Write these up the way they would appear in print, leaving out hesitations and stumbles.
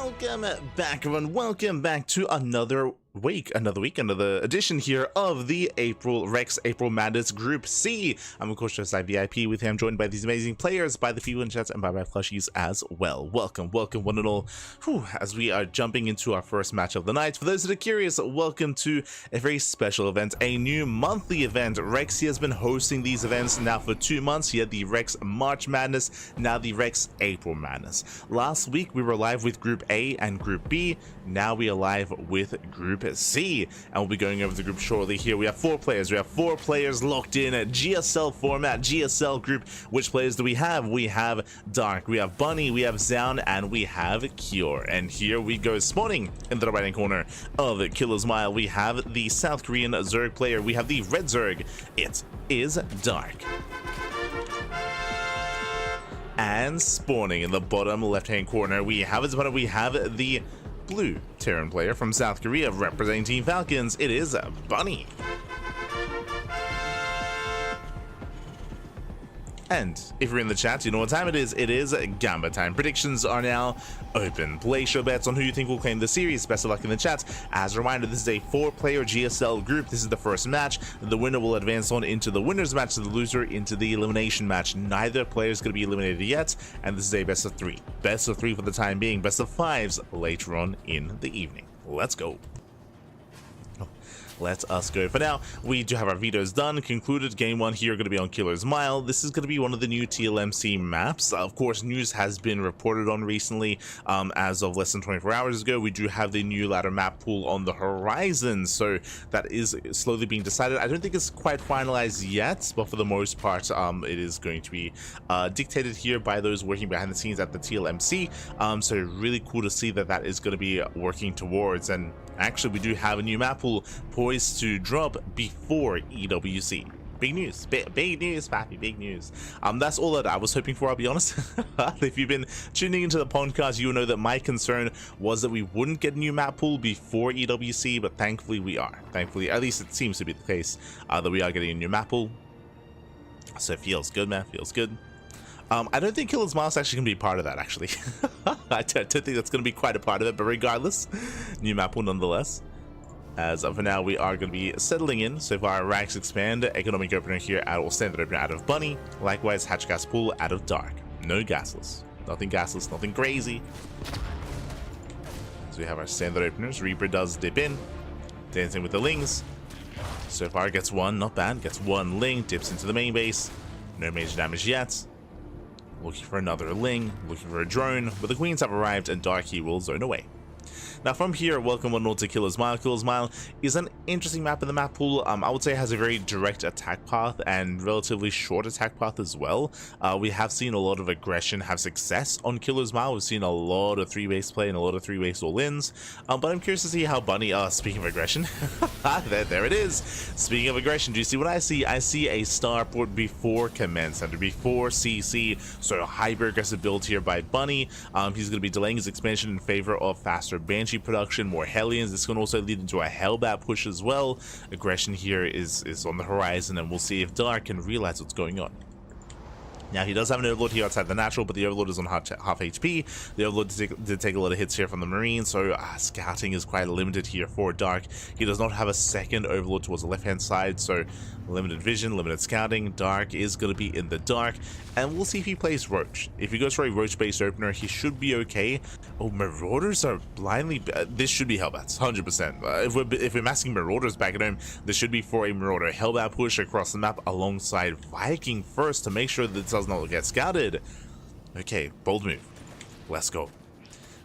welcome back, everyone. Welcome back to another another edition here of the April Madness Group C. I'm of course just VIP with him, joined by these amazing players, by the people in chat, and by my plushies as well. Welcome one and all. As we are jumping into our first match of the night. For those that are curious, welcome to a very special event, a new monthly event. Rexy has been hosting these events now for 2 months. He had the Rex March Madness, now the Rex April Madness. Last week we were live with Group A and Group B. Now we are live with Group C, and we'll be going over the group shortly. Here we have 4 players. We have 4 players locked in at GSL format, GSL group. Which players do we have? We have Dark, we have Bunny, we have Zoun, and we have Cure. And here we go, spawning in the right hand corner of Killer's Mile. We have the South Korean Zerg player. We have the Red Zerg. It is Dark. And spawning in the bottom left hand corner, we have the blue Terran player from South Korea representing Team Falcons. It is Bunny. And if you're in the chat, you know what time it is. It is Gamba time. Predictions are now open. Place your bets on who you think will claim the series. Best of luck in the chat. As a reminder, this is a 4-player GSL group. This is the first match. The winner will advance on into the winner's match, the loser into the elimination match. Neither player is going to be eliminated yet, and this is a best of 3. Best of 3 for the time being. Best of 5s later on in the evening. Let's go. Let us go. For now, we do have our vetoes done. Concluded. Game 1 here going to be on Killer's Mile. This is going to be one of the new TLMC maps. Of course, news has been reported on recently. As of less than 24 hours ago, we do have the new ladder map pool on the horizon. So that is slowly being decided. I don't think it's quite finalized yet, but for the most part, it is going to be dictated here by those working behind the scenes at the TLMC. So really cool to see that that is going to be working towards. And actually, we do have a new map pool poised to drop before EWC. Big news, big news, Pappy, big news. That's all that I was hoping for, I'll be honest. If you've been tuning into the podcast, you will know that my concern was that we wouldn't get a new map pool before EWC, but thankfully we are. Thankfully, at least it seems to be the case, that we are getting a new map pool. So it feels good, man, feels good. I don't think Killer's Mile is actually going to be part of that, actually. I don't think that's going to be quite a part of it, but regardless, new map pool nonetheless. As for now, we are going to be settling in. So far, ranks expand. Economic opener here out, or standard opener out of Bunny. Likewise, hatch gas pool out of Dark. No gasless. Nothing gasless, nothing crazy. So we have our standard openers. Reaper does dip in. Dancing with the Lings. So far, gets 1, not bad. Gets 1 Ling, dips into the main base. No major damage yet. Looking for another Ling, looking for a drone, but the Queens have arrived and Dark he will zone away. Now from here, welcome one to Killer's Mile. Killer's Mile is an interesting map in the map pool. I would say it has a very direct attack path and relatively short attack path as well. We have seen a lot of aggression have success on Killer's Mile. We've seen a lot of 3-base play and a lot of 3-base all-ins. But I'm curious to see how Bunny, speaking of aggression, there it is. Speaking of aggression, do you see what I see? I see a starport before command center, before CC. So a hyper aggressive build here by Bunny. He's going to be delaying his expansion in favor of faster Banshee production, more Hellions. This can also lead into a Hellbat push as well. Aggression here is on the horizon, and we'll see if Dark can realize what's going on. Now, he does have an Overlord here outside the natural, but the Overlord is on half HP. The Overlord did take a lot of hits here from the Marine, so scouting is quite limited here for Dark. He does not have a second Overlord towards the left-hand side, so limited vision, limited scouting. Dark is going to be in the dark, and we'll see if he plays Roach. If he goes for a Roach-based opener, he should be okay. Oh, Marauders are blindly... this should be Hellbats, 100%. If we're massing Marauders back at home, this should be for a Marauder Hellbat push across the map alongside Viking first to make sure that it does not get scouted. Okay, bold move. Let's go.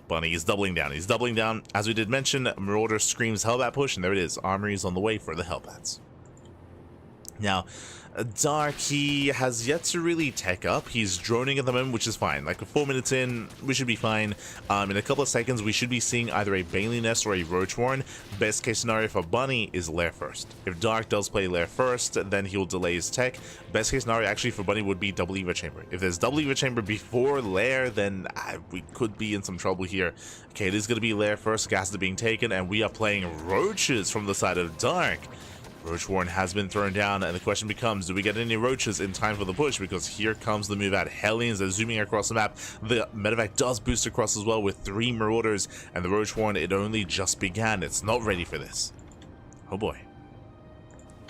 Bunny is doubling down. He's doubling down. As we did mention, Marauder screams Hellbat push, and there it is. Armory is on the way for the Hellbats. Now, Dark, he has yet to really tech up. He's droning at the moment, which is fine. Like 4 minutes in, we should be fine. In a couple of seconds, we should be seeing either a Bailey Nest or a Roach Warren. Best case scenario for Bunny is Lair first. If Dark does play Lair first, then he'll delay his tech. Best case scenario actually for Bunny would be double Eva Chamber. If there's double Eva Chamber before Lair, then we could be in some trouble here. Okay, it is going to be Lair first. Gas is being taken, and we are playing Roaches from the side of Dark. Roach Warren has been thrown down, and the question becomes, do we get any roaches in time for the push? Because here comes the move out. Hellions are zooming across the map. The medevac does boost across as well with 3 Marauders, and the Roach Warren, it only just began. It's not ready for this. Oh boy.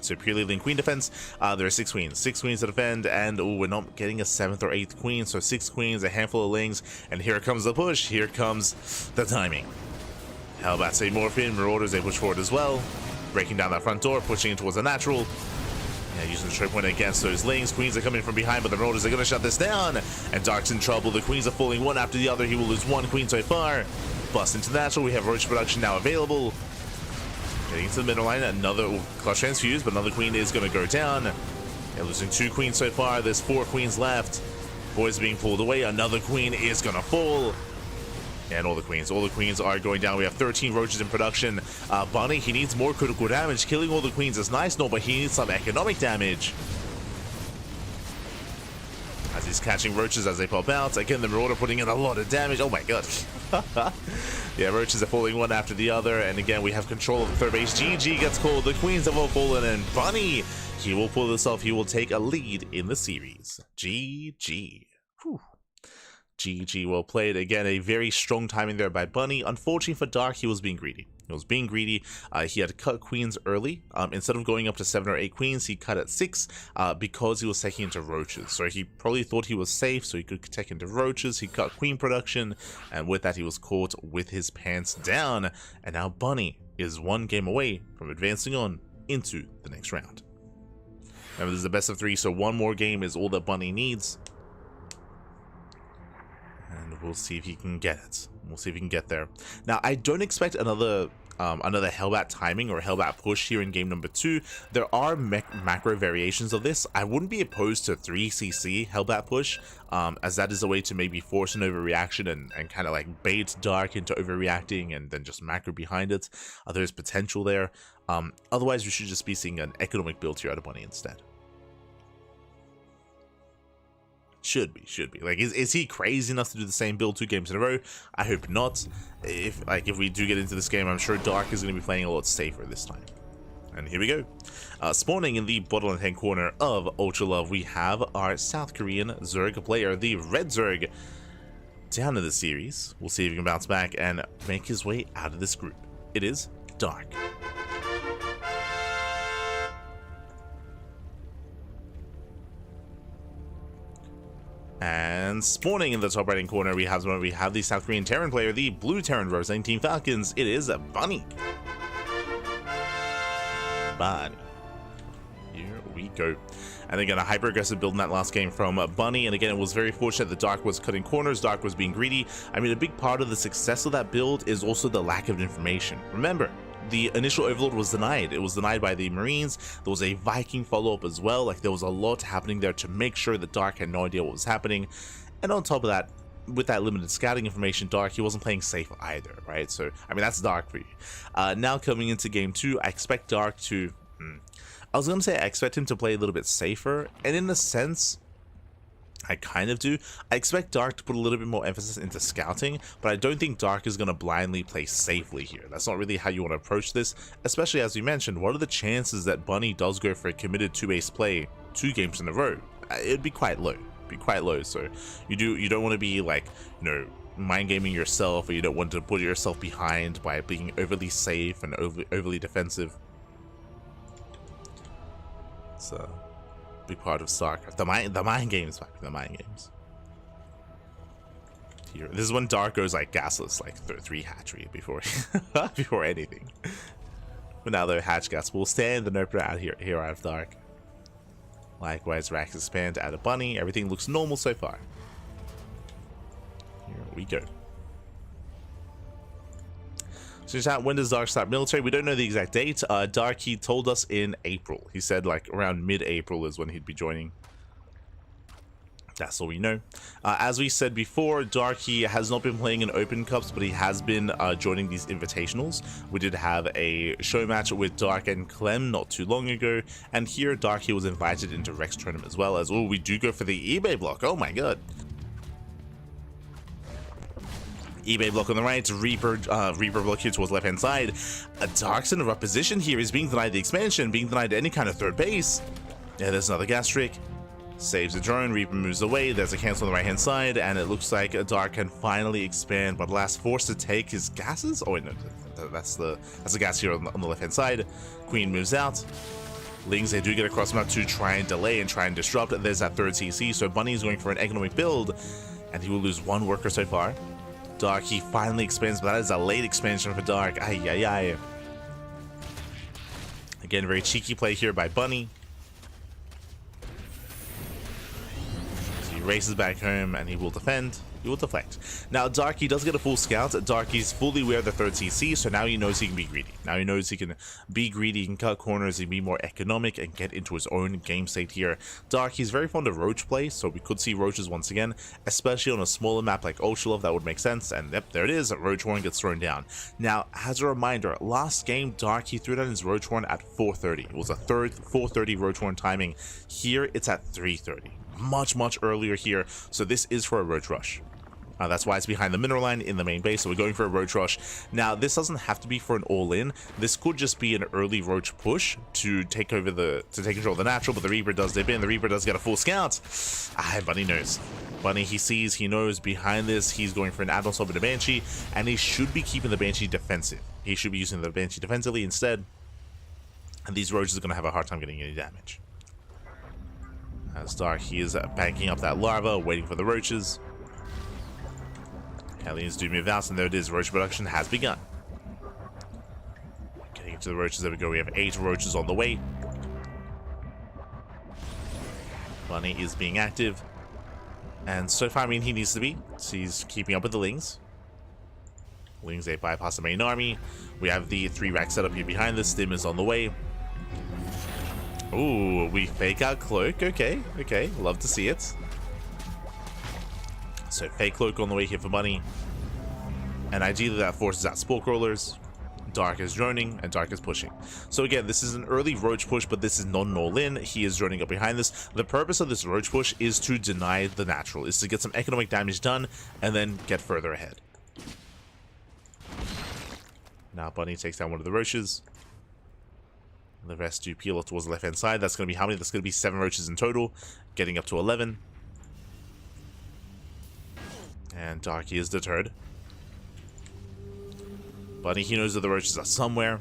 So purely Link Queen defense, there are 6 queens. 6 queens to defend, and we're not getting a 7th or 8th queen, so 6 queens, a handful of Lings, and here comes the push. Here comes the timing. Hellbats say Morphin, Marauders, they push forward as well. Breaking down that front door, pushing it towards the natural. Yeah, using the choke point against those Lings. Queens are coming from behind, but the Marauders are going to shut this down. And Dark's in trouble. The Queens are falling one after the other. He will lose 1 queen so far. Bust into the natural. We have Roach production now available. Getting into the middle line. Another clutch transfuse, but another queen is going to go down. They're losing 2 queens so far. There's 4 queens left. Boys being pulled away. Another queen is going to fall. And all the queens are going down. We have 13 roaches in production. Bunny, he needs more critical damage. Killing all the queens is nice, no, but he needs some economic damage. As he's catching roaches as they pop out. Again, the Marauder putting in a lot of damage. Oh my god. Yeah, roaches are falling one after the other. And again, we have control of the third base. GG gets called. The queens have all fallen. And Bunny, he will pull this off. He will take a lead in the series. GG. Whew. GG, well played. Again, a very strong timing there by Bunny. Unfortunately for Dark, he was being greedy. He had cut queens early. Instead of going up to 7 or 8 queens, he cut at 6 because he was taking into roaches. So he probably thought he was safe, so he could take into roaches. He cut queen production, and with that, he was caught with his pants down. And now Bunny is 1 game away from advancing on into the next round. Remember, this is the best of 3, so 1 more game is all that Bunny needs. And we'll see if he can get it. We'll see if he can get there. Now, I don't expect another Hellbat timing or Hellbat push here in game number 2. There are macro variations of this. I wouldn't be opposed to 3cc Hellbat push, as that is a way to maybe force an overreaction and kind of like bait Dark into overreacting and then just macro behind it. There's potential there. Otherwise, we should just be seeing an economic build here out of Bunny instead. Should be. Like, is he crazy enough to do the same build 2 games in a row? I hope not. If we do get into this game, I'm sure Dark is going to be playing a lot safer this time. And here we go. Spawning in the bottom left-hand corner of Ultra Love, we have our South Korean Zerg player, the Red Zerg, down in the series. We'll see if he can bounce back and make his way out of this group. It is Dark. And spawning in the top right-hand corner, we have the South Korean Terran player, the Blue Terran representing Team Falcons. It is Bunny. Here we go. And again, a hyper-aggressive build in that last game from Bunny. And again, it was very fortunate that Dark was cutting corners. Dark was being greedy. I mean, a big part of the success of that build is also the lack of information. Remember, the initial overload was denied. It was denied by the Marines. There was a Viking follow-up as well. Like, there was a lot happening there to make sure that Dark had no idea what was happening. And on top of that, with that limited scouting information, Dark, he wasn't playing safe either, right? So, I mean, that's Dark for you. Now coming into game 2, I expect Dark to... I was going to say I expect him to play a little bit safer. And in a sense, I kind of do. I expect Dark to put a little bit more emphasis into scouting, but I don't think Dark is going to blindly play safely here. That's not really how you want to approach this, especially as we mentioned, what are the chances that Bunny does go for a committed 2-base play 2 games in a row? It'd be quite low. So you don't want to be like, you know, mind gaming yourself, or you don't want to put yourself behind by being overly safe and overly defensive. It's a big part of StarCraft. The mind games, the mind games. Here, this is when Dark goes like gasless, like 3 hatchery before before anything. But now they're hatch gas. We'll stand the nerf out here out of Dark. Likewise, Rax expand out of Bunny. Everything looks normal so far. Here we go. So chat, when does Dark start military? We don't know the exact date. Dark, he told us in April. He said like around mid-April is when he'd be joining. That's all we know. As we said before, Dark, he has not been playing in Open Cups, but he has been joining these Invitationals. We did have a show match with Dark and Clem not too long ago, and here Dark, he was invited into Rex tournament as well, as well. We do go for the eBay block. Oh my god. eBay block on the right, Reaper block here towards left hand side. A Dark's in a rough position here. He's being denied the expansion, being denied any kind of third base. Yeah, there's another gas trick. Saves the drone, Reaper moves away, there's a cancel on the right hand side, and it looks like a Dark can finally expand, but last forced to take his gases? Oh wait, no, that's the gas here on the left hand side. Queen moves out. Lings, they do get across map to try and delay and try and disrupt. There's that third CC, so Bunny is going for an economic build, and he will lose one worker so far. Dark, he finally expands, but that is a late expansion for Dark. Ay, ay, ay. Again, very cheeky play here by Bunny. So he races back home, and he will defend. He will deflect. Now, Darky does get a full scout. Darky's fully aware of the third CC, so now he knows he can be greedy. Now he knows he can be greedy, he can cut corners, he can be more economic, and get into his own game state here. Darky's very fond of Roach play, so we could see Roaches once again, especially on a smaller map like Ultralove. That would make sense, and yep, there it is. Roach Horn gets thrown down. Now, as a reminder, last game, Darky threw down his Roach Horn at 4:30. It was a third 4:30 Roach Horn timing. Here, it's at 3:30. Much earlier here, so this is for a Roach Rush. That's why it's behind the mineral line in the main base, so we're going for a Roach Rush. Now, this doesn't have to be for an all-in. This could just be an early Roach push to take control of the natural, but the Reaper does dip in. The Reaper does get a full scout. Bunny knows. Bunny, he sees, he knows behind this, he's going for an Admiral Swap and a Banshee, and he should be keeping the Banshee defensive. He should be using the Banshee defensively instead, and these Roaches are going to have a hard time getting any damage. As Dark, he is banking up that larva, waiting for the Roaches. Aliens do move out, and there it is. Roach production has begun. Getting into the Roaches, there we go. We have 8 Roaches on the way. Bunny is being active. And so far, I mean, he needs to be. So he's keeping up with the Lings. Lings, they bypass the main army. We have the 3 rack setup here behind this. Stim is on the way. Ooh, we fake out Cloak. Okay. Love to see it. So fake Cloak on the way here for Bunny. And ideally that forces out Spore Crawlers. Dark is droning, and Dark is pushing. So again, this is an early Roach push, but this is not an all-in. He is droning up behind this. The purpose of this Roach push is to deny the natural, is to get some economic damage done, and then get further ahead. Now Bunny takes down one of the Roaches. The rest do peel up towards the left-hand side. That's going to be how many? That's going to be 7 Roaches in total, getting up to 11. And Darky is deterred. Bunny, he knows that the Roaches are somewhere.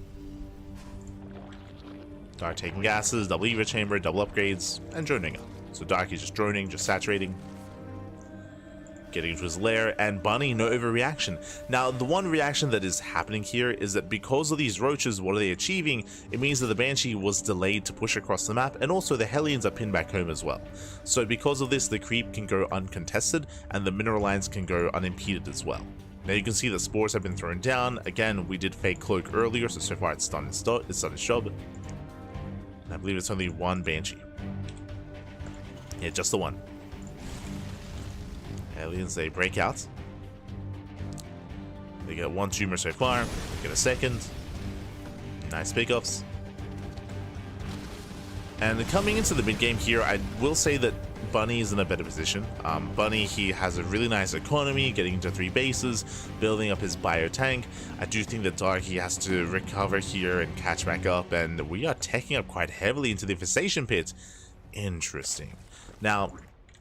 Dark taking gases, double Eva chamber, double upgrades, and droning up. So Darky's just droning, just saturating. Getting into his lair, and Bunny, no overreaction. Now, the one reaction that is happening here is that because of these Roaches, what are they achieving? It means that the Banshee was delayed to push across the map, and also the Hellions are pinned back home as well. So because of this, the creep can go uncontested, and the mineral lines can go unimpeded as well. Now you can see the spores have been thrown down. Again, we did fake Cloak earlier, so far it's done its job. And I believe it's only 1 Banshee. Yeah, just the 1. Aliens, they break out. They get 1 tumor so far. They get a second. Nice pickups. And coming into the mid game here, I will say that Bunny is in a better position. Bunny, he has a really nice economy, getting into 3 bases, building up his bio tank. I do think that Dark, he has to recover here and catch back up, and we are taking up quite heavily into the infestation pit. Interesting. Now,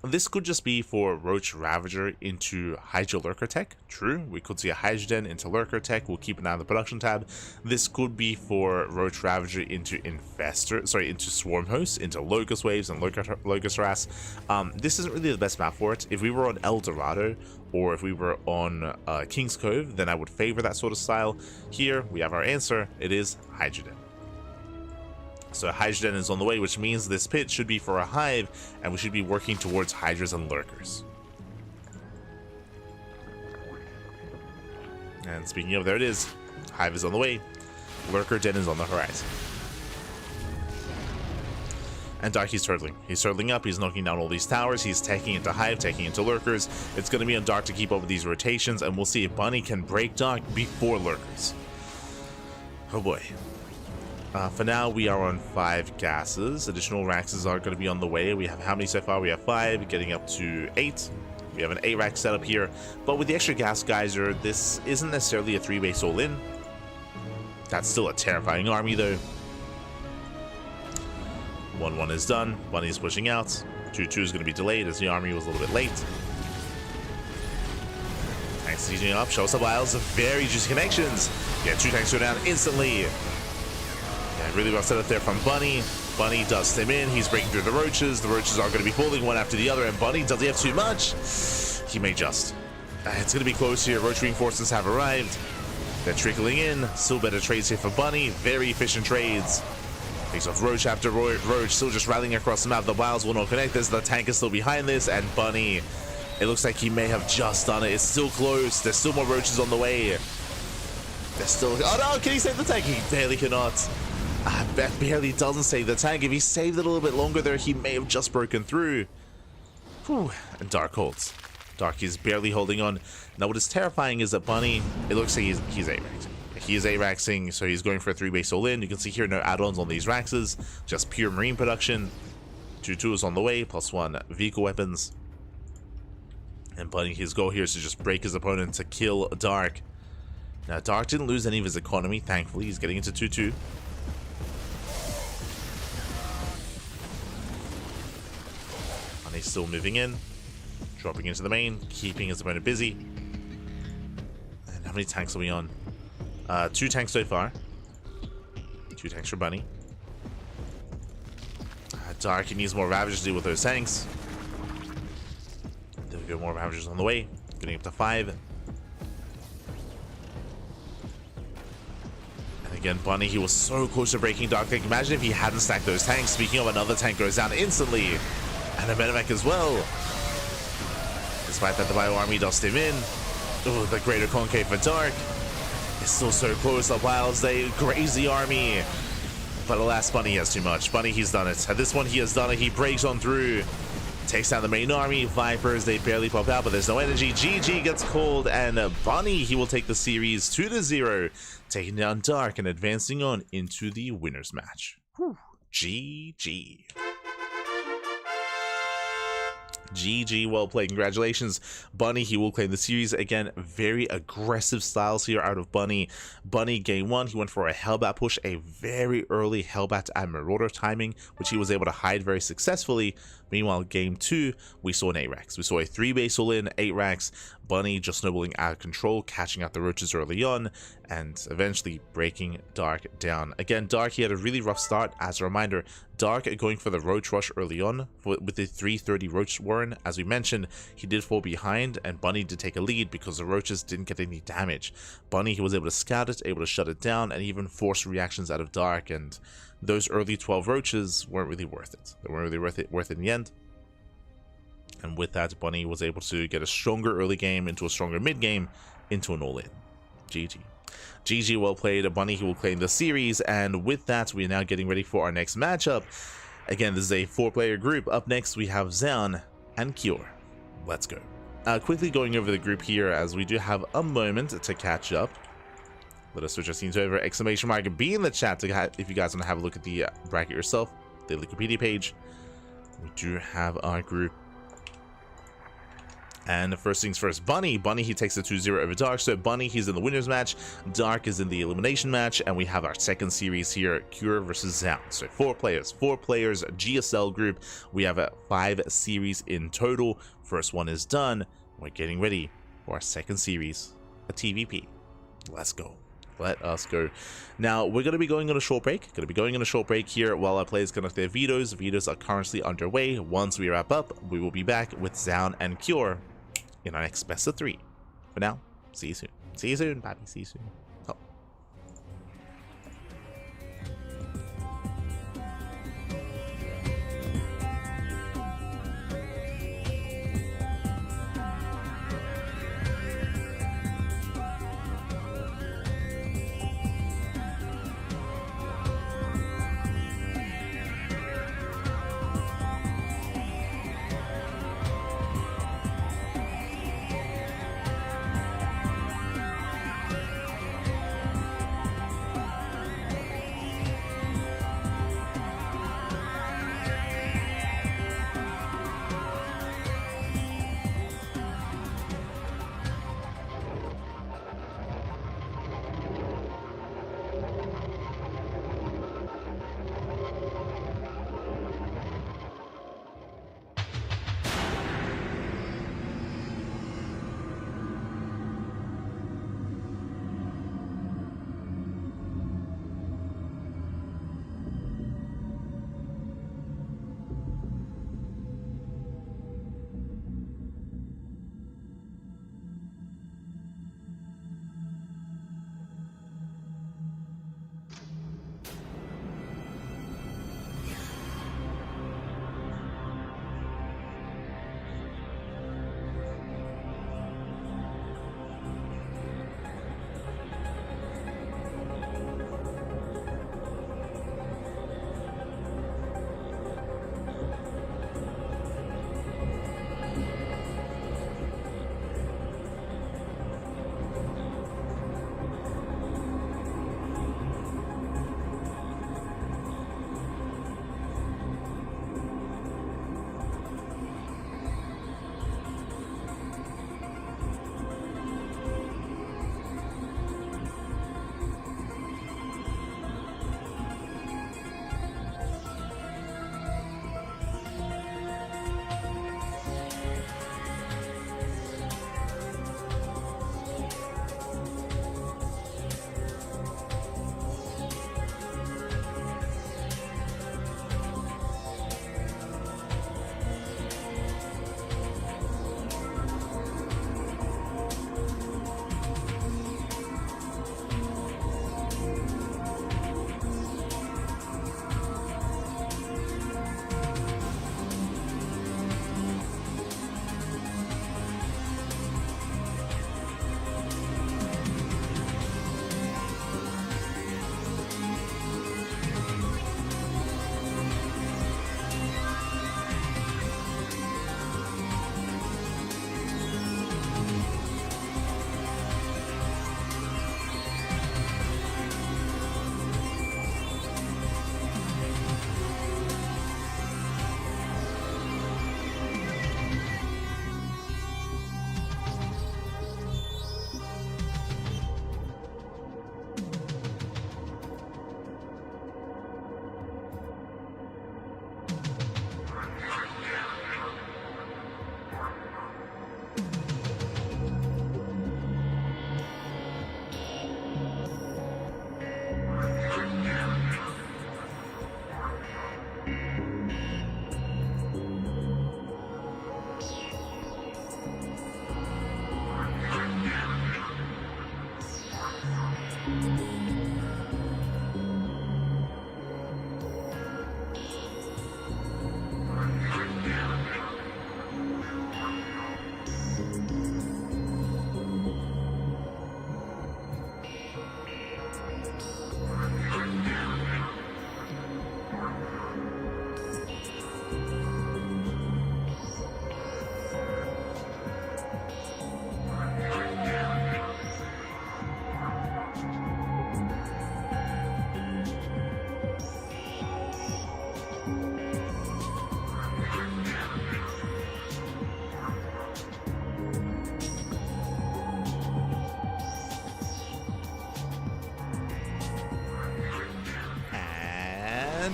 this could just be for Roach Ravager into Hydra Lurker tech. True, we could see a Hydroden into Lurker tech. We'll keep an eye on the production tab. This could be for Roach Ravager into into Swarm Hosts, into Locust Waves and Locust Harass. This isn't really the best map for it. If we were on El Dorado or if we were on King's Cove, then I would favor that sort of style. Here, we have our answer. It is Hydroden. So Hydroden is on the way, which means this pit should be for a hive, and we should be working towards Hydras and Lurkers. And speaking of, there it is. Hive is on the way. Lurker Den is on the horizon. And Darky's turtling. He's turtling up, he's knocking down all these towers, he's taking into Hive, taking into Lurkers. It's going to be on Dark to keep up with these rotations, and we'll see if Bunny can break Dark before Lurkers. Oh boy. For now, we are on 5 gases. Additional racks are going to be on the way. We have how many so far? We have 5, getting up to 8. We have an 8-rack setup here, but with the extra gas geyser, this isn't necessarily a 3-base all-in. That's still a terrifying army, though. 1-1 is done. Bunny is pushing out. 2-2 is going to be delayed as the army was a little bit late. Tanks sieging up. Shows up Isles of very juicy connections. Yeah, 2 tanks go down instantly. Yeah, really well set up there from Bunny. Bunny does stem in. He's breaking through the roaches. The roaches are going to be falling one after the other. And Bunny, does he have too much? He may just. It's going to be close here. Roach reinforcements have arrived. They're trickling in. Still better trades here for Bunny. Very efficient trades. Takes off roach after roach. Still just rallying across the map. The Wiles will not connect this. The tank is still behind this. And Bunny, it looks like he may have just done it. It's still close. There's still more roaches on the way. There's still... Oh no, can he save the tank? He barely cannot. That barely doesn't save the tank. If he saved it a little bit longer there, he may have just broken through. Whew. And Dark holds. Dark is barely holding on. Now what is terrifying is that Bunny, it looks like he's 8-raxing. He is 8-raxing, so he's going for a 3-base all-in. You can see here no add-ons on these Raxes, just pure marine production. 2-2 is on the way, +1 vehicle weapons. And Bunny, his goal here is to just break his opponent to kill Dark. Now Dark didn't lose any of his economy, thankfully. He's getting into 2-2. And he's still moving in, dropping into the main, keeping his opponent busy. And how many tanks are we on? 2 tanks so far. 2 tanks for Bunny. Dark, he needs more Ravagers to deal with those tanks. There we go, more Ravagers on the way. Getting up to 5. And again, Bunny, he was so close to breaking Dark. Like, imagine if he hadn't stacked those tanks. Speaking of, another tank goes down instantly. And a medevac as well. Despite that, the Bio Army does stem in. Oh, the greater concave for Dark. It's still so close. The Wilds, they graze the army. But alas, Bunny has too much. Bunny, he's done it. At this one, he has done it. He breaks on through. Takes down the main army. Vipers, they barely pop out, but there's no energy. GG gets called, and Bunny, he will take the series 2-0. Taking down Dark and advancing on into the winner's match. Whew. GG. GG, well played. Congratulations, Bunny. He will claim the series. Again, very aggressive styles here out of Bunny. Bunny, game 1, he went for a Hellbat push, a very early Hellbat and Marauder timing, which he was able to hide very successfully. Meanwhile, game 2, we saw an 8-rax. We saw a 3-base all-in, 8-rax. Bunny just snowballing out of control, catching out the roaches early on, and eventually breaking Dark down. Again, Dark, he had a really rough start. As a reminder, Dark going for the roach rush early on with the 330 roach warren. As we mentioned, he did fall behind, and Bunny did take a lead because the roaches didn't get any damage. Bunny, he was able to scout it, able to shut it down, and even force reactions out of Dark, and those early 12 roaches weren't really worth it. They weren't really worth it in the end. And with that, Bunny was able to get a stronger early game into a stronger mid game into an all-in. GG. GG, well played. Bunny, he will claim the series. And with that, we are now getting ready for our next matchup. Again, this is a 4-player group. Up next, we have Zoun and Cure. Let's go. Quickly going over the group here, as we do have a moment to catch up. Let us switch our scenes over. Exclamation mark B in the chat if you guys want to have a look at the bracket yourself, the Wikipedia page. We do have our group. And first things first, Bunny, he takes the 2-0 over Dark. So Bunny, he's in the winner's match. Dark is in the elimination match. And we have our second series here, Cure versus Zoun. So 4 players, GSL group. We have 5 series in total. First one is done. We're getting ready for our second series, a TVP. Let's go. Let us go. Now, we're going to be going on a short break. Here while our players conduct their vetoes. Vetoes are currently underway. Once we wrap up, we will be back with Zoun and Cure in our next best of 3. For now, see you soon. See you soon, baby. See you soon. Oh.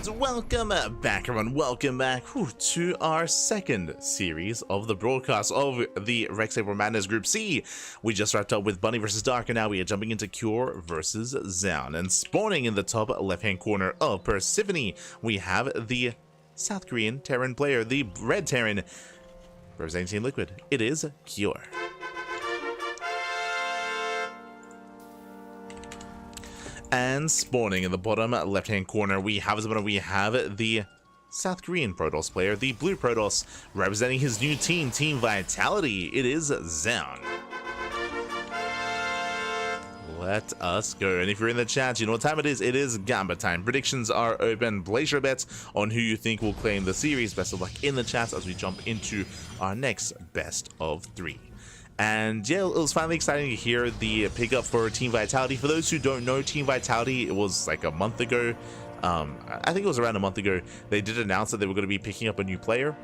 And welcome back, everyone. Welcome back to our second series of the broadcast of the Rex April Madness Group C. We just wrapped up with Bunny versus Dark, and now we are jumping into Cure versus Zoun. And spawning in the top left-hand corner of Persephone, we have the South Korean Terran player, the Red Terran, representing Team Liquid. It is Cure. And spawning in the bottom left-hand corner, we have the South Korean Protoss player, the Blue Protoss, representing his new team, Team Vitality. It is Zoun. Let us go. And if you're in the chat, you know what time it is. It is Gamba time. Predictions are open. Place your bets on who you think will claim the series. Best of luck in the chat as we jump into our next best of 3. And yeah, it was finally exciting to hear the pickup for Team Vitality. For those who don't know, Team Vitality, it was like a month ago. I think it was around a month ago. They did announce that they were going to be picking up a new player.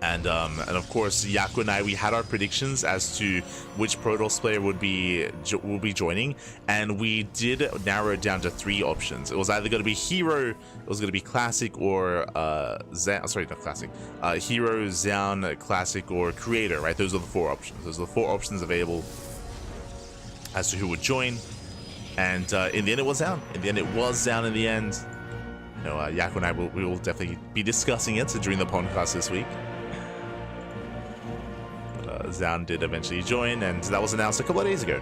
And of course, Yaku and I, we had our predictions as to which Protoss player will be joining, and we did narrow it down to 3 options. It was either going to be Hero, it was going to be Classic, or Zoun, sorry, not Classic, Hero, Zoun, Classic, or Creator. Right? Those are the 4 options. Those are the 4 options available as to who would join. And in the end, it was Zoun. In the end, You know, Yaku and I we will definitely be discussing it during the podcast this week. Zoun did eventually join, and that was announced a couple of days ago.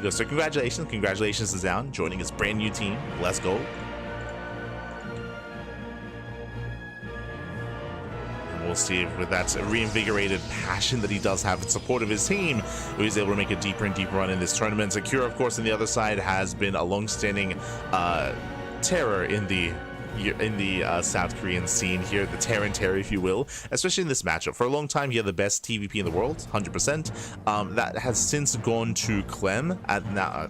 So congratulations to Zoun joining his brand new team. Let's go. And we'll see if with that reinvigorated passion that he does have in support of his team, he's able to make a deeper and deeper run in this tournament. Sakura, of course, on the other side has been a long-standing terror in the South Korean scene here, the Terran terror, if you will, especially in this matchup. For a long time, he had the best TVP in the world, 100%. That has since gone to Clem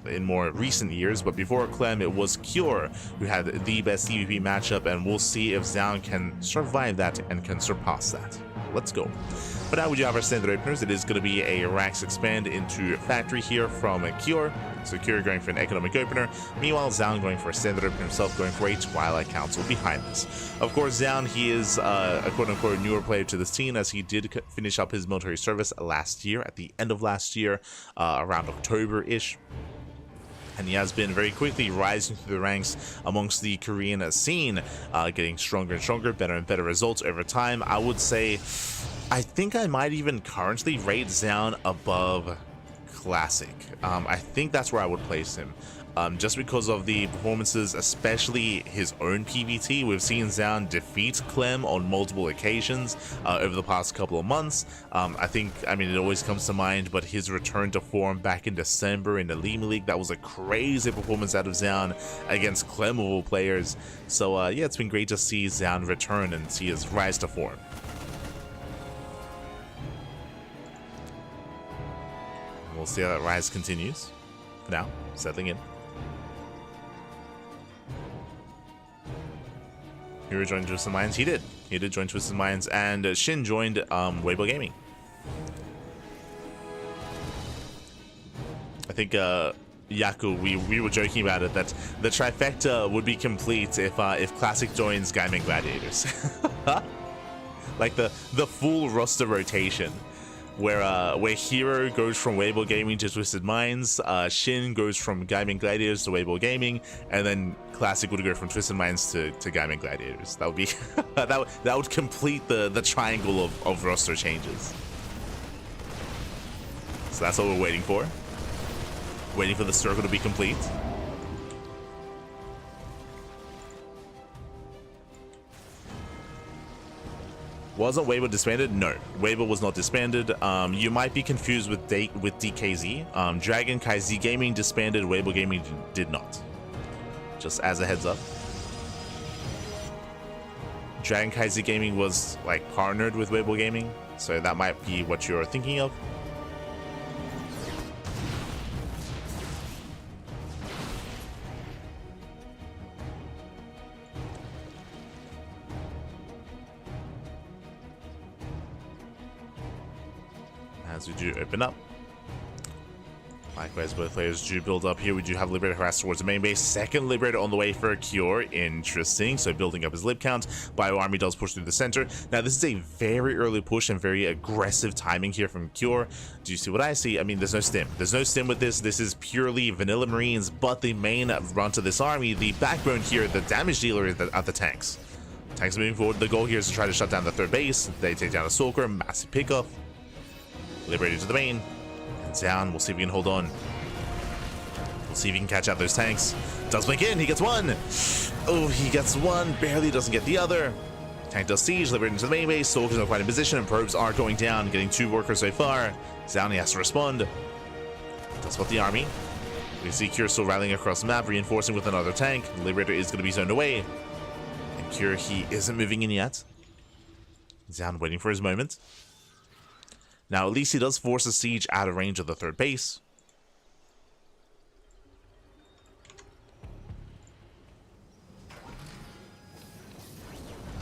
in more recent years, but before Clem, it was Cure who had the best TVP matchup, and we'll see if Zoun can survive that and can surpass that. Let's go. But now we do have our standard openers. It is going to be a Rax expand into Factory here from Cure. So Cure going for an economic opener. Meanwhile, Zoun going for a standard opener himself, going for a Twilight Council behind this. Of course, Zoun, he is a quote-unquote newer player to this team, as he did finish up his military service last year, at the end of last year, around October-ish. And he has been very quickly rising through the ranks amongst the Korean scene, getting stronger and stronger, better and better results over time. I would say, I think I might even currently rate Zoun above Classic. I think that's where I would place him. Just because of the performances, especially his own PvT. We've seen Zoun defeat Clem on multiple occasions over the past couple of months. I mean, it always comes to mind, but his return to form back in December in the Lima League, that was a crazy performance out of Zoun against Clem of all players. So yeah, it's been great to see Zoun return and see his rise to form. We'll see how that rise continues. For now, settling in. Hero joined Twisted Minds. He did join Twisted Minds, and Shin joined Weibo Gaming. I think Yaku, we were joking about it, that the trifecta would be complete if Classic joins Gaiman Gladiators. Like the full roster rotation. Where Hero goes from Weibo Gaming to Twisted Minds, Shin goes from Gaiman Gladiators to Weibo Gaming, and then Classic would go from Twisted Minds to Gaiman Gladiators. That would be that would complete the triangle of roster changes. So that's what we're waiting for. Waiting for the circle to be complete. Wasn't Weibo disbanded? No, Weibo was not disbanded. You might be confused with DKZ. Dragon KZ Gaming disbanded, Weibo Gaming did not. Just as a heads up. Dragon KZ Gaming was like partnered with Weibo Gaming, so that might be what you're thinking of. As we do open up, Likewise, both players do build up here. We do have Liberator harassed towards the main base. Second Liberator on the way for a Cure. Interesting. So building up his lib count. Bio Army does push through the center. Now, this is a very early push and very aggressive timing here from Cure. Do you see what I see? I mean, there's no stim. There's no stim with this. This is purely vanilla Marines, but the main run to this army, the backbone here, the damage dealer is at the tanks. Tanks moving forward. The goal here is to try to shut down the third base. They take down a Stalker. Massive pickup. Liberator to the main. Down. We'll see if we can hold on. We'll see if he can catch out those tanks. Does blink in. He gets one. Oh, he gets one. Barely doesn't get the other. Tank does siege. Liberated into the main base. Soldiers are quite in position, and probes are going down. Getting 2 workers so far. Zoun, he has to respond. Does spot the army. We can see Cure still rallying across the map, reinforcing with another tank. Liberator is going to be zoned away. And Cure, he isn't moving in yet. Zoun waiting for his moment. Now, at least he does force a siege out of range of the third base.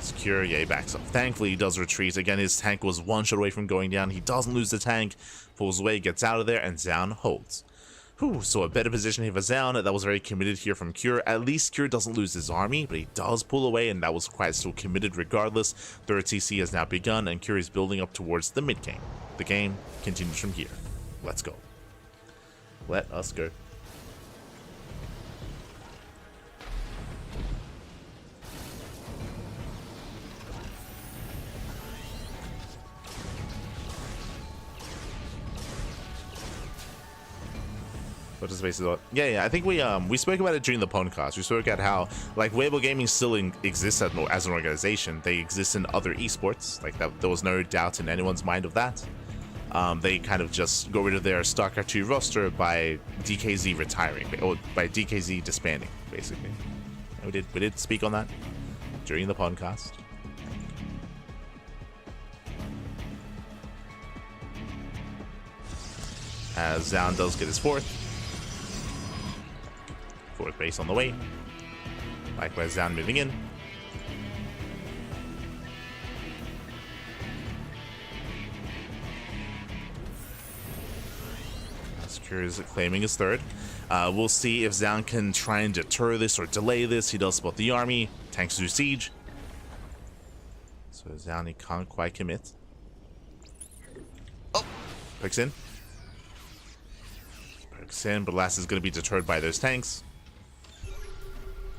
Secure, yeah, he backs up. Thankfully, he does retreat. Again, his tank was 1 shot away from going down. He doesn't lose the tank, pulls away, gets out of there, and Zoun holds. Whew, so a better position here for Zoun. That was very committed here from Cure. At least Cure doesn't lose his army, but he does pull away, and that was quite still committed regardless. Third CC has now begun, and Cure is building up towards the mid-game. The game continues from here. Let's go. Let us go. What is basically yeah, I think we spoke about it during the podcast. We spoke at how like Weibo Gaming still exists as an organization. They exist in other esports. Like that, there was no doubt in anyone's mind of that. They kind of just got rid of their StarCraft 2 roster by DKZ retiring, or by DKZ disbanding, basically. We did speak on that during the podcast. As Zoun does get his fourth base on the way. Likewise, Zoun moving in. Cure is claiming his third. We'll see if Zoun can try and deter this or delay this. He does spot the army. Tanks do siege. So Zoun, he can't quite commit. Oh! Picks in. Picks in, but last is going to be deterred by those tanks.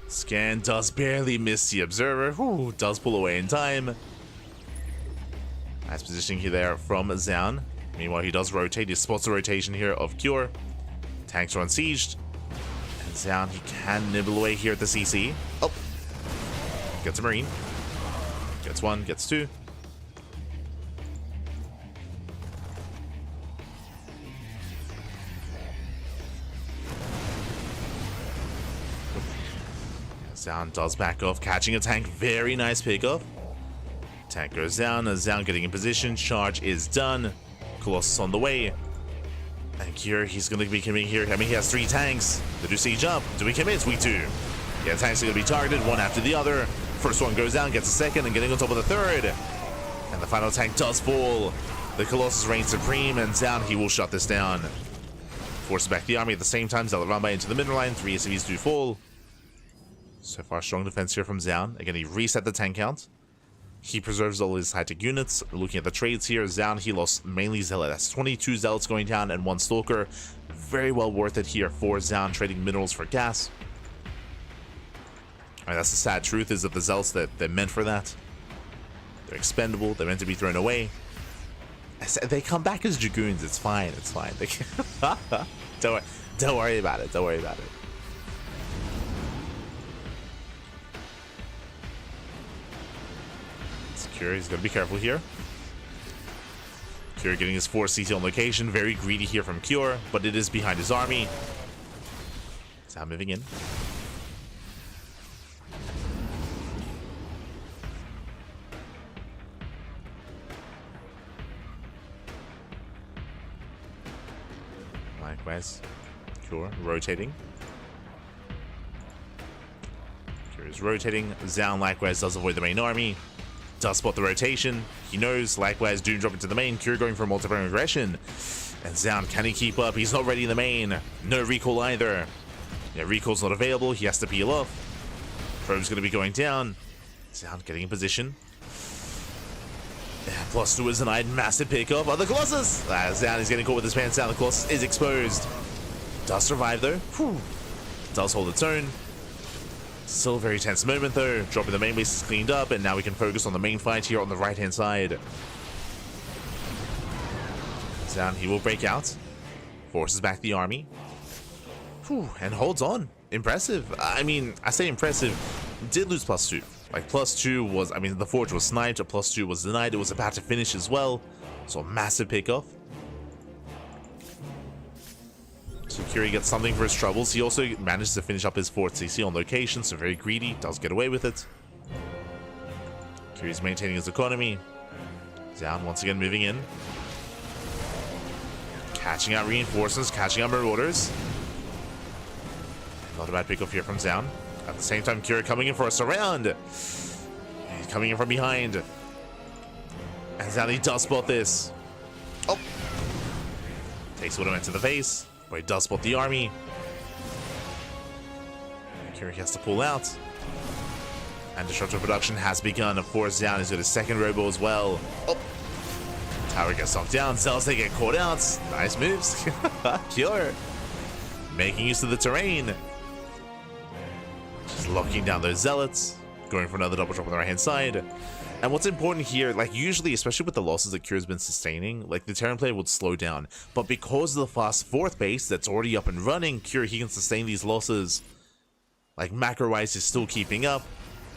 Scan does barely miss the observer. Whew, does pull away in time. Nice positioning here there from Zoun. Meanwhile, he does rotate. He spots the rotation here of Cure. Tanks are unsieged. And Zoun, he can nibble away here at the CC. Oh! Gets a Marine. Gets 1, gets 2. Zoun does back off, catching a tank. Very nice pickup. Tank goes down. As Zoun getting in position. Charge is done. Colossus on the way. And Cure, he's going to be coming here. I mean, he has 3 tanks. They do siege up. Do we commit? We do. Yeah, tanks are going to be targeted one after the other. First one goes down, gets a second, and getting on top of the third. And the final tank does fall. The Colossus reigns supreme, and Zoun, he will shut this down. Forces back the army at the same time. Zealot run by into the middle line. 3 SCVs do fall. So far, strong defense here from Zoun. Again, he reset the tank count. He preserves all his high-tech units. Looking at the trades here, Zoun, he lost mainly Zealot. That's 22 Zealots going down and 1 Stalker. Very well worth it here for Zoun, trading minerals for gas. All right, that's the sad truth, is that the Zealots, they're meant for that. They're expendable. They're meant to be thrown away. They come back as Dragoons. It's fine. It's fine. Don't worry about it. Don't worry about it. Cure, he's going to be careful here. Cure getting his 4 CC on location. Very greedy here from Cure, but it is behind his army. Zoun moving in. Likewise, Cure rotating. Cure is rotating. Zoun likewise does avoid the main army. Does spot the rotation. He knows. Likewise, Doom drop into the main. Cure going for multi-player aggression. And Zoun, can he keep up? He's not ready in the main. No recall either. Yeah, recall's not available. He has to peel off. Probe's going to be going down. Zoun getting in position. Yeah, +2 is denied. Massive pickup. Oh, the Colossus! Zoun is getting caught with his pants down. The Colossus is exposed. Does survive though. Whew. Does hold its own. Still a very tense moment though. Dropping the main base is cleaned up, and now we can focus on the main fight here on the right hand side. Zoun, he will break out. Forces back the army. Whew, and holds on. Impressive. I mean, I say impressive. Did lose +2. Like, +2 was, I mean, the Forge was sniped, a +2 was denied. It was about to finish as well. So, a massive pickoff. So, Curie gets something for his troubles. He also manages to finish up his Fort CC on location, so very greedy. Does get away with it. Curie's maintaining his economy. Zoun once again moving in. Catching out reinforcements, catching out marauders. Not a bad pickoff here from Zoun. At the same time, Curie coming in for a surround. He's coming in from behind. And Zoun, he does spot this. Oh! Takes Widowman to the face, but he does spot the army. Curie has to pull out. And disruptive production has begun. Of course, Zoun is with his second robo as well. Oh! Tower gets knocked down. Zealots, they get caught out. Nice moves. Killer. Making use of the terrain. Just locking down those Zealots. Going for another double drop on the right hand side. And what's important here, like usually, especially with the losses that Curie's been sustaining, like the Terran player would slow down. But because of the fast fourth base that's already up and running, Curie, he can sustain these losses. Like macro-wise, is still keeping up.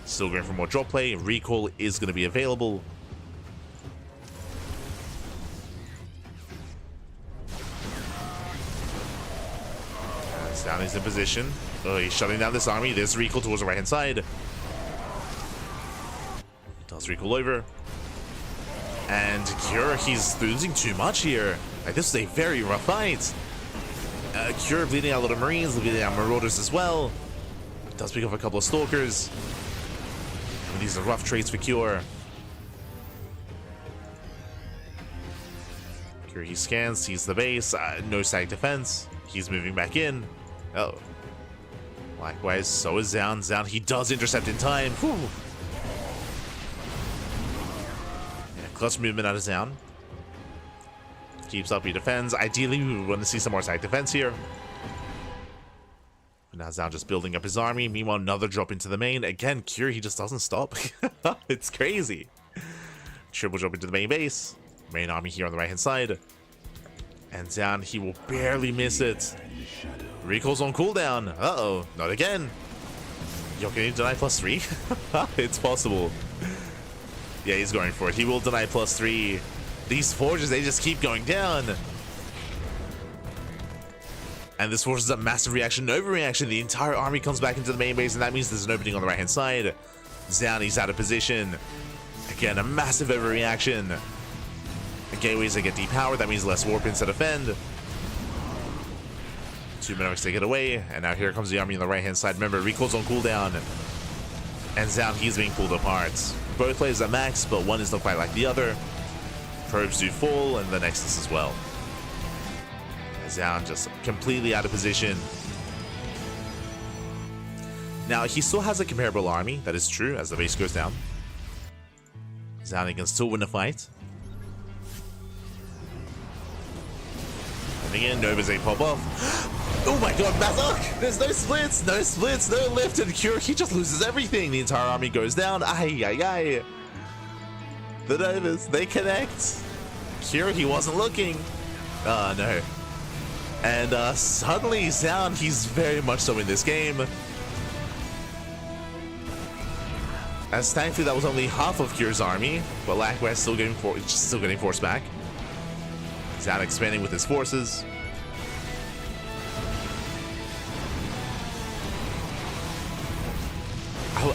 Still going for more drop play. Recall is going to be available. Zoun is in position. Oh, he's shutting down this army. There's recall towards the right hand side. Does recall over. And Cure, he's losing too much here. Like, this is a very rough fight. Cure bleeding out a lot of Marines, bleeding out Marauders as well. Does pick up a couple of Stalkers. And these are rough trades for Cure. Cure, he scans, sees the base. No sag defense. He's moving back in. Oh. Likewise, so is Zoun. Zoun, he does intercept in time. Whew. Yeah, clutch movement out of Zoun. Keeps up, he defends. Ideally, we want to see some more side defense here. But now Zoun just building up his army. Meanwhile, another drop into the main. Again, Cure, he just doesn't stop. It's crazy. Triple drop into the main base. Main army here on the right-hand side. And Zoun, he will barely miss it. Recall's on cooldown. Uh-oh, not again. Yo, can he deny +3? It's possible. Yeah, he's going for it. He will deny +3. These forges, they just keep going down. And this forces a massive reaction, overreaction. The entire army comes back into the main base, and that means there's an opening on the right-hand side. Zoun, he's out of position. Again, a massive overreaction. The gateways, they get depowered. That means less warp-ins to defend. 2 Monarchs take it away, and now here comes the army on the right-hand side. Remember, recall's on cooldown. And Zoun, he's being pulled apart. Both players are max, but one is not quite like the other. Probes do fall, and the Nexus as well. Zoun just completely out of position. Now, he still has a comparable army, that is true, as the base goes down. Zoun can still win the fight. And again, Nova's a pop off. Oh my god, Mazok! There's no splits, no lift, and Cure, he just loses everything. The entire army goes down. Ay, ay, ay. The Novas, they connect. Cure, he wasn't looking. Oh no. And suddenly, Zoun, he's very much so in this game. As thankfully, that was only half of Cure's army, but Lackwest still getting forced back. Zoun expanding with his forces.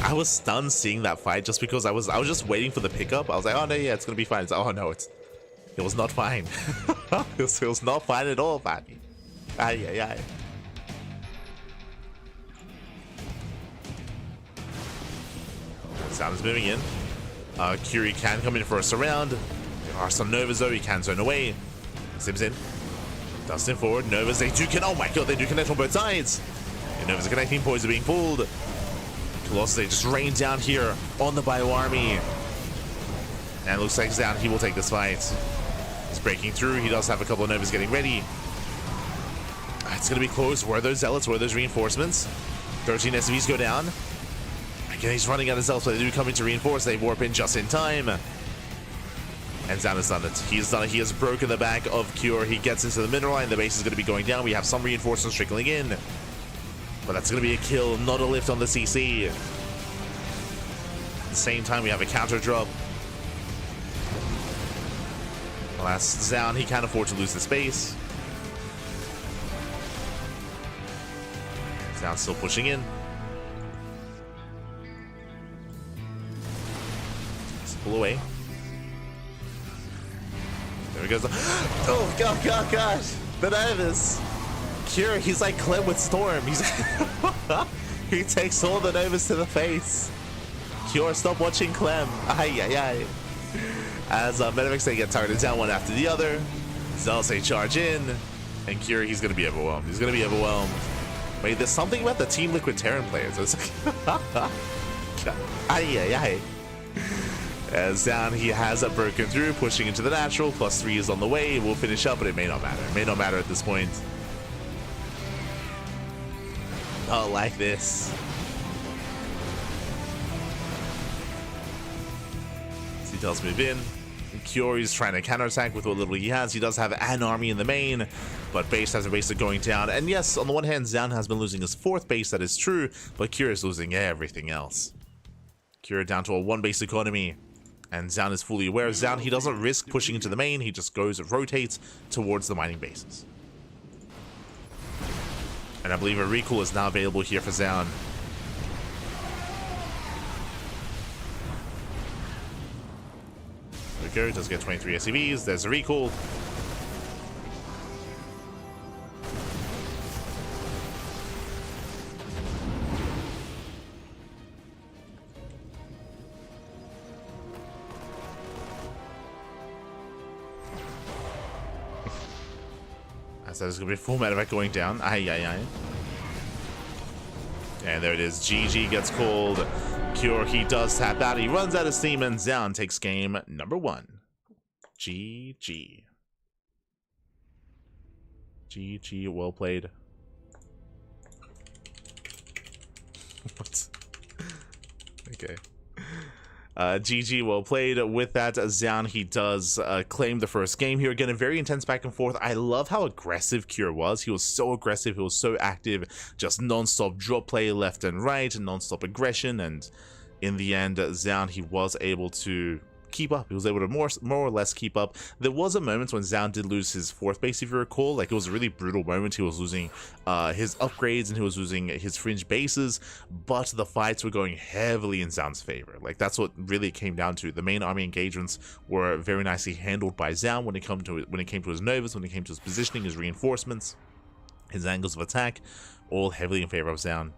I was stunned seeing that fight just because I was just waiting for the pickup. I was like, oh no, yeah, it's gonna be fine. It's, oh no, it was not fine. it was not fine at all, Fatty. Ay, ay, ay. Zoun is moving in. Curie can come in for a surround. There are some Novas though, he can zone away. Sims in. Dustin forward. Novas, they do connect. Oh my god, they do connect on both sides. And Novas are connecting. Poise are being pulled. Colossus, they just rain down here on the Bio Army. And it looks like Zoun, he will take this fight. He's breaking through. He does have a couple of Novas getting ready. It's going to be close. Where are those Zealots? Where are those reinforcements? 13 SCVs go down. Again, he's running out of Zealots, but they do come in to reinforce. They warp in just in time. And Zoun has done it. He's done it. He has broken the back of Cure. He gets into the middle line. The base is going to be going down. We have some reinforcements trickling in. But that's going to be a kill, not a lift on the CC. At the same time, we have a counter drop. Alas, Zoun, he can't afford to lose the space. Zoun's still pushing in. Let's pull away. There he goes. Oh, gosh. The Novas. Cure, he's like Clem with Storm. He takes all the Novas to the face. Cure, stop watching Clem. Ay. As Medivacs, they get targeted down one after the other. Zealots, they charge in. And Cure, he's going to be overwhelmed. Wait, there's something about the Team Liquid Terran players. It's like, ay. As Zoun, he has broken through, pushing into the natural. +3 is on the way. We'll finish up, but it may not matter. It may not matter at this point. Not like this. He does move in. Cure is trying to counterattack with what little he has. He does have an army in the main, but base has a base going down. And yes, on the one hand, Zoun has been losing his 4th base, that is true, but Cure is losing everything else. Cure down to a 1-base economy, and Zoun is fully aware. Zoun, he doesn't risk pushing into the main, he just goes and rotates towards the mining bases. And I believe a recall is now available here for Zoun. There we go, does get 23 SCVs, there's a recall. So there's going to be a full medevac going down. Ay. And there it is. GG gets called. Cure, he does tap out. He runs out of steam, and Zoun takes game number 1. GG. GG, well played. What? Okay. GG, well played. With that, Zoun, he does claim the first game here. Again, a very intense back and forth. I love how aggressive Cure was. He was so aggressive. He was so active. Just non-stop drop play left and right, and non-stop aggression. And in the end, Zoun, he was able to keep up. He was able to more or less keep up. There was a moment when Zoun did lose his 4th base, if you recall. Like, it was a really brutal moment. He was losing his upgrades, and he was losing his fringe bases, but the fights were going heavily in Zoun's favor. Like, that's what really came down to. The main army engagements were very nicely handled by Zoun when it came to his Novas, when it came to his positioning, his reinforcements, his angles of attack, all heavily in favor of Zoun.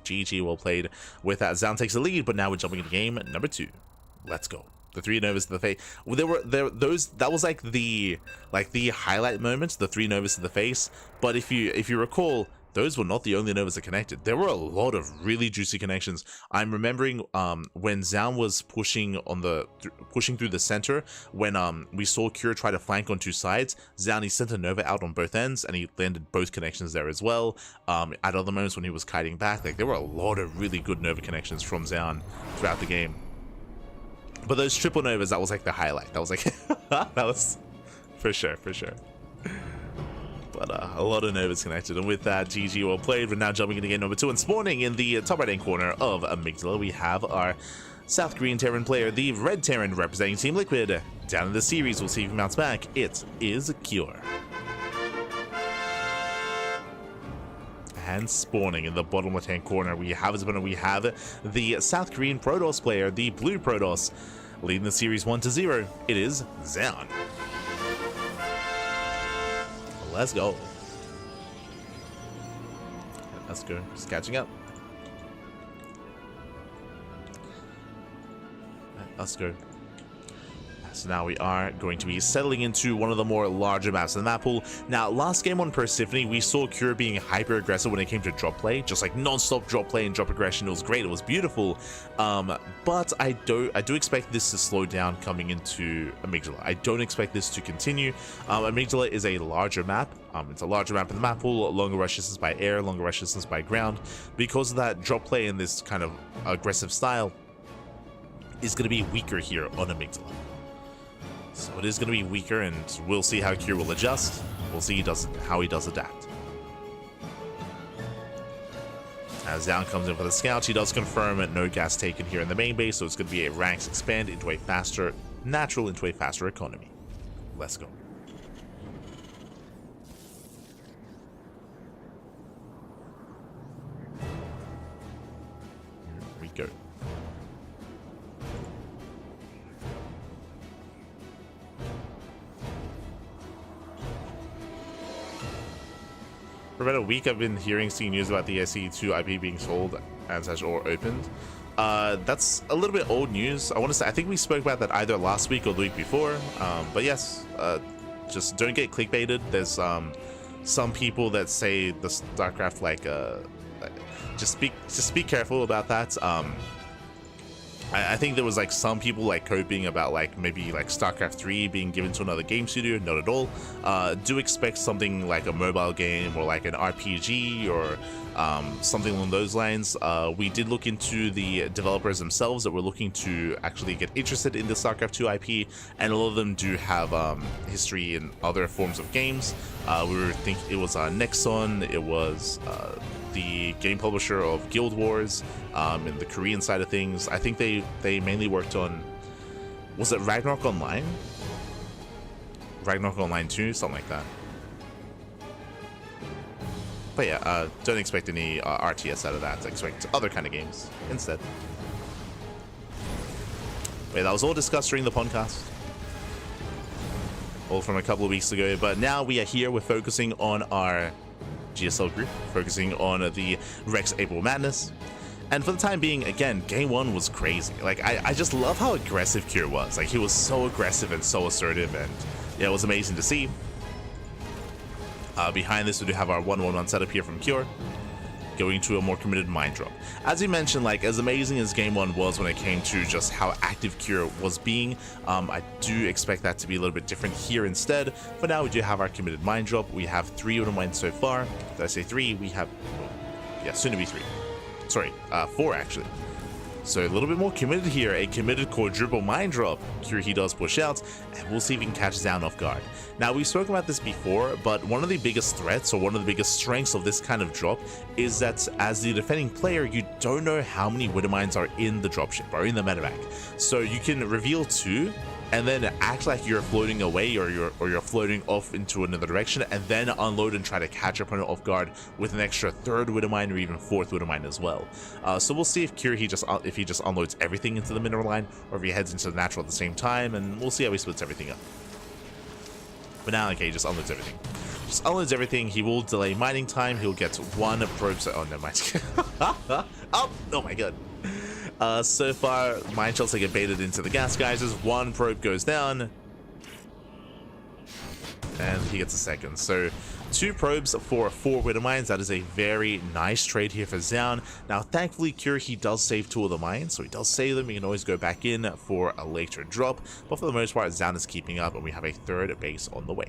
GG, well played. With that, Zoun takes the lead, but now we're jumping into game number 2. Let's go. The 3 Novas to the face. Well, that was like the highlight moments, the 3 Novas to the face. But if you recall, those were not the only Novas that connected. There were a lot of really juicy connections. I'm remembering when Zoun was pushing through the center, when we saw Cure try to flank on 2 sides. Zoun, he sent a Nova out on both ends, and he landed both connections there as well. At other moments when he was kiting back, like, there were a lot of really good Nova connections from Zoun throughout the game. But those triple Novas, that was like the highlight. That was like, that was for sure. But a lot of Novas connected. And with that, GG, well played. We're now jumping into game number 2 and spawning in the top right-hand corner of Amygdala. We have our South Korean Terran player, the Red Terran, representing Team Liquid. Down in the series, we'll see if he mounts back. It is Cure. And spawning in the bottom left-hand corner, we have the South Korean Protoss player, the Blue Protoss, leading the series 1-0. It is Zoun. Let's go. Let's go. Just catching up. Let's go. So now we are going to be settling into one of the more larger maps in the map pool. Now, last game on Persephone, we saw Cure being hyper aggressive when it came to drop play, just like non-stop drop play and drop aggression. It was great, it was beautiful. But I do expect this to slow down coming into Amygdala. I don't expect this to continue. Amygdala is a larger map. It's a larger map in the map pool, longer rush distance by air, longer rush distance by ground. Because of that, drop play in this kind of aggressive style is going to be weaker here on Amygdala. So it is going to be weaker, and we'll see how Cure will adjust. We'll see how he does adapt. As Zoun comes in for the scout, he does confirm no gas taken here in the main base, so it's going to be a ranks expand into a faster, natural into a faster economy. Let's go. Here we go. For about a week, I've been seeing news about the SE2 IP being sold and such or opened. That's a little bit old news. I want to say, I think we spoke about that either last week or the week before. But yes, just don't get clickbaited. There's some people that say the StarCraft just be careful about that. I think there was like some people like coping about like maybe like StarCraft 3 being given to another game studio. Not at all. Do expect something like a mobile game or like an RPG or something along those lines. We did look into the developers themselves that were looking to actually get interested in the StarCraft 2 IP, and a lot of them do have history in other forms of games. We were thinking it was Nexon, it was the game publisher of Guild Wars, in the Korean side of things. I think they mainly worked on, was it Ragnarok Online? Ragnarok Online 2, something like that. But yeah, don't expect any RTS out of that. Expect other kind of games instead. Wait, that was all discussed during the podcast. All from a couple of weeks ago, but now we are here. We're focusing on our GSL group, focusing on the Rex April Madness. And for the time being, again, game one was crazy. Like, I just love how aggressive Cure was. Like, he was so aggressive and so assertive, and yeah, it was amazing to see. Behind this, we do have our 1-1-1 setup here from Cure, going to a more committed mind drop. As you mentioned, like, as amazing as game one was when it came to just how active Cure was being, I do expect that to be a little bit different here instead. For now, we do have our committed mind drop. We have 3 of the mines so far. Did I say 3? We have, yeah, soon to be 3. Sorry, 4 actually. So a little bit more committed here, a committed quadruple mind drop. Cure, he does push out, and we'll see if he can catch Zoun off guard. Now, we've spoken about this before, but one of the biggest threats, or one of the biggest strengths of this kind of drop is that as the defending player, you don't know how many Widow Mines are in the dropship, or in the medevac. So you can reveal 2, and then act like you're floating away, or you're floating off into another direction, and then unload and try to catch your opponent off guard with an extra 3rd Widow Mine or even 4th Widow Mine as well. So we'll see if Cure if he just unloads everything into the mineral line, or if he heads into the natural at the same time, and we'll see how he splits everything up. But now, okay, he just unloads everything. Just unloads everything. He will delay mining time. He'll get 1 probe. Oh, no, mind. Oh my god. So far, mine shells get baited into the gas geysers. 1 probe goes down, and he gets a 2nd. So 2 probes for 4 Widow Mines. That is a very nice trade here for Zoun. Now, thankfully, Cure, he does save 2 of the mines, so he does save them. He can always go back in for a later drop, but for the most part, Zoun is keeping up, and we have a 3rd base on the way.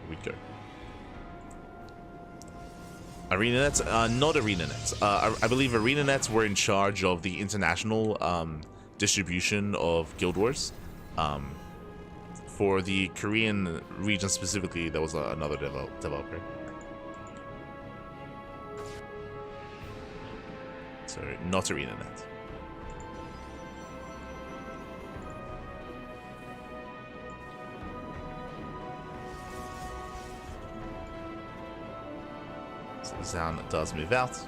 Here we go. ArenaNet, not ArenaNet. I believe ArenaNet were in charge of the international distribution of Guild Wars. For the Korean region specifically, there was another developer. So, not ArenaNet. So Zoun does move out.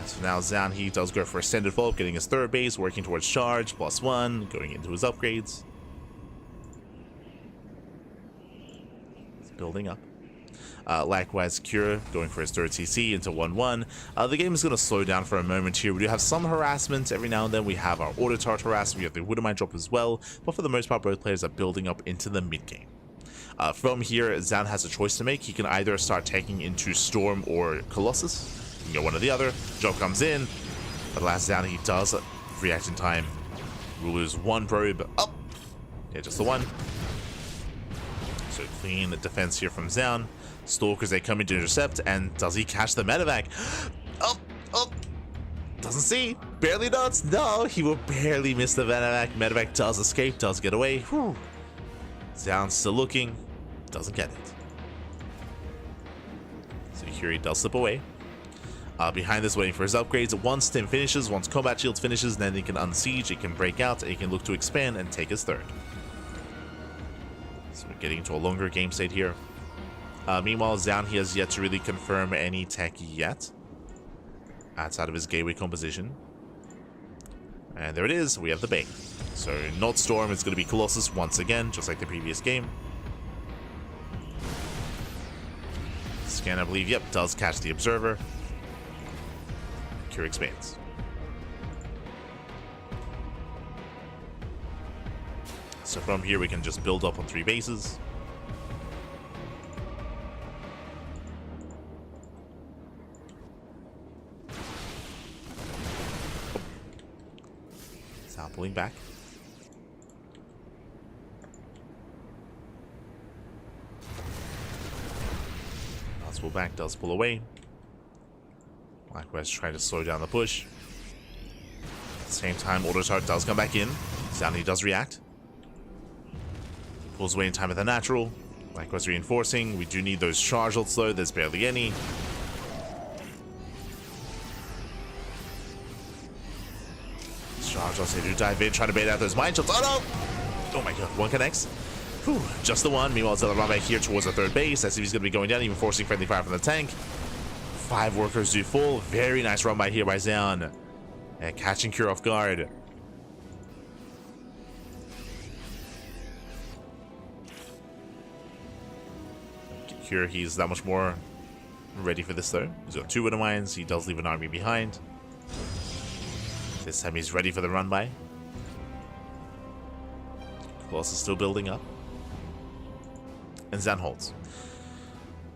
So now Zoun, he does go for extended follow-up, getting his 3rd base, working towards charge, +1, going into his upgrades. building up. Likewise, Cure going for his third CC into 1-1. The game is going to slow down for a moment here. We do have some harassment every now and then. We have our auto tart harass. We have the Widowmine drop as well. But for the most part, both players are building up into the mid game. From here, Zoun has a choice to make. He can either start taking into Storm or Colossus. You can go one or the other. Drop comes in. But last Zoun, he does react in time. We'll lose one probe. Up. Yeah, just the one. So clean the defense here from Zoun. Stalkers, they come in to intercept, and does he catch the medevac? Oh, oh, doesn't see, barely does. No, he will barely miss the medevac. Medevac does escape, does get away. Whew. Zoun still looking, doesn't get it. So here he does slip away. Behind this, waiting for his upgrades. Once Tim finishes, once Combat Shields finishes, then he can unsiege, he can break out, and he can look to expand and take his third. So we're getting into a longer game state here. Meanwhile, Zoun, he has yet to really confirm any tech yet outside of his gateway composition. And there it is, we have the bait. So not Storm, it's going to be Colossus once again, just like the previous game. Scan, I believe, yep, does catch the Observer. Cure expands. So from here we can just build up on 3 bases. Zoun pulling back. Does pull back, does pull away. Likewise trying to slow down the push. At the same time, Autotart does come back in. Zoun, he does react. Pulls away in time with a natural. Likewise reinforcing. We do need those charge ults though. There's barely any. Charge ults, they do dive in, trying to bait out those mind shots. Oh no! Oh my god, one connects. Whew, just the one. Meanwhile, Zilla run back here towards the third base. As if he's going to be going down, even forcing friendly fire from the tank. 5 workers do full. Very nice run by here by Zoun. And catching Cure off guard. Cure, he's that much more ready for this though. He's got 2 Widow Mines. He does leave an army behind. This time he's ready for the run by. Colossus is still building up. And Zoun holds.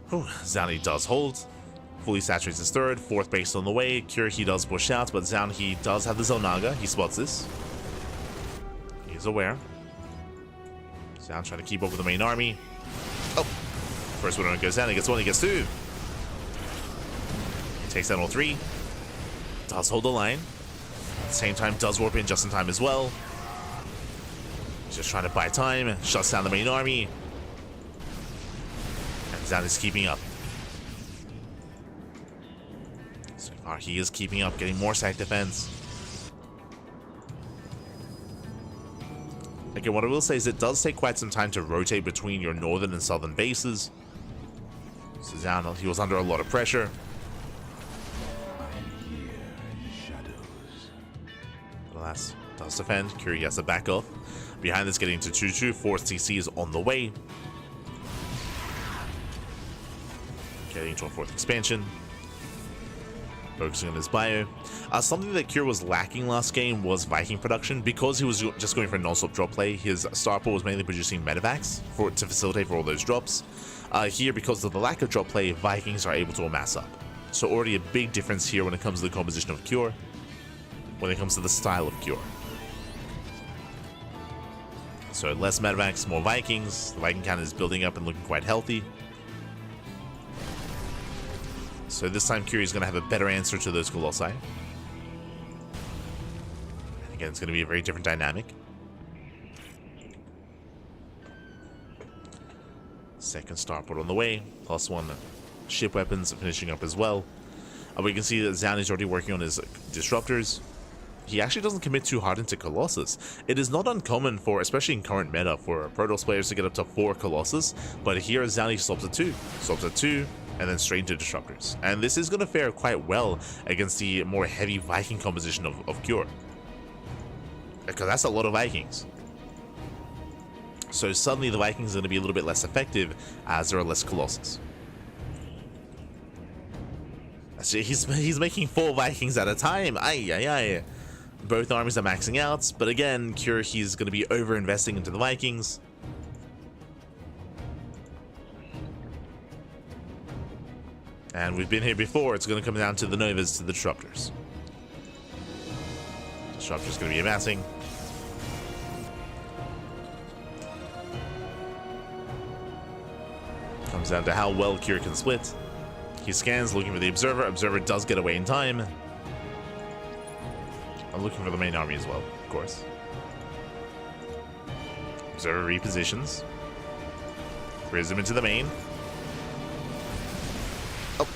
Whew, Zoun, he does hold. Fully saturates his third. 4th base on the way. Cure, he does push out, but Zoun, he does have the Zonaga. He spots this. He's aware. Zoun trying to keep up with the main army. Oh! First one goes down, he gets 1, he gets 2. Takes down all 3. Does hold the line. At the same time, does warp in just in time as well. Just trying to buy time. Shuts down the main army. And Zoun is keeping up. So far, he is keeping up, getting more side defense. Again, what I will say is it does take quite some time to rotate between your northern and southern bases. So Zoun, he was under a lot of pressure. Alas, does defend. Cure, he has to back off. Behind this, getting to 2-2. 4th CC is on the way. Getting to a 4th expansion. Focusing on his bio. Something that Cure was lacking last game was Viking production. Because he was just going for a non-stop drop play, his star pool was mainly producing medevacs to facilitate for all those drops. Here, because of the lack of drop play, Vikings are able to amass up. So already a big difference here when it comes to the composition of Cure, when it comes to the style of Cure. So less medevacs, more Vikings. The Viking count is building up and looking quite healthy. So this time Cure is going to have a better answer to those Colossi. And again, it's going to be a very different dynamic. Second starport on the way. +1 ship weapons finishing up as well. We can see that Zoun is already working on his disruptors. He actually doesn't commit too hard into Colossus. It is not uncommon for, especially in current meta, for Protoss players to get up to 4 Colossus. But here Zoun, he stops at 2. Stops at 2. And then straight into disruptors. And this is going to fare quite well against the more heavy Viking composition of Cure. Because that's a lot of Vikings. So suddenly the Vikings are going to be a little bit less effective as there are less Colossus. He's making 4 Vikings at a time. Ay, ay, ay. Both armies are maxing out, but again, he's going to be over-investing into the Vikings. And we've been here before. It's going to come down to the Novas to the Disruptors. Disruptor's going to be amassing. Comes down to how well Kira can split. He scans, looking for the Observer. Observer does get away in time. I'm looking for the main army as well, of course. Observer repositions. Prism into the main. Oh.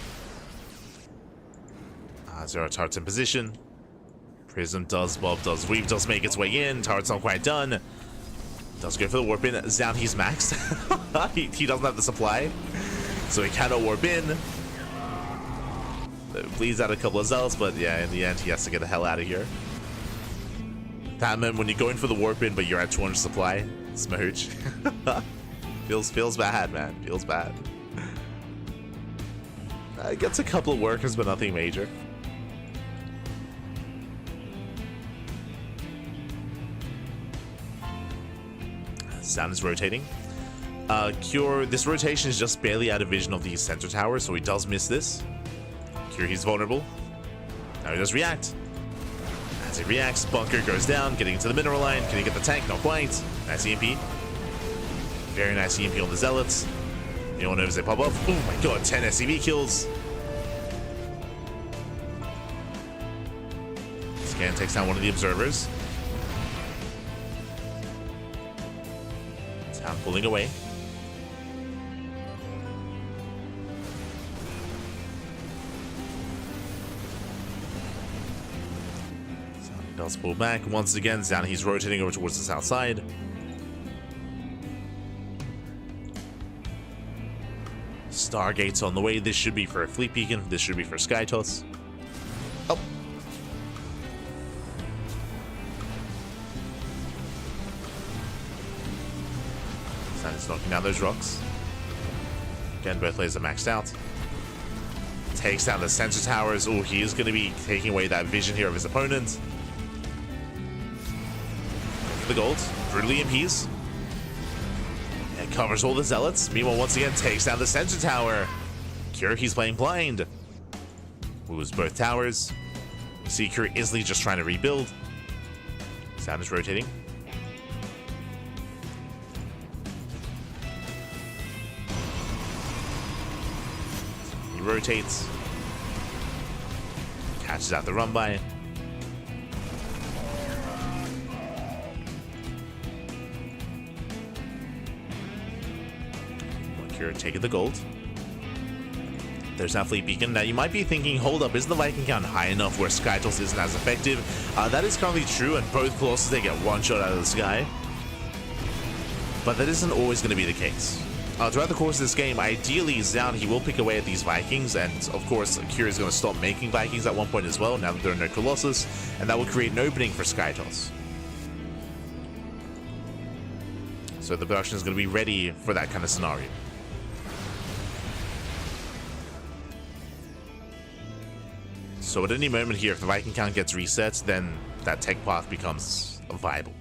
Zero turrets in position. Prism does bob, does weave, does make its way in. Turret's not quite done. Does go for the warp in. Zoun, he's maxed. he doesn't have the supply, so he cannot warp in. Bleeds out a couple of zealots, but yeah, in the end, he has to get the hell out of here. That meant when you're going for the warp in, but you're at 200 supply, smooch. feels bad, man. Feels bad. Gets a couple of workers, but nothing major. Zoun is rotating. Cure, this rotation is just barely out of vision of these center towers, so he does miss this. Cure, he's vulnerable. Now he does react. As he reacts, Bunker goes down, getting into the mineral line. Can he get the tank? Not quite. Nice EMP. Very nice EMP on the Zealots. You don't know as they pop up. Oh my god, 10 SCV kills. Scan takes down one of the observers. Zoun pulling away. Does pull back once again. Zoun, he's rotating over towards the south side. Stargate's on the way. This should be for a fleet beacon. This should be for Sky Toss. Oh. Zoun is knocking down those rocks. Again, both players are maxed out. Takes down the sensor towers. Oh, he is going to be taking away that vision here of his opponent. The gold, brutal EMPs. It covers all the zealots. Meanwhile, once again, takes down the sensor tower. Cure, he's playing blind. Moves both towers. See Cure easily just trying to rebuild. Zoun is rotating. He rotates. Catches out the run by. Taking the gold. There's that fleet beacon. Now you might be thinking, hold up, isn't the Viking count high enough where Skytoss isn't as effective? That is currently true, and both Colossus, they get one shot out of the sky. But that isn't always going to be the case. Throughout the course of this game, ideally Zoun, he will pick away at these Vikings, and of course Kira is going to stop making Vikings at one point as well, now that there are no Colossus, and that will create an opening for Skytoss. So the production is going to be ready for that kind of scenario. So at any moment here, if the Viking count gets reset, then that tech path becomes viable.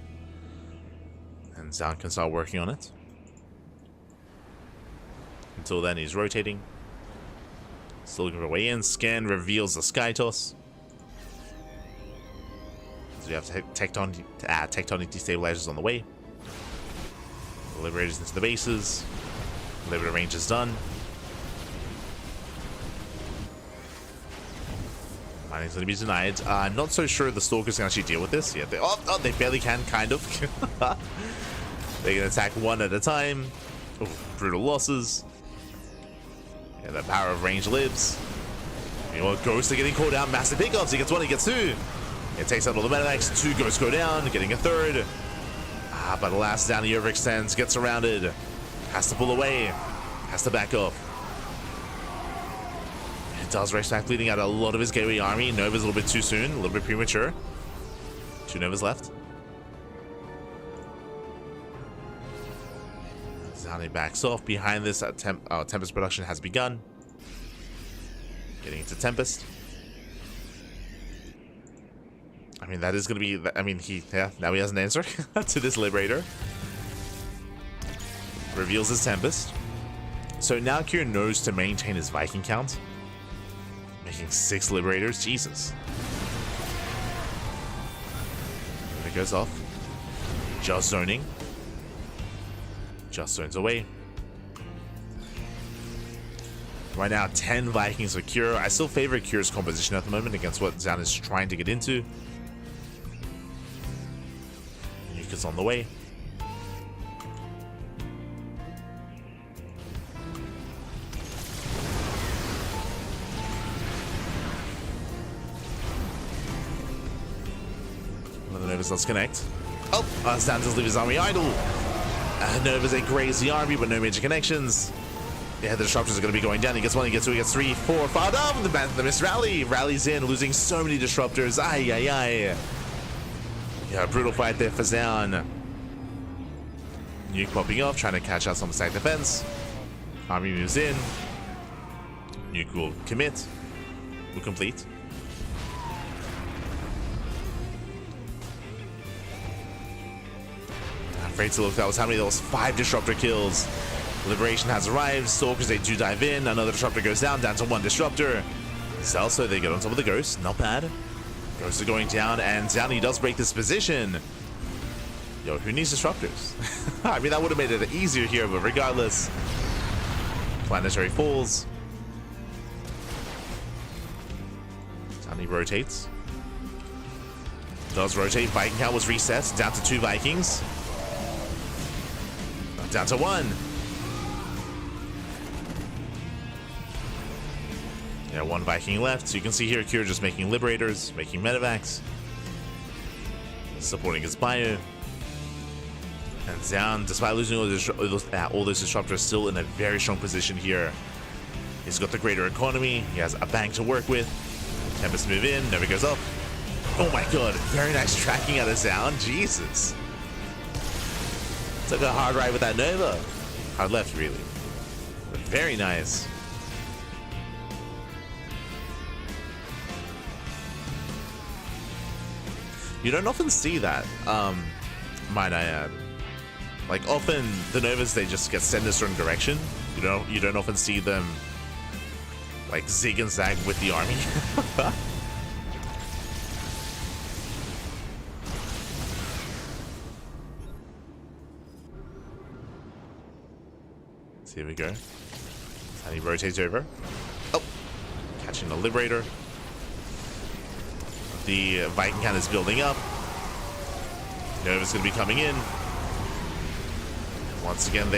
And Zoun can start working on it. Until then, he's rotating. Still looking for a way in. Scan reveals the Skytoss. So you have tectonic destabilizers on the way. Liberators into the bases. Liberator range is done. Mining's going to be denied. I'm not so sure the Stalkers can actually deal with this. Yeah, they barely can, kind of. They can attack one at a time. Oh, brutal losses. Yeah, the power of range lives. You know what? Ghosts are getting called out. Massive pickups. He gets one, he gets two. It takes out all the medivacs. Two ghosts go down, getting a third. But alas, down he overextends, gets surrounded. Has to pull away. Has to back up. Does race back, bleeding out a lot of his gateway army. Nova's a little bit too soon, a little bit premature. 2 Novas left. Zoun backs off. Behind this, Tempest production has begun. Getting into Tempest. I mean, that is going to be... I mean, now he has an answer to this Liberator. Reveals his Tempest. So now Kier knows to maintain his Viking count. Making 6 Liberators. Jesus. There it goes off. Just zoning. Just zones away. Right now, 10 Vikings for Kier. I still favor Kier's composition at the moment against what Zoun is trying to get into. Nuke is on the way. Another Novus, let's connect. Oh, Zoun does leave his army idle. Nova's a graze the army, but no major connections. Yeah, the disruptors are going to be going down. He gets 1, he gets 2, he gets 3, 4, 5. Oh, the missed rally. Rallies in, losing so many disruptors. Ay, ay, ay. Yeah, brutal fight there for Zoun. Nuke popping off, trying to catch out some stack defense. Army moves in. Nuke will commit. Will complete. Afraid to look, that was how many? That was 5 disruptor kills. Liberation has arrived. Stalkers, they do dive in. Another disruptor goes down to 1 disruptor. Celso, they get on top of the ghost. Not bad. Ghosts are going down, and Zoun does break this position. Yo, who needs disruptors? I mean, that would have made it easier here, but regardless. Planetary falls. Zoun rotates. Does rotate. Viking count was reset. Down to 2 Vikings. Down to 1. Yeah, 1 Viking left. So you can see here, Kier just making Liberators, making Medivacs. Supporting his bio. And Zoun, despite losing all those disruptors, still in a very strong position here. He's got the greater economy. He has a bank to work with. Tempest move in. Never goes up. Oh my god. Very nice tracking out of Zoun. Jesus. Took a hard right with that Nova. Hard left, really. But very nice. You don't often see that, might I add. Like, often the Novas, they just get sent a certain direction. You don't often see them, like, zig and zag with the army. So here we go. And he rotates over. Oh! Catching the Liberator. The Viking count is building up. Nova's going to be coming in. Once again,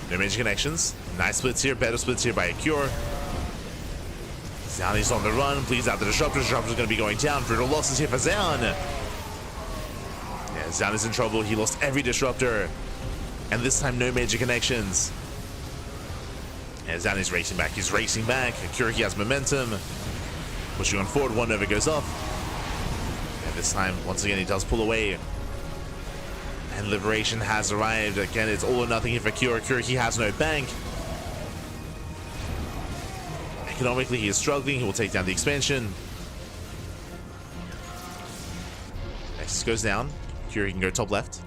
no major connections. Nice splits here, better splits here by a Cure. Zoun is on the run, bleeds out the Disruptor. Disruptor's going to be going down. Brutal losses here for Zoun. Yeah, Zoun is in trouble. He lost every Disruptor. And this time, no major connections. Yeah, Zoun is racing back. He's racing back. Cure, he has momentum. Pushing on forward, 1 Nova goes off. And this time, once again, he does pull away. And Liberation has arrived. Again, it's all or nothing here for Cure. Cure, he has no bank. Economically, he is struggling. He will take down the expansion. Nexus goes down. Cure, he can go top left.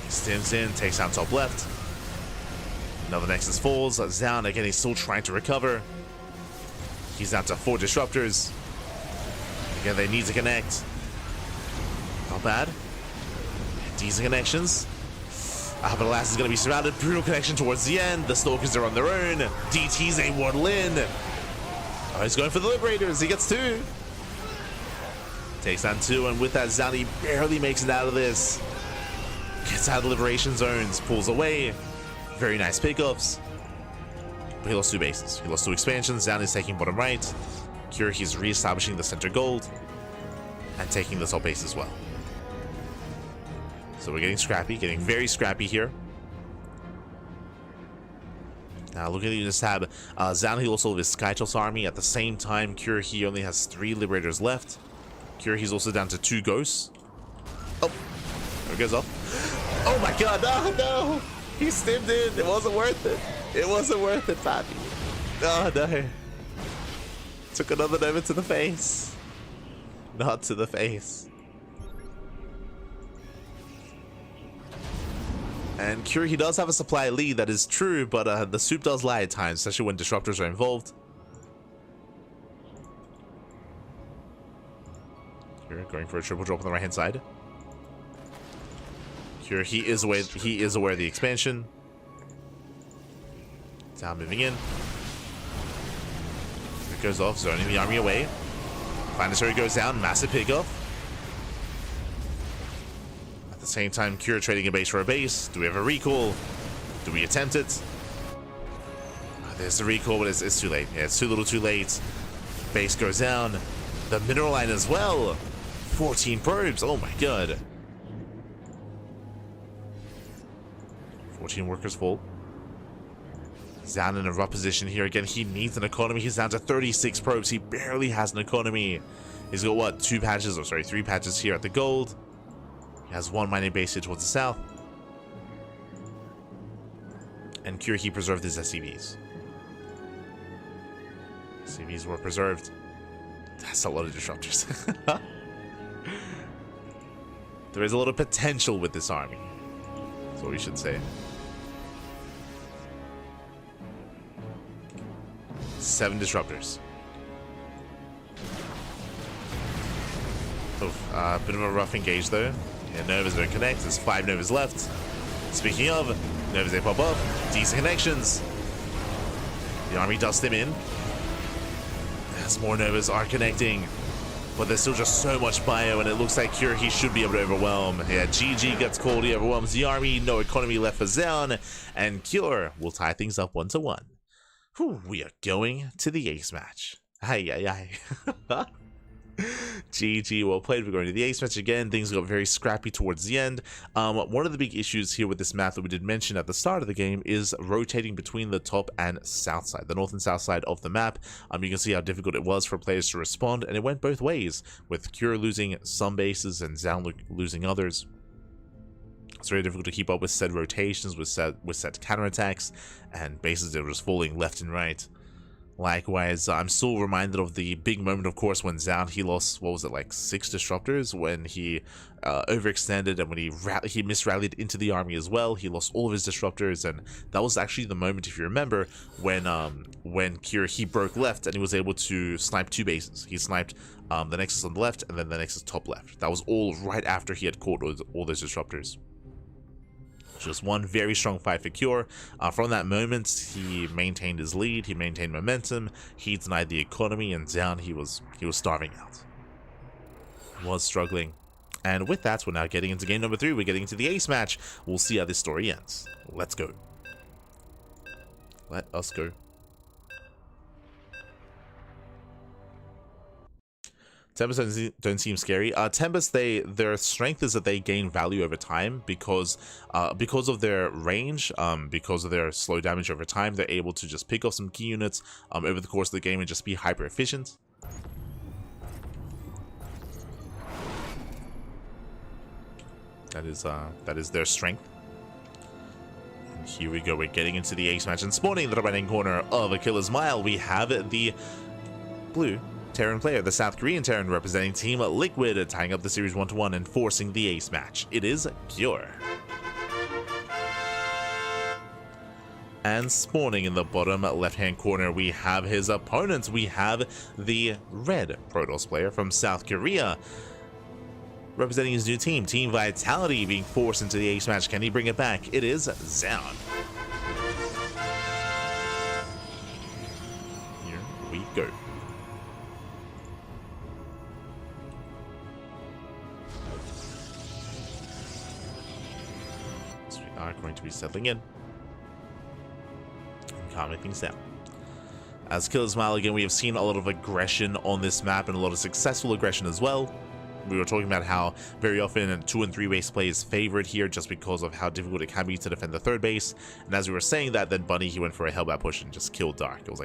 Stims in, takes down top left. Another Nexus falls. Zoun, again, he's still trying to recover. He's down to 4 Disruptors. Again, they need to connect. Not bad. Decent connections. But Alas is going to be surrounded. Brutal connection towards the end. The Stalkers are on their own. DT's a waddle in. Oh, he's going for the Liberators. He gets 2. Takes down 2, and with that, Zoun, he barely makes it out of this. Gets out of the Liberation zones. Pulls away. Very nice pickups. But he lost 2 bases. He lost 2 expansions. Zoun is taking bottom right. Cure, he's re-establishing the center gold. And taking the top base as well. So we're getting scrappy, getting very scrappy here. Now looking at this tab, Zoun, he also has Skytoss army. At the same time, Cure, he only has 3 Liberators left. Cure, he's also down to 2 Ghosts. Oh, there it goes off. Oh my god, no, no! He stimmed in. It wasn't worth it. It wasn't worth it, Fabi. Oh no. Took another Nova to the face. Not to the face. And Cure, he does have a supply lead, that is true, but the soup does lie at times, especially when disruptors are involved. Cure going for a triple drop on the right hand side. Cure, he is aware of the expansion. Down moving in. It goes off, zoning the army away. Planetary goes down, massive pickoff. At the same time, Cure trading a base for a base. Do we have a recall? Do we attempt it? There's the recall, but it's too late. Yeah, it's too little too late. Base goes down. The mineral line as well. 14 probes. Oh my god. 14 workers full. Zoun in a rough position here. Again, he needs an economy. He's down to 36 probes. He barely has an economy. He's got, what, 3 patches here at the gold. He has 1 mining base here towards the south. And Cure, he preserved his SCVs. SCVs were preserved. That's a lot of disruptors. There is a lot of potential with this army. That's what we should say. 7 disruptors. Oh, bit of a rough engage though. Yeah, Novas don't connect. There's 5 Novas left. Speaking of, Novas, they pop up. Decent connections. The army does them in. As more Novas are connecting. But there's still just so much bio, and it looks like Cure, he should be able to overwhelm. Yeah, GG gets called, he overwhelms the army. No economy left for Zoun. And Cure will tie things up 1-1. Whew, we are going to the ace match. Aye. GG, well played. We're going to the ace match again. Things got very scrappy towards the end. One of the big issues here with this map that we did mention at the start of the game is rotating between the top and south side, the north and south side of the map. You can see how difficult it was for players to respond, and it went both ways, with Cure losing some bases and Zoun losing others. It's very difficult to keep up with said rotations, with said counterattacks, and bases that were just falling left and right. Likewise, I'm still reminded of the big moment, of course, when Zoun, he lost, what was it, like 6 disruptors, when he overextended, and when he misrallied into the army as well. He lost all of his disruptors, and that was actually the moment, if you remember, when Cure, he broke left, and he was able to snipe 2 bases. He sniped the Nexus on the left, and then the Nexus top left. That was all right after he had caught all those disruptors. Just one very strong fight for Cure. From that moment, he maintained his lead, he maintained momentum, he denied the economy, and Zoun, he was starving out. He was struggling. And with that, we're now getting into game number 3. We're getting into the ace match. We'll see how this story ends. Let's go. Let us go. Tempest don't seem scary. Tempest, their strength is that they gain value over time because of their range, because of their slow damage over time. They're able to just pick off some key units over the course of the game and just be hyper efficient. That is their strength. And here we go. We're getting into the ace match, and spawning in the right-hand corner of a Killer's Mile, we have the blue Terran player, the South Korean Terran representing Team Liquid, tying up the series 1-1 and forcing the ace match. It is Cure. And spawning in the bottom left-hand corner, we have his opponent. We have the red Protoss player from South Korea, representing his new team, Team Vitality, being forced into the ace match. Can he bring it back? It is Zoun. Here we go. Are going to be settling in and calming things down. As Killer's Mile, again, we have seen a lot of aggression on this map, and a lot of successful aggression as well. We were talking about how very often a 2 and 3 base play is favored here just because of how difficult it can be to defend the third base. And as we were saying that, then Bunny, he went for a Hellbat push and just killed Dark. It was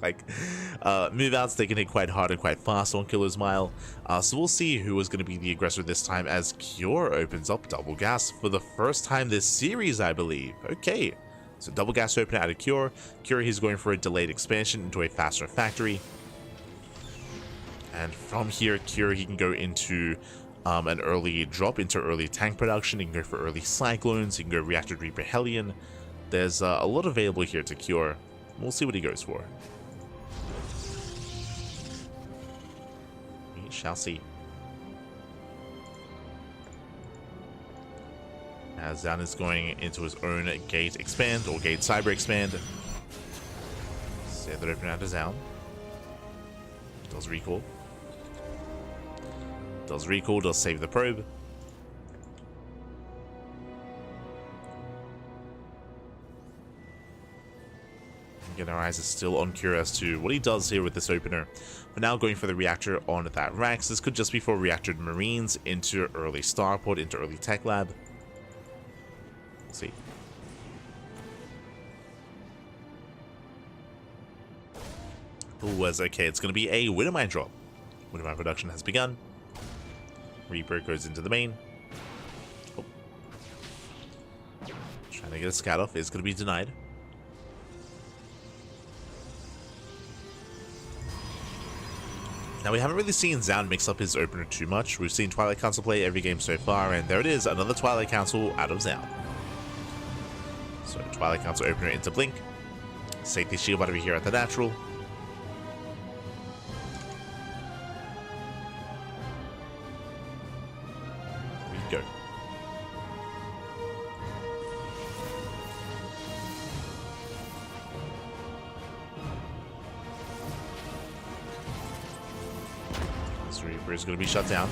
like, move outs, they can hit quite hard and quite fast on Killer's Mile. So we'll see who is going to be the aggressor this time as Cure opens up double gas for the first time this series, I believe. Okay, so double gas opener out of Cure. Cure, he's going for a delayed expansion into a faster factory. And from here, Cure, he can go into an early drop into early tank production. He can go for early Cyclones. He can go Reactor Reaper Hellion. There's a lot available here to Cure. We'll see what he goes for. We shall see. As Zoun is going into his own Gate Expand, or Gate Cyber Expand. Set that open out to Zoun. Does recall. Does recall, does save the probe. Again, our eyes are still on Cure as to what he does here with this opener. But now going for the reactor on that Rax. This could just be for reactored Marines into early Starport, into early Tech Lab. Let's see. Okay, it's going to be a Widowmine drop. Widowmine production has begun. Reaper goes into the main. Oh. Trying to get a scout off. Is going to be denied. Now, we haven't really seen Zoun mix up his opener too much. We've seen Twilight Council play every game so far, and there it is, another Twilight Council out of Zoun. So, Twilight Council opener into Blink. Safety shield battery here at the natural. Go. This Reaper is going to be shut down.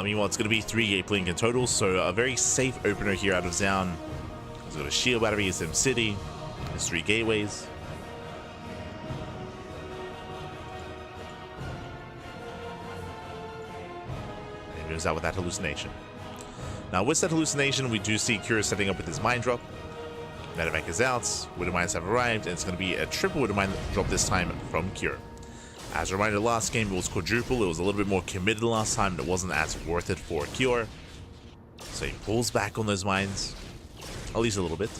Meanwhile, it's going to be 3 Gate Blink in total, so a very safe opener here out of Zoun. He's got a shield battery, his Sim City, his 3 gateways. Goes out with that hallucination. Now, with that hallucination, we do see Cure setting up with his mine drop. Medevac is out, Widowmines have arrived, and it's going to be a triple Widowmine drop this time from Cure. As a reminder, last game it was quadruple. It was a little bit more committed last time, and it wasn't as worth it for Cure. So he pulls back on those mines, at least a little bit.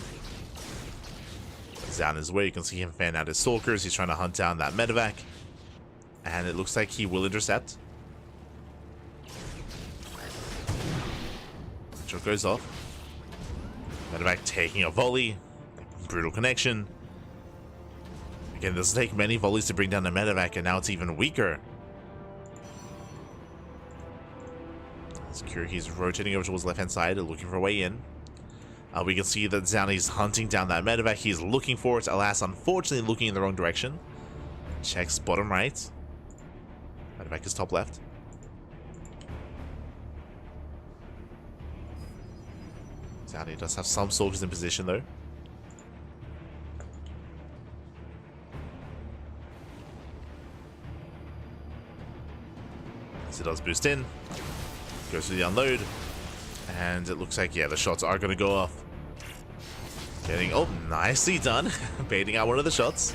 Zoun is where you can see him fan out his Stalkers. He's trying to hunt down that Medevac, and it looks like he will intercept. Goes off. Medevac taking a volley. Brutal connection. Again, this will take many volleys to bring down the Medevac, and now it's even weaker. As Cure, he's rotating over towards the left-hand side, looking for a way in. We can see that Zoun is hunting down that Medevac. He's looking for it. Alas, unfortunately, looking in the wrong direction. Checks bottom right. Medevac is top left. He does have some soldiers in position though. So it does boost in. Goes to the unload. And it looks like, yeah, the shots are going to go off. Getting, oh, nicely done. Baiting out one of the shots.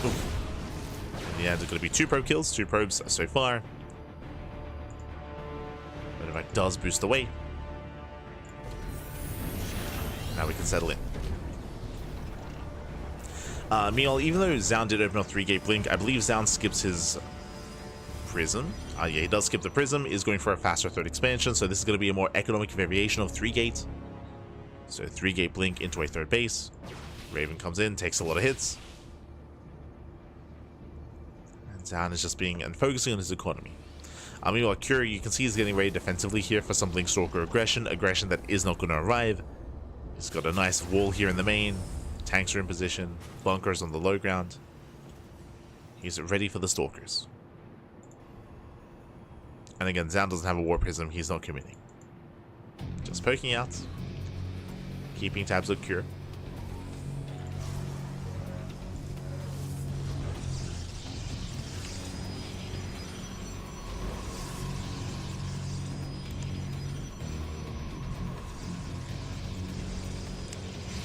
Oof. In the end, it's going to be 2 probe kills. 2 probes so far. Medevac does boost away. Now we can settle in. Meanwhile, even though Zoun did open up 3 Gate Blink, I believe Zoun skips his Prism. Yeah, he does skip the Prism. Is going for a faster 3rd expansion, so this is going to be a more economic variation of 3 Gate. So 3 Gate Blink into a 3rd base. Raven comes in, takes a lot of hits. And Zoun is just being and focusing on his economy. Meanwhile, Cure, you can see he's getting ready defensively here for some Blink Stalker aggression. Aggression that is not going to arrive. He's got a nice wall here in the main. Tanks are in position. Bunkers on the low ground. He's ready for the Stalkers. And again, Zoun doesn't have a War Prism. He's not committing. Just poking out. Keeping tabs of Cure.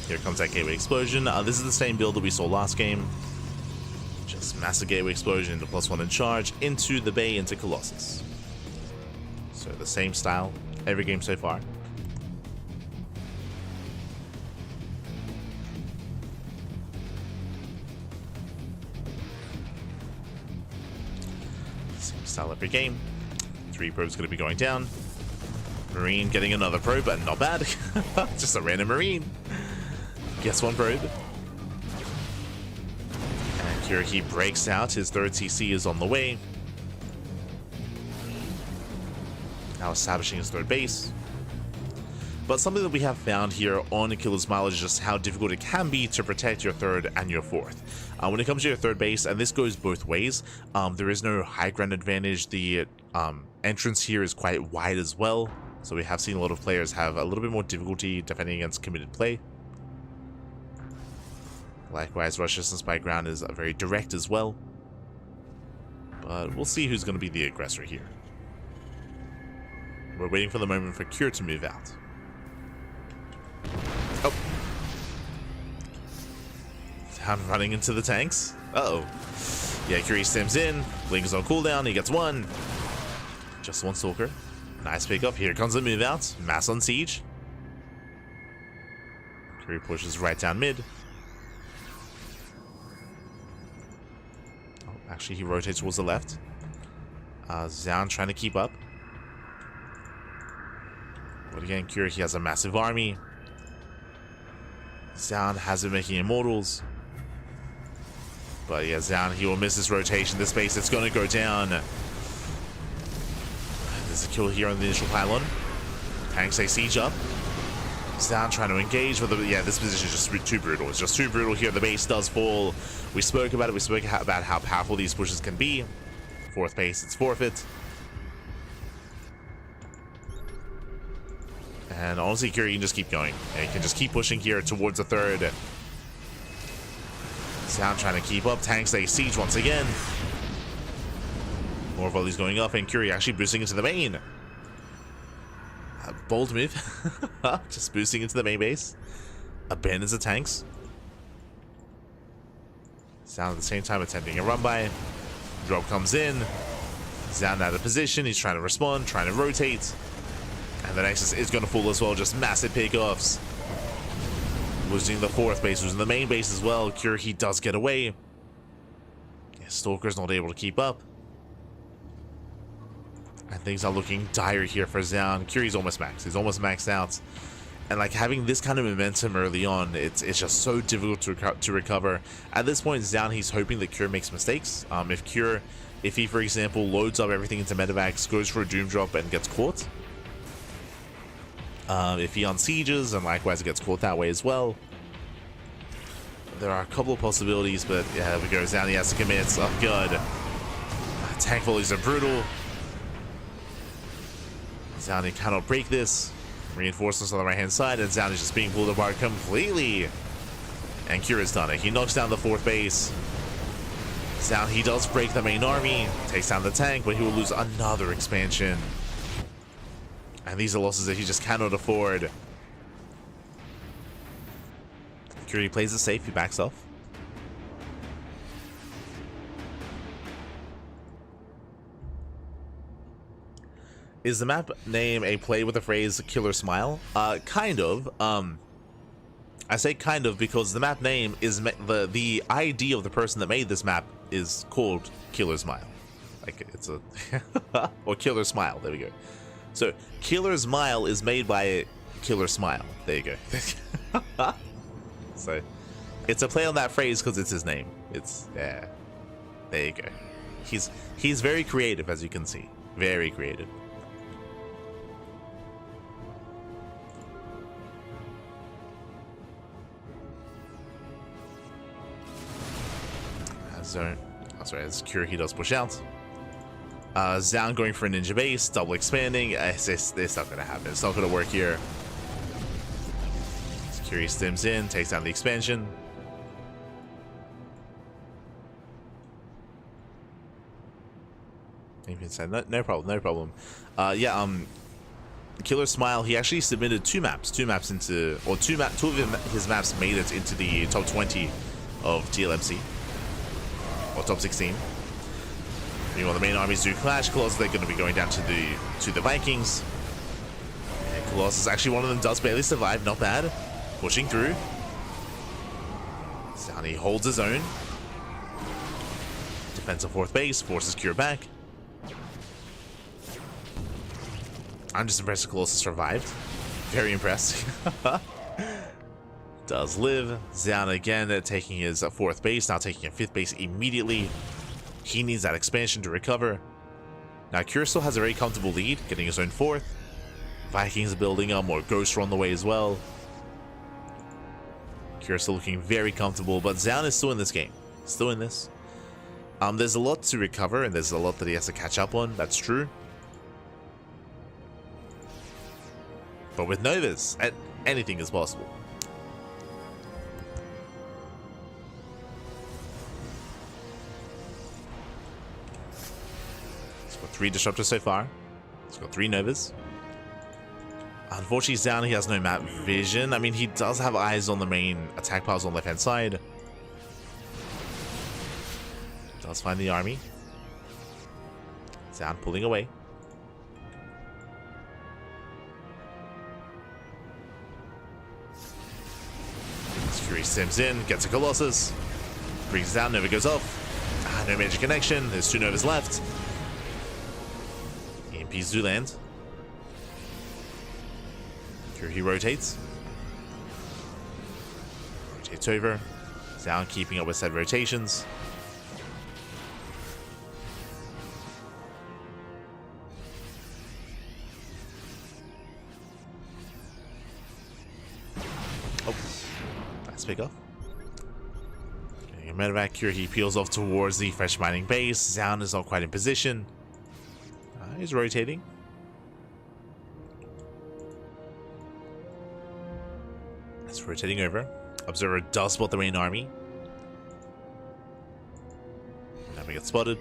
Here comes that gateway explosion. This is the same build that we saw last game. Just massive gateway explosion into +1 in charge, into the bay, into Colossus. So the same style every game so far. Same style every game. 3 probes going to be going down. Marine getting another probe, but not bad. Just a random Marine. Gets 1 probe. And here he breaks out. His 3rd CC is on the way. Now establishing his 3rd base. But something that we have found here on Killer's Mile is just how difficult it can be to protect your 3rd and your 4th. When it comes to your 3rd base, and this goes both ways, there is no high ground advantage. The entrance here is quite wide as well. So we have seen a lot of players have a little bit more difficulty defending against committed play. Likewise, rush distance by ground is very direct as well. But we'll see who's going to be the aggressor here. We're waiting for the moment for Cure to move out. Oh. I'm running into the tanks. Uh-oh. Yeah, Curie stems in. Blink is on cooldown. He gets 1. Just 1 Stalker. Nice pickup. Here comes the move out. Mass on siege. Curie pushes right down mid. Oh, actually, he rotates towards the left. Zoun trying to keep up. But again, Curie, he has a massive army. Zoun has been making immortals. But yeah, Zoun, he will miss this rotation. This base, it's going to go down. There's a kill here on the initial pylon. Tanks, they siege up. Zoun trying to engage with the... Yeah, this position is just too brutal. It's just too brutal here. The base does fall. We spoke about it. We spoke about how powerful these pushes can be. 4th base, it's forfeit. And honestly, Curie can just keep going. Yeah, he can just keep pushing here towards the 3rd. Zoun trying to keep up. Tanks, they siege once again. More volleys going up, and Curie actually boosting into the main. Bold move. Just boosting into the main base. Abandons the tanks. Zoun at the same time attempting a run by. Drop comes in. Zoun out of position. He's trying to respond, trying to rotate. And the Nexus is going to fall as well. Just massive pickoffs. Losing the 4th base, losing the main base as well. Cure, he does get away. Yeah, Stalker's not able to keep up. And things are looking dire here for Zoun. Curie's almost maxed. He's almost maxed out. And like having this kind of momentum early on, it's just so difficult to recover. At this point, Zoun, he's hoping that Cure makes mistakes. If he, for example, loads up everything into Medivacs, goes for a Doom Drop and gets caught. If he unsieges, and likewise it gets caught that way as well. There are a couple of possibilities, but yeah, there we go. Zoun, he has to commit. Oh, God. Tank volleys are brutal. Zoun, he cannot break this. Reinforcements on the right-hand side, and Zoun is just being pulled apart completely. And Cure has done it. He knocks down the 4th base. Zoun, he does break the main army, takes down the tank, but he will lose another expansion. And these are losses that he just cannot afford. Curie plays it safe, he backs off. Is the map name a play with the phrase Killer Smile? Kind of. I say kind of because the map name is the ID of the person that made this map is called Killer Smile. Like it's a or Killer Smile. There we go. So Killer Smile is made by Killer Smile. There you go. So it's a play on that phrase because it's his name. It's yeah. There you go. He's very creative, as you can see. Very creative. Zoun. Oh, sorry, as Cure, he does push out. Zoun going for a ninja base, double expanding. It's not going to happen. It's not going to work here. Cure stims in, takes down the expansion. Maybe inside. No problem. No problem. Yeah. Killer Smile, he actually submitted two maps into, or two of his maps made it into the top 20 of TLMC, or top 16. Meanwhile, the main armies do clash. Colossus, they're going to be going down to the Vikings. And Colossus, actually one of them does barely survive, not bad. Pushing through. Zoun holds his own. Defensive fourth base, forces Cure back. I'm just impressed that Colossus survived. Very impressed. Does live. Zoun again taking his fourth base, now taking a fifth base immediately. He needs that expansion to recover. Now Cure still has a very comfortable lead, getting his own fourth. Vikings building up, more Ghosts are on the way as well. Cure still looking very comfortable, but Zoun is still in this game. Still in this. There's a lot to recover, and there's a lot that he has to catch up on. That's true. But with Novas, anything is possible. He's got 3 Disruptors so far. He's got 3 Novas. Unfortunately, Zoun, he has no map vision. I mean, he does have eyes on the main attack piles on the left-hand side. Does find the army. Zoun pulling away. Fury sims in, gets a Colossus. Brings it down, Nova goes off. No major connection. There's 2 Novas left. EMPs do land. Fury rotates. Rotates over. Zoun keeping up with said rotations. Pick up. Getting a medevac Cure, he peels off towards the fresh mining base. Zoun is not quite in position. He's rotating. It's rotating over. Observer does spot the main army. Never gets spotted.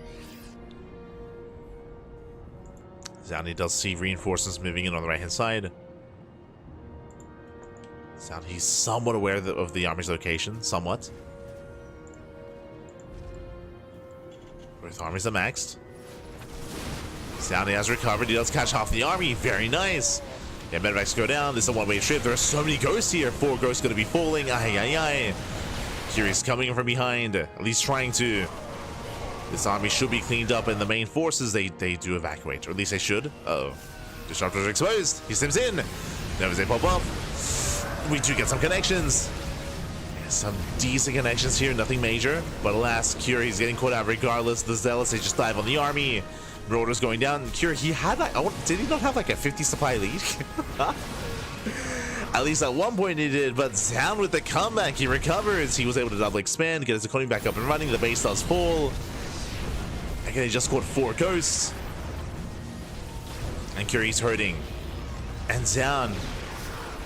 Zoun does see reinforcements moving in on the right hand side. Zoun, he's somewhat aware of the army's location, somewhat. Both armies are maxed. Zoun has recovered, he does catch half the army, very nice. Yeah, medevacs go down, this is a one-way trip, there are so many ghosts here, 4 ghosts gonna be falling, ay. Curious coming from behind, at least trying to. This army should be cleaned up, and the main forces, they do evacuate, or at least they should. Uh-oh. Disruptors are exposed, he sims in. Never they pop up. We do get some connections. Yeah, some decent connections here, nothing major. But alas, Cure, he's getting caught out regardless. The Zealots, they just dive on the army. Rotor's going down. Cure, he had like, did he not have like a 50 supply lead? At least at one point he did, but Zoun with the comeback, he recovers. He was able to double expand, get his economy back up and running. The base does fall. Again, he just caught 4 ghosts. And Cure, he's hurting. And Zoun,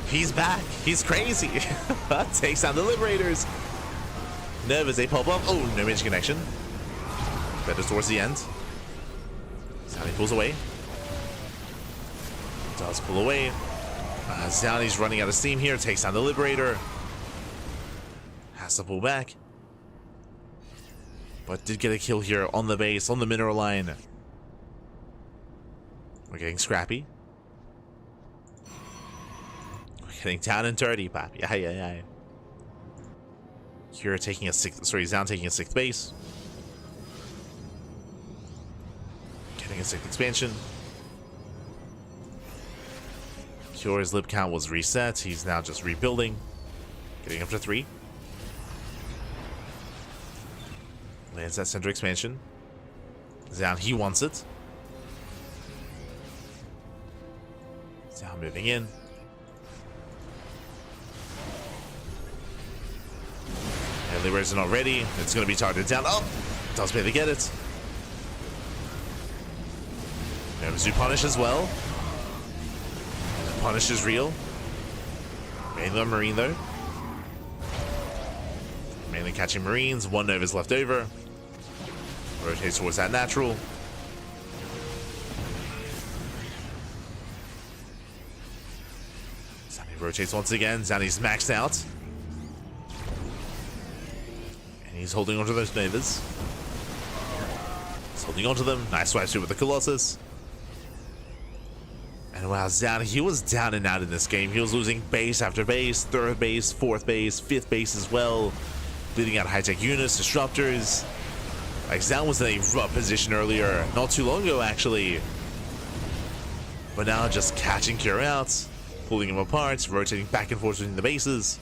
he's back. He's crazy. Takes down the Liberators. Nervous, they pop up. Oh, no major connection. Better towards the end. Zoun pulls away. Does pull away. Zoun running out of steam here. Takes down the Liberator. Has to pull back. But did get a kill here on the base, on the mineral line. We're getting scrappy. Getting down and dirty, Pop. Yeah. Cure taking a 6th, sorry, Zoun taking a 6th base. Getting a 6th expansion. Cure's lib count was reset. He's now just rebuilding. Getting up to 3. Lands that center expansion. Zoun, he wants it. Zoun moving in. And Liberators are not ready. It's going to be targeted down. Oh! Does barely get it. There's Zoo Punish as well. Punish is real. Mainly on Marine though. Mainly catching Marines. 1 Nova's left over. Rotates towards that natural. Zanny rotates once again. Zanny's maxed out. And he's holding onto those Novas. He's holding onto them. Nice swipe with the Colossus. And wow, Zoun, he was down and out in this game. He was losing base after base, third base, fourth base, fifth base as well. Bleeding out high-tech units, disruptors. Like, Zoun was in a rough position earlier, not too long ago actually. But now just catching Cure out, pulling him apart, rotating back and forth between the bases.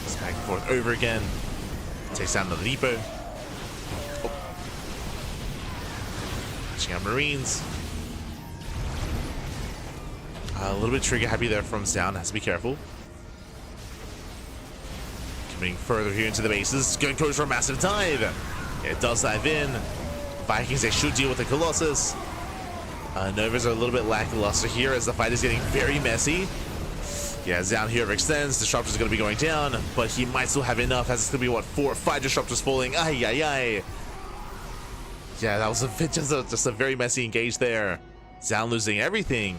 Just back and forth over again. Takes down the depot. Oh. Catching out Marines. A little bit trigger happy there from Zoun. Has to be careful. Coming further here into the bases. Going close for a massive dive. It does dive in. Vikings, they should deal with the Colossus. Novas are a little bit lackluster here as the fight is getting very messy. Yeah, Zoun here extends. Disruptors are going to be going down, but he might still have enough as it's going to be, what, 4 or 5 Disruptors falling. Ay, ay, ay. Yeah, that was a bit just a very messy engage there. Zoun losing everything.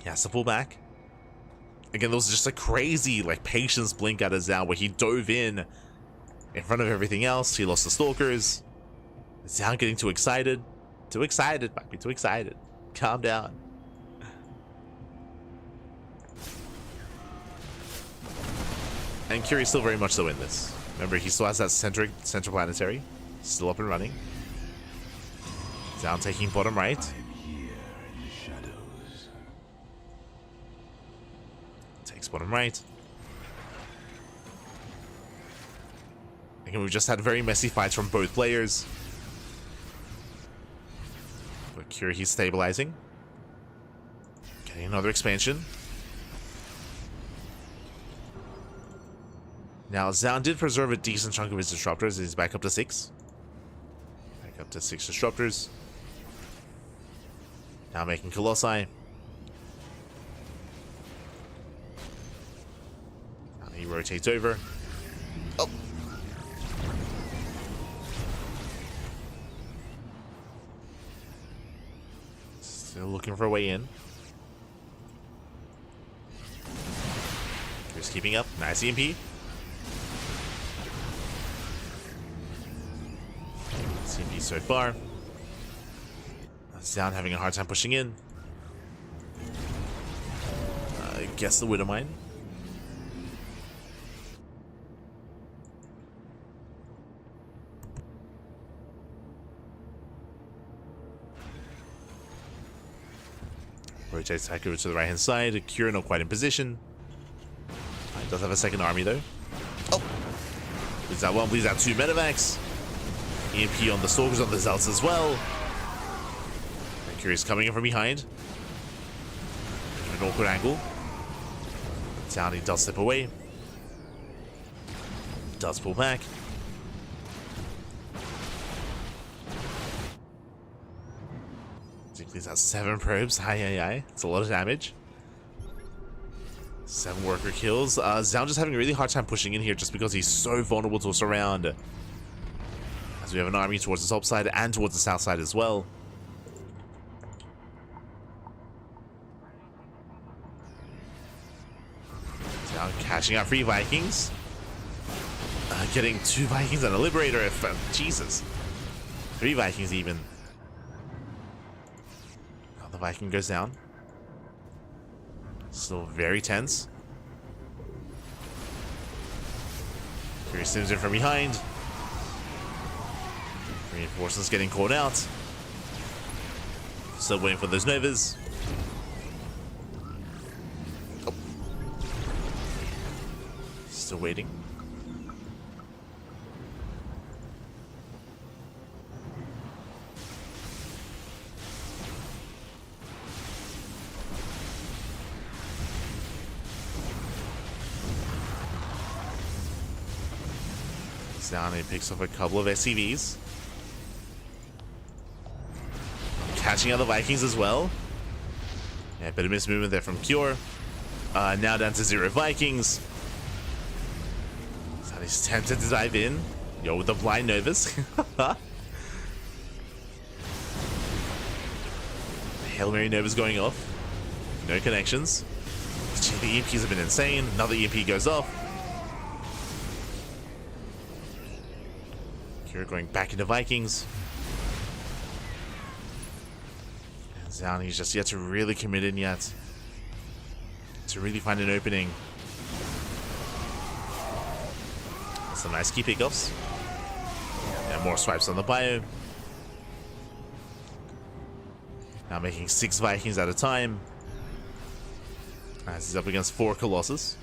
He has to pull back. Again, there was just a crazy, like, patience blink out of Zoun where he dove in front of everything else. He lost the Stalkers. Zoun getting too excited. Too excited, might be too excited. Calm down. And Curie's still very much so in this. Remember, he still has that central planetary. Still up and running. Zoun taking bottom right. Takes bottom right. Again, we've just had very messy fights from both players. But Curie, he's stabilizing. Getting another expansion. Now, Zoun did preserve a decent chunk of his disruptors. He's back up to 6. Back up to 6 disruptors. Now making Colossi. Now he rotates over. Oh! Still looking for a way in. Just keeping up. Nice EMP. CMP so far. Zoun having a hard time pushing in. I guess the Widowmine. Rotates back over to the right hand side. Cure not quite in position. He does have a second army though. Oh! Bleeds out 1, bleeds out 2 medevacs. EMP on the Stalkers, on the Zelts as well. Curie's coming in from behind. An awkward angle. Zoun, he does slip away. Does pull back. He's at 7 probes. Aye, aye, aye. It's a lot of damage. 7 worker kills. Zoun just having a really hard time pushing in here just because he's so vulnerable to us around. As we have an army towards the top side and towards the south side as well. Now catching out 3 Vikings. Getting 2 Vikings and a Liberator. If Jesus. 3 Vikings even. Oh, the Viking goes down. Still very tense. Curie sims in from behind. Reinforcements getting caught out. Still waiting for those Novas. Oh. Still waiting. Down and he picks up a couple of SCVs. Catching out the Vikings as well. Yeah, bit of mismovement there from Cure. Now down to 0 Vikings. So he's tempted to dive in. Yo, with the blind Novas. Hail Mary Nova's going off. No connections. Gee, the EMPs have been insane. Another EMP goes off. Kira going back into Vikings. And Zoun, he's just yet to really commit in yet. To really find an opening. Some nice key pickups. And more swipes on the bio. Now making 6 Vikings at a time. As he's up against 4 Colossus.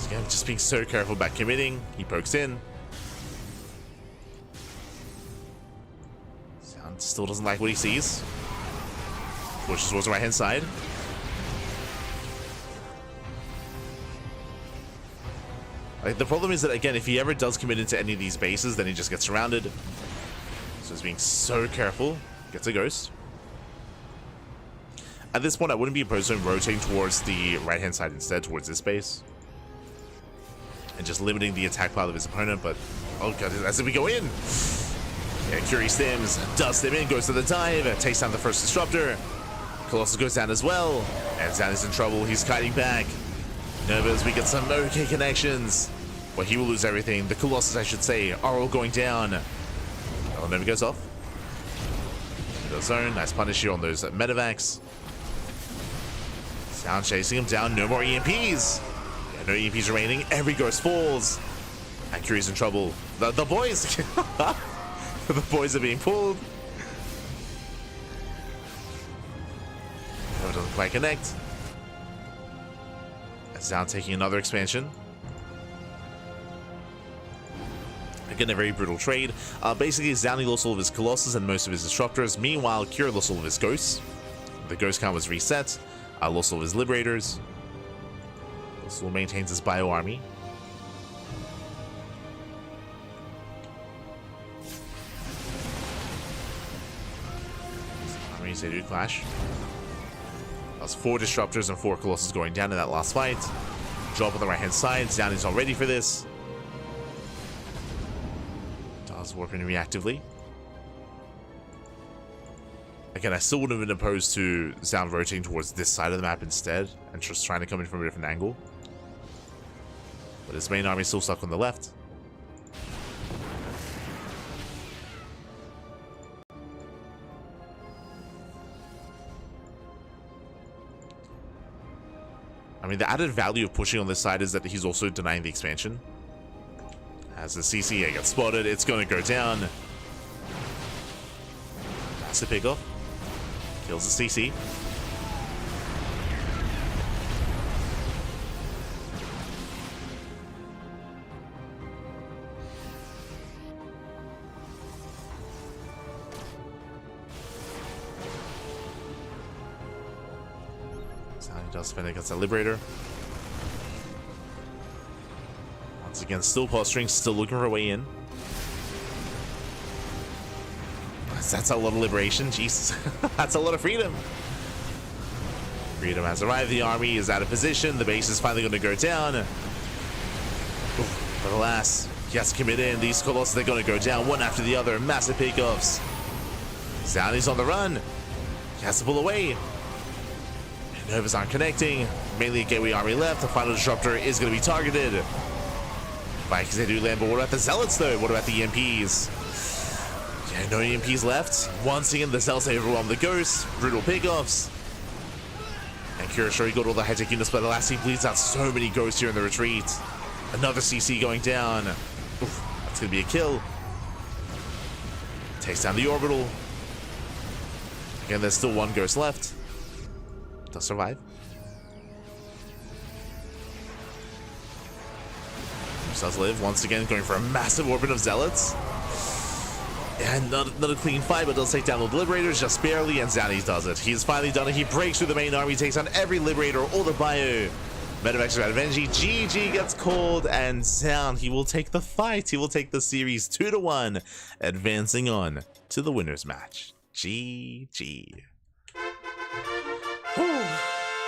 Again, just being so careful about committing. He pokes in. Zoun still doesn't like what he sees. Pushes towards the right hand side. Like, the problem is that, again, if he ever does commit into any of these bases, then he just gets surrounded. So he's being so careful. Gets a ghost. At this point, I wouldn't be opposed to him rotating towards the right hand side instead, towards this base. And just limiting the attack pile of his opponent, but... oh god, as if we go in! Yeah, Curie stims, does stim in, goes to the dive, takes down the first disruptor. Colossus goes down as well, and Zoun is in trouble, he's kiting back. Nervous, we get some okay connections. Well, he will lose everything. The Colossus, I should say, are all going down. Oh, Nova goes off. The zone, nice punish here on those medevacs. Zoun chasing him down, no more EMPs. Yeah, no EMPs remaining, every ghost falls. And Curie's in trouble. The boys! The boys are being pulled. Nova doesn't quite connect. Zoun taking another expansion. Again, a very brutal trade. Basically, Zoun lost all of his Colossus and most of his Disruptors. Meanwhile, Kira lost all of his Ghosts. The Ghost count was reset. Lost all of his Liberators. Still maintains his Bio Army. Armies, they do clash. That's 4 Disruptors and 4 Colossus going down in that last fight. Drop on the right-hand side. Zoun is not ready for this. Does warp in reactively. Again, I still would have been opposed to Zoun rotating towards this side of the map instead, and just trying to come in from a different angle. But his main army is still stuck on the left. I mean, the added value of pushing on this side is that he's also denying the expansion. As the CC gets spotted, it's going to go down. That's the pickup. Kills the CC. Does spend against the Liberator. Once again, still posturing, still looking for a way in. That's a lot of liberation, Jesus. That's a lot of freedom. Freedom has arrived, the army is out of position, the base is finally going to go down. But alas, he has to commit in. These Colossus, they're going to go down one after the other. Massive pickoffs. Zoun is on the run. He has to pull away. Novas aren't connecting. Mainly a Gateway Army left. The final Disruptor is going to be targeted. Vikings, they do land, but what about the Zealots though? What about the EMPs? Yeah, no EMPs left. Once again, the Zealots overwhelm the Ghosts. Brutal pickoffs. And Kurashori got all the high-tech units, but the last team bleeds out so many Ghosts here in the retreat. Another CC going down. Oof, that's going to be a kill. Takes down the Orbital. Again, there's still 1 Ghost left. Does survive. Does live once again, going for a massive orbit of Zealots. And not a clean fight, but does take down the Liberators just barely, and Zoun does it. He's finally done it. He breaks through the main army, takes on every Liberator, all the bio. Medevacs are out of energy. GG gets called, and Zoun, he will take the fight. He will take the series 2-1, advancing on to the winners match. GG.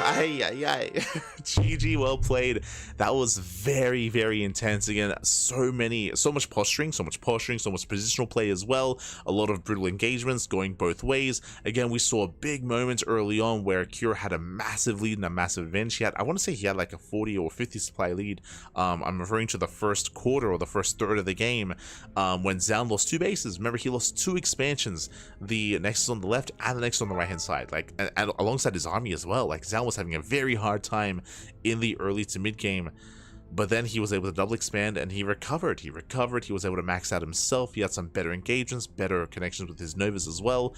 Ay, ay, ay. GG, well played. That was very, very intense. Again, so much posturing, so much positional play as well. A lot of brutal engagements going both ways. Again, we saw a big moment early on where Kira had a massive lead and a massive advantage. I want to say he had like a 40 or 50 supply lead. I'm referring to the first quarter or the first third of the game, when Zoun lost 2 bases. Remember, he lost 2 expansions, the Nexus on the left and the Nexus on the right hand side, like, and alongside his army as well. Like, Zoun was having a very hard time in the early to mid game, but then he was able to double expand and he recovered. He was able to max out himself. He had some better engagements, better connections with his Novas as well.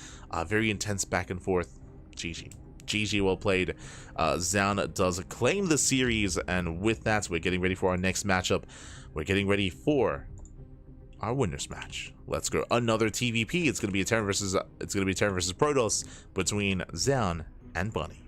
Very intense back and forth. GG, well played. Zoun does claim the series, and with that, we're getting ready for our next matchup. We're getting ready for our winners match. Let's go. Another TVP. It's gonna be Terran versus Protoss between Zoun and Bunny.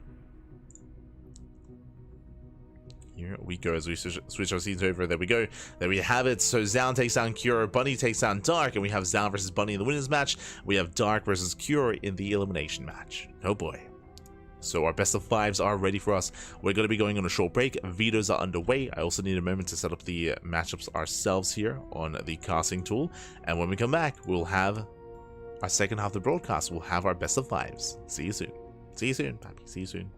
Here we go as we switch our scenes over. There we go. There we have it. So Zoun takes down Cure, Bunny takes down Dark, and we have Zoun versus Bunny in the winners match. We have Dark versus Cure in the elimination match. Oh boy. So our best of 5s are ready for us. We're going to be going on a short break. Vetoes are underway. I also need a moment to set up the matchups ourselves here on the casting tool. And when we come back, we'll have our second half of the broadcast. We'll have our best of 5s. See you soon. See you soon, Pappy. See you soon.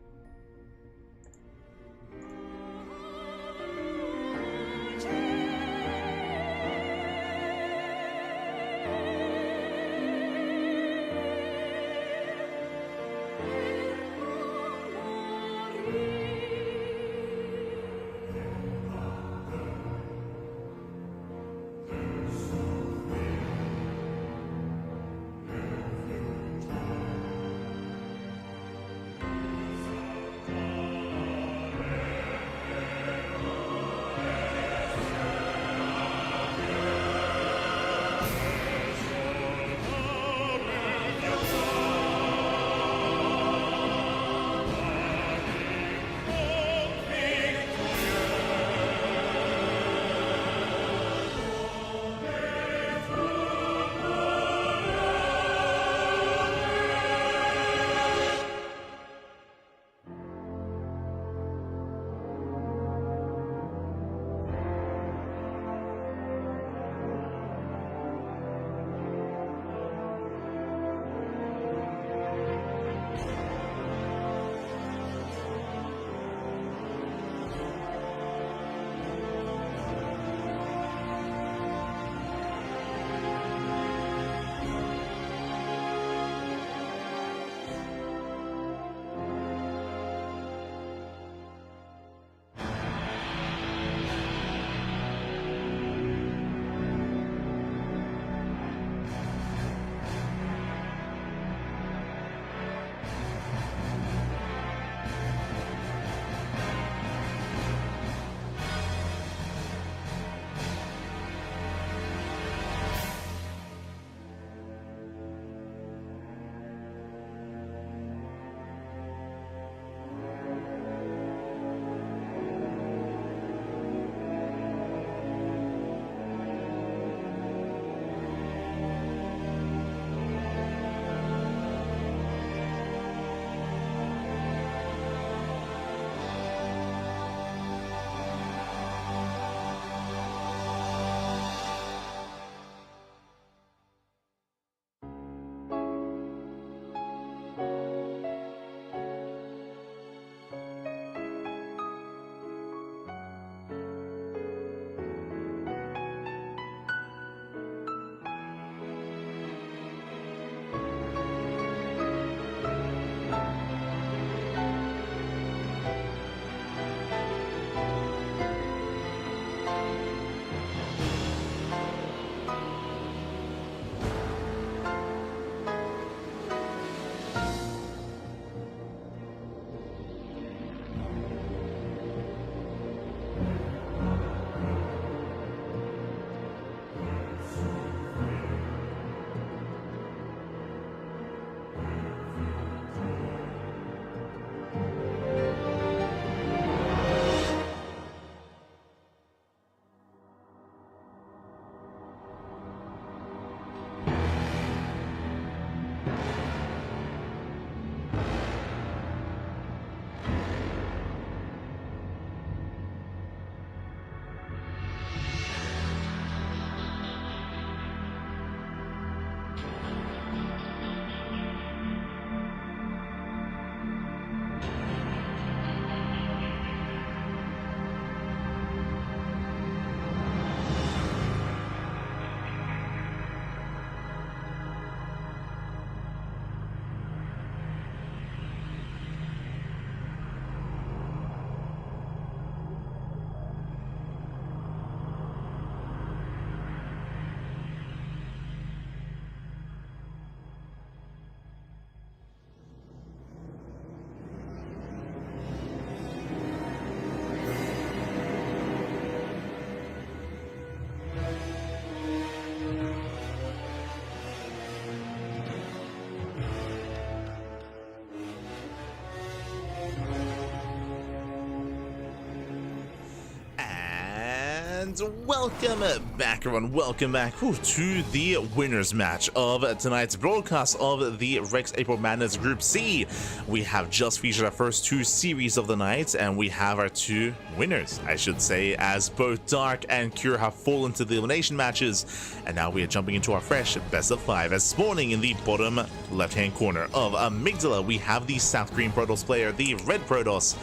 And welcome back, everyone. Welcome back to the winners match of tonight's broadcast of the Rex April Madness Group C. We have just featured our first two series of the night, and we have our two winners, I should say, as both Dark and Cure have fallen to the elimination matches. And now we are jumping into our fresh best of 5, as spawning in the bottom left-hand corner of Amygdala, we have the South Green Protoss player, the Red Protoss.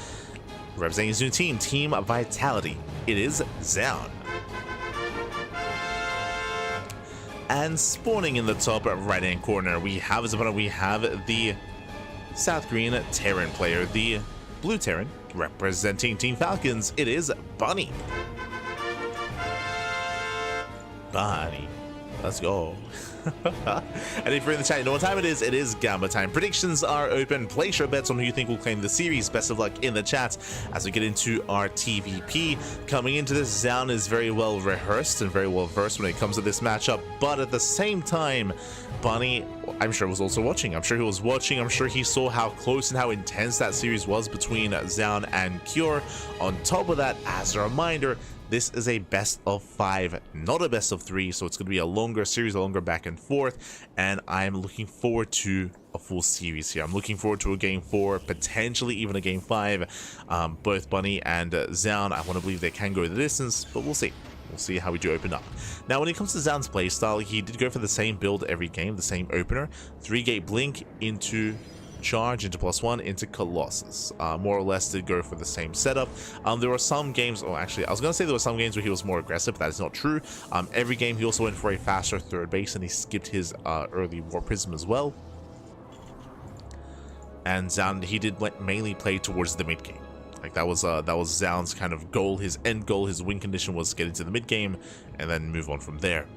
Representing his new team, Team Vitality, it is Zoun. And spawning in the top right-hand corner, we have the South Green Terran player, the Blue Terran. Representing Team Falcons, it is Bunny. Bunny, let's go. And if you're in the chat, you know what time it is Gamba time. Predictions are open. Place your bets on who you think will claim the series. Best of luck in the chat as we get into our TVP. Coming into this, Zoun is very well rehearsed and very well versed when it comes to this matchup, but at the same time, Bunny, I'm sure, was also watching. I'm sure he was watching. I'm sure he saw how close and how intense that series was between Zoun and Cure. On top of that, as a reminder, this is a best of 5, not a best of 3, so it's going to be a longer series, a longer back and forth, and I'm looking forward to a full series here. I'm looking forward to a game 4, potentially even a game 5. Both Bunny and Zoun, I want to believe they can go the distance, but we'll see. We'll see how we do open up. Now, when it comes to Zoun's playstyle, he did go for the same build every game, the same opener. 3-gate blink into charge, into +1, into Colossus. More or less did go for the same setup. There were some games, or actually I was going to say there were some games where he was more aggressive, but that is not true. Every game he also went for a faster third base, and he skipped his early War Prism as well. And Zoun, he did mainly play towards the mid game. Like that was Zoun's kind of goal. His end goal, his win condition was get into the mid game and then move on from there.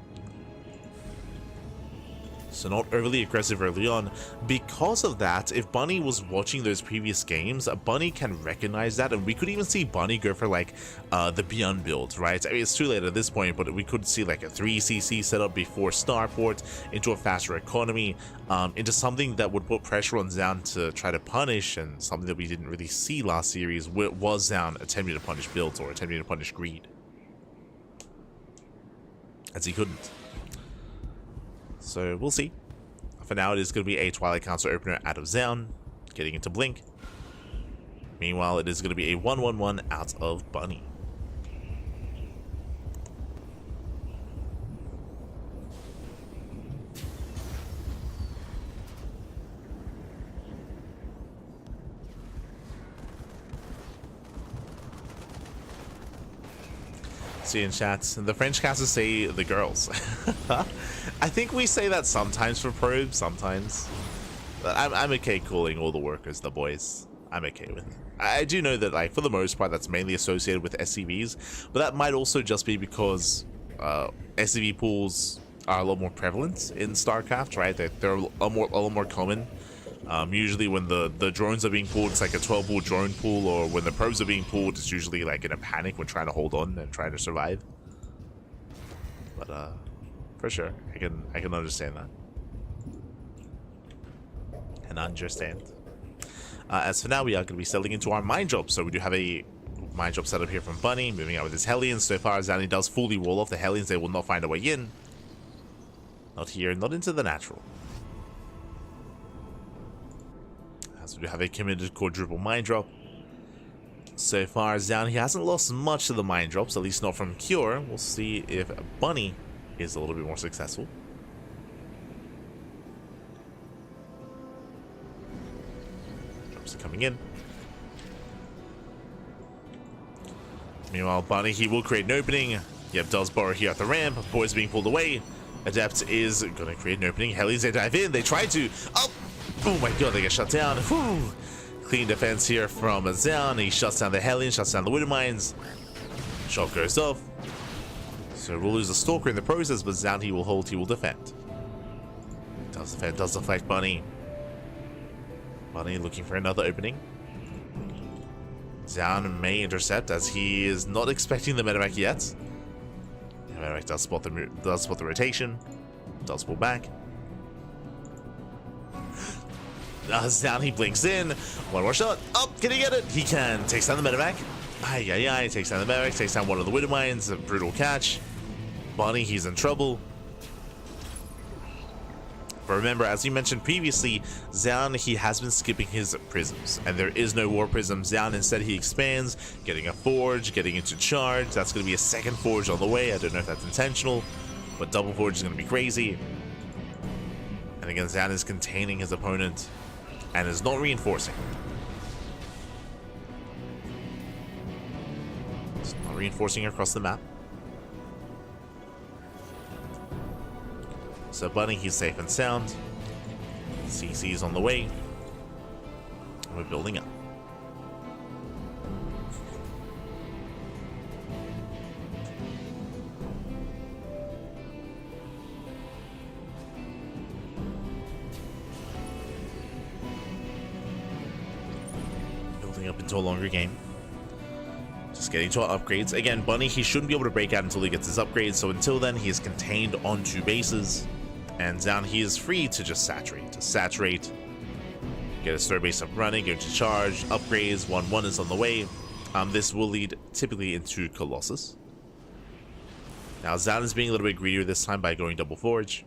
So not overly aggressive early on. Because of that, if Bunny was watching those previous games, Bunny can recognize that, and we could even see Bunny go for like the Beyond build, right? I mean, it's too late at this point, but we could see like a 3cc setup before Starport, into a faster economy, into something that would put pressure on Zoun to try to punish, and something that we didn't really see last series was Zoun attempting to punish builds or attempting to punish greed, as he couldn't. So we'll see. For now, it is going to be a Twilight Council opener out of Zoun, getting into Blink. Meanwhile, it is going to be a 1-1-1 out of Bunny. See in chats, the French casters say the girls. I think we say that sometimes for probes, sometimes. But I'm okay calling all the workers the boys. I'm okay with it. I do know that, like, for the most part, that's mainly associated with SCVs, but that might also just be because SCV pools are a lot more prevalent in StarCraft, right? They're a lot more common. Usually when the drones are being pulled, it's like a 12-pool drone pool, or when the probes are being pulled, it's usually like in a panic when trying to hold on and trying to survive. But for sure, I can understand that. And understand. As for now, we are going to be settling into our mine drop. So we do have a mine drop setup here from Bunny, moving out with his Hellions. So far, Zanny does fully wall off the Hellions. They will not find a way in. Not here, not into the natural. So we do have a committed quadruple mine drop. So far, Zoun, he hasn't lost much to the mine drops, at least not from Cure. We'll see if Bunny is a little bit more successful. Drops are coming in. Meanwhile, Bunny, he will create an opening. Yep, does borrow here at the ramp. Boys being pulled away. Adept is going to create an opening. Hellions, they dive in. They try to. Oh my god, they get shut down. Whew. Clean defense here from Zoun. He shuts down the Hellions, shuts down the Widow Mines. Shot goes off. So we'll lose a Stalker in the process, but Zoun, he will hold, he will defend. Does defend, does deflect Bunny. Bunny looking for another opening. Zoun may intercept, as he is not expecting the medevac yet. The medevac does spot the rotation. Does pull back. Zoun, he blinks in. One more shot. Oh, can he get it? He can. Takes down the medevac. Ay, ay, ay, takes down the barracks, takes down one of the Widow Mines, a brutal catch. Bunny, he's in trouble. But remember, as you mentioned previously, Zoun, he has been skipping his prisms, and there is no war prism. Zoun, instead, he expands, getting a forge, getting into charge. That's going to be a second forge on the way. I don't know if that's intentional, but double forge is going to be crazy. And again, Zoun is containing his opponent and is not reinforcing. It's not reinforcing across the map. So Bunny, he's safe and sound. CC is on the way. We're building up. Building up into a longer game. Just getting to our upgrades. Again, Bunny, he shouldn't be able to break out until he gets his upgrades. So until then, he is contained on 2 bases. And Zoun, he is free to just saturate, get his third base up running, go to charge, upgrades, 1-1 is on the way. This will lead typically into Colossus. Now Zoun is being a little bit greedier this time by going double forge.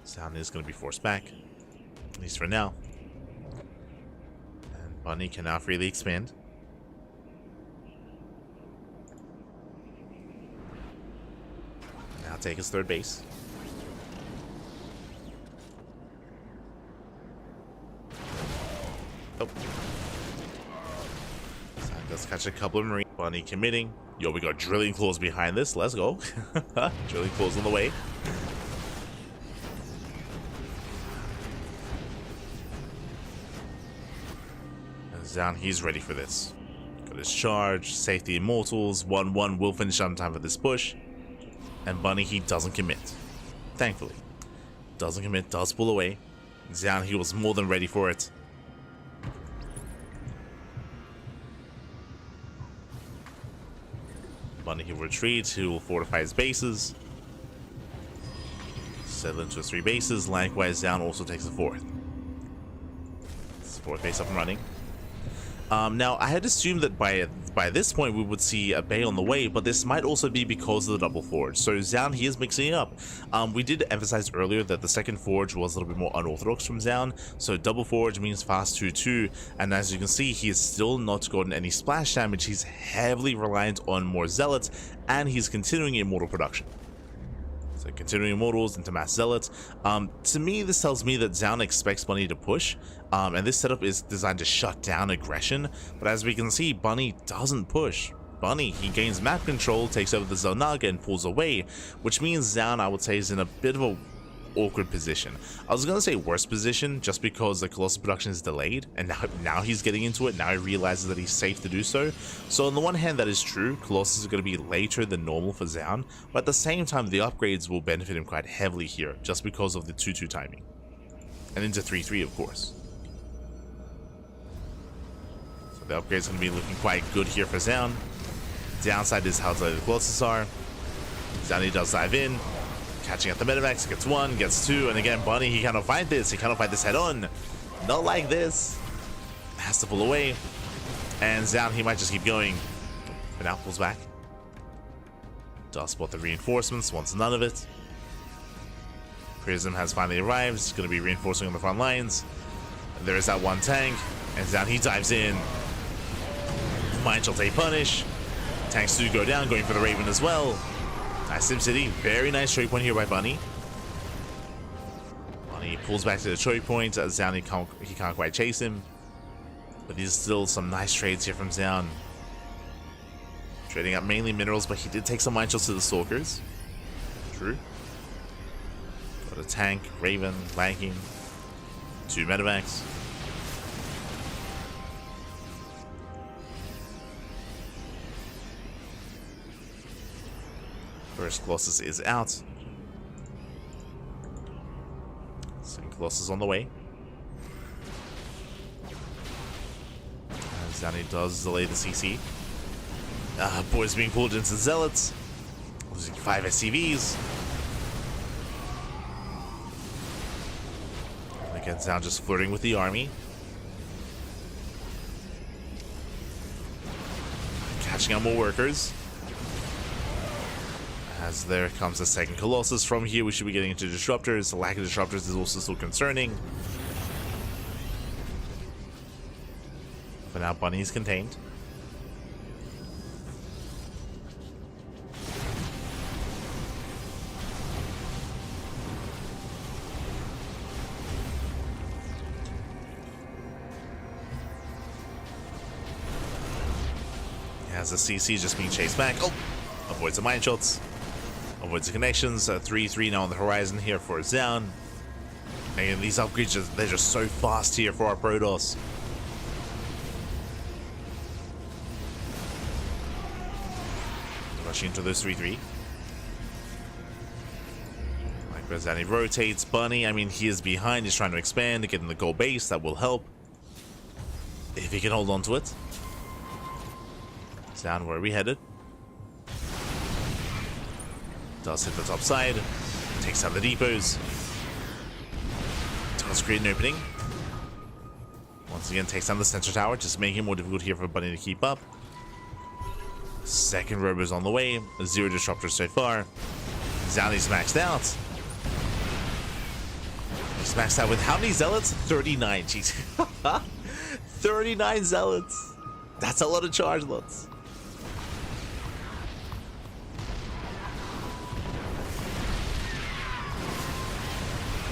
Zoun is going to be forced back, at least for now. And Bunny can now freely expand. Take his third base. Oh. So does catch a couple of Marine. Bunny committing. Yo, we got drilling claws behind this. Let's go. Drilling claws on the way. And Zoun, he's ready for this. Got his charge, safety immortals, 1-1 will finish on time for this push. And Bunny, he doesn't commit. Thankfully. Doesn't commit, does pull away. Zoun, he was more than ready for it. Bunny, he retreats, he will fortify his bases. Settle into 3 bases. Likewise, Zoun also takes the 4th. It's 4th base up and running. Now, I had assumed that by this point we would see a bay on the way, but this might also be because of the double forge. So Zoun, he is mixing it up. We did emphasize earlier that the second forge was a little bit more unorthodox from Zoun. So double forge means fast 2-2, and as you can see, he has still not gotten any splash damage. He's heavily reliant on more zealots, and he's continuing immortal production. So continuing immortals into mass zealots. To me, this tells me that Zoun expects Bunny to push, and this setup is designed to shut down aggression. But as we can see, Bunny doesn't push. Bunny, he gains map control, takes over the Zonaga, and pulls away, which means Zoun, I would say, is in a bit of a awkward position. I was gonna say worst position just because the Colossus production is delayed, and now he's getting into it. Now he realizes that he's safe to do so. So on the one hand, that is true. Colossus is going to be later than normal for Zoun, but at the same time, the upgrades will benefit him quite heavily here just because of the 2-2 timing, and into 3-3, of course. So the upgrades going to be looking quite good here for Zoun. Downside is how delayed the Colossus are. Zoun, he does dive in. Catching at the medevacs, gets 1, gets 2, and again, Bunny, he cannot fight this. He cannot fight this head on. Not like this. Has to pull away. And Zoun, he might just keep going. But now pulls back. Does spot the reinforcements, wants none of it. Prism has finally arrived. It's going to be reinforcing on the front lines. And there is that 1 tank. And Zoun, he dives in. Mine shall take punish. Tanks do go down, going for the Raven as well. Nice SimCity, very nice choke point here by Bunny. Bunny pulls back to the choke point. Zoun, he can't quite chase him. But there's still some nice trades here from Zoun. Trading up mainly minerals, but he did take some mine shells to the Stalkers. True. Got a tank, Raven, lagging. 2 medevacs. First Colossus is out. Second Colossus on the way. As Zoun does delay the CC. Boys being pulled into Zealots. Losing 5 SCVs. And Again, Zoun just flirting with the army. Catching out more workers. As there comes the second Colossus from here, we should be getting into disruptors. The lack of disruptors is also still concerning. For now, Bunny is contained. As the CC is just being chased back. Oh! Avoids the mine shots. Avoids the connections. 3-3 now on the horizon here for Zoun. And these upgrades, they're just so fast here for our Protoss. Rushing into those 3-3. Like as he rotates, Bunny, I mean, he is behind. He's trying to expand to get in the gold base. That will help. If he can hold on to it. Zoun, where are we headed? Does hit the top side. Takes out the depots. Does create an opening. Once again, takes down the center tower, just making it more difficult here for Bunny to keep up. Second robo's on the way. 0 disruptors so far. Zoun is maxed out. He's maxed out with how many zealots? 39. Jeez. 39 zealots. That's a lot of charge lots.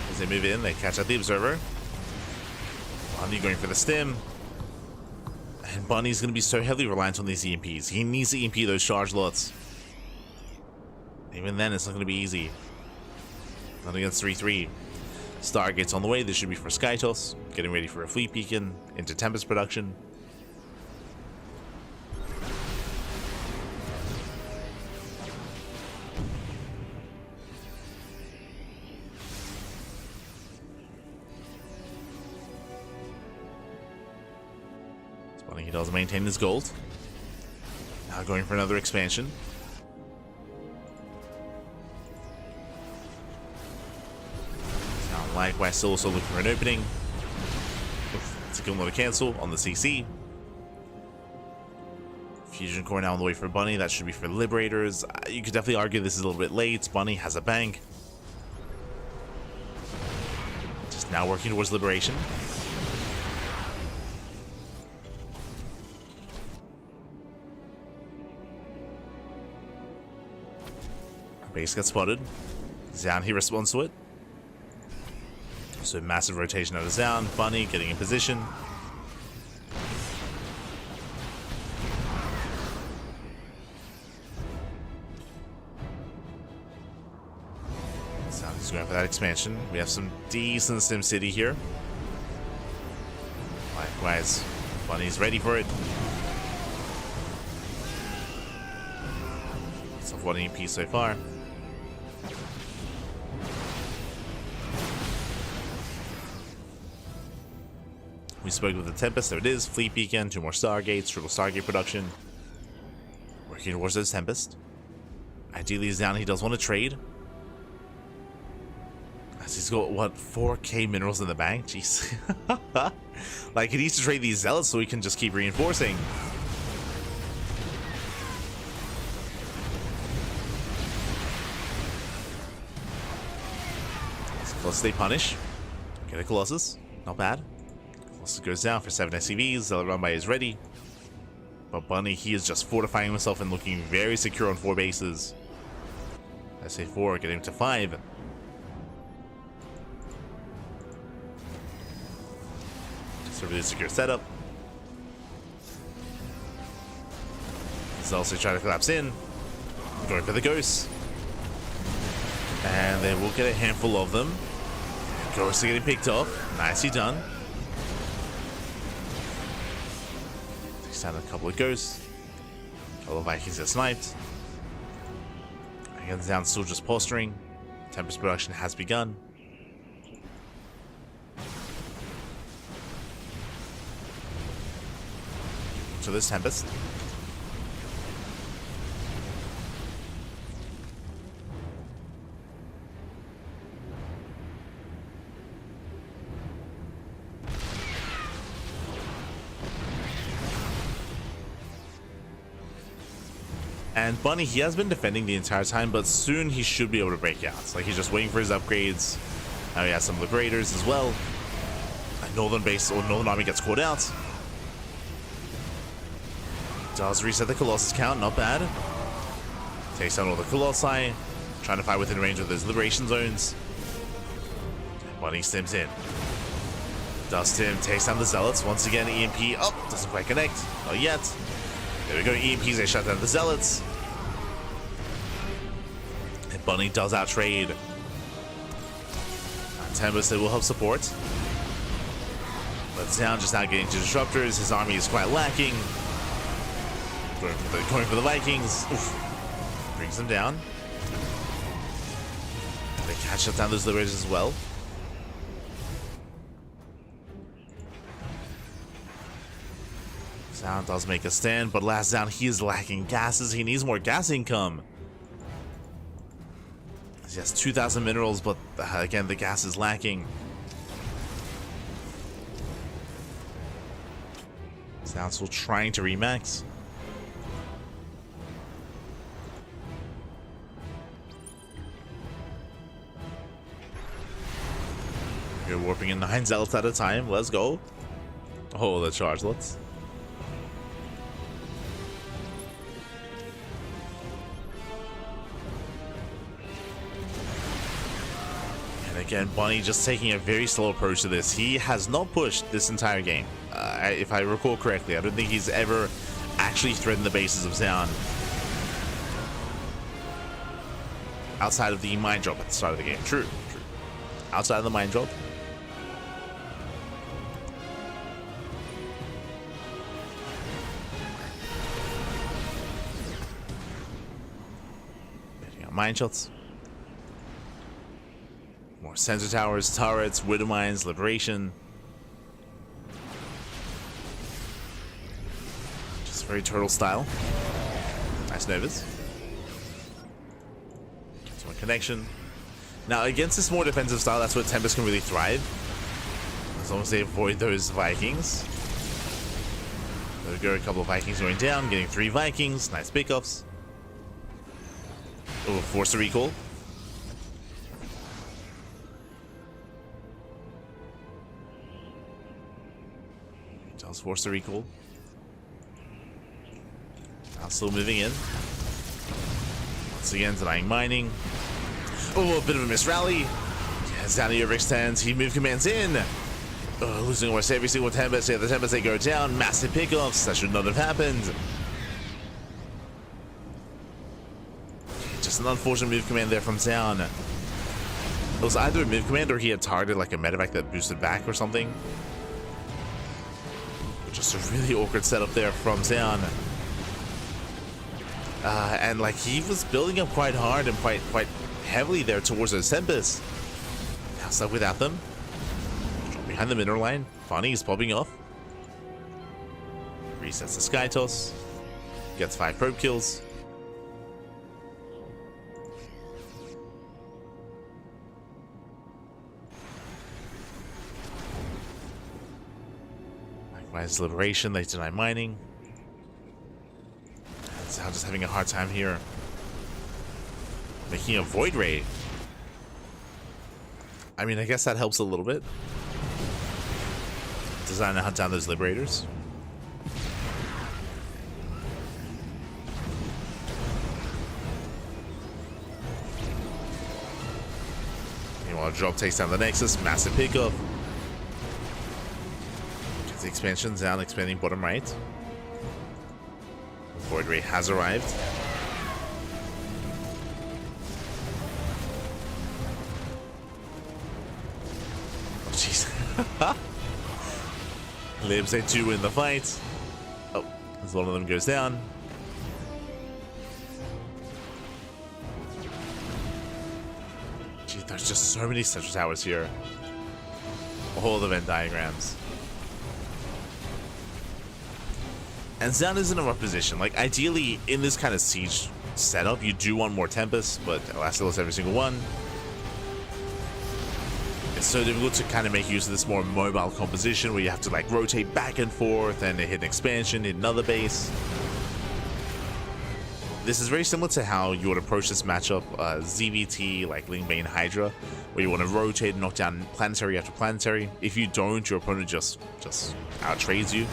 As they move in, they catch out the observer. Bunny going for the stim. And Bunny's going to be so heavily reliant on these EMPs. He needs to EMP those charge lots. Even then, it's not going to be easy. Not against 3-3. Stargate's on the way. This should be for Skytos. Getting ready for a fleet beacon into Tempest production. He does maintain his gold. Now going for another expansion. Now likewise still also looking for an opening. It's a good one to cancel on the CC. Fusion core now on the way for Bunny. That should be for Liberators. You could definitely argue this is a little bit late. Bunny has a bank. Just now working towards Liberation. Base gets spotted. Zoun, he responds to it. So massive rotation out of Zoun. Bunny getting in position. Zoun's going for that expansion. We have some decent Sim City here. Likewise, Bunny's ready for it. It's of one EMP so far. We spoke with the Tempest, there it is. Fleet Beacon, 2 more Stargates, triple Stargate production. Working towards those Tempest. Ideally, he's down, he does want to trade. As he's got, what, 4k minerals in the bank? Jeez. Like, he needs to trade these Zealots so he can just keep reinforcing. Colossus, they punish. Get a Colossus. Not bad. Colossus goes down for 7 SCVs. Zealot run by is ready. But Bunny, he is just fortifying himself and looking very secure on 4 bases. I say 4, getting to 5. Just a really secure setup. Zealots trying to collapse in. Going for the ghosts. And they will get a handful of them. Ghosts are getting picked off. Nicely done. Takes down a couple of ghosts. A couple of Vikings get sniped. Again, Zoun still just posturing. Tempest production has begun. So this Tempest. And Bunny, he has been defending the entire time, but soon he should be able to break out. Like, he's just waiting for his upgrades. Now he has some Liberators as well. And Northern Base or Northern Army gets caught out. Does reset the Colossus count, not bad. Takes down all the Colossi. Trying to fight within range of those Liberation Zones. Bunny stims in. Does stim, takes down the Zealots. Once again, EMP. Oh, doesn't quite connect. Not yet. There we go, EMPs, they shut down the Zealots. And Bunny does outtrade. Tempest, they will help support. But Zoun just now getting to Disruptors. His army is quite lacking. Going for the Vikings. Oof. Brings them down. They can shut down those Liberators as well. Zoun does make a stand, but last down he is lacking gases. He needs more gas income. He has 2,000 minerals, but again, the gas is lacking. Zoun still trying to remax. You're warping in 9 Zealots at a time. Let's go. Oh, the chargelets. Again, Bunny just taking a very slow approach to this. He has not pushed this entire game. If I recall correctly, I don't think he's ever actually threatened the bases of Zoun. Outside of the mine drop at the start of the game. True. Outside of the mine drop. Getting out mine shots. More sensor towers, turrets, widow mines, liberation. Just very turtle style. Nice Novas. Gets one connection. Now against this more defensive style, that's where Tempest can really thrive. As long as they avoid those Vikings. There we go, a couple of Vikings going down, getting 3 Vikings. Nice pickups. Oh, force a recall. Does force a recall. Now still moving in. Once again, denying mining. Oh, a bit of a miss rally. Yes, down he overextends. He move commands in. Oh, losing almost every single Tempest. Yeah, the Tempest, they go down. Massive pickoffs. That should not have happened. Just an unfortunate move command there from Zoun. It was either a move command or he had targeted like a medevac that boosted back or something. Just a really awkward setup there from Zoun. And like he was building up quite hard and quite heavily there towards those Tempest. Now stuck without them. Behind the mineral line. Funny is popping off. Resets the Sky Toss. Gets 5 probe kills. Likewise, Liberation, they deny mining. Zoun just having a hard time here. Making a Void Ray. I mean, I guess that helps a little bit. Designed to hunt down those Liberators. Meanwhile, Drop takes down the Nexus. Massive pickup. Gets the expansion. Zoun expanding bottom right. Void Ray has arrived. Oh, jeez. Libs, they do win the fight. Oh, as one of them goes down. Gee, there's just so many central towers here. All the Venn diagrams. And Zoun is in a rough position. Like, ideally, in this kind of siege setup, you do want more Tempest, but Elastic lost every single one. It's so difficult to kind of make use of this more mobile composition where you have to like rotate back and forth and hit an expansion, hit another base. this is very similar to how you would approach this matchup, ZVT, like Ling Bane Hydra, where you want to rotate and knock down planetary after planetary. If you don't, your opponent just out-trades you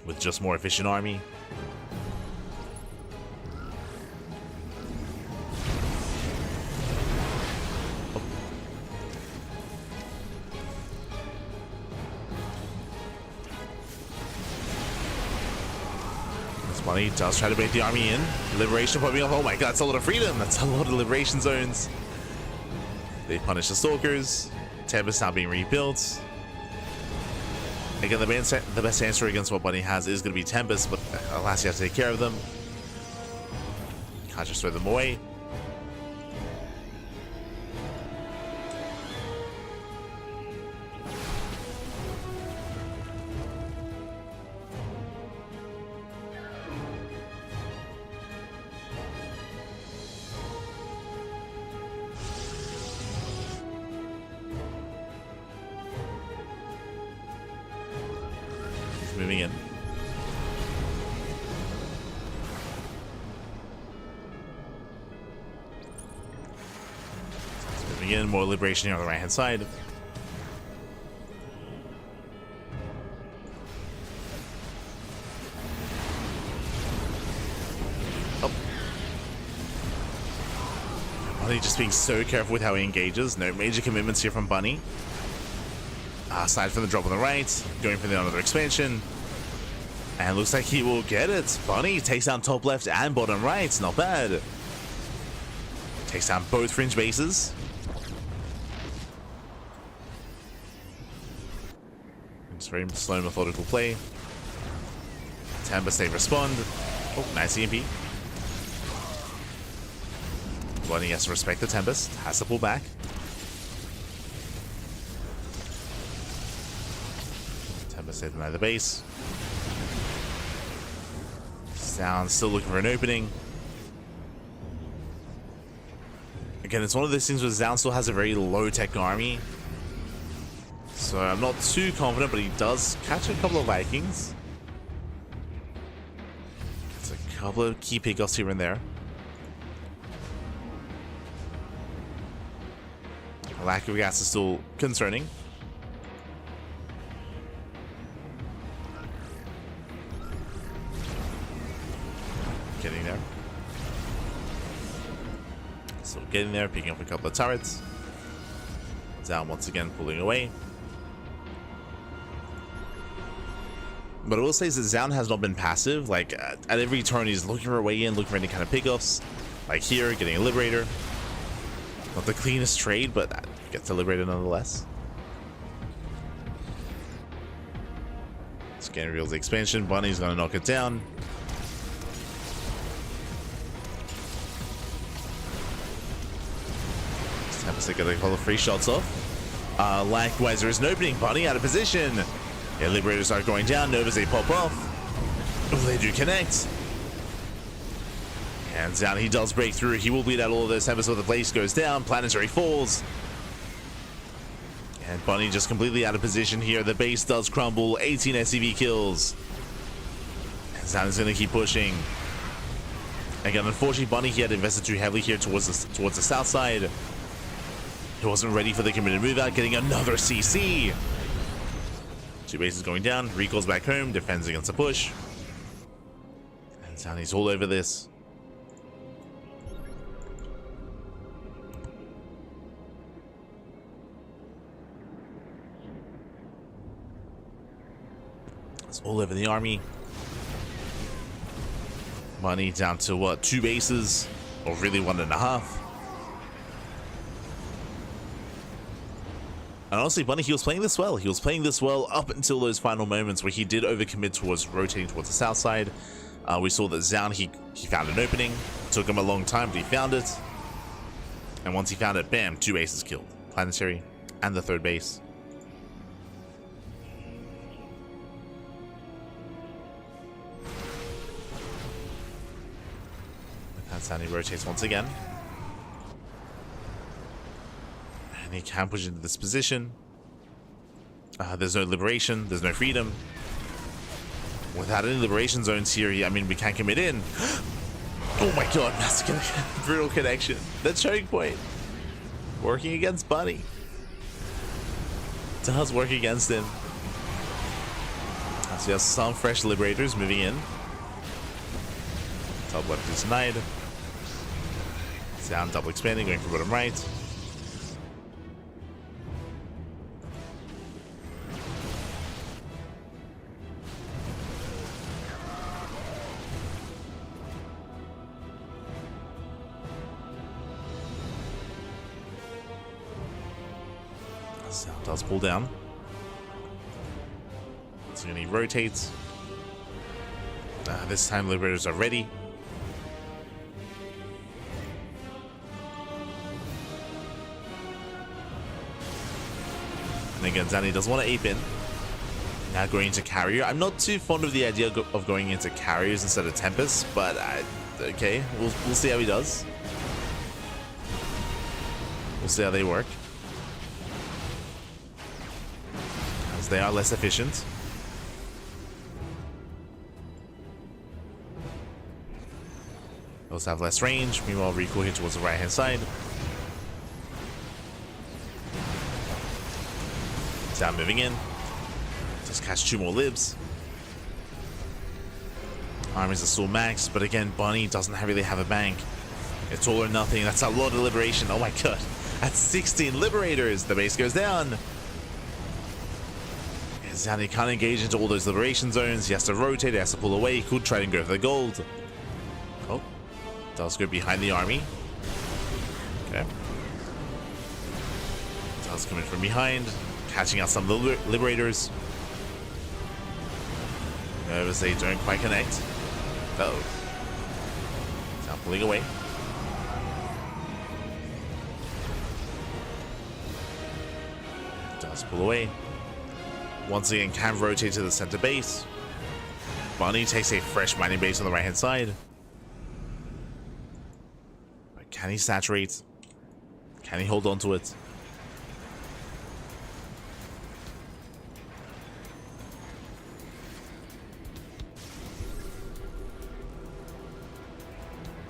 with just more efficient army. Money does try to bait the army in. Liberation popping up. Oh my god, that's a lot of freedom. That's a lot of liberation zones. They punish the Stalkers. Tempest now being rebuilt. Again, the best answer against what Bunny has is going to be Tempest, but alas, you have to take care of them. Can't just throw them away. Moving in. Moving in, more liberation here on the right hand side. Oh. Bunny just being so careful with how he engages. No major commitments here from Bunny. Aside from the drop on the right, going for the another expansion. And looks like he will get it. Bunny takes down top left and bottom right. Not bad. Takes down both fringe bases. It's very slow, methodical play. Tempest, they respond. Oh, nice EMP. Bunny has to respect the Tempest. Has to pull back. They deny the base. Zoun still looking for an opening. Again, it's one of those things where Zoun still has a very low tech army. So I'm not too confident, but he does catch a couple of Vikings. Gets a couple of key pickoffs here and there. Lack of gas is still concerning. Getting there. So getting there, picking up a couple of turrets. Zoun once again pulling away. But I will say that Zoun has not been passive. Like at every turn he's looking for a way in, looking for any kind of pickoffs. Like here, getting a Liberator. Not the cleanest trade, but gets a Liberator nonetheless. Scan reveals the expansion. Bunny's gonna knock it down. Tempest get a couple of free shots off. Likewise, there is an opening. Bunny out of position. Yeah, Liberators are going down. Novas, they pop off. Oh, they do connect. Hands down, he does break through. He will bleed out all of those Tempest, so the place goes down. Planetary falls. And Bunny just completely out of position here. The base does crumble. 18 SCV kills. And Zoun is going to keep pushing. Again, unfortunately, Bunny, he had invested too heavily here towards the south side. He wasn't ready for the committed move out, getting another CC. Two bases going down. Recalls back home, defends against a push. And Zoun's all over this. It's all over the army. Bunny down to what, 2 bases? Or really 1.5. And honestly, Bunny, he was playing this well. He was playing this well up until those final moments where he did overcommit towards rotating towards the south side. We saw that Zoun, he found an opening. Took him a long time, but he found it. And once he found it, bam, 2 bases killed. Planetary and the 3rd base. That's how he rotates once again. And he can push into this position. There's no liberation. There's no freedom. Without any liberation zones here, I mean, we can't commit in. Oh my god, massive brutal connection. The choke point. Working against Bunny. Does work against him. So he has some fresh liberators moving in. Top left is denied. Zoun double expanding, going for bottom right. Zoun does pull down. So he rotates. This time liberators are ready. And again, Zanny does want to ape in. Now going into carrier. I'm not too fond of the idea of going into carriers instead of Tempest, but okay, we'll see how he does. We'll see how they work. As they are less efficient. Those have less range. Meanwhile, recoil here towards the right hand side. Zoun moving in. Just catch 2 more libs. Armies are still maxed, but again, Bunny doesn't really have a bank. It's all or nothing. That's a lot of liberation. Oh my god. That's 16 liberators. The base goes down. Zoun, he can't engage into all those liberation zones. He has to rotate. He has to pull away. He could try and go for the gold. Oh. Does go behind the army. Okay. Does come in from behind. Catching out some of the liberators. As they don't quite connect. Uh-oh. Now pulling away. Does pull away. Once again, can rotate to the center base. Bunny takes a fresh mining base on the right hand side. But can he saturate? Can he hold on to it?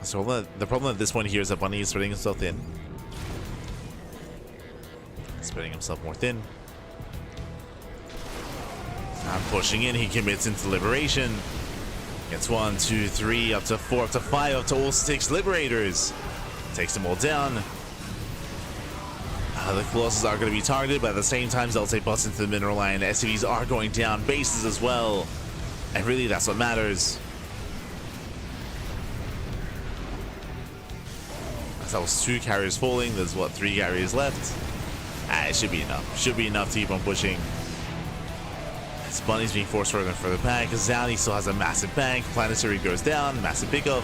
So the problem at this point here is that Bunny is spreading himself thin. Spreading himself more thin. Now pushing in, he commits into liberation. Gets 1, 2, 3, up to 4, up to 5, up to all 6 liberators. Takes them all down. The Colossus are going to be targeted, but at the same time, Zelte busts into the mineral line. SCVs are going down, bases as well. And really, that's what matters. That was 2 carriers falling. There's what, 3 carriers left? It should be enough. Should be enough to keep on pushing. As Bunny's being forced further and further back. Zoun still has a massive bank. Planetary goes down. Massive pickup.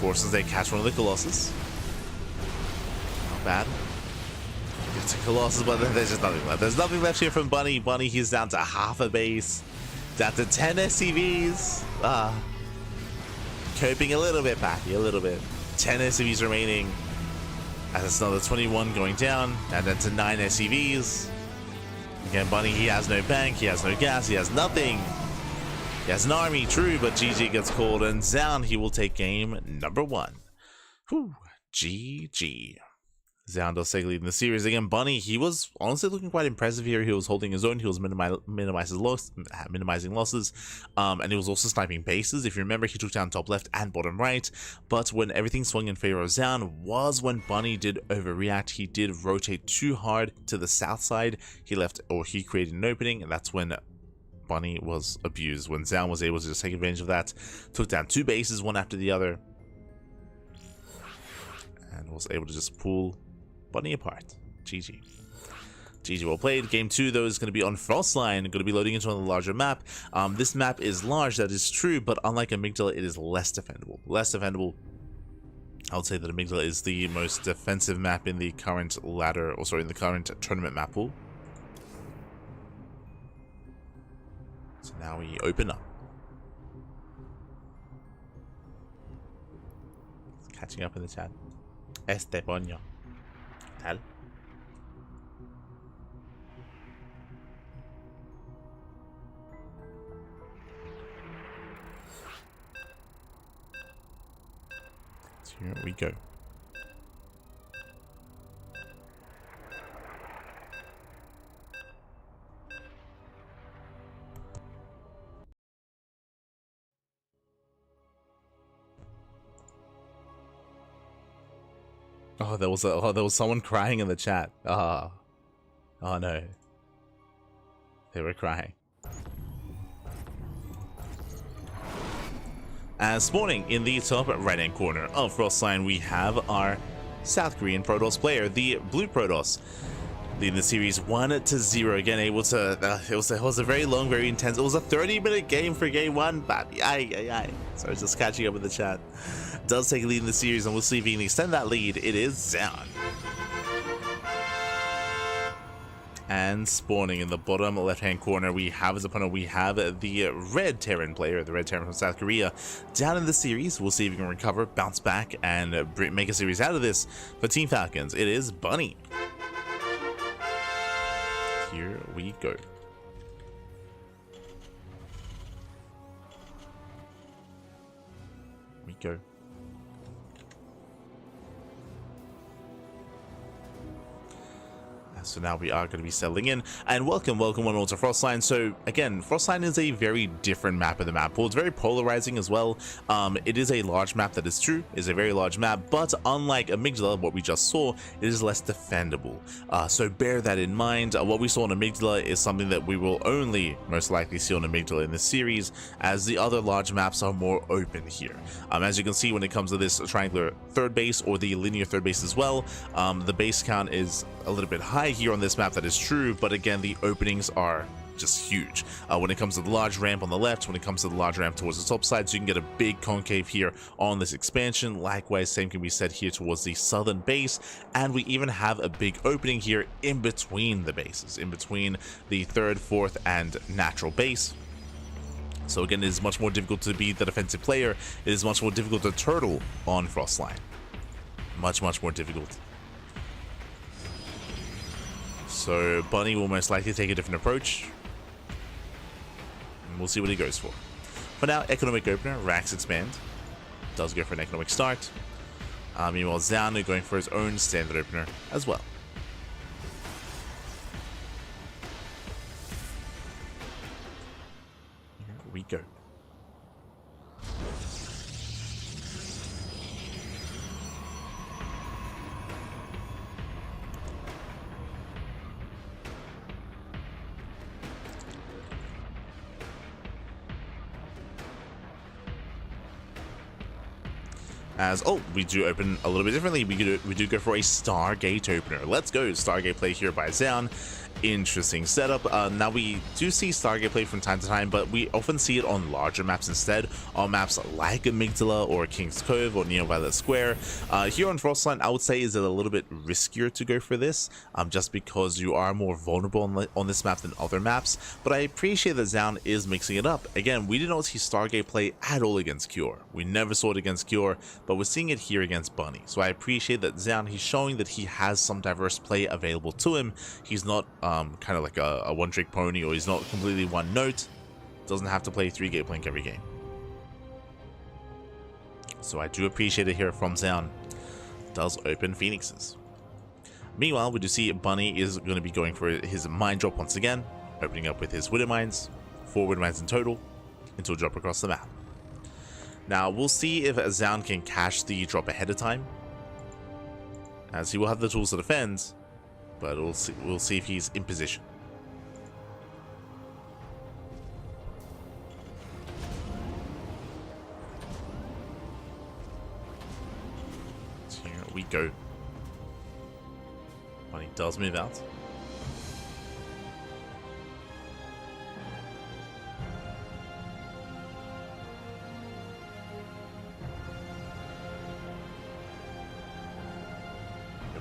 Forces they catch one of the Colossus. Not bad. It's a Colossus, but there's just nothing left. There's nothing left here from Bunny. Bunny, he's down to half a base. Down to 10 SCVs. Coping a little bit, Patty, a little bit. 10 SCVs remaining. As it's another 21 going down, and then to 9 SCVs. Again, Bunny, he has no bank, he has no gas, he has nothing. He has an army, true, but GG gets called, and Zoun, he will take game number 1. Whew, GG. Zoun does take lead in the series. Again, Bunny, he was honestly looking quite impressive here. He was holding his own. He was minimizing losses. And he was also sniping bases. If you remember, he took down top left and bottom right. But when everything swung in favor of Zoun was when Bunny did overreact. He did rotate too hard to the south side. He created an opening, and that's when Bunny was abused. When Zoun was able to just take advantage of that. Took down 2 bases, one after the other. And was able to just pull Bunny apart. GG. GG, well played. Game 2, though, is going to be on Frostline. Going to be loading into a larger map. This map is large, that is true, but unlike Amygdala, it is less defendable. I would say that Amygdala is the most defensive map in the current in the current tournament map pool. So now we open up. Catching up in the chat. Esteponio. Tal. Here we go. Oh, there was someone crying in the chat. Oh no. They were crying. Spawning in the top right-hand corner of Frostline, we have our South Korean Protoss player, the Blue Protoss, leading the series 1-0. Again, able to. It was a very long, very intense. It was a 30-minute game for game one. But sorry, just catching up with the chat. Does take a lead in the series, and we'll see if he can extend that lead. It is Zoun. And spawning in the bottom left-hand corner, we have as opponent, we have the Red Terran player, the Red Terran from South Korea. Down in the series, we'll see if he can recover, bounce back, and make a series out of this for Team Falcons. It is Bunny. Here we go. Here we go. So now we are going to be settling in, and welcome one and all to Frostline. So again, Frostline is a very different map of the map pool. It's very polarizing as well. It is a large map, that is true, is a very large map, but unlike Amygdala, what we just saw, it is less defendable. So bear that in mind. What we saw on Amygdala is something that we will only most likely see on Amygdala in this series, as the other large maps are more open here. As you can see, when it comes to this triangular third base or the linear third base as well, the base count is a little bit high here on this map, that is true, but again, the openings are just huge. When it comes to the large ramp on the left, when it comes to the large ramp towards the top side, so you can get a big concave here on this expansion. Likewise, same can be said here towards the southern base, and we even have a big opening here in between the bases, in between the third, fourth, and natural base. So again, it is much more difficult to be the defensive player. It is much more difficult to turtle on Frostline. Much more difficult. So Bunny will most likely take a different approach, and we'll see what he goes for. For now, economic opener, Rax expand, does go for an economic start. Meanwhile, Zoun going for his own standard opener as well. Here we go. We do open a little bit differently. We do go for a Stargate opener. Let's go. Stargate play here by Zoun. Interesting setup. Now we do see Stargate play from time to time, but we often see it on larger maps instead, on maps like Amygdala or King's Cove or Neo Violet Square. Here on Frostline, I would say is it a little bit riskier to go for this, just because you are more vulnerable on this map than other maps. But I appreciate that Zoun is mixing it up. Again, we did not see Stargate play at all against Cure. We never saw it against Cure, but we're seeing it here against Bunny. So I appreciate that Zoun, he's showing that he has some diverse play available to him. He's not kind of like a one-trick pony, or he's not completely one note. Doesn't have to play 3-gate blink every game. So I do appreciate it here from Zoun. Does open Phoenixes. Meanwhile, we do see Bunny is going to be going for his mine drop once again, opening up with his Widow Mines, 4 Widow Mines in total, into a drop across the map. Now we'll see if Zoun can cash the drop ahead of time, as he will have the tools to defend, but we'll see if he's in position. So here we go. Bunny does move out.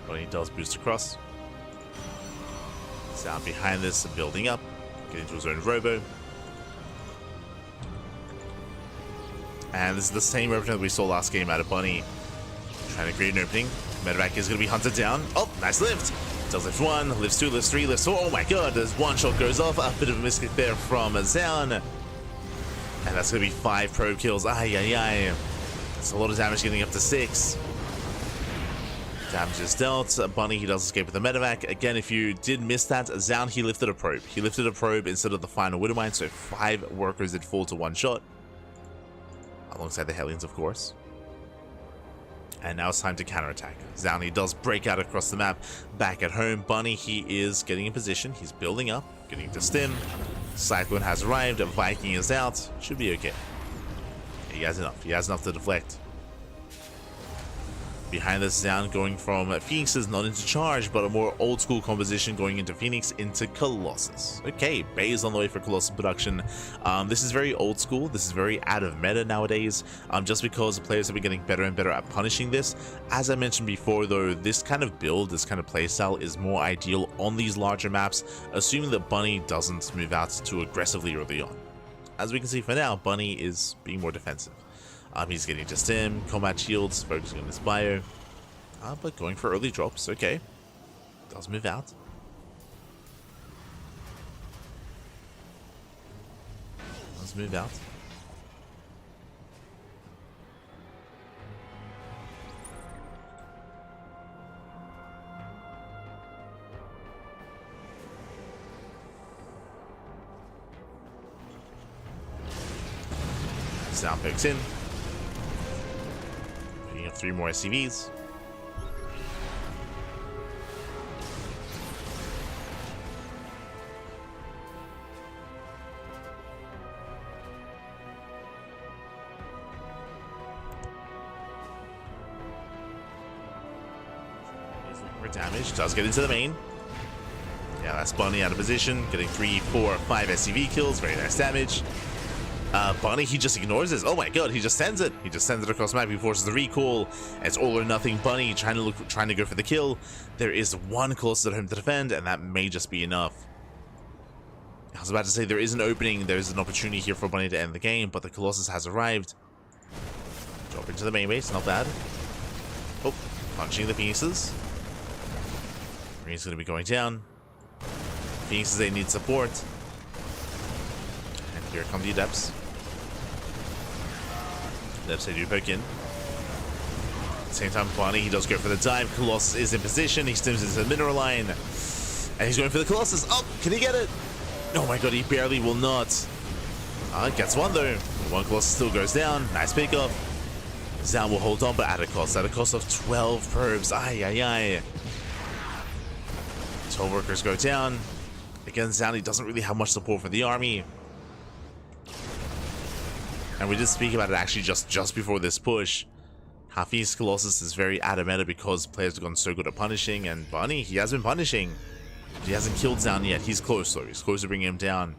Bunny does boost across. Zoun behind this, building up, getting to his own robo. And this is the same opener that we saw last game out of Bunny. Trying to create an opening. Medevac is going to be hunted down. Oh, nice lift. Does lift 1, lifts 2, lifts 3, lifts 4. Oh my god, there's one shot goes off. A bit of a misclick there from Zoun. And that's going to be 5 probe kills. Ay. That's a lot of damage, getting up to 6. Damage is dealt. Bunny, he does escape with the medevac. Again, if you did miss that, Zoun, he lifted a probe. He lifted a probe instead of the final Widowmine, so 5 workers did fall to 1 shot. Alongside the Hellions, of course. And now it's time to counterattack. Zoun, he does break out across the map. Back at home, Bunny, he is getting in position. He's building up, getting to stim. Cyclone has arrived. Viking is out. Should be okay. He has enough. He has enough to deflect. Behind this, Zoun going from Phoenix's not into charge, but a more old school composition going into Phoenix into Colossus. Okay, Bay is on the way for Colossus production. This is very old school. This is very out of meta nowadays, just because the players have been getting better and better at punishing this. As I mentioned before, though, this kind of build, this kind of playstyle is more ideal on these larger maps, assuming that Bunny doesn't move out too aggressively early on. As we can see for now, Bunny is being more defensive. He's getting to stim, combat shields, focusing on his bio, but going for early drops. Okay, does move out. Does move out. Zoun picks in. Picking up 3 more SCVs. He's looking for damage. Does get into the main. Yeah, that's Bunny out of position. Getting 3, 4, 5 SCV kills. Very nice damage. Bunny, he just ignores this. Oh my god, he just sends it. He just sends it across the map. He forces the recall. It's all or nothing. Bunny trying to go for the kill. There is 1 Colossus at home to defend, and that may just be enough. I was about to say there is an opening. There's an opportunity here for Bunny to end the game, but the Colossus has arrived. Drop into the main base, not bad. Oh, punching the Phoenixes. Green's going to be going down. Phoenixes, they need support. And here come the Adepts. Adepts, they do poke in. At the same time, Bunny, he does go for the dive. Colossus is in position. He stims into the mineral line. And he's going for the Colossus. Oh, can he get it? Oh my god, he barely will not. Gets 1 though. 1 Colossus still goes down. Nice pickup. Zoun will hold on, but at a cost of 12 probes. Ay, ay, ay. 12 workers go down. Again, Zoun, he doesn't really have much support for the army. And we did speak about it actually just before this push. Hafiz Colossus is very out of meta because players have gotten so good at punishing, and Bunny, he has been punishing. He hasn't killed Zoun yet. He's close though. He's close to bringing him down.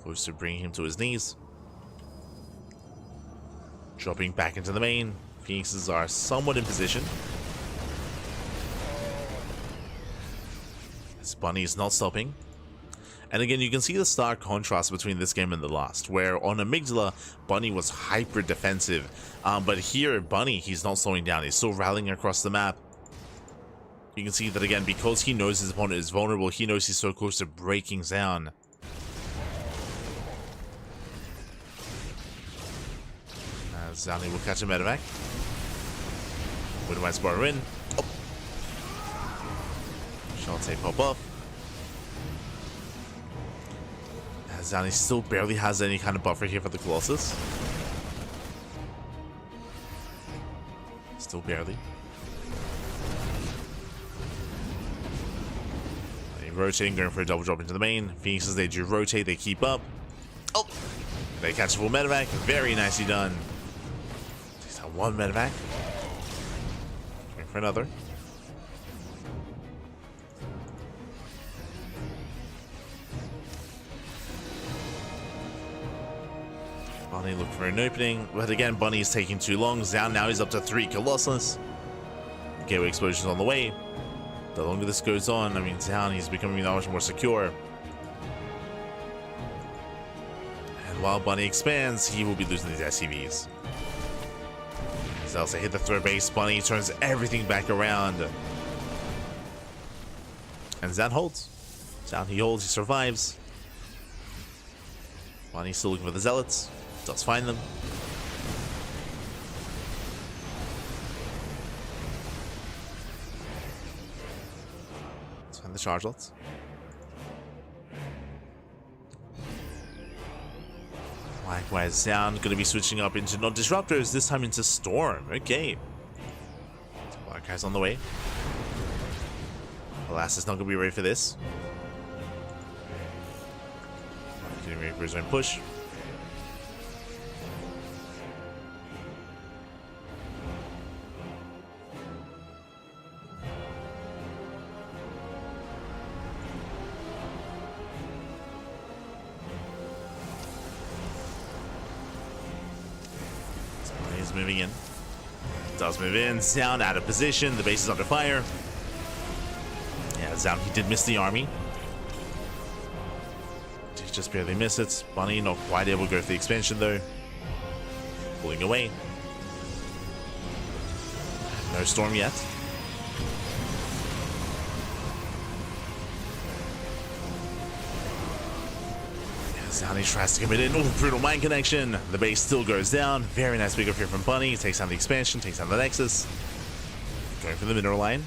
Close to bringing him to his knees. Dropping back into the main. Phoenixes are somewhat in position. This Bunny is not stopping. And again, you can see the stark contrast between this game and the last, where on Amygdala, Bunny was hyper defensive. But here, Bunny, he's not slowing down. He's still rallying across the map. You can see that again, because he knows his opponent is vulnerable, he knows he's so close to breaking Zoun. Zoun will catch a medevac. Widowmine's bar in. Oh. Shantae pop up. Zoun still barely has any kind of buffer here for the Colossus. Still barely. They rotating, going for a double drop into the main. Phoenixes, they do rotate, they keep up. Oh! They catch a full medevac. Very nicely done. He's got 1 medevac. Going for another. Bunny look for an opening, but again, Bunny is taking too long. Zoun now is up to 3 Colossus. Gateway explosions on the way. The longer this goes on, I mean, Zoun, he's becoming that much more secure. And while Bunny expands, he will be losing these SCVs. As Elsa hit the third base, Bunny turns everything back around. And Zoun holds. Zoun, he holds, he survives. Bunny's still looking for the Zealots. Does find them. Let's find the charge lots. Likewise, Zoun going to be switching up into not disruptors, this time into Storm. Okay. Black guy's on the way. Alas, is not going to be ready for this. Getting ready for his own push. He's moving in. Does move in. Zoun out of position. The base is under fire. Yeah, Zoun, he did miss the army. Did just barely miss it. Bunny not quite able to go for the expansion though. Pulling away. No storm yet. Zoun, he tries to commit in. Oh, brutal mind connection. The base still goes down. Very nice big up here from Bunny. Takes down the expansion, takes down the Nexus. Going for the mineral line.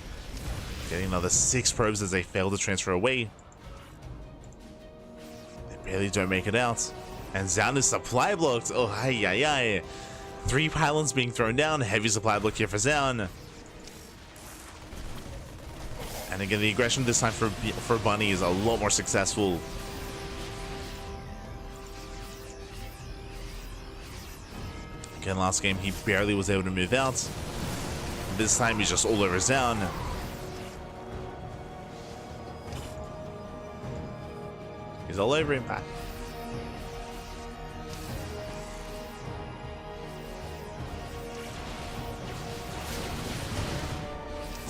Getting another 6 probes as they fail to transfer away. They barely don't make it out. And Zoun is supply blocked. Oh, hi. 3 pylons being thrown down. Heavy supply block here for Zoun. And again, the aggression this time for Bunny is a lot more successful. Again, last game he barely was able to move out. This time he's just all over Zoun. He's all over him. Is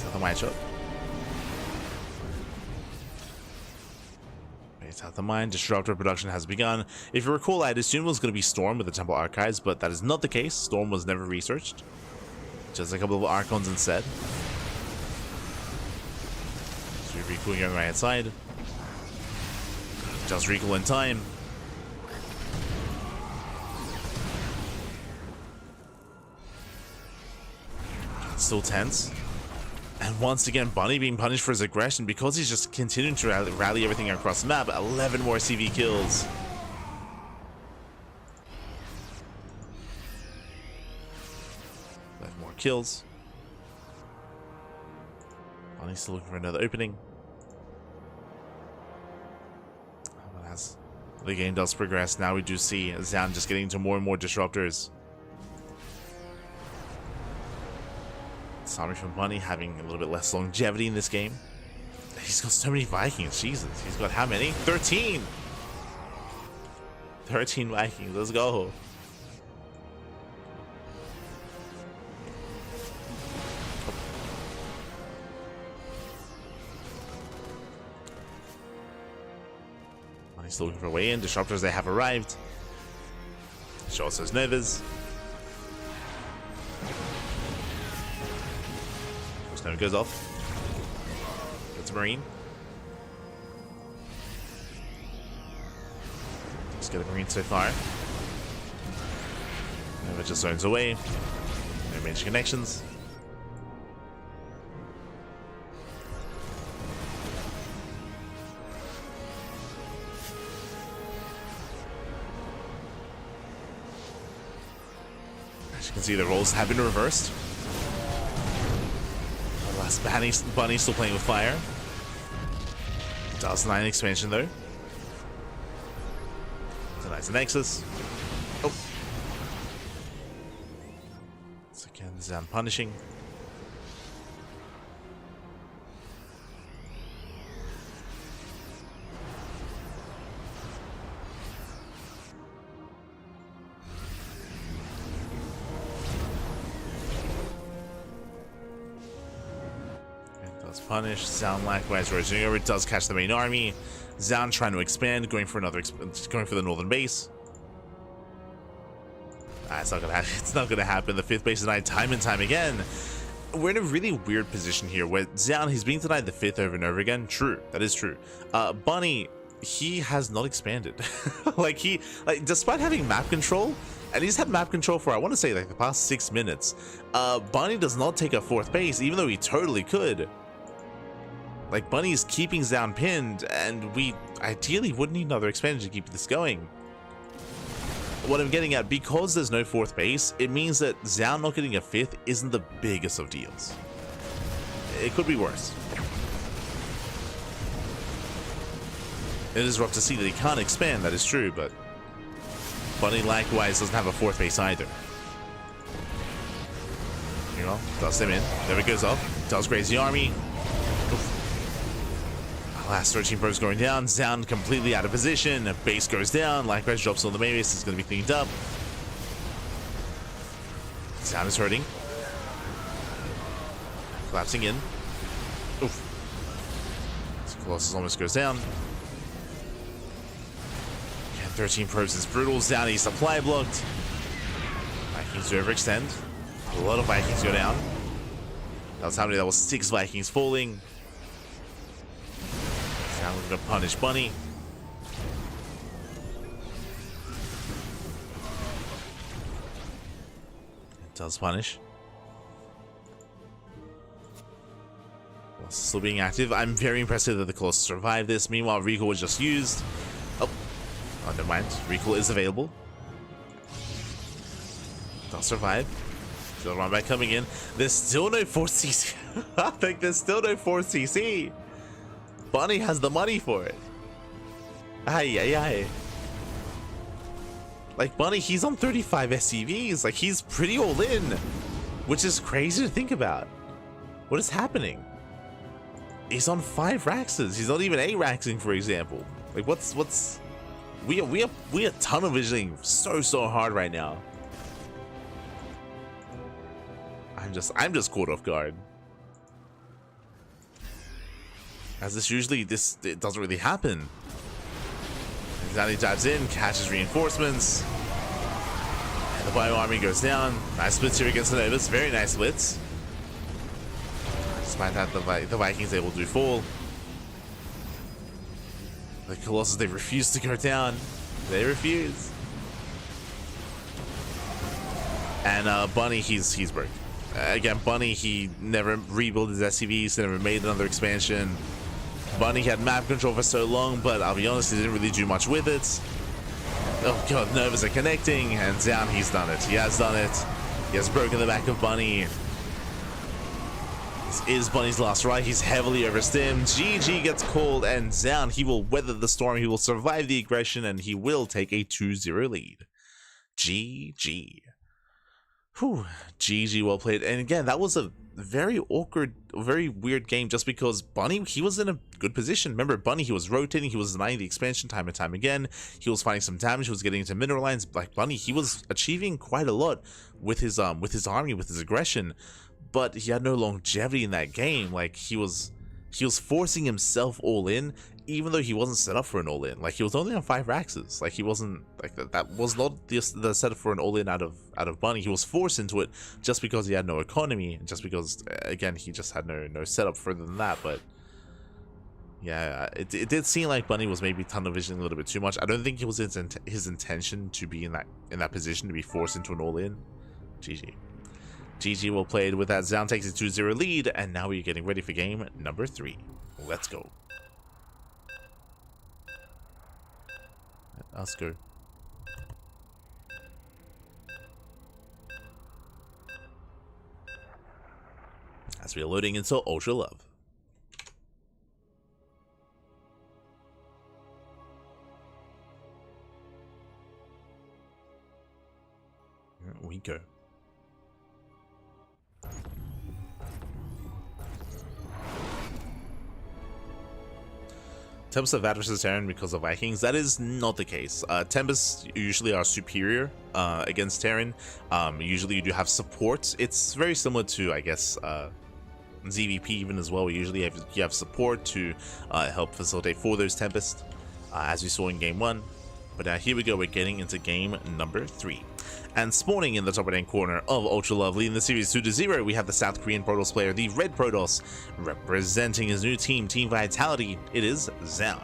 that the white shot? Out the mine, disruptor production has begun. If you recall, I had assumed it was going to be Storm with the Temple Archives, but that is not the case. Storm was never researched. Just a couple of Archons instead. So we're recooling on the right hand side. Just recall in time. Still tense. And once again, Bunny being punished for his aggression because he's just continuing to rally everything across the map. 11 more CV kills. More kills. Bunny's still looking for another opening. But as the game does progress, now we do see Zoun just getting into more and more disruptors. Army from Bunny having a little bit less longevity in this game. He's got so many Vikings. Jesus, he's got how many? 13! 13 Vikings. Let's go. Bunny's still looking for a way in. Disruptors, they have arrived. Show us those Novas. It goes off. It's a Marine. Let's get a Marine so far. Nova just zones away. No major connections. As you can see, the roles have been reversed. Bunny still playing with fire. Does 9 expansion though. It's a nice Nexus. Oh. So again, Zoun punishing. Punish. Zoun likewise rotating over. It does catch the main army. Zoun trying to expand, going for the northern base. It's not gonna happen. It's not gonna happen. The 5th base denied time and time again. We're in a really weird position here where Zoun, he's being denied the 5th over and over again. True, that is true. Bunny, he has not expanded. Despite having map control, and he's had map control for I want to say like the past 6 minutes. Bunny does not take a 4th base, even though he totally could. Like, Bunny's keeping Zoun pinned, and we ideally would need another expansion to keep this going. What I'm getting at, because there's no 4th base, it means that Zoun not getting a 5th isn't the biggest of deals. It could be worse. It is rough to see that he can't expand, that is true, but Bunny likewise doesn't have a 4th base either. You know, does him in. There it goes up. Does graze the army. Last 13 probes going down. Zoun completely out of position. Base goes down. Likewise drops on the main base. It's going to be cleaned up. Zoun is hurting. Collapsing in. Oof. Colossus almost goes down. And 13 probes is brutal. Zoun, he's supply blocked. Vikings do overextend. A lot of Vikings go down. That was how many? That was 6 Vikings falling. Now we're gonna punish Bunny. It does punish. Well, still being active. I'm very impressed that the Colossus survived this. Meanwhile, Recall was just used. Oh, never mind. Recall is available. Does survive. Still run back coming in. There's still no 4CC. I think there's still no 4CC. Bunny has the money for it. Ay. Like, Bunny, he's on 35 SCVs. Like, he's pretty all in, which is crazy to think about. What is happening? He's on 5 Raxes. He's not even 8 Raxing, for example. Like, what's we are tunnel visioning so hard right now. I'm just caught off guard. As this usually, it doesn't really happen. Exactly, dives in, catches reinforcements. And the Bio Army goes down. Nice splits here against the Novus. Very nice splits. Despite that, the Vikings able to fall. The Colossus, they refuse to go down. They refuse. And Bunny, he's broke. Again, Bunny, he never rebuilt his SCVs, never made another expansion. Bunny had map control for so long, but I'll be honest, he didn't really do much with it. Oh god, Novas are connecting, and Zoun, he's done it. He has done it. He has broken the back of Bunny. This is Bunny's last ride. He's heavily overstimmed. GG gets called, and Zoun, he will weather the storm. He will survive the aggression, and he will take a 2-0 lead. GG. Whew. GG, well played. And again, that was a very awkward, very weird game just because Bunny, he was in a good position. Remember, Bunny, he was rotating, he was denying the expansion time and time again. He was finding some damage, he was getting into mineral lines. Like, Bunny, he was achieving quite a lot with his army, with his aggression, but he had no longevity in that game. Like, he was forcing himself all in, even though he wasn't set up for an all-in. Like, he was only on 5 Raxes. Like, he wasn't, like, that was not the setup for an all-in out of Bunny. He was forced into it just because he had no economy, and just because, again, he just had no setup further than that. But yeah, it did seem like Bunny was maybe tunnel visioning a little bit too much. I don't think it was his intention to be in that position, to be forced into an all-in. GG, well played. With that, Zoun takes a 2-0 lead, and now we're getting ready for game number 3. Let's go. Let's go. As we are loading into Ultra Love. Here we go. Tempest have versus Terran because of Vikings. That is not the case. Tempests usually are superior against Terran. Usually you do have support. It's very similar to, I guess, ZVP even as well. Usually you have support to help facilitate for those Tempests, as we saw in game 1. But now here we go, we're getting into game number 3. And spawning in the top right-hand corner of Ultra Love, leading the series 2-0, we have the South Korean Protoss player, the Red Protoss, representing his new team, Team Vitality. It is Zoun.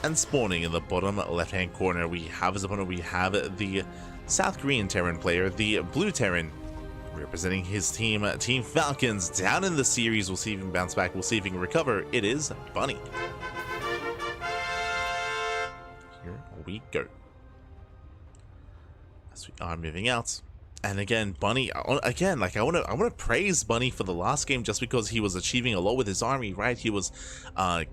And spawning in the bottom left-hand corner, we have as opponent, we have the South Korean Terran player, the Blue Terran, representing his team, Team Falcons, down in the series. We'll see if he can bounce back. We'll see if he can recover. It is Bunny. Here we go. As we are moving out. And again, Bunny, again, like I want to praise Bunny for the last game just because he was achieving a lot with his army, right? He was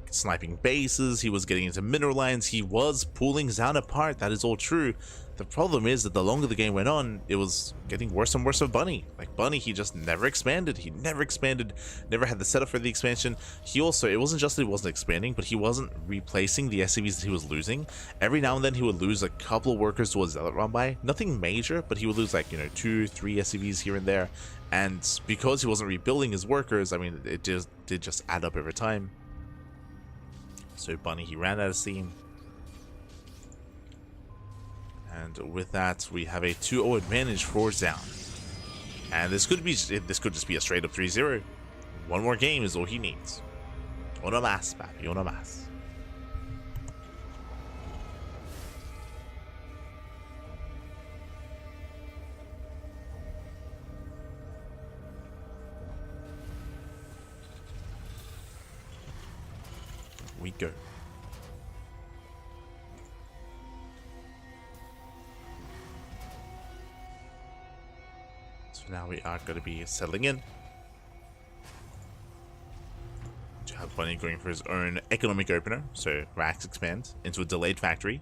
sniping bases, he was getting into mineral lines, he was pulling Zoun apart. That is all true. The problem is that the longer the game went on, it was getting worse and worse for Bunny. Like Bunny, he just never expanded. He never expanded, never had the setup for the expansion. He also, it wasn't just that he wasn't expanding, but he wasn't replacing the SCVs that he was losing. Every now and then he would lose a couple of workers towards Zealot run by. Nothing major, but he would lose like, 2-3 SCVs here and there. And because he wasn't rebuilding his workers, I mean, it did just add up over time. So Bunny, he ran out of steam. And with that, we have a 2-0 advantage for Zoun. And this could just be a straight up 3-0. One more game is all he needs. Una más, papi, una más. We go. Now we are going to be settling in to have Bunny going for his own economic opener, so racks expand into a delayed factory.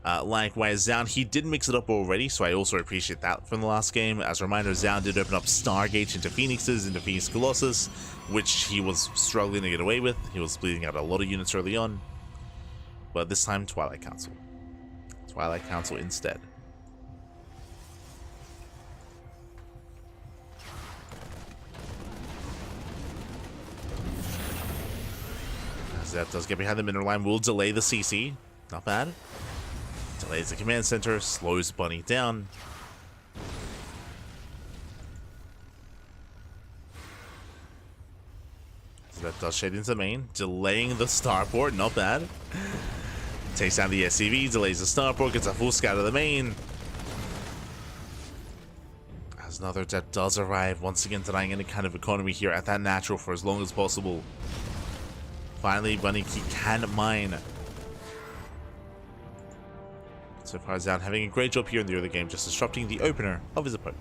Likewise, Zoun, he did mix it up already, so I also appreciate that from the last game. As a reminder, Zoun did open up Stargate into Phoenixes, into Phoenix Colossus, which he was struggling to get away with. He was bleeding out a lot of units early on, but this time Twilight Council. Twilight Council instead. That does get behind the mineral line, will delay the CC. Not bad. Delays the command center, slows Bunny down. So that does shade into the main, delaying the starport. Not bad. Takes down the SCV, delays the starport, gets a full scout of the main. As another jet does arrive, once again denying any kind of economy here at that natural for as long as possible. Finally, Bunny can mine. So far, Zoun having a great job here in the early game, just disrupting the opener of his opponent.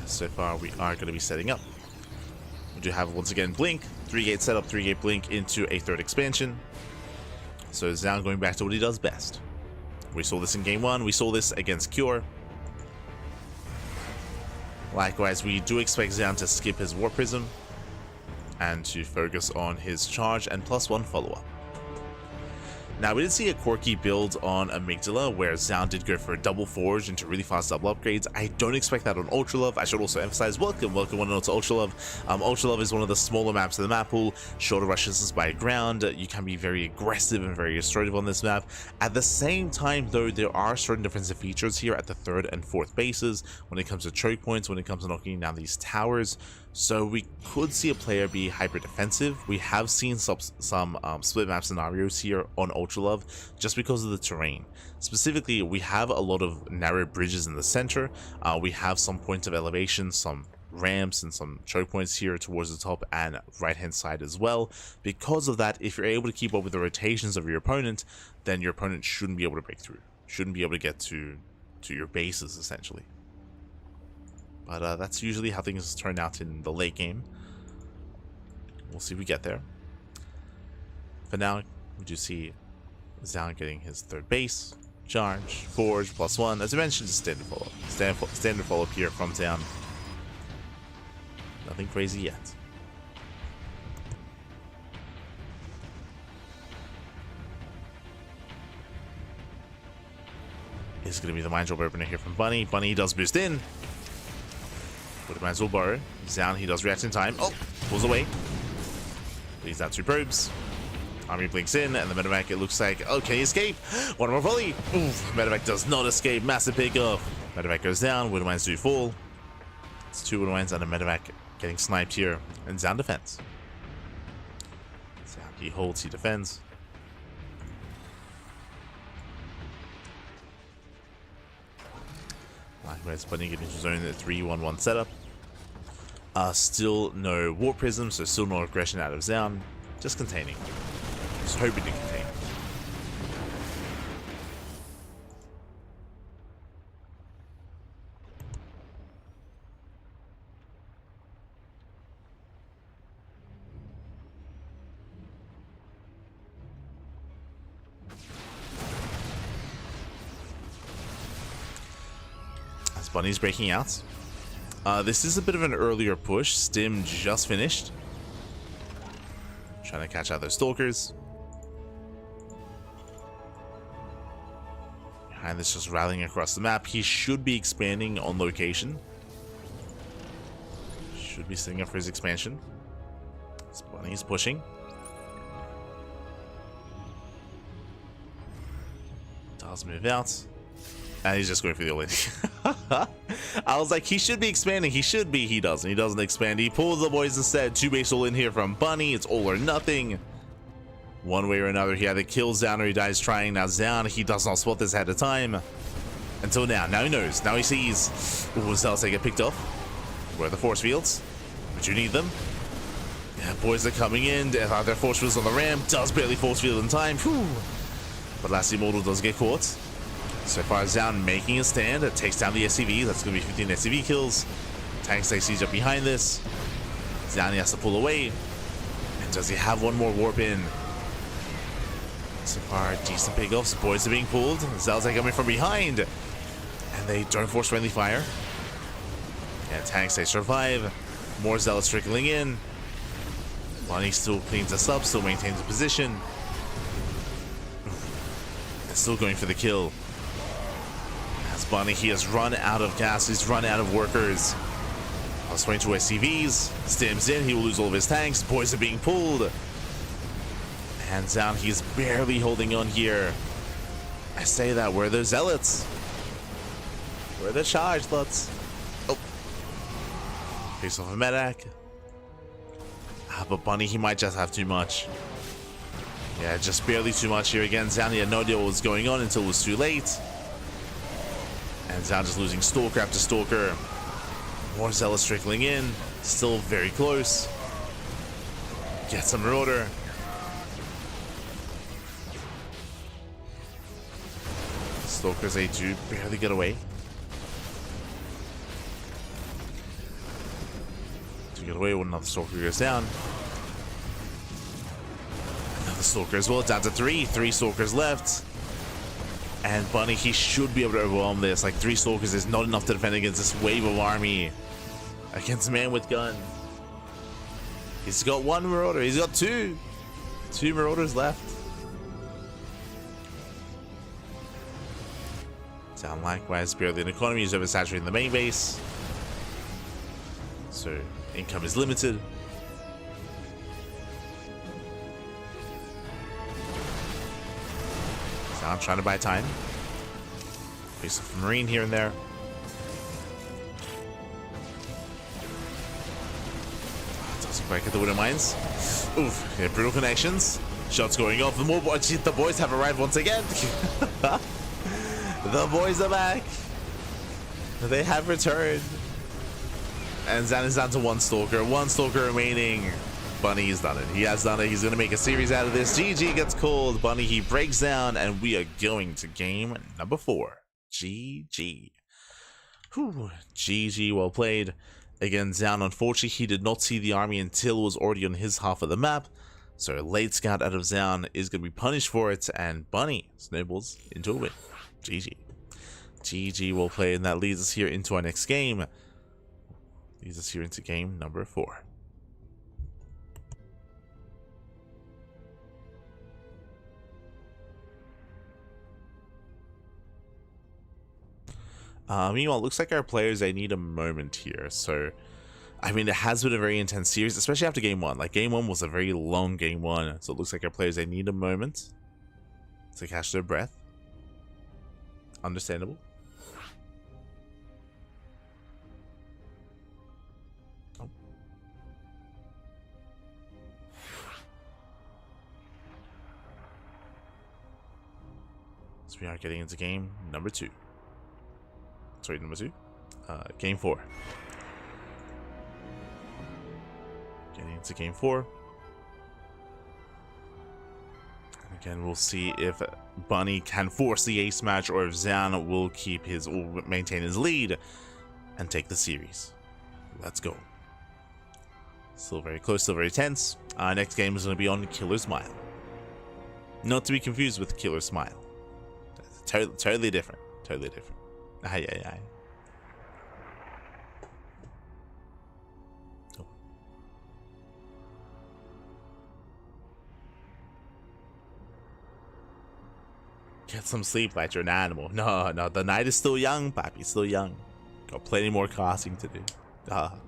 So far, we are going to be setting up. We do have, once again, Blink. 3-gate setup, 3-gate Blink into a third expansion. So Zoun going back to what he does best. We saw this in game 1. We saw this against Cure. Likewise, we do expect Zoun to skip his War Prism and to focus on his charge and +1 follow-up. Now, we did see a quirky build on Amygdala where Zoun did go for a double forge into really fast double upgrades. I don't expect that on Ultralove. I should also emphasize, welcome one and all to Ultralove. Ultralove is one of the smaller maps of the map pool, shorter rushes by ground. You can be very aggressive and very assertive on this map. At the same time, though, there are certain defensive features here at the 3rd and 4th bases when it comes to choke points, when it comes to knocking down these towers. So we could see a player be hyper defensive. We have seen some split map scenarios here on Ultralove just because of the terrain. Specifically, we have a lot of narrow bridges in the center. We have some points of elevation, some ramps and some choke points here towards the top and right hand side as well. Because of that, if you're able to keep up with the rotations of your opponent, then your opponent shouldn't be able to break through, shouldn't be able to get to your bases essentially. But that's usually how things turn out in the late game. We'll see if we get there. For now, we do see Zoun getting his 3rd base, charge, forge, +1. As I mentioned, just standard follow-up. Standard follow-up here from Zoun. Nothing crazy yet. Is going to be the mind drop opener here from Bunny. Bunny does boost in. But might as well borrow. Zoun, he does react in time. Oh, pulls away. Leaves out 2 probes. Army blinks in, and the medevac, it looks like, okay, escape. One more volley. Oof, medevac does not escape. Massive pickoff. Medevac goes down. Widowmines do fall. It's 2 Widowmines and a medevac getting sniped here. And Zoun defends. Zoun, he holds, he defends. Likewise, Bunny getting into zone at 3-1-1 setup. Still no Warp Prism, so still no aggression out of Zoun. Just containing. Just hoping to contain. As Bunny's breaking out. This is a bit of an earlier push. Stim just finished. Trying to catch out those stalkers. Behind this, just rallying across the map. He should be expanding on location. Should be setting up for his expansion. This Bunny is pushing. Does move out. And he's just going for the all-in. I was like, he should be expanding. He should be. He doesn't. He doesn't expand. He pulls the boys instead. 2 base all in here from Bunny. It's all or nothing. One way or another, he either kills Zoun or he dies trying. Now Zoun, he does not spot this ahead of time. Until now. Now he knows. Now he sees. Ooh, Zealots, they get picked off. Where are the force fields? But you need them. Yeah, boys are coming in. Their force fields on the ramp. Does barely force field in time. Whew. But Last Immortal does get caught. So far, Zoun making a stand. It takes down the SCV. That's going to be 15 SCV kills. Tank stays siege up behind this. Zoun has to pull away. And does he have one more warp in? So far, decent pickoffs. Boys are being pulled. Zealots are coming from behind. And they don't force friendly fire. And tanks, they survive. More Zealots trickling in. Bunny still cleans us up. Still maintains the position. And still going for the kill. Bunny, he has run out of gas, he's run out of workers. Plus 22 SCVs, Stim's in, he will lose all of his tanks, boys are being pulled. Hands down, he's barely holding on here. I say that, where are the Zealots? Where are the charged lots? Oh. Picks off a medevac. But Bunny, he might just have too much. Yeah, just barely too much here again. Zoun had no idea what was going on until it was too late. And Zoun just losing Stalker after Stalker. More Zealots trickling in. Still very close. Get some Marauder. Stalkers A2 barely get away. To get away when another Stalker goes down. Another Stalker as well. Down to 3. 3 Stalkers left. And Bunny, he should be able to overwhelm this. Like 3 Stalkers is not enough to defend against this wave of army. Against man with gun. He's got 1 Marauder. He's got 2. 2 Marauders left. Zoun likewise barely in economy. He's oversaturating the main base. So income is limited. Zoun trying to buy time. Piece of Marine here and there. Doesn't quite get the Widow Mines. Oof, yeah, brutal connections. Shots going off. The boys have arrived once again. The boys are back. They have returned. And Zoun is down to 1 Stalker. 1 Stalker remaining. Bunny has done it. He has done it. He's going to make a series out of this. GG gets called. Bunny, he breaks down, and we are going to game number 4. GG. Whew. GG, well played. Again, Zoun, unfortunately, he did not see the army until it was already on his half of the map. So a late scout out of Zoun is going to be punished for it, and Bunny snowballs into a win. GG. GG, well played, and that leads us here into our next game. Leads us here into game number 4. Meanwhile, it looks like our players, they need a moment here. So I mean, it has been a very intense series, especially after game one. Like, game one was a very long game one, so it looks like our players, they need a moment to catch their breath. Understandable. Oh. So we are getting into game number 2. Sorry, number 2? Game 4. Getting into game 4. And again, we'll see if Bunny can force the ace match or if Zoun will maintain his lead and take the series. Let's go. Still very close, still very tense. Next game is going to be on Killer Smile. Not to be confused with Killer Smile. Totally different. Totally different. Aye, aye, aye. Oh. Get some sleep like you're an animal. No, no, the night is still young, Papi. Still young. Got plenty more casting to do. Of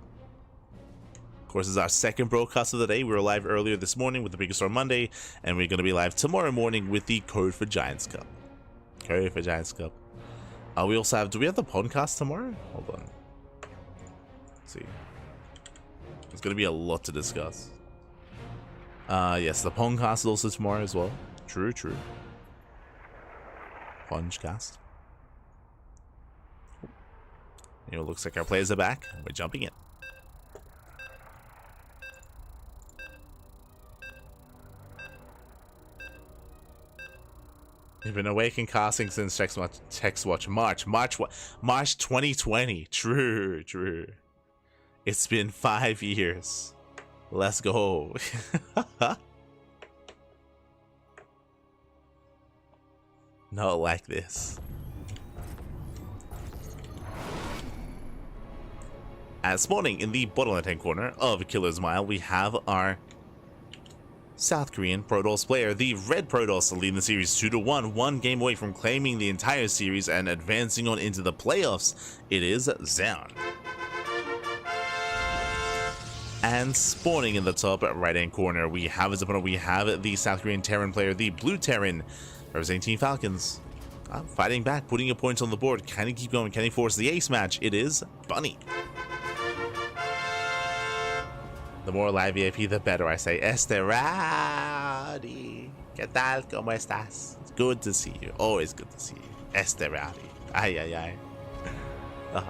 course, this is our second broadcast of the day. We were live earlier this morning with the Biggest Storm Monday, and we're going to be live tomorrow morning with the Code for Giants Cup. Code for Giants Cup. We also have, do we have the podcast tomorrow? Hold on. Let's see. There's going to be a lot to discuss. Yes, the podcast is also tomorrow as well. True, true. Pongcast. It looks like our players are back. We're jumping in. We've been awake and casting since Text Watch March 2020. True, true. It's been 5 years. Let's go. Not like this. As spawning in the bottom left-hand corner of Killer's Mile, we have our South Korean Protoss player, the Red Protoss, leading the series 2-1, one game away from claiming the entire series and advancing on into the playoffs. It is Zoun. And spawning in the top right-hand corner, we have as opponent, we have the South Korean Terran player, the Blue Terran, representing Team Falcons. Fighting back, putting a point on the board. Can he keep going? Can he force the ace match? It is Bunny. The more live VIP, the better, I say. Esteradi. ¿Qué tal? ¿Cómo estás? It's good to see you. Always good to see you. Esteradi. Ay, ay, ay.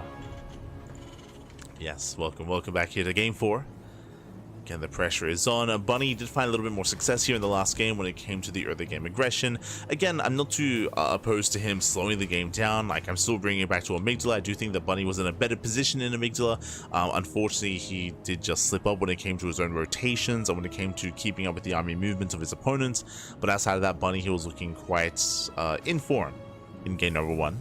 Yes, welcome back here to Game 4. Again, the pressure is on. Bunny did find a little bit more success here in the last game when it came to the early game aggression. Again, I'm not too opposed to him slowing the game down. Like, I'm still bringing it back to Amygdala. I do think that Bunny was in a better position in Amygdala. Unfortunately, he did just slip up when it came to his own rotations and when it came to keeping up with the army movements of his opponents. But outside of that, Bunny, he was looking quite in form in game number 1.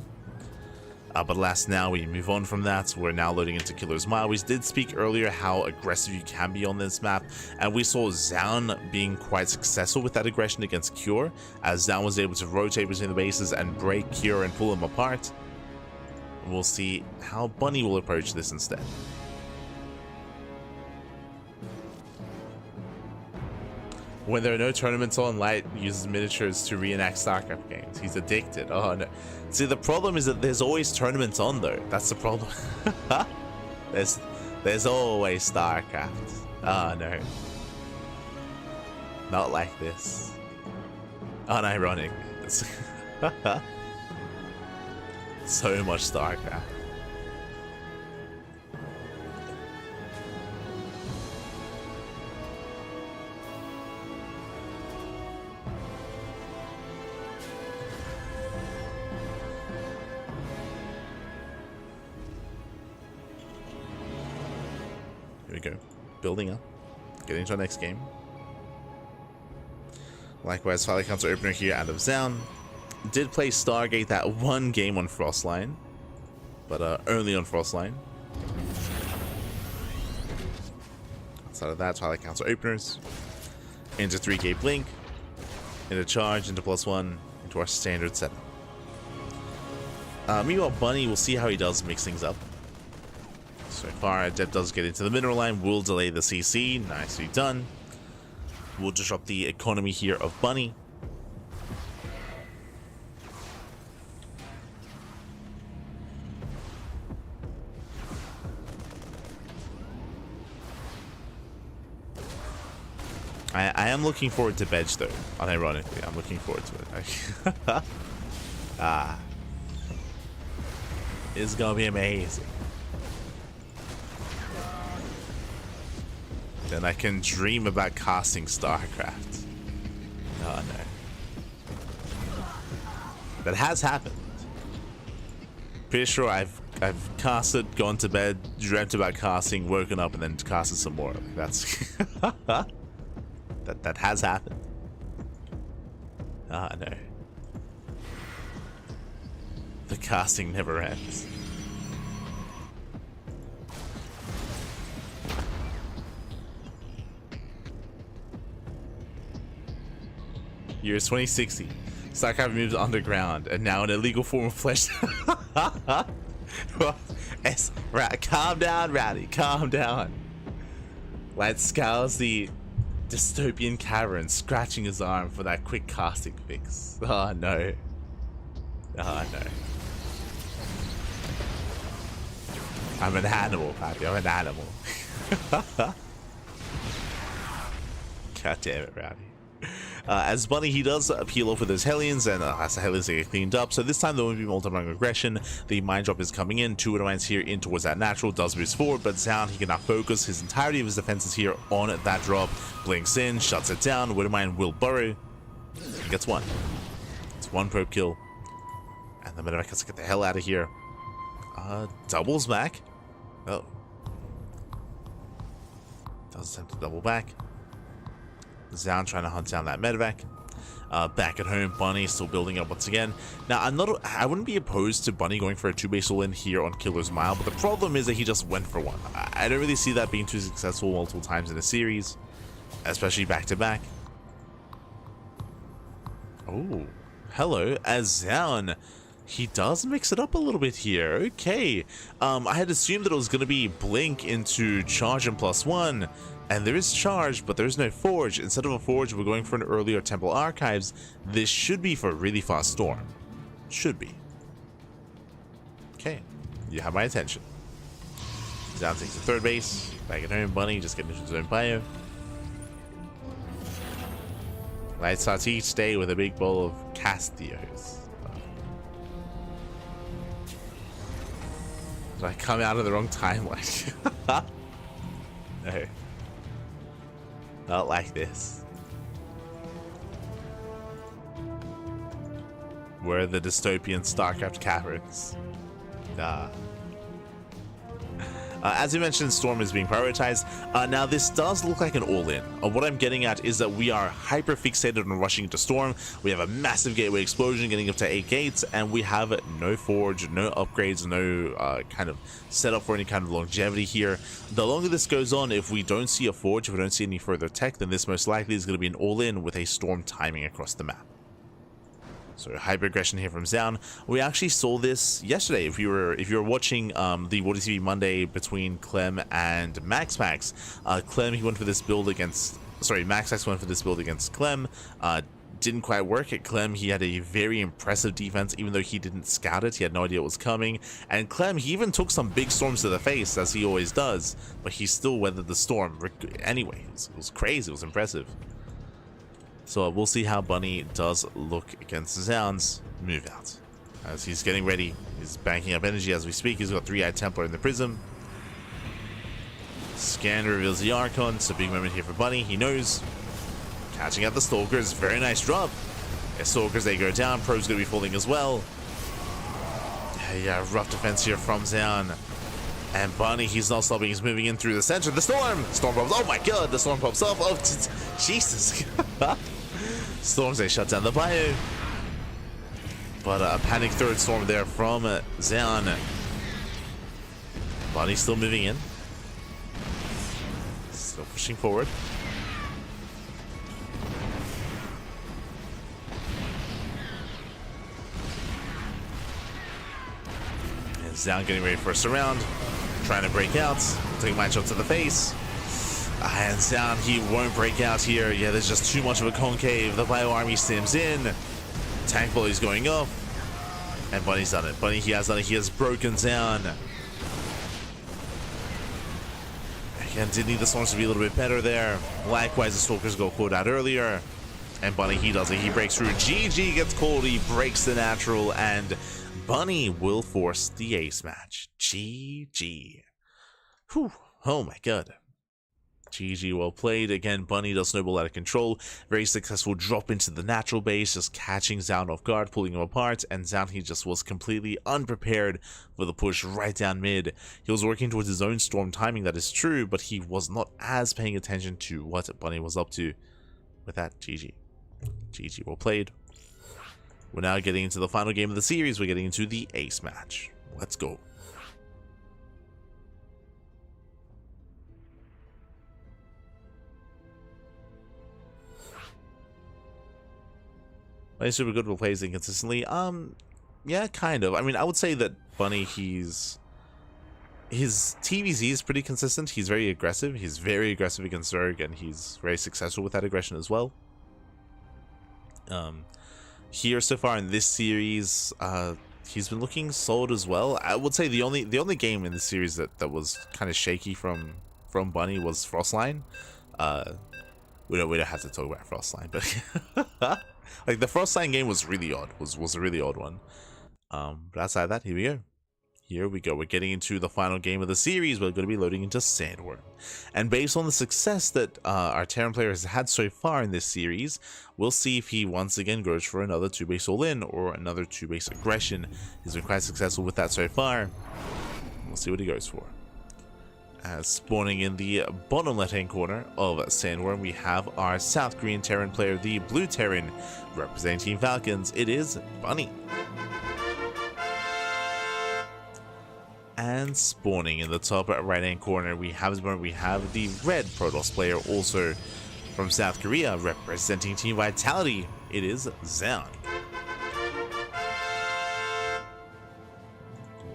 But alas, now we move on from that. We're now loading into Killer's Mile. We did speak earlier how aggressive you can be on this map, and we saw Zoun being quite successful with that aggression against Cure, as Zoun was able to rotate between the bases and break Cure and pull him apart. We'll see how Bunny will approach this instead. When there are no tournaments on, Light uses miniatures to reenact StarCraft games. He's addicted. Oh no. See, the problem is that there's always tournaments on though. That's the problem. There's always StarCraft. Oh no. Not like this. Unironic. So much StarCraft. Here we go. Building up. Getting to our next game. Likewise, File Counter opener here out of Zoun. Did play Stargate that one game on Frostline, but only on Frostline. Outside of that, Twilight Council openers. Into 3-gate blink. Into charge, into +1, into our standard setup. Meanwhile, Bunny, we'll see how he does mix things up. So far, Adept does get into the mineral line, will delay the CC. Nicely done. We'll disrupt the economy here of Bunny. I am looking forward to Bedge though, unironically. I'm looking forward to it. It's gonna be amazing. Then I can dream about casting StarCraft. Oh no. That has happened. Pretty sure I've casted, gone to bed, dreamt about casting, woken up, and then casted some more. That's that has happened. Ah no. The casting never ends. Year is 2060. StarCraft moves underground and now an illegal form of flesh. Calm down, Rowdy. Calm down. Lad scours the dystopian cavern, scratching his arm for that quick casting fix. Oh no. Oh no. I'm an animal, Pappy. I'm an animal. God damn it, Rowdy. As Bunny, he does peel off with his Hellions, and as the Hellions get cleaned up, so this time there won't be multi-rank aggression. The Mind Drop is coming in, 2 Widowmines here in towards that natural, does boost forward, but Zoun, he cannot focus his entirety of his defenses here on that drop. Blinks in, shuts it down, Widowmine will burrow, gets 1. It's 1 probe kill, and the Medevac has to get the hell out of here. Doubles back. Oh. Does attempt to double back. Zoun trying to hunt down that medevac. Back at home, Bunny still building up once again. Now, I wouldn't be opposed to Bunny going for a 2-base all-in here on Killer's Mile, but the problem is that he just went for 1. I don't really see that being too successful multiple times in a series, especially back-to-back. Oh, hello, as Zoun, he does mix it up a little bit here. Okay, I had assumed that it was going to be Blink into Charge and +1, and there is Charge, but there's no Forge. Instead of a Forge, we're going for an earlier Temple Archives. This should be for a really fast Storm. Should be. Okay, you have my attention. Zoun takes the 3rd base. Back at home, Bunny just getting into his own bio. Light starts each day with a big bowl of Castios. Did I come out of the wrong timeline? No. Not like this. Where are the dystopian StarCraft caverns? As you mentioned, Storm is being prioritized. Now, this does look like an all-in. What I'm getting at is that we are hyper-fixated on rushing into Storm. We have a massive gateway explosion getting up to 8 gates, and we have no Forge, no upgrades, no kind of setup for any kind of longevity here. The longer this goes on, if we don't see a Forge, if we don't see any further tech, then this most likely is going to be an all-in with a Storm timing across the map. So hyper aggression here from Zoun. We actually saw this yesterday. If you were watching the Water TV Monday between Clem and MaxMax, Clem, he went for this build against, sorry, MaxMax went for this build against Clem. Didn't quite work at Clem. He had a very impressive defense, even though he didn't scout it. He had no idea what was coming. And Clem, he even took some big storms to the face, as he always does, but he still weathered the storm. Anyway, it was crazy. It was impressive. So we'll see how Bunny does look against Zoun's move out. As he's getting ready, he's banking up energy as we speak. He's got 3-Eyed Templar in the Prism. Scan reveals the Archon. It's a big moment here for Bunny. He knows. Catching out the Stalkers. Very nice drop. As Stalkers, they go down. Pro's going to be falling as well. Yeah, rough defense here from Zoun. And Bunny, he's not stopping. He's moving in through the center. The Storm! Storm pops. Oh my god, the Storm pops off. Oh, Jesus. Storms, they shut down the bio. But a panic 3rd Storm there from Zoun. Bunny still moving in. Still pushing forward. And Zoun getting ready for a surround. Trying to break out. Taking my shot to the face. Hands down, he won't break out here. Yeah, there's just too much of a concave. The Bio Army stims in. Tank volley's going off. And Bunny's done it. Bunny, he has done it. He has broken down. Again, did need the storms to be a little bit better there. Likewise, the Stalkers got caught out earlier. And Bunny, he does it. He breaks through. GG gets called. He breaks the natural. And Bunny will force the ace match. GG. Whew. Oh my god. GG, well played. Again, Bunny does snowball out of control. Very successful drop into the natural base, just catching Zoun off guard, pulling him apart, and Zoun, he just was completely unprepared for the push right down mid. He was working towards his own storm timing, that is true, but he was not as paying attention to what Bunny was up to. With that, GG. GG, well played. We're now getting into the final game of the series. We're getting into the ace match. Let's go. Bunny's super good, but plays inconsistently. Yeah, kind of. I mean, I would say that Bunny, his TVZ is pretty consistent. He's very aggressive. He's very aggressive against Zerg, and he's very successful with that aggression as well. Here so far in this series, he's been looking solid as well. I would say the only game in the series that was kind of shaky from Bunny was Frostline. We don't have to talk about Frostline, but like the Frostline game was really odd. Was a really odd one. But outside that, here we go. Here we go. We're getting into the final game of the series. We're going to be loading into Sandworm. And based on the success that our Terran player has had so far in this series, we'll see if he once again goes for another 2-base all-in or another 2-base aggression. He's been quite successful with that so far. We'll see what he goes for. As spawning in the bottom left-hand corner of Sandworm, we have our South Korean Terran player, the Blue Terran, representing Team Falcons. It is Bunny. And spawning in the top right-hand corner, we have the red Protoss player, also from South Korea, representing Team Vitality. It is Zoun.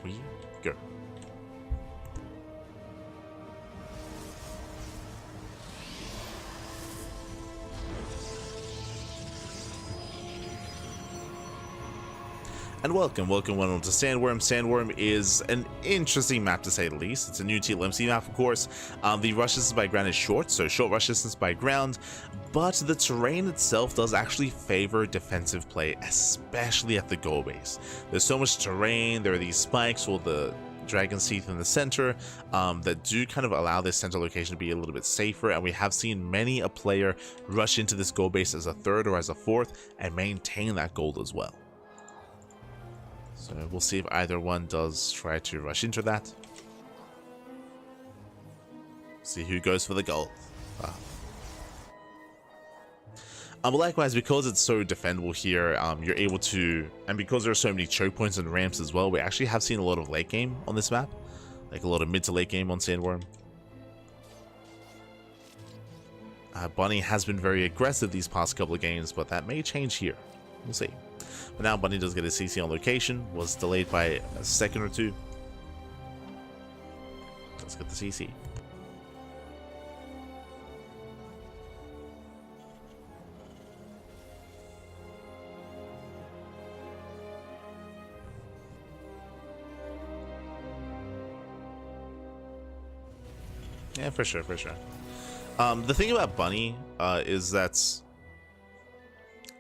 We go. And welcome on to Sandworm. Sandworm is an interesting map to say the least. It's a new TLMC map, of course. The rush distance by ground is short, so short rush distance by ground, but the terrain itself does actually favor defensive play, especially at the goal base. There's so much terrain, there are these spikes or the Dragon's Teeth in the center that do kind of allow this center location to be a little bit safer, and we have seen many a player rush into this goal base as a third or as a fourth and maintain that gold as well. So we'll see if either one does try to rush into that. See who goes for the goal. But likewise, because it's so defendable here, you're able to, and because there are so many choke points and ramps as well, we actually have seen a lot of late game on this map, like a lot of mid to late game on Sandworm. Bunny has been very aggressive these past couple of games, but that may change here. We'll see. But now Bunny does get a CC on location, was delayed by a second or two. Let's get the CC. Yeah, for sure, for sure. The thing about Bunny is that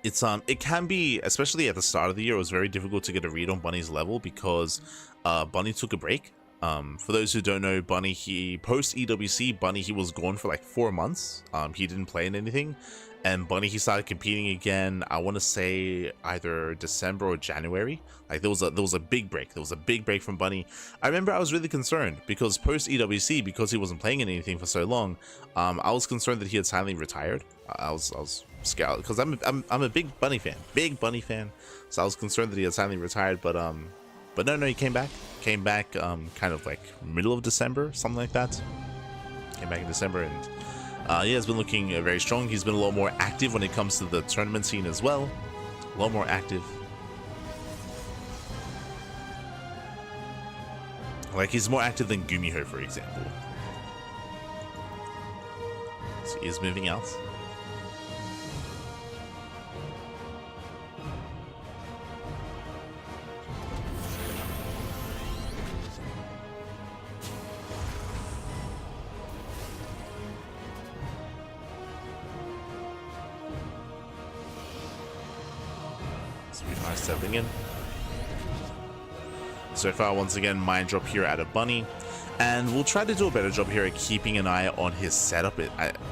it can be, especially at the start of the year, it was very difficult to get a read on Bunny's level because Bunny took a break. For those who don't know, Bunny, post EWC, Bunny, he was gone for like 4 months. He didn't play in anything, and Bunny, he started competing again. I want to say either December or January. Like there was a big break. There was a big break from Bunny. I remember I was really concerned because post EWC, because he wasn't playing in anything for so long, I was concerned that he had silently retired. I was scared because I'm a big Bunny fan, so I was concerned that he had silently retired. But no, he came back kind of like middle of December, something like that. Came back in December, and he has been looking very strong. He's been a lot more active when it comes to the tournament scene as well. A lot more active. Like, he's more active than Gumiho, for example. So he is moving out. Sweetheart stepping in. So far, once again, mind drop here at a bunny. And we'll try to do a better job here at keeping an eye on his setup,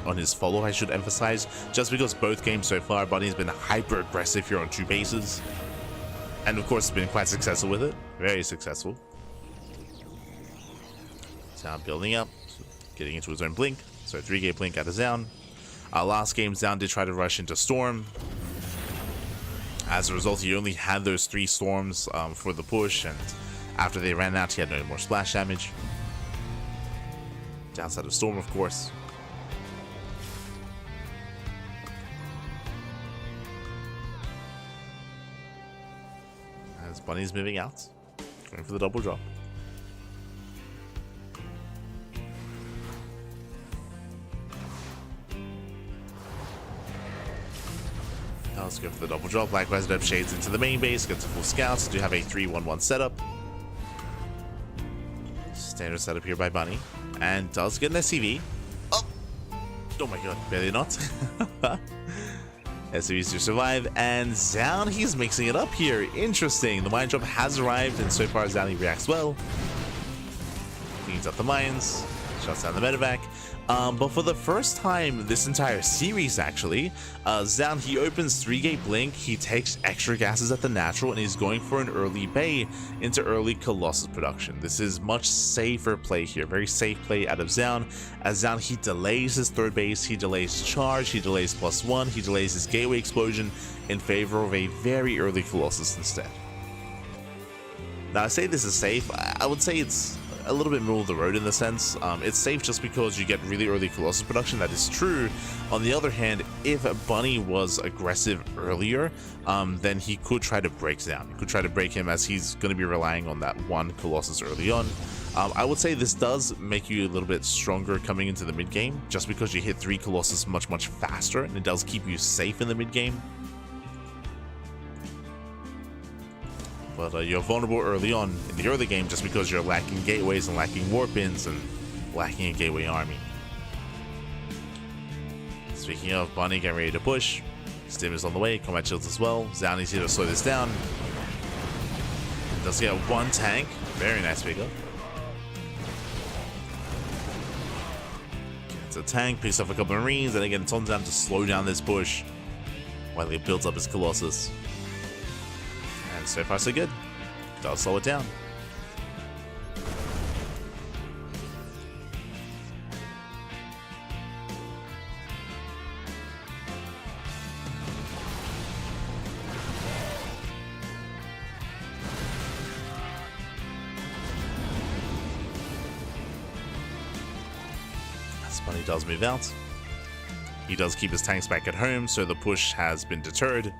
on his follow, I should emphasize. Just because both games so far, Bunny's been hyper aggressive here on 2 bases. And of course, been quite successful with it. Very successful. Zoun building up, getting into his own blink. So 3-gate blink out of Zoun. Last game, Zoun did try to rush into Storm. As a result, he only had those 3 storms for the push, and after they ran out, he had no more splash damage. Downside of Storm, of course. As Bunny's moving out, going for the double drop. Let's go for the double drop. Likewise, Dub shades into the main base, gets a full scouts. Do have a 3-1-1 setup. Standard setup here by Bunny. And does get an SCV. Oh! Oh my god, barely not. SCVs to survive. And Zoun, he's mixing it up here. Interesting. The mine drop has arrived, and so far Zoun reacts well. Cleans up the mines. Shuts down the medevac. But for the first time this entire series, actually, Zoun, he opens 3-gate blink, he takes extra gases at the natural, and he's going for an early bay into early Colossus production. This is much safer play here, very safe play out of Zoun. As Zoun, he delays his 3rd base, he delays charge, he delays +1, he delays his gateway explosion in favor of a very early Colossus instead. Now, I say this is safe, I would say it's a little bit middle of the road in the sense. It's safe just because you get really early Colossus production, that is true. On the other hand, if Bunny was aggressive earlier, then he could try to break Zoun. He could try to break him, as he's going to be relying on that 1 Colossus early on. I would say this does make you a little bit stronger coming into the mid game, just because you hit 3 Colossus much faster, and it does keep you safe in the mid game. But you're vulnerable early on in the early game just because you're lacking gateways and lacking warp-ins and lacking a gateway army. Speaking of, Bunny getting ready to push. Stim is on the way, combat shields as well. Zoun is here to slow this down. Does get 1 tank. Very nice pickup. Gets a tank, picks up a couple of Marines, and again it's on Zoun to slow down this push while he builds up his Colossus. And so far so good. Does slow it down. Bunny does move out. He does keep his tanks back at home, so the push has been deterred.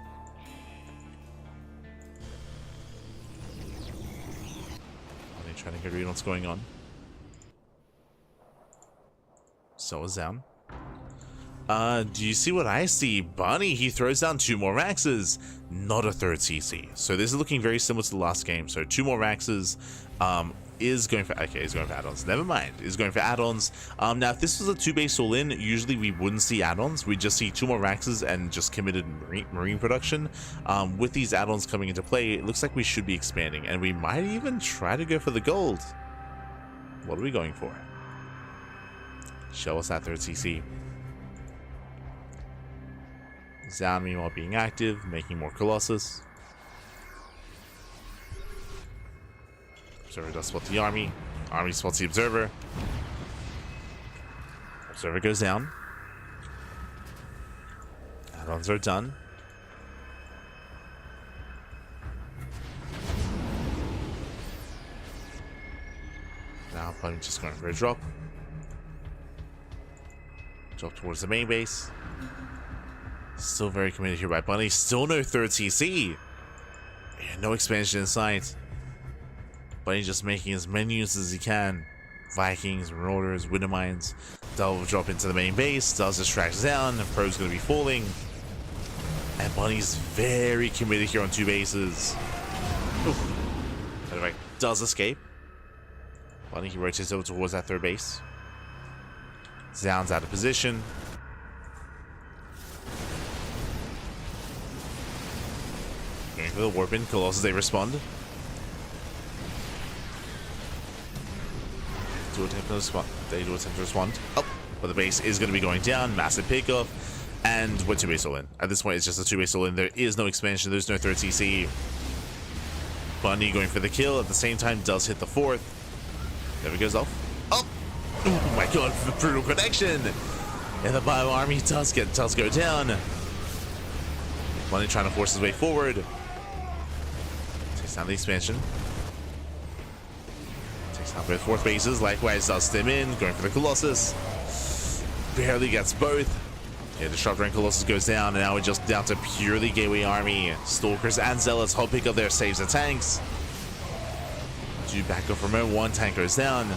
Bunny trying to get a read on what's going on. So is Zoun. Do you see what I see? Bunny, he throws down 2 more Raxes, not a 3rd CC. So this is looking very similar to the last game. So 2 more Raxes, is going for, okay, he's going for add-ons. Never mind, he's going for add-ons. Now, if this was a 2-base all-in, usually we wouldn't see add-ons. We just see 2 more Raxes and just committed marine production. With these add-ons coming into play, it looks like we should be expanding, and we might even try to go for the gold. What are we going for? Show us that 3rd CC. Zoun, meanwhile, being active, making more Colossus. Observer does spot the army. Army spots the Observer. Observer goes down. Add-ons are done. Now, Bunny just going for a drop. Drop towards the main base. Still very committed here by Bunny. Still no 3rd CC. Yeah, no expansion in sight. Bunny just making as many uses as he can. Vikings, Marauders, Winter Mines. Double drop into the main base. Does distract down. Pro's going to be falling. And Bunny's very committed here on 2 bases. Anyway, does escape. Bunny, he rotates over towards that 3rd base. Zoun's out of position. Going for the warp in. Colossus, they respond. They do attempt to respond. Oh, but the base is going to be going down. Massive pickoff. And we're 2 base all in. At this point, it's just a 2 base all in. There is no expansion. There's no 3rd CC. Bunny going for the kill. At the same time, does hit the 4th. Never goes off. Oh! Oh my god, brutal connection! And the bio army does go down. Bunny trying to force his way forward. Takes down the expansion. Takes down both 4th bases. Likewise, does stem in. Going for the Colossus. Barely gets both. Yeah, the Disruptor and Colossus goes down, and now we're just down to purely Gateway Army. Stalkers and Zealots, hot pick up there, saves the tanks. 2 back up from home, 1 tank goes down.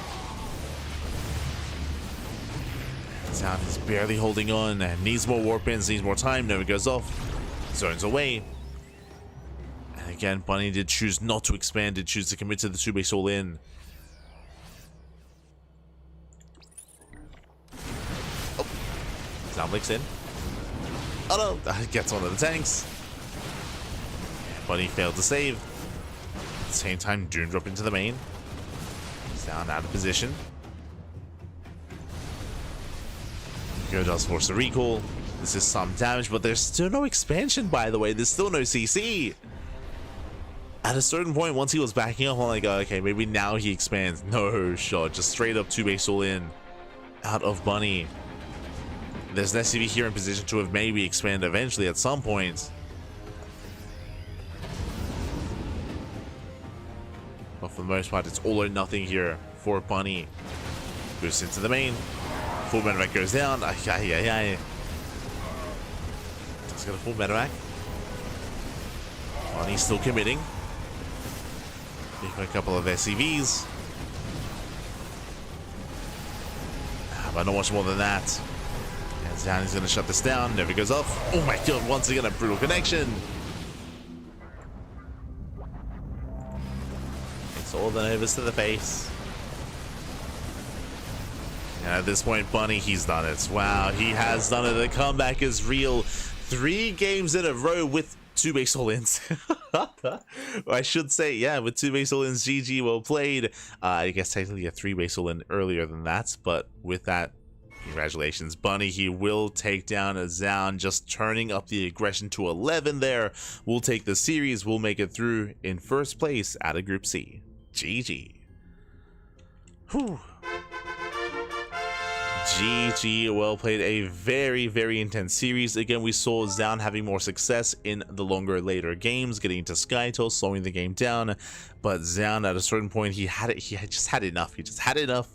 Zoun is barely holding on, and needs more warp ins, needs more time. No, it goes off. Zones away. And again, Bunny did choose not to expand, did choose to commit to the 2 base all in. Zoun blinks in. Oh no! Gets one of the tanks. Bunny failed to save. At the same time, Doom drop into the main. Zoun out of position. Go does force a recall. This is some damage, but there's still no expansion, by the way. There's still no CC. At a certain point, once he was backing up, I'm like, okay, maybe now he expands. No shot. Just straight up 2 base all in. Out of Bunny. There's an SCV here in position to have maybe expanded eventually at some point. But for the most part, it's all or nothing here for Bunny. Boosts into the main. Full medevac goes down. Just got a full medevac. Bunny's still committing. Making a couple of SCVs. But not much more than that. Zoun is going to shut this down. Never goes off. Oh my god, once again a brutal connection. It's all the Novas to the face. And at this point, Bunny, he's done it. Wow, he has done it. The comeback is real. 3 games in a row with 2 base all-ins. I should say, yeah, with 2 base all-ins. GG, well played. I guess technically a 3 base all-in earlier than that, but with that, congratulations, Bunny. He will take down a Zoun, just turning up the aggression to 11 there. We'll take the series. We'll make it through in 1st place out of Group C. GG. Whew. GG, well played. A very, very intense series. Again, we saw Zoun having more success in the longer, later games, getting into Skytoll, slowing the game down. But Zoun, at a certain point, he just had enough. He just had enough.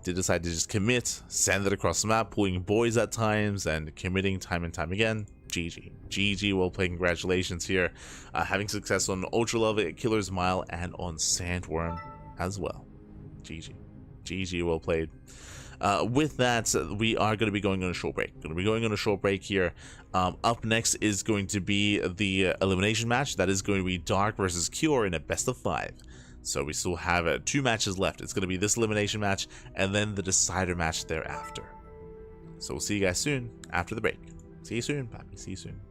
Did decide to just commit, send it across the map, pulling boys at times, and committing time and time again. GG. GG, well played. Congratulations here. Having success on Ultra Love, Killer's Mile, and on Sandworm as well. GG. GG, well played. With that, we are going to be going on a short break. Here. Up next is going to be the elimination match. That is going to be Dark versus Cure in a best of 5. So we still have 2 matches left. It's going to be this elimination match and then the decider match thereafter. So we'll see you guys soon after the break. See you soon, Pappy. See you soon.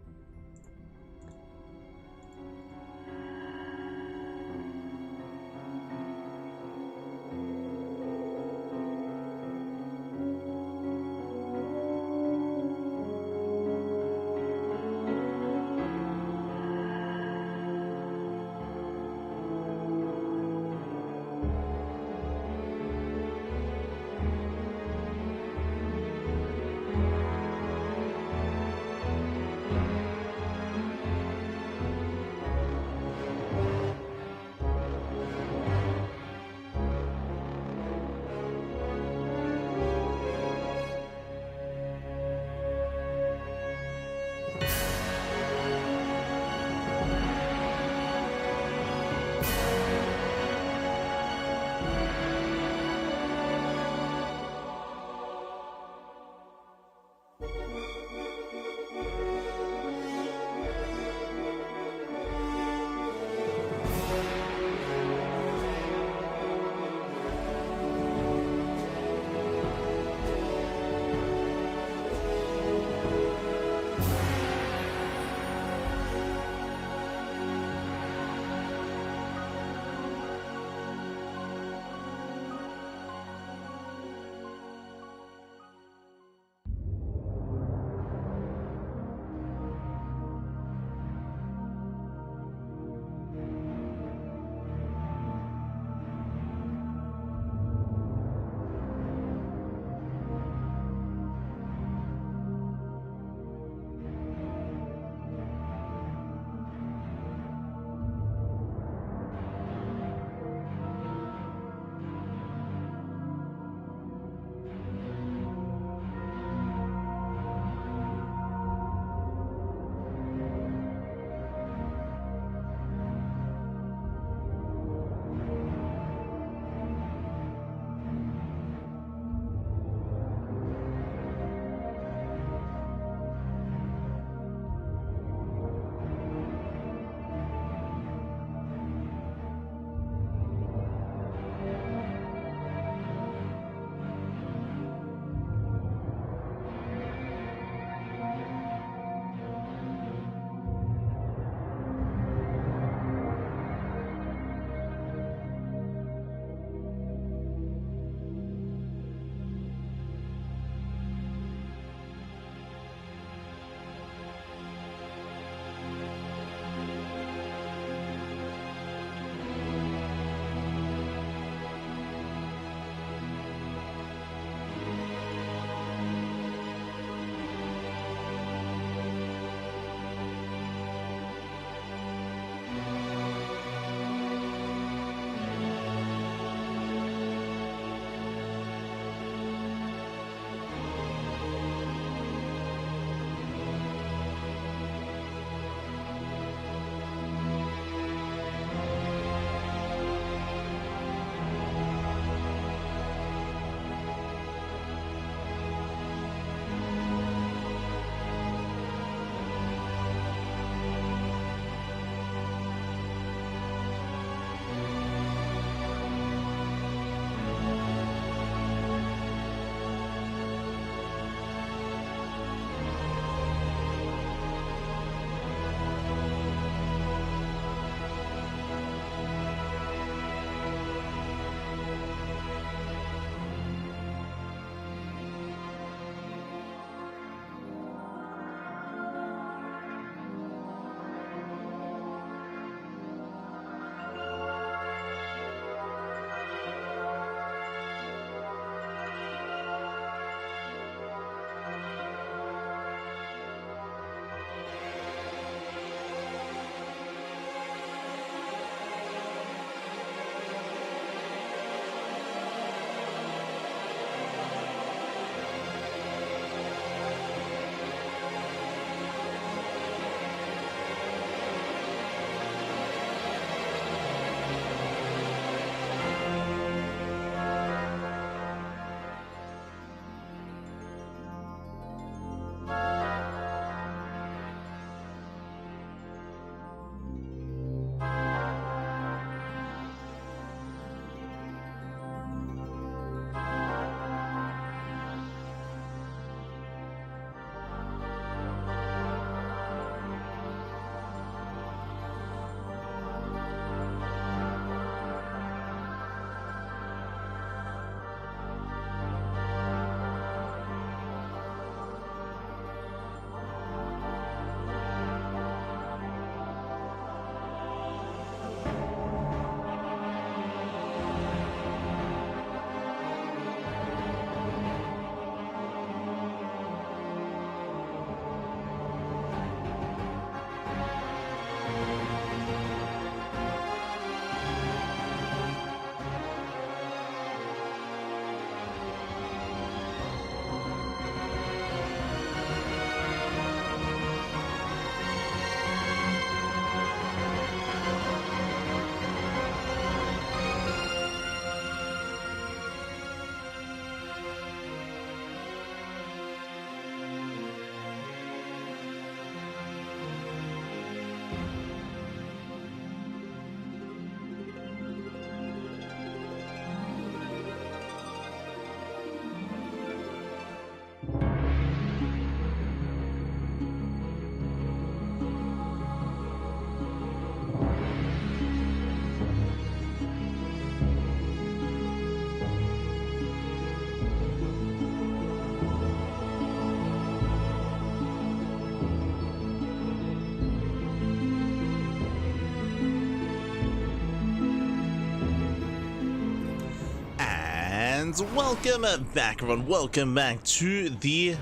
And welcome back, everyone. Welcome back to the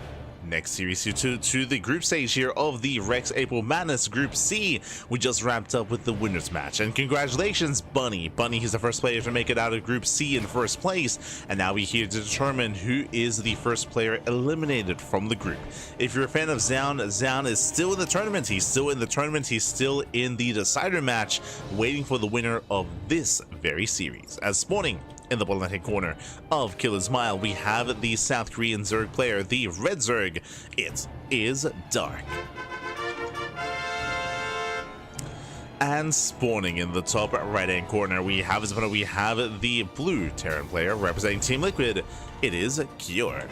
next series here, to the group stage here of the Rex April Madness Group C. We just wrapped up with the winners match, and congratulations, Bunny. Bunny is the first player to make it out of Group C in first place, and now we're here to determine who is the first player eliminated from the group. If you're a fan of Zoun, Zoun is still in the tournament. He's still in the tournament. He's still in the decider match, waiting for the winner of this very series. As spawning in the bottom left-hand corner of Killer's Mile, we have the South Korean Zerg player, the Red Zerg. It is Dark. And spawning in the top right-hand corner, we have the blue Terran player representing Team Liquid. It is Cure.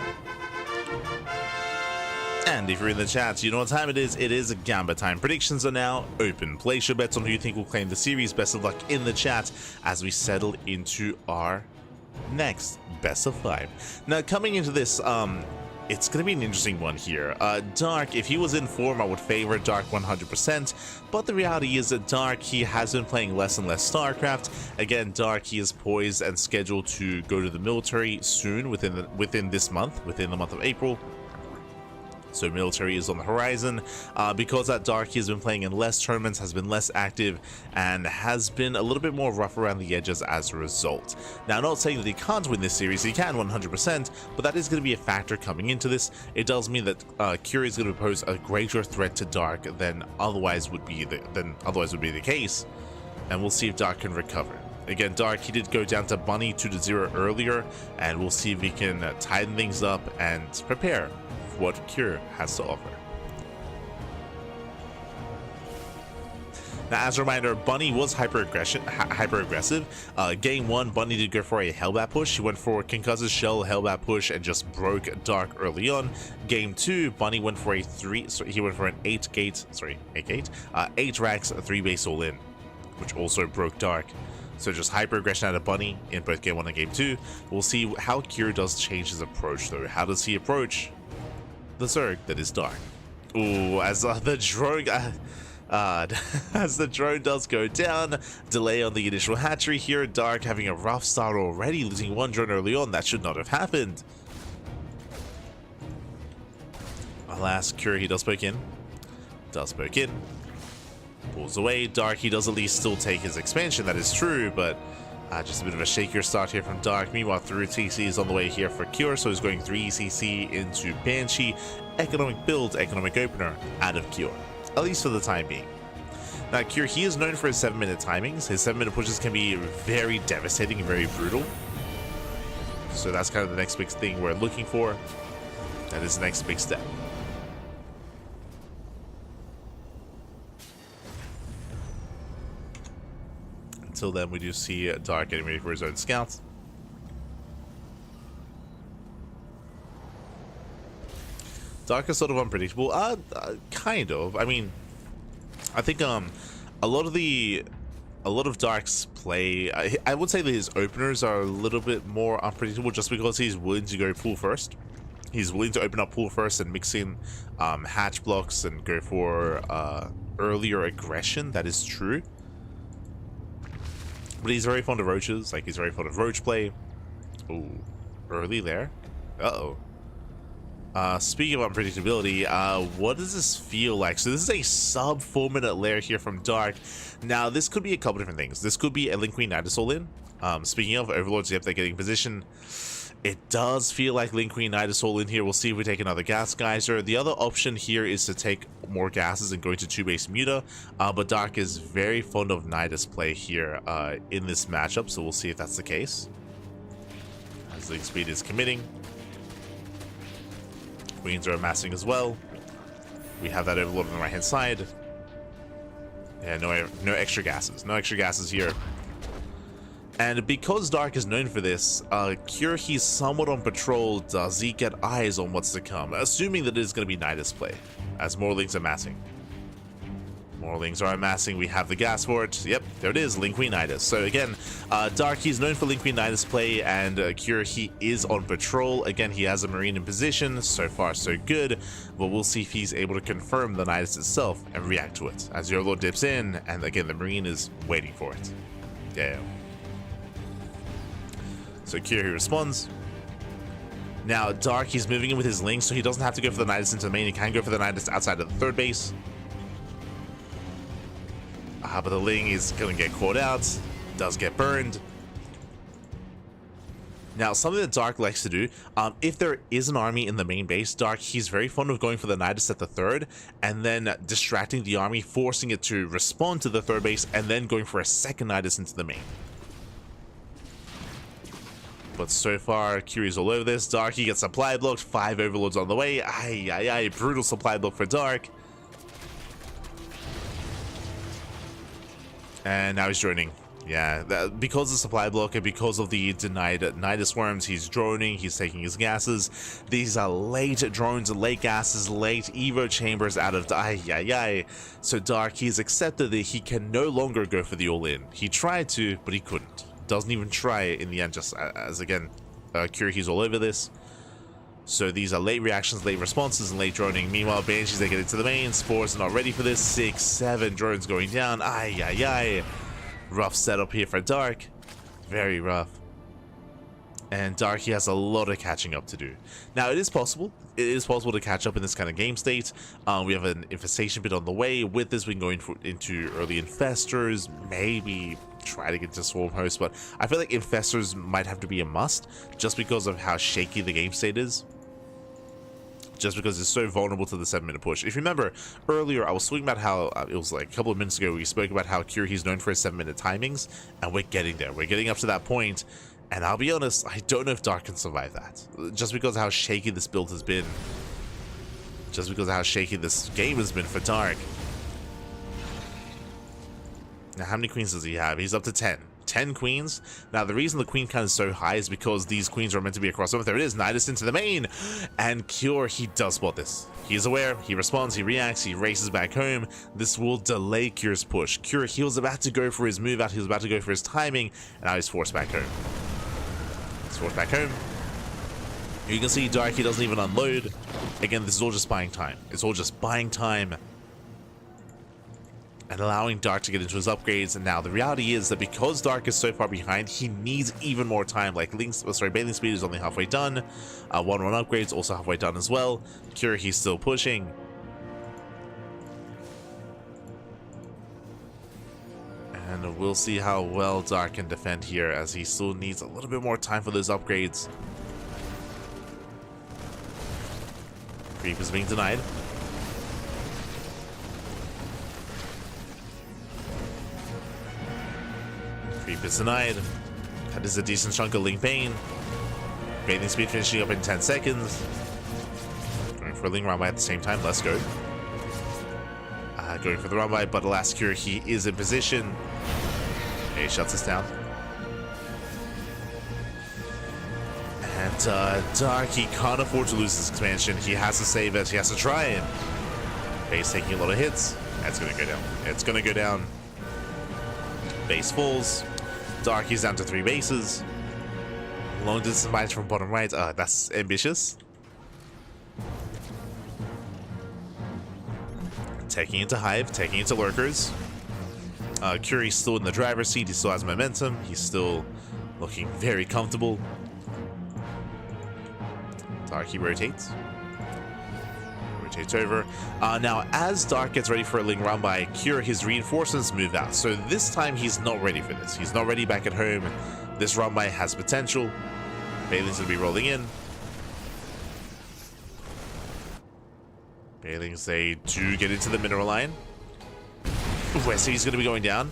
And if you're in the chat, you know what time it is. It is Gamba time. Predictions are now open. Place your bets on who you think will claim the series. Best of luck in the chat as we settle into our next best of 5. Now, coming into this, it's going to be an interesting one here. Dark, if he was in form, I would favor Dark 100%. But the reality is that Dark, he has been playing less and less StarCraft. Again, Dark, he is poised and scheduled to go to the military soon, within the month of April. So military is on the horizon. Because that Dark, he has been playing in less tournaments, has been less active, and has been a little bit more rough around the edges as a result. Now, I'm not saying that he can't win this series. He can 100%, but that is going to be a factor coming into this. It does mean that Curie is going to pose a greater threat to Dark than otherwise would be the case, and we'll see if Dark can recover. Again, Dark, he did go down to Bunny 2-0 earlier, and we'll see if he can tighten things up and prepare what Cure has to offer. Now, as a reminder, Bunny was hyper aggressive. Game 1, Bunny did go for a Hellbat push. He went for Concussive Shell Hellbat push and just broke Dark early on. Game 2, Bunny went for an 8 racks, 3 base all in, which also broke Dark. So just hyper aggression out of Bunny in both Game 1 and Game 2. We'll see how Cure does change his approach, though. How does he approach the Zerg that is Dark? Ooh, as the drone as the drone does go down, delay on the initial hatchery here. Dark having a rough start already, losing 1 drone early on. That should not have happened. Alas, Cure, he does poke in. Pulls away. Dark, he does at least still take his expansion, that is true, but just a bit of a shakier start here from Dark. Meanwhile, 3 TC is on the way here for Cure, so he's going 3 ECC into Banshee. Economic build, economic opener out of Cure, at least for the time being. Now, Cure, he is known for his 7-minute timings. His 7-minute pushes can be very devastating and very brutal. So that's kind of the next big thing we're looking for. That is the next big step. Until then, we do see Dark getting ready for his own scouts. Dark is sort of unpredictable. Kind of. I mean, I think a lot of Dark's play, I would say that his openers are a little bit more unpredictable, just because he's willing to go pool first. He's willing to open up pool first and mix in hatch blocks and go for earlier aggression. That is true. But he's very fond of roaches. Like, he's very fond of roach play. Ooh, early there. Uh-oh. Speaking of unpredictability, what does this feel like? So this is a sub 4-minute lair here from Dark. Now, this could be a couple different things. This could be a Link Queen Nidus all in. Speaking of Overlords, yep, they're getting position. It does feel like Link Queen Nidus all in here. We'll see if we take another Gas Geyser. The other option here is to take more gases and go into 2-base Muta. But Dark is very fond of Nidus play here in this matchup, so we'll see if that's the case. As Link Speed is committing. Queens are amassing as well. We have that Overlord on the right-hand side. Yeah, no extra gases. No extra gases here. And because Dark is known for this, Cure, he's somewhat on patrol. Does he get eyes on what's to come? Assuming that it is going to be Nidus play, as more links are amassing. More links are amassing. We have the gas for it. Yep, there it is, Link Queen Nidus. So again, Dark, he's known for Link Queen Nidus play, and Cure, he is on patrol. Again, he has a Marine in position. So far, so good. But we'll see if he's able to confirm the Nidus itself and react to it. As your Lord dips in, and again, the Marine is waiting for it. Yeah. So Kira, he responds. Now Dark, he's moving in with his Link, so he doesn't have to go for the Nidus into the main. He can go for the Nidus outside of the third base. But the Ling is going to get caught out. Does get burned. Now, something that Dark likes to do, if there is an army in the main base, Dark, he's very fond of going for the Nidus at the third, and then distracting the army, forcing it to respond to the third base, and then going for a second Nidus into the main. But so far, Kiri's all over this. Dark, he gets supply blocked, 5 overlords on the way. Aye, aye, aye, brutal supply block for Dark. And now he's droning. Yeah, because of supply block and because of the denied Nidus worms, he's droning, he's taking his gases. These are late drones, late gases, late Evo chambers out of... So Dark, he's accepted that he can no longer go for the all-in. He tried to, but he couldn't. Doesn't even try it in the end, just as, again, Kira, he's all over this. So these are late reactions, late responses, and late droning. Meanwhile, Banshees, they get into the main. Spores are not ready for this. 6, 7 drones going down. Rough setup here for Dark. Very rough. And Dark, he has a lot of catching up to do. Now, it is possible. It is possible to catch up in this kind of game state. We have an infestation bit on the way. With this, we can go into early infestors. Maybe try to get to Swarm Host. But I feel like infestors might have to be a must just because of how shaky the game state is. Just because it's so vulnerable to the 7-minute push. If you remember, earlier I was speaking about how, it was like a couple of minutes ago, we spoke about how Kira, he's known for his 7-minute timings, and we're getting there. We're getting up to that point, and I'll be honest, I don't know if Dark can survive that. Just because of how shaky this build has been. Just because of how shaky this game has been for Dark. Now, how many queens does he have? He's up to 10. 10 queens. Now, the reason the queen count is so high is because these queens are meant to be a crossover. There it is, Nidus into the main. And Cure, he does spot this. He's aware, he responds, he reacts, he races back home. This will delay Cure's push. Cure, he was about to go for his move out, he was about to go for his timing, and now he's forced back home. He's forced back home. You can see Dark, he doesn't even unload. Again, this is all just buying time. It's all just buying time and allowing Dark to get into his upgrades. And now the reality is that because Dark is so far behind, he needs even more time. Like Bathing Speed is only halfway done. 1-1 upgrades also halfway done as well. Cure, he's still pushing. And we'll see how well Dark can defend here, as he still needs a little bit more time for those upgrades. Creep is being denied. Creep is denied. That is a decent chunk of Link Bane. Bathing Speed finishing up in 10 seconds. Going for a Ling Runby at the same time. Let's go. Going for the Runby, but alas, Cure, he is in position. He shuts us down. And Dark, he can't afford to lose this expansion. He has to save it. He has to try it. Base taking a lot of hits. That's going to go down. It's going to go down. Base falls. Dark, he's down to 3 bases. Long distance mines from bottom right. That's ambitious. Taking into Hive, taking into Lurkers. Curie's still in the driver's seat. He still has momentum. He's still looking very comfortable. Dark, he rotates. Rotates over. Now, as Dark gets ready for a Ling Runby, Cure, his reinforcements move out. So this time, he's not ready for this. He's not ready back at home. This Runby has potential. Bailing's going to be rolling in. Bailings, they do get into the mineral line. Wesley's going to be going down.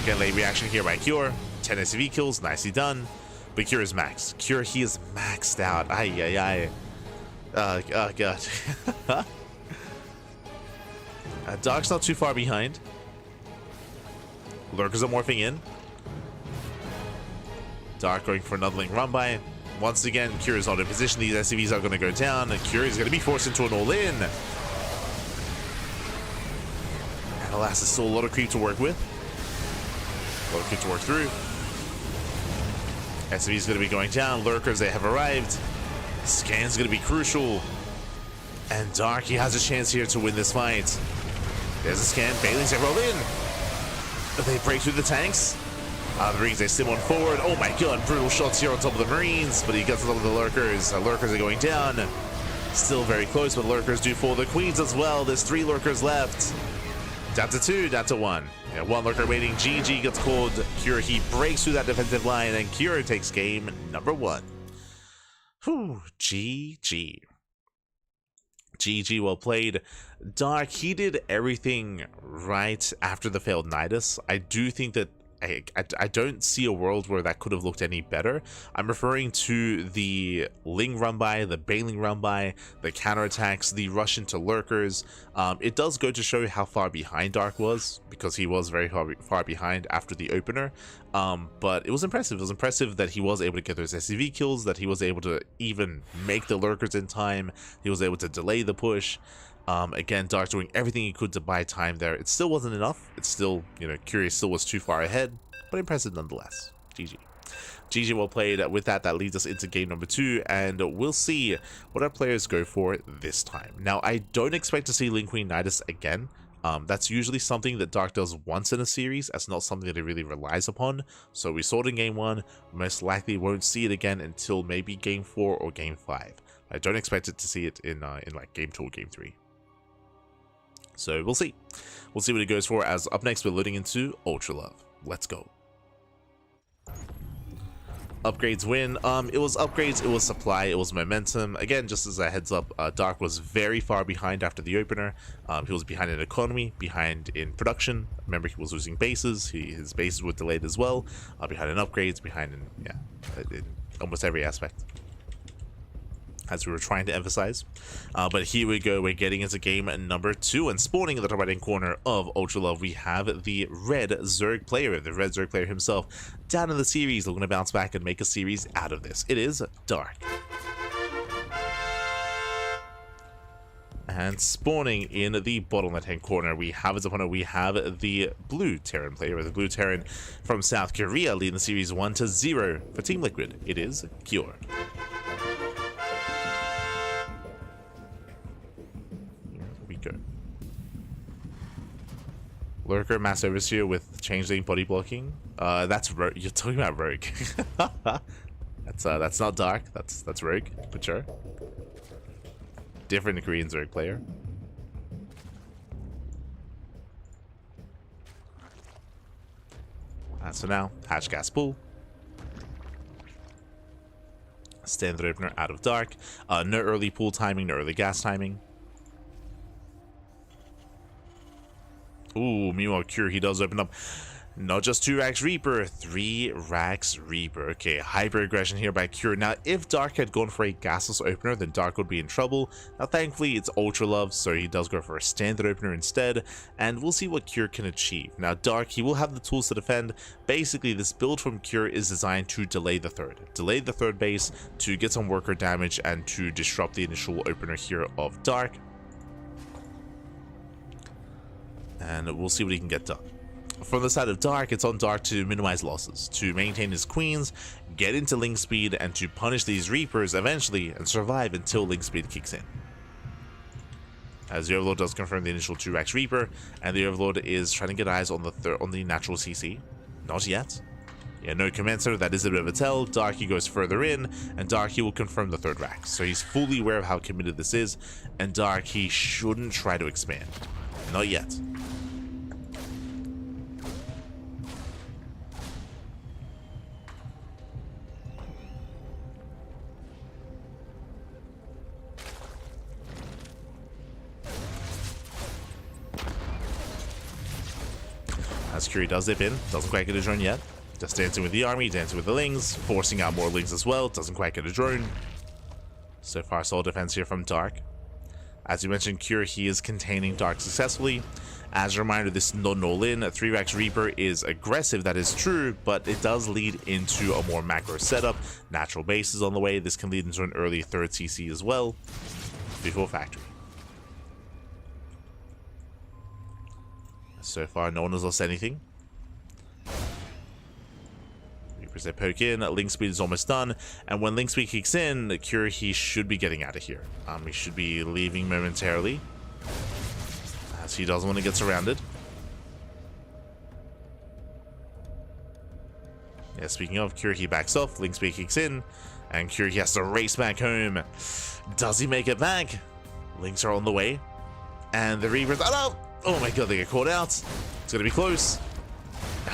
Get a late reaction here by Cure. 10 SCV kills, nicely done. But Cure is maxed. Cure, he is maxed out. Ay. Oh, God. Dark's not too far behind. Lurkers are morphing in. Dark going for another Ling Runby. Once again, Cure is not in position. These SCVs are going to go down, and Cure is going to be forced into an all-in. And alas, there's still a lot of creep to work with. A lot of creep to work through. SCV is going to be going down. Lurkers, they have arrived. Scan's going to be crucial. And Dark, he has a chance here to win this fight. There's a scan. Bailey's going to roll in. They break through the tanks. The Marines, they sim on forward. Oh my god, brutal shots here on top of the Marines, but he gets on top of the Lurkers. Lurkers are going down. Still very close, but Lurkers do fall. The Queens as well. There's 3 Lurkers left. Down to 2, down to 1. Yeah, 1 Lurker waiting. GG gets called. Cure, he breaks through that defensive line, and Cure takes game number 1. Whew, GG. GG, well played. Dark, he did everything right after the failed Nidus. I do think that I don't see a world where that could have looked any better. I'm referring to the Ling run by, the Bailing run by, the counterattacks, the rush into Lurkers. It does go to show how far behind Dark was, because he was very far behind after the opener. But it was impressive. It was impressive that he was able to get those SCV kills, that he was able to even make the Lurkers in time. He was able to delay the push. Again, Dark doing everything he could to buy time there. It still wasn't enough. It's still, Curious still was too far ahead, but impressive nonetheless. GG. GG, well played. With that, that leads us into game number 2, and we'll see what our players go for this time. Now, I don't expect to see Ling Queen Nidus again. That's usually something that Dark does once in a series. That's not something that he really relies upon. So we saw it in game 1. Most likely won't see it again until maybe game 4 or game 5. I don't expect it to see it in like game 2 or game 3. So we'll see. We'll see what it goes for, as up next we're loading into Ultra Love. Let's go. Upgrades win. It was upgrades, it was supply, it was momentum. Again, just as a heads up, Dark was very far behind after the opener. He was behind in economy, behind in production. Remember, he was losing bases. His bases were delayed as well. Behind in upgrades, behind in almost every aspect, as we were trying to emphasize. But here we go, we're getting into game number 2, and spawning in the top right hand corner of Ultra Love, we have the red Zerg player, himself, down in the series, looking to bounce back and make a series out of this. It is Dark. And spawning in the bottom left hand corner, we have as opponent, we have the blue Terran player, the blue Terran from South Korea, leading the series 1-0 for Team Liquid. It is Cure. Lurker, Mass Overseer with Changeling body blocking. That's Rogue. You're talking about Rogue. That's not Dark. That's Rogue, for sure. Different Korean Zerg player. So now, Hatch Gas Pool. Standard opener out of Dark. No early pool timing, no early gas timing. Ooh, meanwhile, Cure, he does open up not just 2 Racks Reaper, 3 Racks Reaper. Okay, hyper aggression here by Cure. Now, if Dark had gone for a gasless opener, then Dark would be in trouble. Now, thankfully, it's Ultra Love, so he does go for a standard opener instead, and we'll see what Cure can achieve. Now, Dark, he will have the tools to defend. Basically, this build from Cure is designed to delay the third base, to get some worker damage, and to disrupt the initial opener here of Dark. And we'll see what he can get done. From the side of Dark, it's on Dark to minimize losses, to maintain his queens, get into Link speed, and to punish these Reapers eventually and survive until Link speed kicks in. As the Overlord does confirm the initial 2 Racks Reaper, and the Overlord is trying to get eyes on the natural CC. Not yet. Yeah, no Commencer, that is a bit of a tell. Darky goes further in, and Darky will confirm the 3rd Rack. So he's fully aware of how committed this is, and Dark, he shouldn't try to expand. Not yet. As Curie does dip in, doesn't quite get a drone yet. Just dancing with the army, dancing with the Lings, forcing out more Lings as well, doesn't quite get a drone. So far, solid defense here from Dark. As you mentioned, Cure, he is containing Dark successfully. As a reminder, this is not an all-in. A 3 Racks Reaper is aggressive, that is true, but it does lead into a more macro setup. Natural bases on the way. This can lead into an early 3rd CC as well, before factory. So far, no one has lost anything. Reapers, they poke in. Link speed is almost done. And when Link speed kicks in, Cure, he should be getting out of here. He should be leaving momentarily, as he doesn't want to get surrounded. Yeah, speaking of, CranKy backs off, Link speed kicks in, and CranKy has to race back home. Does he make it back? Links are on the way, and the Reapers, oh my god, they get caught out. It's gonna be close.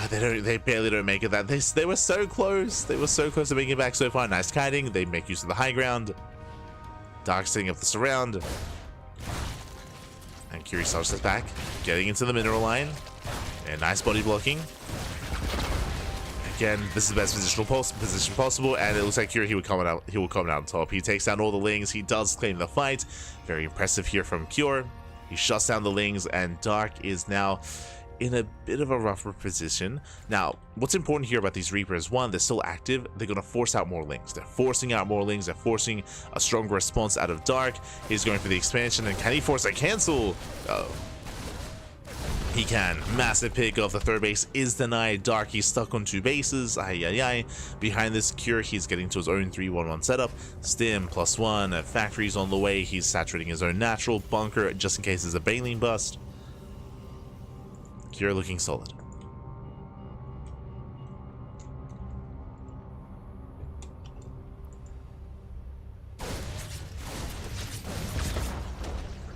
They barely don't make it. They were so close. They were so close to making it back so far. Nice kiting. They make use of the high ground. Dark setting up the surround. And CranKy starts back, getting into the mineral line. And nice body blocking. Again, this is the best position possible, and it looks like CranKy will come out on top. He takes down all the Lings. He does claim the fight. Very impressive here from CranKy. He shuts down the Lings, and Dark is now in a bit of a rougher position. Now, what's important here about these Reapers, one, they're still active. They're going to force out more Lings. They're forcing out more Lings. They're forcing a stronger response out of Dark. He's going for the expansion, and can he force a cancel? Oh. He can. Massive pick off the third base is denied. Dark, he's stuck on 2 bases. Behind this cure, he's getting to his own 3-1-1 setup. Stim +1. Factory's on the way. He's saturating his own natural bunker just in case there's a Baneling bust. Cure looking solid.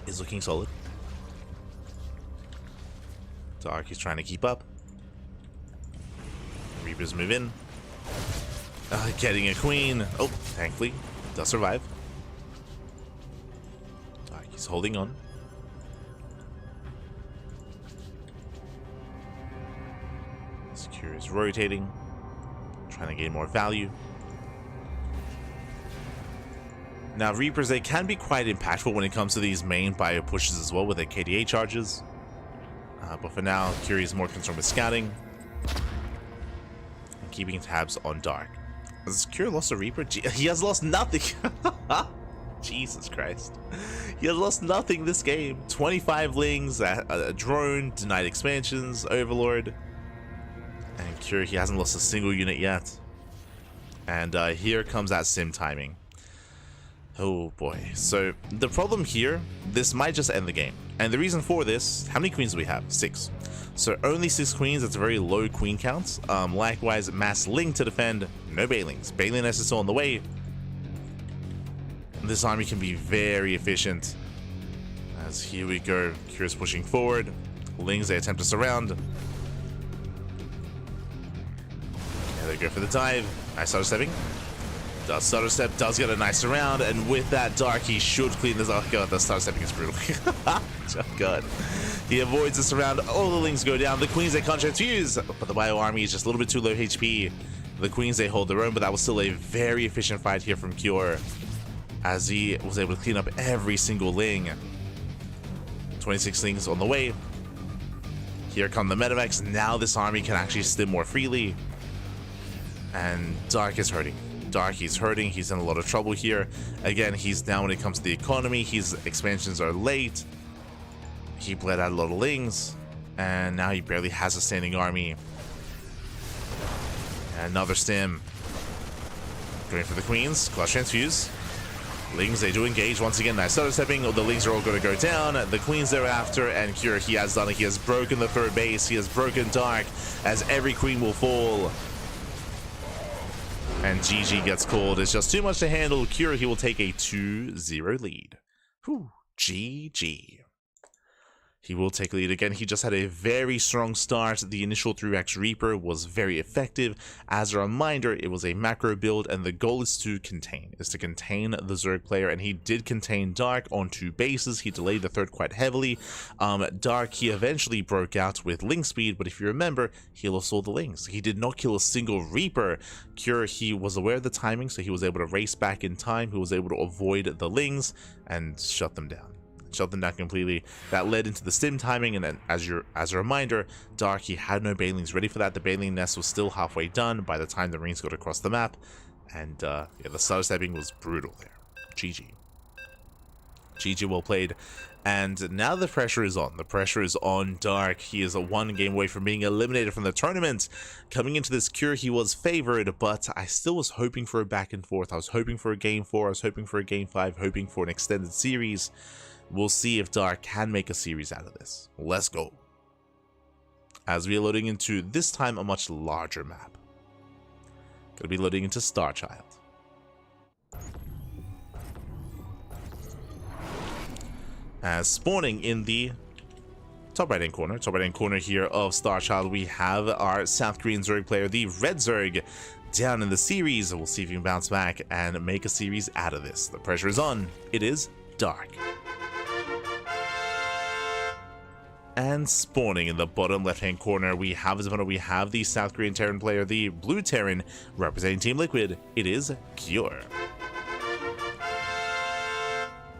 Is looking solid. Dark is trying to keep up. Reapers move in. Getting a queen. Oh, thankfully, does survive. Dark is holding on. Secure is rotating, trying to gain more value. Now, Reapers, they can be quite impactful when it comes to these main bio pushes as well with their KDA charges. But for now, CranKy is more concerned with scouting and keeping tabs on Dark. Has CranKy lost a Reaper? He has lost nothing. Jesus Christ. He has lost nothing this game. 25 Lings, a drone, denied expansions, Overlord. And CranKy hasn't lost a single unit yet. And here comes that sim timing. Oh boy. So the problem here, this might just end the game. And the reason for this, how many queens do we have? 6. So only 6 queens, that's a very low queen count. Likewise, mass Link to defend, no Banelings. Baneling is still on the way. This army can be very efficient. As here we go, CranKy's pushing forward. Lings, they attempt to surround. Yeah, they go for the dive. Nice auto stepping. Does stutter step, does get a nice surround, and with that Dark, he should clean this. Oh god, the stutter stepping is brutal. Oh god. He avoids the surround, all the Lings go down, the queens they can't transfuse, but the bio army is just a little bit too low HP. The queens they hold their own, but that was still a very efficient fight here from CranKy, as he was able to clean up every single Ling. 26 Lings on the way. Here come the Medivacs, now this army can actually stim more freely, and Dark is hurting. Dark, he's hurting, he's in a lot of trouble here. Again, he's down when it comes to the economy, his expansions are late. He bled out a lot of Lings, and now he barely has a standing army. And another stim. Going for the queens, Clash Transfuse. Lings, they do engage once again. Nice auto stepping. The Lings are all going to go down. The queens thereafter, and CranKy, he has done it. He has broken the third base. He has broken Dark, as every queen will fall. And GG gets called. It's just too much to handle. CranKy, he will take a 2-0 lead. Whew, GG. He will take lead again. He just had a very strong start. The initial 3x Reaper was very effective. As a reminder, it was a macro build, and the goal is to contain the Zerg player, and he did contain Dark on 2 bases. He delayed the third quite heavily. Dark, he eventually broke out with Link speed, but if you remember, he lost all the Lings. He did not kill a single Reaper. CranKy, he was aware of the timing, so he was able to race back in time. He was able to avoid the Lings and shut them down. Shut them down completely. That led into the stim timing, and then as a reminder, Dark, he had no Banelings ready for that. The Baneling nest was still halfway done by the time the Marines got across the map, and yeah, the stutter stepping was brutal there. GG. GG, well played. And now the pressure is on. The pressure is on Dark. He is a 1 game away from being eliminated from the tournament. Coming into this CranKy, he was favored, but I still was hoping for a back and forth. I was hoping for a game 4. I was hoping for a game 5, hoping for an extended series. We'll see if Dark can make a series out of this. Let's go. As we are loading into, this time, a much larger map. Gonna be loading into Starchild. As spawning in the top right hand corner here of Starchild, we have our South Korean Zerg player, the Red Zerg, down in the series. We'll see if he can bounce back and make a series out of this. The pressure is on. It is Dark. And spawning in the bottom left-hand corner, we have the South Korean Terran player, the Blue Terran, representing Team Liquid. It is Cure.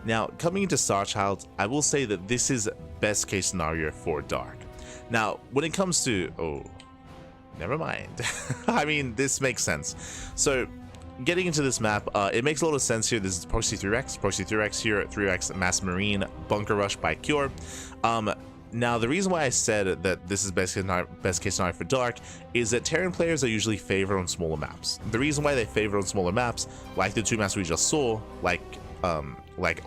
Now, coming into Starchild, I will say that this is best case scenario for Dark. Now, when it comes to... oh, never mind. I mean, this makes sense. So, getting into this map, it makes a lot of sense here. This is Proxy 3X here, 3X Mass Marine, Bunker Rush by Cure. Now, the reason why I said that this is best case scenario for Dark is that Terran players are usually favored on smaller maps. The reason why they favor on smaller maps, like the two maps we just saw, like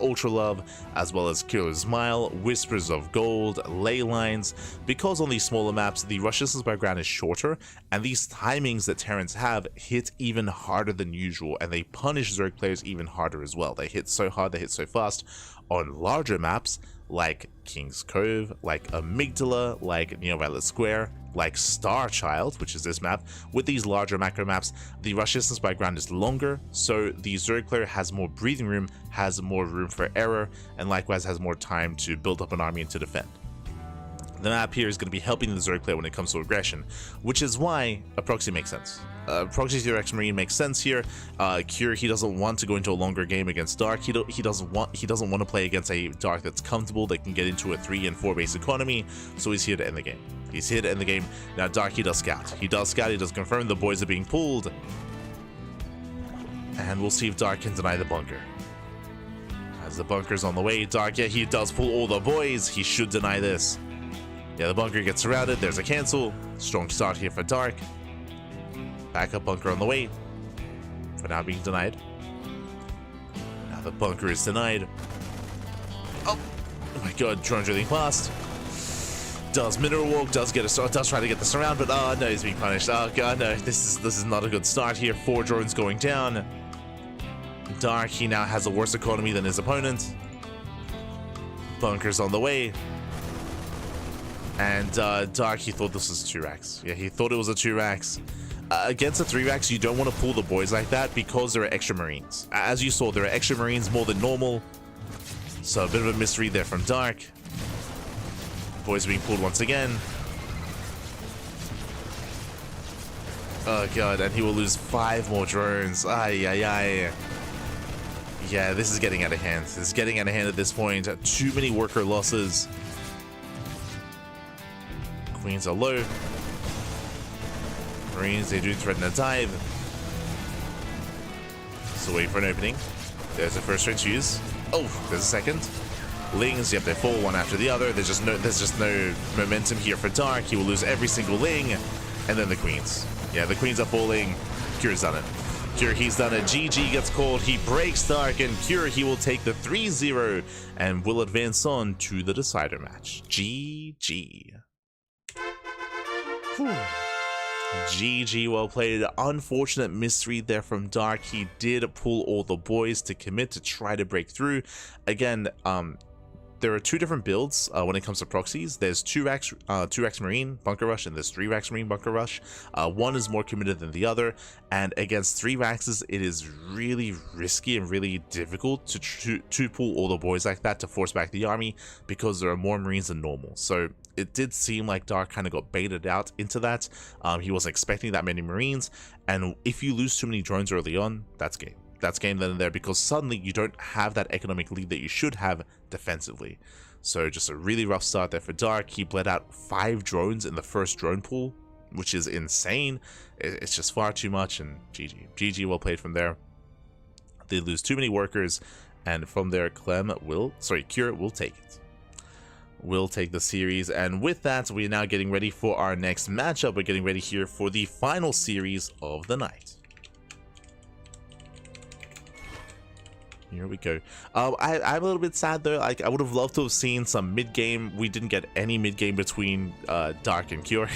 Ultra Love, as well as Killer's Smile, Whispers of Gold, Ley Lines, because on these smaller maps, the rush distance by ground is shorter, and these timings that Terrans have hit even harder than usual, and they punish Zerg players even harder as well. They hit so hard, they hit so fast. On larger maps, like King's Cove, like Amygdala, like Neo-Violet Square, like Starchild, which is this map, with these larger macro maps, the rush distance by ground is longer, so the Zerg player has more breathing room, has more room for error, and likewise has more time to build up an army and to defend. The map here is going to be helping the Zerg player when it comes to aggression, which is why a proxy makes sense. Proxy 3X Marine makes sense here. Cure, he doesn't want to go into a longer game against Dark. He doesn't want to play against a Dark that's comfortable, that can get into a 3 and 4 base economy, so he's here to end the game. He's here to end the game. Now Dark, he does scout. He does confirm the boys are being pulled. And we'll see if Dark can deny the bunker. As the bunker's on the way, Dark, yeah, he does pull all the boys. He should deny this. Yeah, the bunker gets surrounded. There's a cancel. Strong start here for Dark. Backup bunker on the way. For now being denied. Now the bunker is denied. Oh my god, drone's really fast. Does mineral walk, does try to get the surround, but oh no, he's being punished. Oh god, no, this is not a good start here. 4 drones going down. Dark, he now has a worse economy than his opponent. Bunker's on the way. And Dark, he thought this was 2-racks. Yeah, he thought it was a 2-racks. Against a 3-racks, you don't want to pull the boys like that because there are extra Marines. As you saw, there are extra Marines more than normal. So a bit of a misread there from Dark. Boys being pulled once again. Oh god, and he will lose 5 more drones. Ay, ay, ay. Yeah, this is getting out of hand. This is getting out of hand at this point. Too many worker losses. Queens are low. Marines, they do threaten a dive. So wait for an opening. There's the first range use. Oh, there's a second. Lings, yep, they fall one after the other. There's just no momentum here for Dark. He will lose every single Ling. And then the Queens. Yeah, the Queens are falling. Cure's done it. Cure, he's done it. GG gets called. He breaks Dark, and Cure, he will take the 3-0 and will advance on to the decider match. GG. Whew. GG, well played. Unfortunate misread there from Dark. He did pull all the boys to commit to try to break through. Again, there are 2 different builds when it comes to proxies. There's 2-racks Marine Bunker Rush, and there's 3-racks Marine Bunker Rush. One is more committed than the other, and against 3-racks, it is really risky and really difficult to pull all the boys like that to force back the army because there are more Marines than normal. So it did seem like Dark kind of got baited out into that. He wasn't expecting that many Marines, and if you lose too many drones early on, that's game. That's game then and there, because suddenly you don't have that economic lead that you should have defensively. So just a really rough start there for Dark. He bled out 5 drones in the first drone pool, which is insane. It's just far too much, and GG. GG, well played from there. They lose too many workers, and from there, Cure will take it. Will take the series, and with that, we are now getting ready for our next matchup. We're getting ready here for the final series of the night. Here we go. I'm a little bit sad though. Like, I would have loved to have seen some mid game. We didn't get any mid game between Dark and Cure,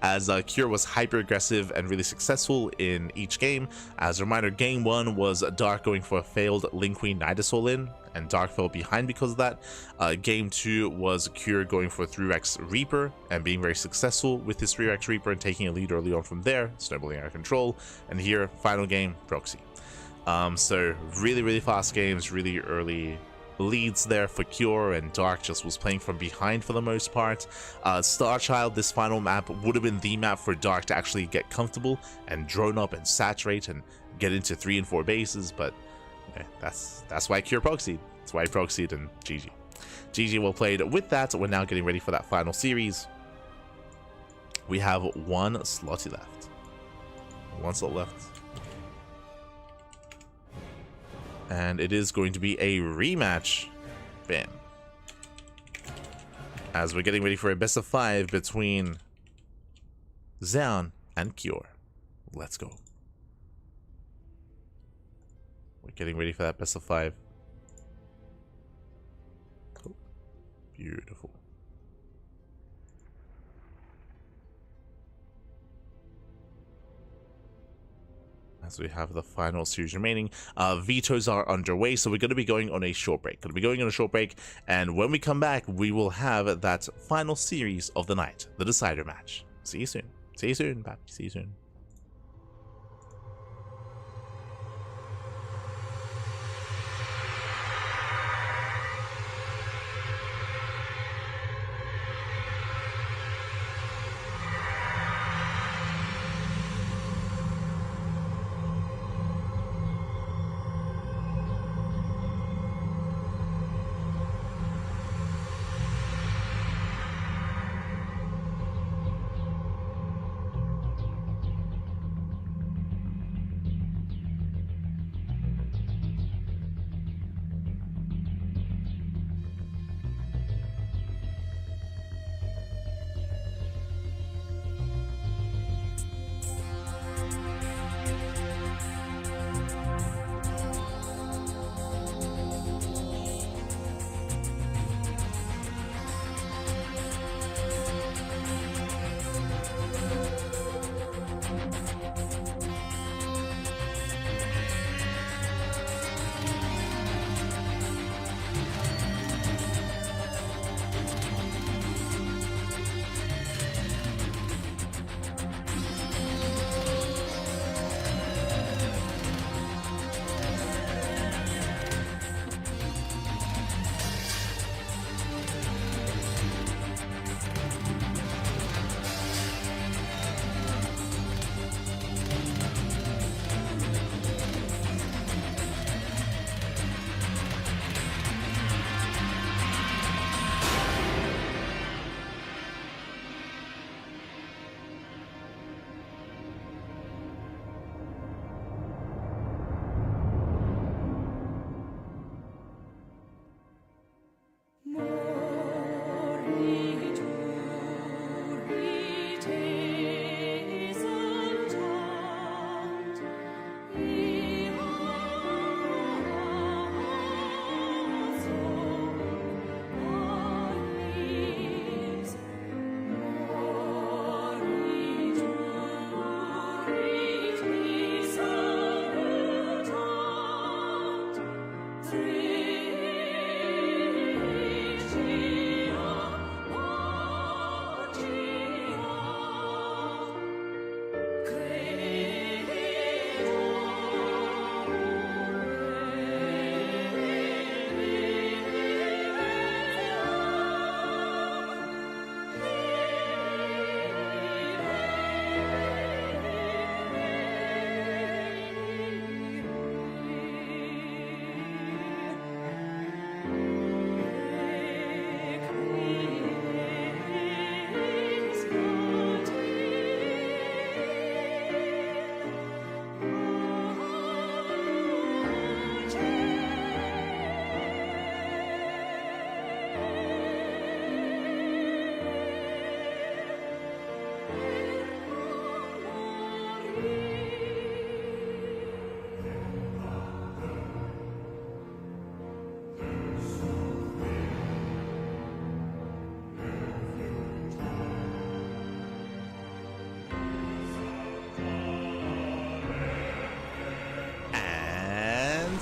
as Cure was hyper aggressive and really successful in each game. As a reminder, game 1 was Dark going for a failed Link Queen Nidus all-in, and Dark fell behind because of that. Game 2 was Cure going for 3x Reaper and being very successful with his 3x Reaper and taking a lead early on from there, snowballing out of control. And here, final game, Proxy. So really fast games, really early leads there for Cure, and Dark just was playing from behind for the most part. Starchild, this final map would have been the map for Dark to actually get comfortable and drone up and saturate and get into 3 and 4 bases, but that's why Cure proxied. That's why he proxied, and GG. GG, well played. With that, we're now getting ready for that final series. We have 1 slot left. 1 slot left. And it is going to be a rematch. Bam. As we're getting ready for a best of 5 between Zoun and Cure. Let's go. We're getting ready for that best of 5. Oh, beautiful. As we have the final series remaining, vetoes are underway, so we're going to be going on a short break. And when we come back, we will have that final series of the night, the decider match. See you soon. See you soon, Pappy. See you soon.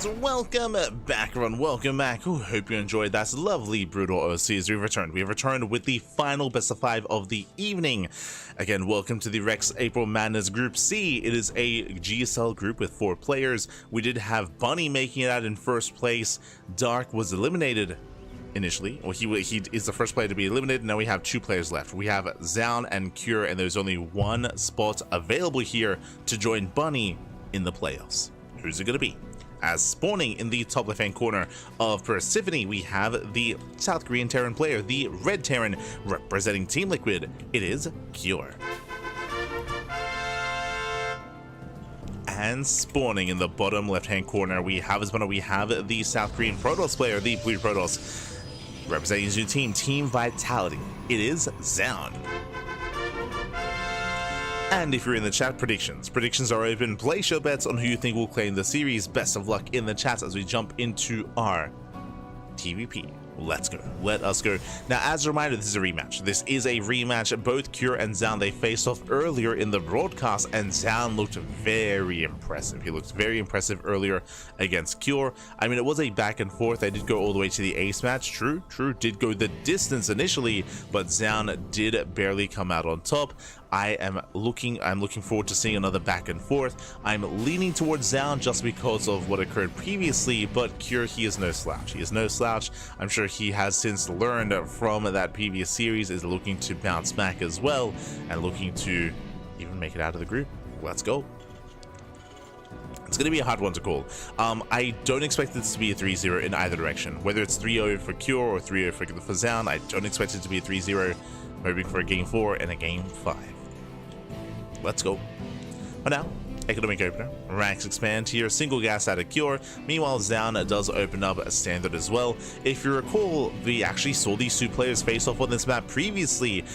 fans, welcome back everyone, welcome back. Ooh, hope you enjoyed that lovely Brutal OC as we have returned with the final best of 5 of the evening. Again, welcome to the Rex April Madness Group C. It is a GSL group with 4 players. We did have Bunny making it out in first place. Dark was eliminated initially. Well, he is the first player to be eliminated. Now we have 2 players left. We have Zoun and Cure, and there's only 1 spot available here to join Bunny in the playoffs. Who's it going to be? As spawning in the top left-hand corner of Persephone, we have the South Korean Terran player, the Red Terran, representing Team Liquid. It is Cure. And spawning in the bottom left-hand corner, we have the South Korean Protoss player, the Blue Protoss, representing his new team, Team Vitality. It is Zoun. And if you're in the chat, predictions are open. Place your bets on who you think will claim the series. Best of luck in the chat as we jump into our TVP. Let's go. Let us go. Now, as a reminder, this is a rematch. Both Cure and Zoun, they faced off earlier in the broadcast, and Zoun looked very impressive. He looked very impressive earlier against Cure. I mean, it was a back and forth. They did go all the way to the ace match. True, did go the distance initially, but Zoun did barely come out on top. I'm looking forward to seeing another back and forth. I'm leaning towards Zoun just because of what occurred previously, but Cure, he is no slouch. He is no slouch. I'm sure he has since learned from that previous series, is looking to bounce back as well, and looking to even make it out of the group. Let's go. It's going to be a hard one to call. I don't expect this to be a 3-0 in either direction. Whether it's 3-0 for Cure or 3-0 for Zoun, I don't expect it to be a 3-0. Hoping for a game 4 and a game 5. Let's go. For now, Economic Opener, ranks expand here, single gas out of Cure. Meanwhile, Zoun does open up a standard as well. If you recall, we actually saw these 2 players face off on this map previously,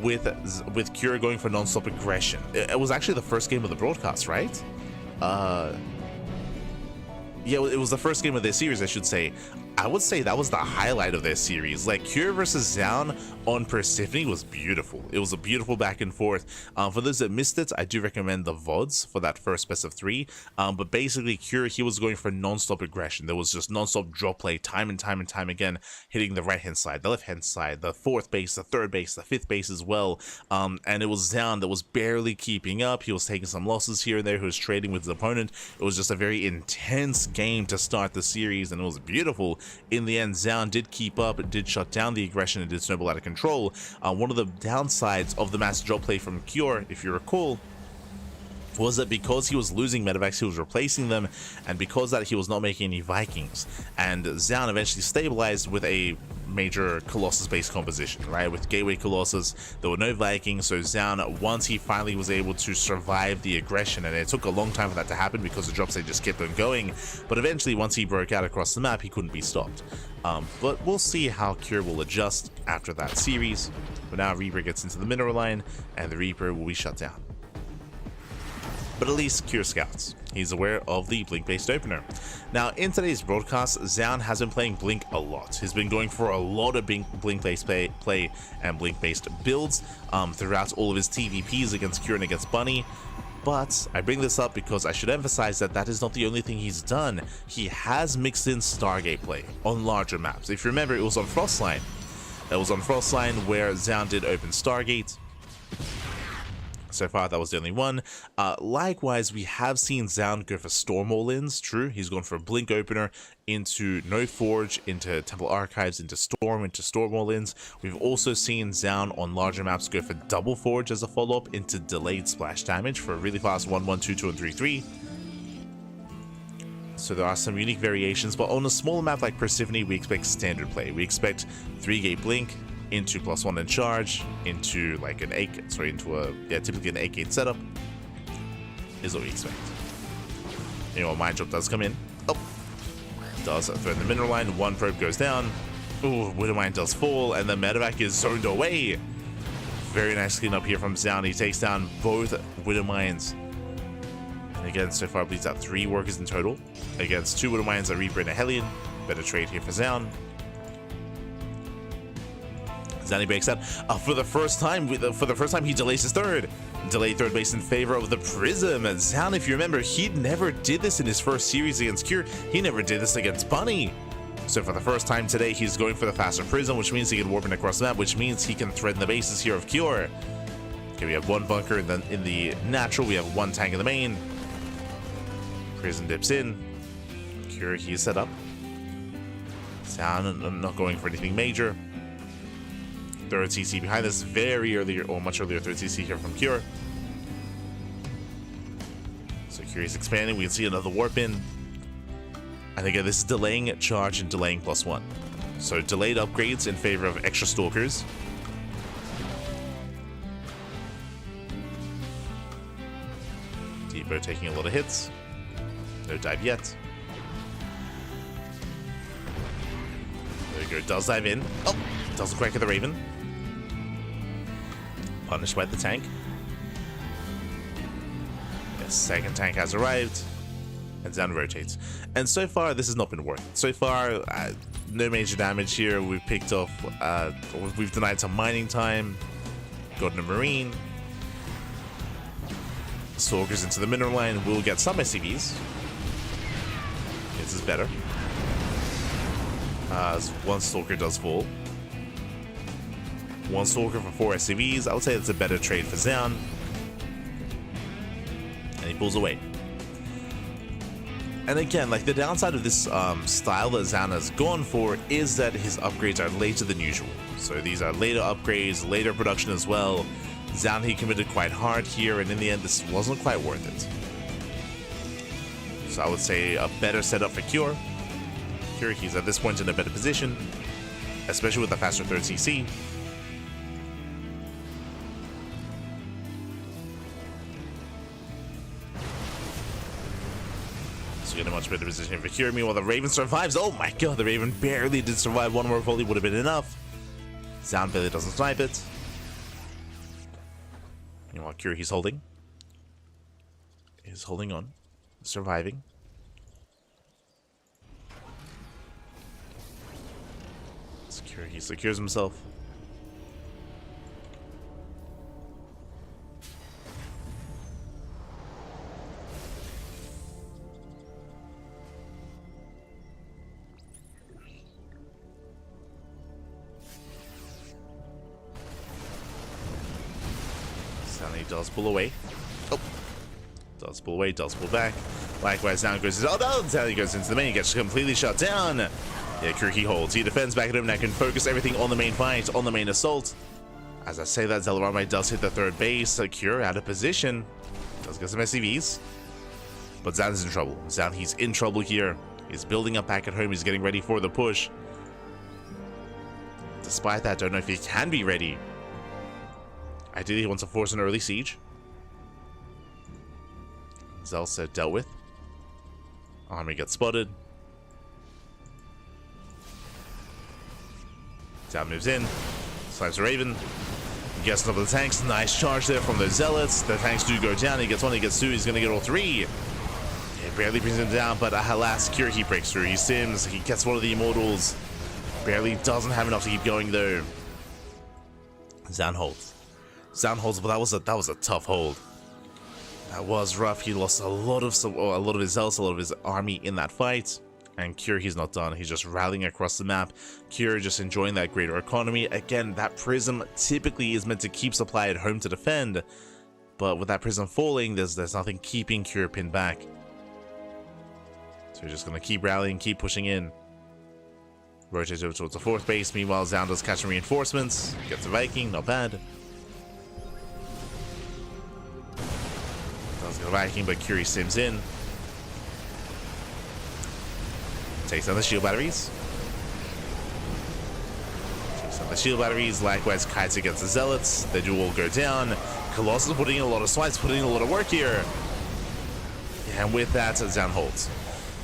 with Cure going for non-stop aggression. It was actually the first game of the broadcast, right? Yeah, it was the first game of their series, I should say. I would say that was the highlight of their series. Like, Cure versus Zoun on Persephone was beautiful. It was a beautiful back and forth. For those that missed it, I do recommend the VODs for that first best of 3. But basically, Cure, he was going for non-stop aggression. There was just non-stop drop play time and time again, hitting the right-hand side, the left-hand side, the 4th base, the 3rd base, the 5th base as well. And it was Zoun that was barely keeping up. He was taking some losses here and there. He was trading with his opponent. It was just a very intense game to start the series, and it was beautiful. In the end, Zoun did keep up, it did shut down the aggression, and did snowball out of control. One of the downsides of the mass drop play from Cure, if you recall, was that because he was losing medevacs, he was replacing them, and because that he was not making any Vikings. And Zoun eventually stabilized with a major Colossus-based composition, right? With Gateway Colossus, there were no Vikings, so Zoun, once he finally was able to survive the aggression, and it took a long time for that to happen because the drops, they just kept on going, but eventually once he broke out across the map, he couldn't be stopped. But we'll see how Cure will adjust after that series. But now Reaper gets into the mineral line, and the Reaper will be shut down. But at least Cure scouts. He's aware of the Blink-based opener. Now, in today's broadcast, Zoun has been playing Blink a lot. He's been going for a lot of Blink-based play and Blink-based builds throughout all of his TVPs against Cure and against Bunny. But I bring this up because I should emphasize that that is not the only thing he's done. He has mixed in Stargate play on larger maps. If you remember, it was on Frostline. It was on Frostline where Zoun did open Stargate. So far, that was the only one. Likewise, we have seen Zoun go for Storm all-ins. True, he's gone for a Blink opener into No Forge, into Temple Archives, into Storm all-ins. We've also seen Zoun on larger maps go for Double Forge as a follow-up into delayed splash damage for a really fast 1-1, 2-2, and 3-3. So there are some unique variations, but on a smaller map like Persephone, we expect standard play. We expect 3-gate Blink, into +1 in charge, into like an 8, sorry, into a, yeah, typically an 8-gate setup, is what we expect. You know, Mind Drop does come in. Oh, does threaten the mineral line. 1 probe goes down. Ooh, Widowmine does fall, and the medevac is zoned away. Very nice cleanup here from Zoun. He takes down both Widowmines. And again, so far bleeds out 3 workers in total against 2 Widowmines, a Reaper and a Hellion. Better trade here for Zoun. Zoun breaks out for the first time. He delays his 3rd. Delayed third base in favor of the Prism. And Zoun, if you remember, he never did this in his first series against Cure. He never did this against Bunny. So for the first time today, he's going for the faster Prism, which means he can warp in across the map, which means he can threaten the bases here of Cure. Okay, we have one bunker, and then in the natural, we have one tank in the main. Prism dips in. Cure, he's set up. Zoun not going for anything major. Third CC behind this, very early, or much earlier third CC here from Cure. So Cure is expanding, we can see another warp in. And again, this is delaying charge and delaying +1. So delayed upgrades in favor of extra stalkers. Depot taking a lot of hits. No dive yet. There we go, does dive in. Oh, doesn't quite get the Raven. Punished by the tank. The second tank has arrived. And Zoun rotates. And so far, this has not been working. So far, no major damage here. We've picked off, we've denied some mining time. Gotten a Marine. Stalkers into the mineral line. We'll get some SCVs. This is better. As one Stalker does fall. One Stalker for 4 SCVs. I would say it's a better trade for Zoun. And he pulls away. And again, like the downside of this style that Zoun has gone for is that his upgrades are later than usual. So these are later upgrades, later production as well. Zoun, he committed quite hard here, and in the end, this wasn't quite worth it. So I would say a better setup for Cure. Cure, he's at this point in a better position, especially with the faster third CC. So in a much better position for Cure. Meanwhile, the Raven survives. Oh my god, the Raven barely did survive. One more volley would have been enough. Zoun barely doesn't snipe it. Meanwhile, Cure, he's holding. He's holding on. Surviving. Secure, he secures himself. Stanley does pull away. Oh. Does pull away, does pull back. Likewise, now goes. Oh no! Stanley goes into the main, gets completely shut down. Yeah, CranKy holds. He defends back at him, and I can focus everything on the main fight, on the main assault. As I say that, Zellarame does hit the third base. Cure out of position. Does get some SCVs. But Zoun's in trouble. Zoun, he's in trouble here. He's building up back at home. He's getting ready for the push. Despite that, don't know if he can be ready. Ideally, he wants to force an early siege. Zell said dealt with. Army gets spotted. Zoun moves in. Snipes a Raven. Gets up the tanks. Nice charge there from the Zealots. The tanks do go down. He gets one, he gets two. He's going to get all three. It barely brings him down, but alas, Cure, he breaks through. He sims. He gets one of the Immortals. Barely doesn't have enough to keep going, though. Zoun holds. Zoun holds, but that was a tough hold. That was rough. He lost a lot of his Zealots, a lot of his army in that fight. And Cure, he's not done. He's just rallying across the map. Cure just enjoying that greater economy. Again, that Prism typically is meant to keep supply at home to defend. But with that Prism falling, there's nothing keeping Cure pinned back. So he's just going to keep rallying, keep pushing in. Rotate over towards the fourth base. Meanwhile, Zoun does catch some reinforcements. Gets a Viking, not bad. Does get a Viking, but Cure sims in. Takes on the shield batteries. Takes on the shield batteries. Likewise, kites against the Zealots. They do all go down. Colossus putting in a lot of swipes, putting in a lot of work here. And with that, Zoun holds.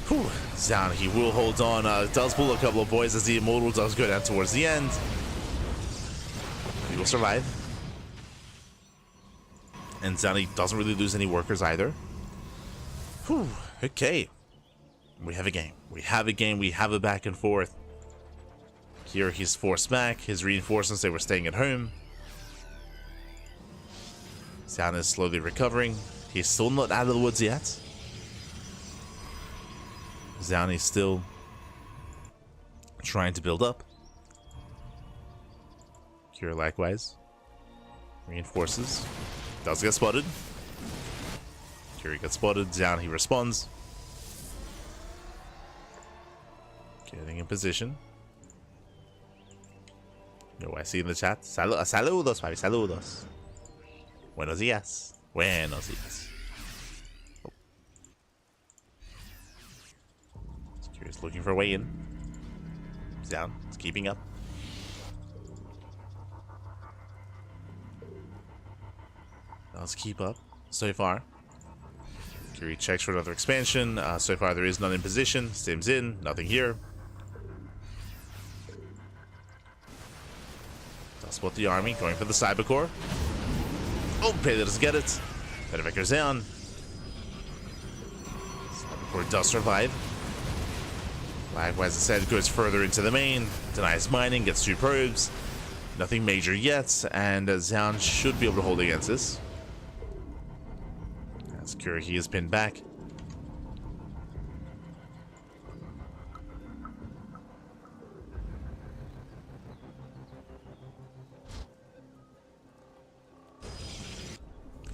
Whew. Zoun, he will hold on. Does pull a couple of boys as the Immortal does go down towards the end. He will survive. And Zoun, he doesn't really lose any workers either. Whew. Okay. We have a game. We have a game. We have a back and forth. Here he's forced back. His reinforcements, they were staying at home. Zoun is slowly recovering. He's still not out of the woods yet. Zoun is still trying to build up. Kira likewise reinforces. Does get spotted. Kira gets spotted. Zoun, he responds. Getting in position. No, I see in the chat. Saludos, Fabi, saludos. Buenos días. Buenos días. Oh. Kira's looking for a way in. Zoun, it's keeping up. Let's keep up so far. Kiri checks for another expansion. So far there is none in position. Stims in, nothing here. Does spot the army, going for the cyber core. Oh, Pele doesn't get it. Medivacor's down. Cyber core does survive. Likewise, as I said, goes further into the main. Denies mining, gets 2 probes. Nothing major yet, and Zoun should be able to hold against this. Secure, he is pinned back.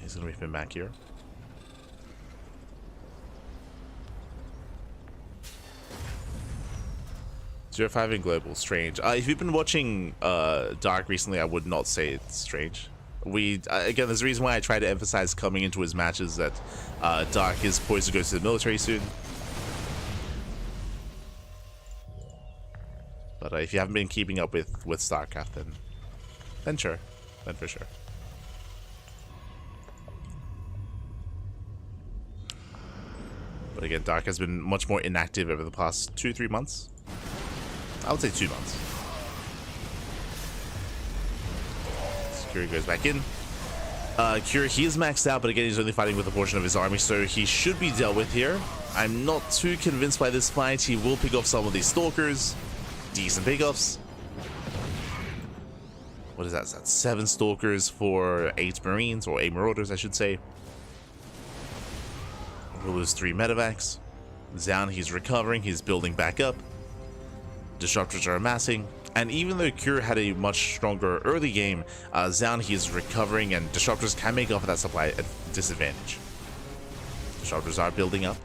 He's going to be pinned back here. Zero 5 in global, strange. If you've been watching Dark recently, I would not say it's strange. Again, there's a reason why I try to emphasize coming into his matches that Dark is poised to go to the military soon. But if you haven't been keeping up with StarCraft, then sure, then for sure. But again, Dark has been much more inactive over the past 2-3 months. I would say 2 months. Kira goes back in. Kira, he is maxed out, but again, he's only fighting with a portion of his army, so he should be dealt with here. I'm not too convinced by this fight. He will pick off some of these stalkers. Decent pickoffs. What is that? Is that 7 stalkers for 8 marines, or 8 marauders, I should say. We'll lose 3 medevacs. Zoun, he's recovering. He's building back up. Disruptors are amassing. And even though Kira had a much stronger early game, Zoun, he is recovering, and Disruptors can make up for that supply at disadvantage. Disruptors are building up.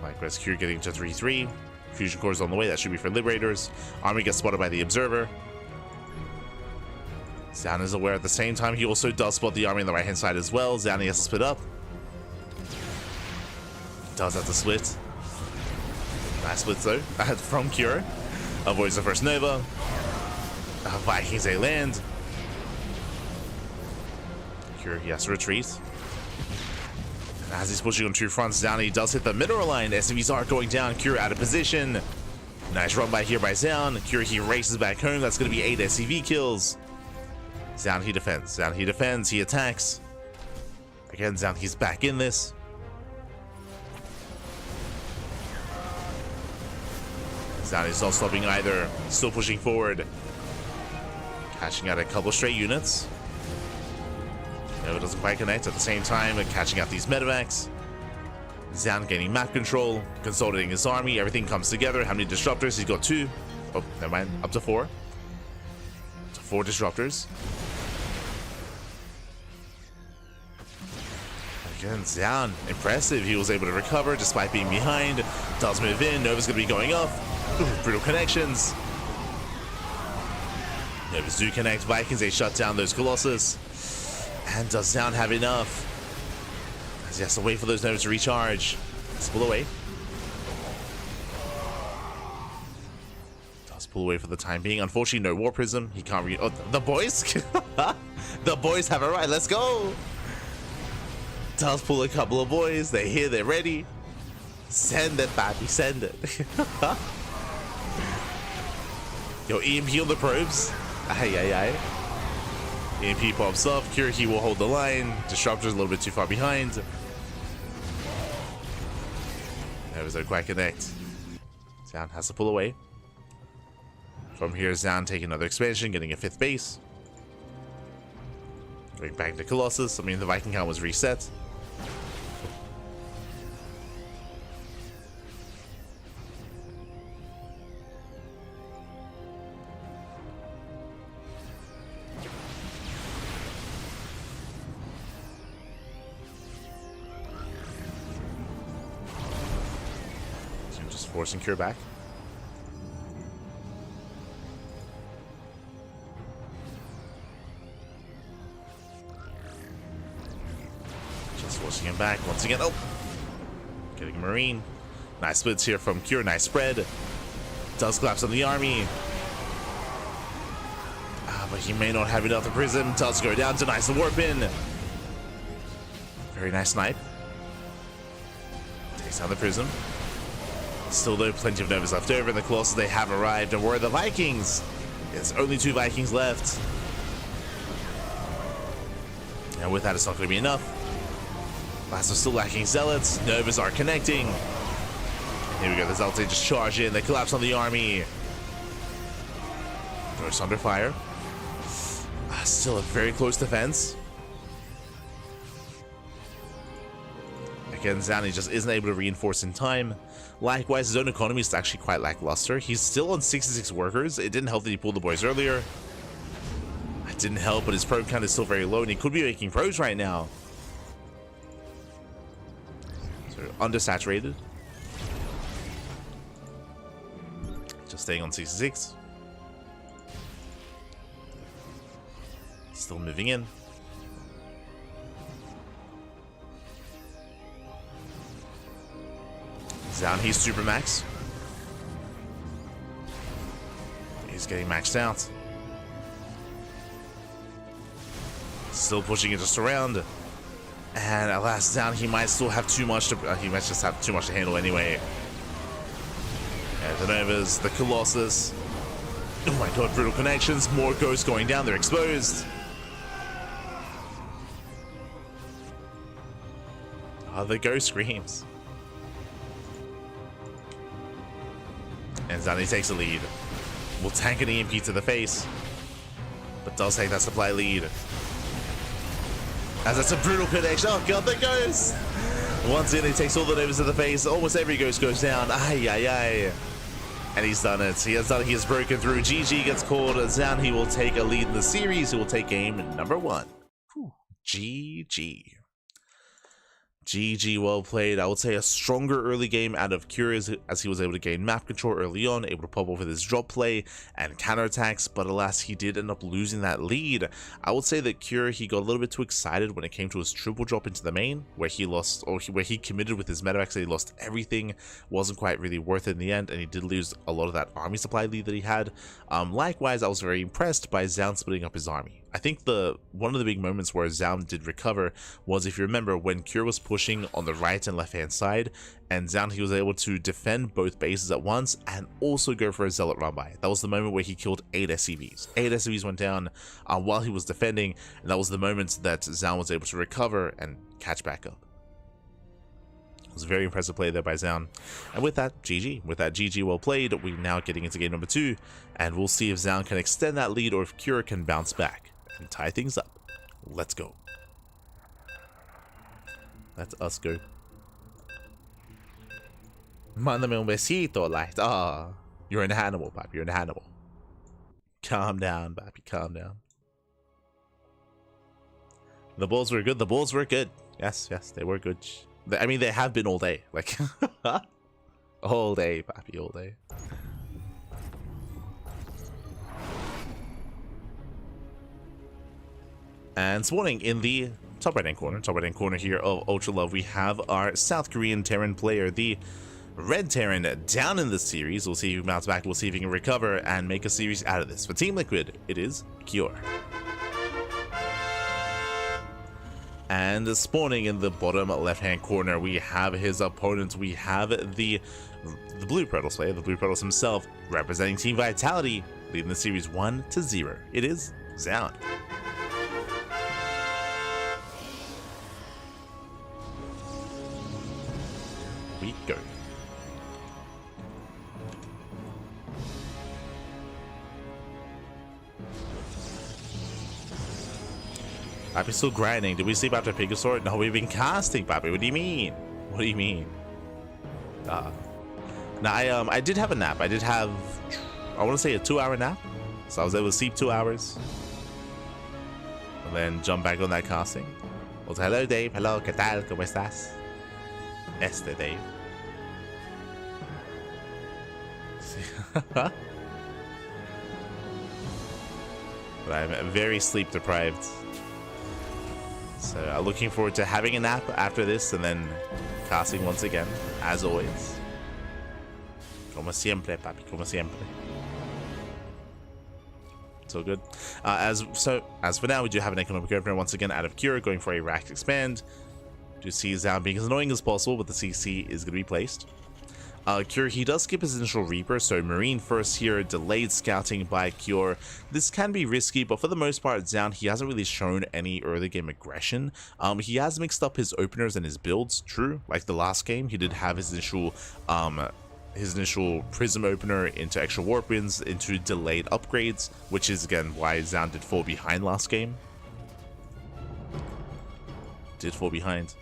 Likewise, Kira getting to 3-3. Fusion cores on the way, that should be for Liberators. Army gets spotted by the Observer. Zoun is aware at the same time. He also does spot the army on the right hand side as well. Zoun, he has to split up. Does have to split. Nice split though, from Kira. Avoids the first Nova. Vikings, they land. Kira, he has to retreat. And as he's pushing on 2 fronts down, he does hit the mineral line. SCVs are going down. Kira out of position. Nice run by here by Zoun. Kira, he races back home. That's going to be 8 SCV kills. Zoun, he defends. Zoun, he defends. He attacks. Again, Zoun, he's back in this. Zoun is not stopping either. Still pushing forward. Catching out a couple straight units. No, it doesn't quite connect at the same time. Catching out these medevacs. Zoun gaining map control. Consolidating his army. Everything comes together. How many disruptors? He's got 2. Oh, never mind. Up to 4. Up to 4 disruptors. Again, Zoun, impressive. He was able to recover despite being behind. Does move in. Nova's going to be going off. Ooh, brutal connections. Novas do connect. Vikings, they shut down those Colossus. And does Zoun have enough? As he has to wait for those Novas to recharge. Let's pull away. Does pull away for the time being. Unfortunately, no War Prism. He can't oh, the boys? The boys have a right. Let's go. Does pull a couple of boys. They're here. They're ready. Send it, baby. Send it. Yo, EMP on the probes. Aye, aye, aye. EMP pops off. Kira will hold the line. Disruptor's a little bit too far behind. There was no quite connect. Zoun has to pull away. From here, Zoun taking another expansion, getting a 5th base. Going back to Colossus. I mean, the Viking count was reset. Just forcing Cure back. Forcing him back once again. Oh! Getting Marine. Nice splits here from Cure. Nice spread. Does collapse on the army. But he may not have enough. The Prism does go down. Denies the Warp in. Very nice snipe. Takes down the Prism. Still though, plenty of Novas left over. The Colossus, they have arrived. And where are the Vikings? There's only 2 Vikings left. And with that, it's not going to be enough. Blast are still lacking Zealots. Novas are connecting. Here we go. The Zealots, they just charge in. They collapse on the army. Ghost under fire. Still a very close defense. Again, Zoun just isn't able to reinforce in time. Likewise, his own economy is actually quite lackluster. He's still on 66 workers. It didn't help that he pulled the boys earlier. It didn't help, but his probe count is still very low, and he could be making probes right now. Undersaturated. Just staying on 66. Still moving in. Zoun, he's super max. He's getting maxed out. Still pushing it just around. And at last down, he might still have too much to. He might just have too much to handle anyway. And the Novas, the Colossus. Oh my god, brutal connections. More ghosts going down. They're exposed. Oh, the ghost screams. And Zani takes the lead. Will tank an EMP to the face, but does take that supply lead. As that's a brutal connection. Oh god, the ghost! Once in, he takes all the Novas to the face. Almost every ghost goes down. Ay, ay, ay. And he's done it. He has done it. He has broken through. GG gets called. Zoun, he will take a lead in the series. He will take game number 1. Whew. GG. GG, well played. I would say a stronger early game out of Cure as he was able to gain map control early on, able to pop off with his drop play and counterattacks, but alas, he did end up losing that lead. I would say that Cure, he got a little bit too excited when it came to his triple drop into the main, where he lost, or where he committed with his medevacs, he lost everything, wasn't quite really worth it in the end, and he did lose a lot of that army supply lead that he had. Likewise, I was very impressed by Zoun splitting up his army. I think one of the big moments where Zoun did recover was, if you remember, when Cure was pushing on the right and left hand side, and Zoun, he was able to defend both bases at once and also go for a Zealot run by. That was the moment where he killed 8 SCVs. 8 SCVs went down while he was defending, and that was the moment that Zoun was able to recover and catch back up. It was a very impressive play there by Zoun. And with that, GG. With that, GG, well played. We're now getting into game number 2, and we'll see if Zoun can extend that lead or if Cure can bounce back and tie things up. Let's go. Let us go. Mándame un besito, like, you're an animal, papi, you're an animal. Calm down, papi, calm down. The Bulls were good, the Bulls were good. Yes, yes, they were good. I mean, they have been all day, like, all day, papi, all day. And spawning in the top right hand corner here of Ultra Love, we have our South Korean Terran player, the Red Terran, down in this series. We'll see if he bounces back, we'll see if he can recover and make a series out of this. For Team Liquid, it is Cure. And spawning in the bottom left hand corner, we have his opponent. We have the Blue Protoss player, the Blue Protoss himself, representing Team Vitality, leading the series 1-0. It is Zoun. We go. Papi's still grinding. Did we sleep after Pegasaur? No, we've been casting, Papi. What do you mean? What do you mean? Now, I did have a nap. I did have, I want to say a 2-hour nap. So I was able to sleep 2 hours. And then jump back on that casting. Well, hello, Dave. Hello, ¿qué tal? ¿Cómo estás? Dave. But I'm very sleep deprived. So I'm looking forward to having a nap after this and then casting once again, as always. Como siempre, papi, como siempre. So good. As for now, we do have an economic opener once again out of Cure, going for a racked expand. Do see Zoun being as annoying as possible, but the CC is going to be placed. Cure, he does skip his initial Reaper, so Marine first here, delayed scouting by Cure. This can be risky, but for the most part, Zoun, he hasn't really shown any early game aggression. He has mixed up his openers and his builds, true. Like the last game, he did have his initial Prism opener into extra warp wins, into delayed upgrades, which is again why Zoun did fall behind last game. Did fall behind.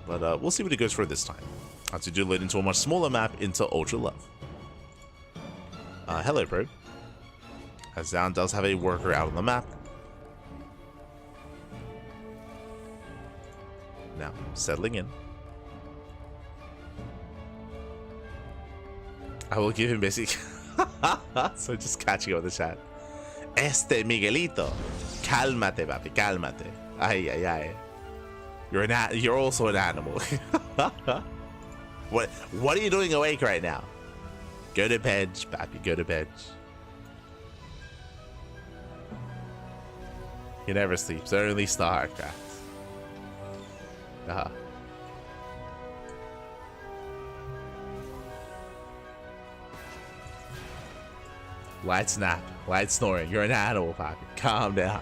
But we'll see what he goes for this time. As we do load into a much smaller map into Ultra Love. Hello, bro. As Zoun does have a worker out on the map. Now, settling in. I will give him basic. So just catching up with the chat. Miguelito. Cálmate, papi, cálmate. Ay, ay, ay. You're also an animal. What are you doing awake right now? Go to bed, papi, go to bed. He never sleeps, only StarCraft. Light snap, light snoring. You're an animal, papi. Calm down.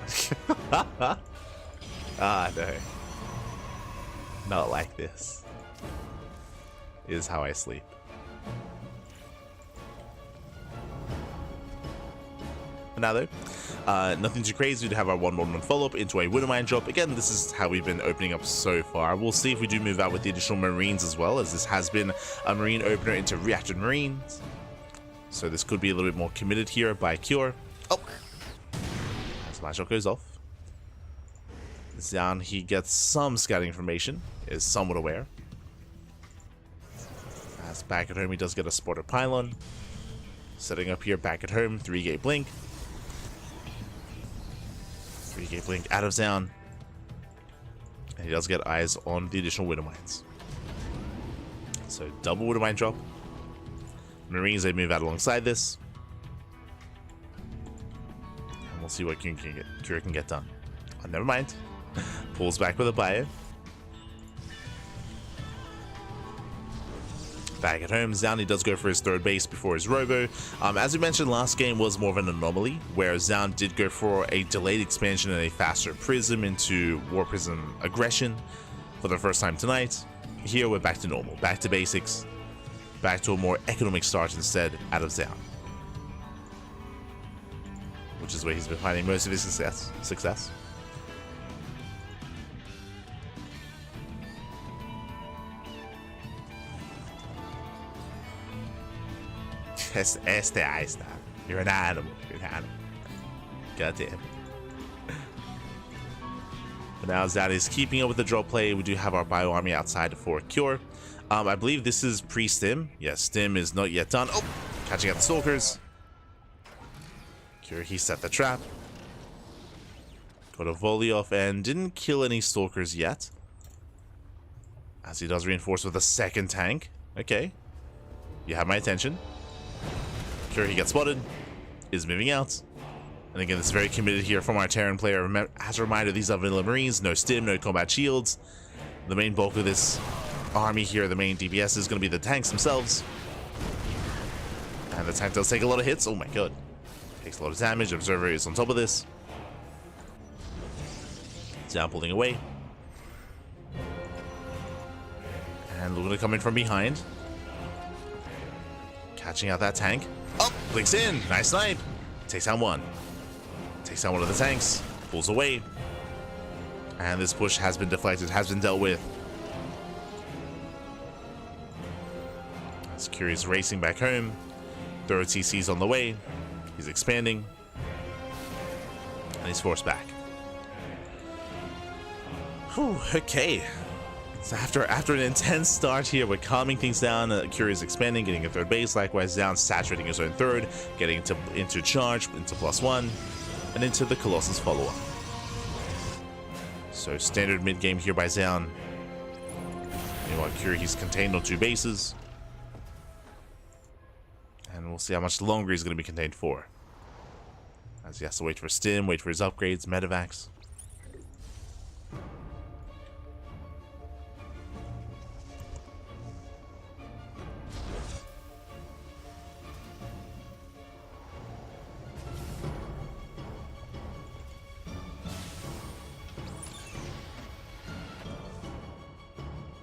No. Not like this. Is how I sleep. Now though, nothing too crazy to have our 1-1-1 follow-up into a Widowmine drop. Again, this is how we've been opening up so far. We'll see if we do move out with the additional Marines as well, as this has been a Marine opener into Reacted Marines. So this could be a little bit more committed here by Cure. Oh! As my shot goes off. Zoun, he gets some scouting information, is somewhat aware. As back at home, he does get a Sporter Pylon. Setting up here back at home, 3-gate blink. 3-gate blink out of Zoun. And he does get eyes on the additional Widowmines. So double Widowmine drop. Marines, they move out alongside this. And we'll see what Cure can get done. Oh, never mind. Pulls back with a bio. Back at home, Zoun, he does go for his third base before his Robo. As we mentioned, last game was more of an anomaly, where Zoun did go for a delayed expansion and a faster Prism into War Prism Aggression for the first time tonight. Here we're back to normal, back to basics, back to a more economic start instead out of Zoun. Which is where he's been finding most of his success. Ahí está. You're an animal. You're an animal. God damn. But now Zoun is keeping up with the draw play. We do have our Bio Army outside for Cure. I believe this is pre-stim. Yes, stim is not yet done. Oh! Catching out the Stalkers. Cure, he set the trap. Got a volley off and didn't kill any Stalkers yet. As he does reinforce with a second tank. Okay. You have my attention. Cure, he gets spotted, is moving out. And again, this is very committed here from our Terran player. As a reminder, these are vanilla Marines, no stim, no combat shields. The main bulk of this army here, the main DPS, is going to be the tanks themselves. And the tank does take a lot of hits. Oh my god. Takes a lot of damage. Observer is on top of this. Zoun pulling away. And Luna coming from behind. Catching out that tank. Oh, blinks in. Nice snipe. Takes down one. Takes down one of the tanks. Pulls away. And this push has been deflected, has been dealt with. As Curious racing back home. Throw TC's on the way. He's expanding. And he's forced back. Whew, okay. So after an intense start here, we're calming things down. Curious expanding, getting a third base. Likewise, Zoun saturating his own third, getting into charge, into +1, and into the Colossus follow-up. So standard mid-game here by Zoun. Meanwhile, Curie, he's contained on 2 bases. And we'll see how much longer he's going to be contained for. As he has to wait for Stim, wait for his upgrades, Medivacs.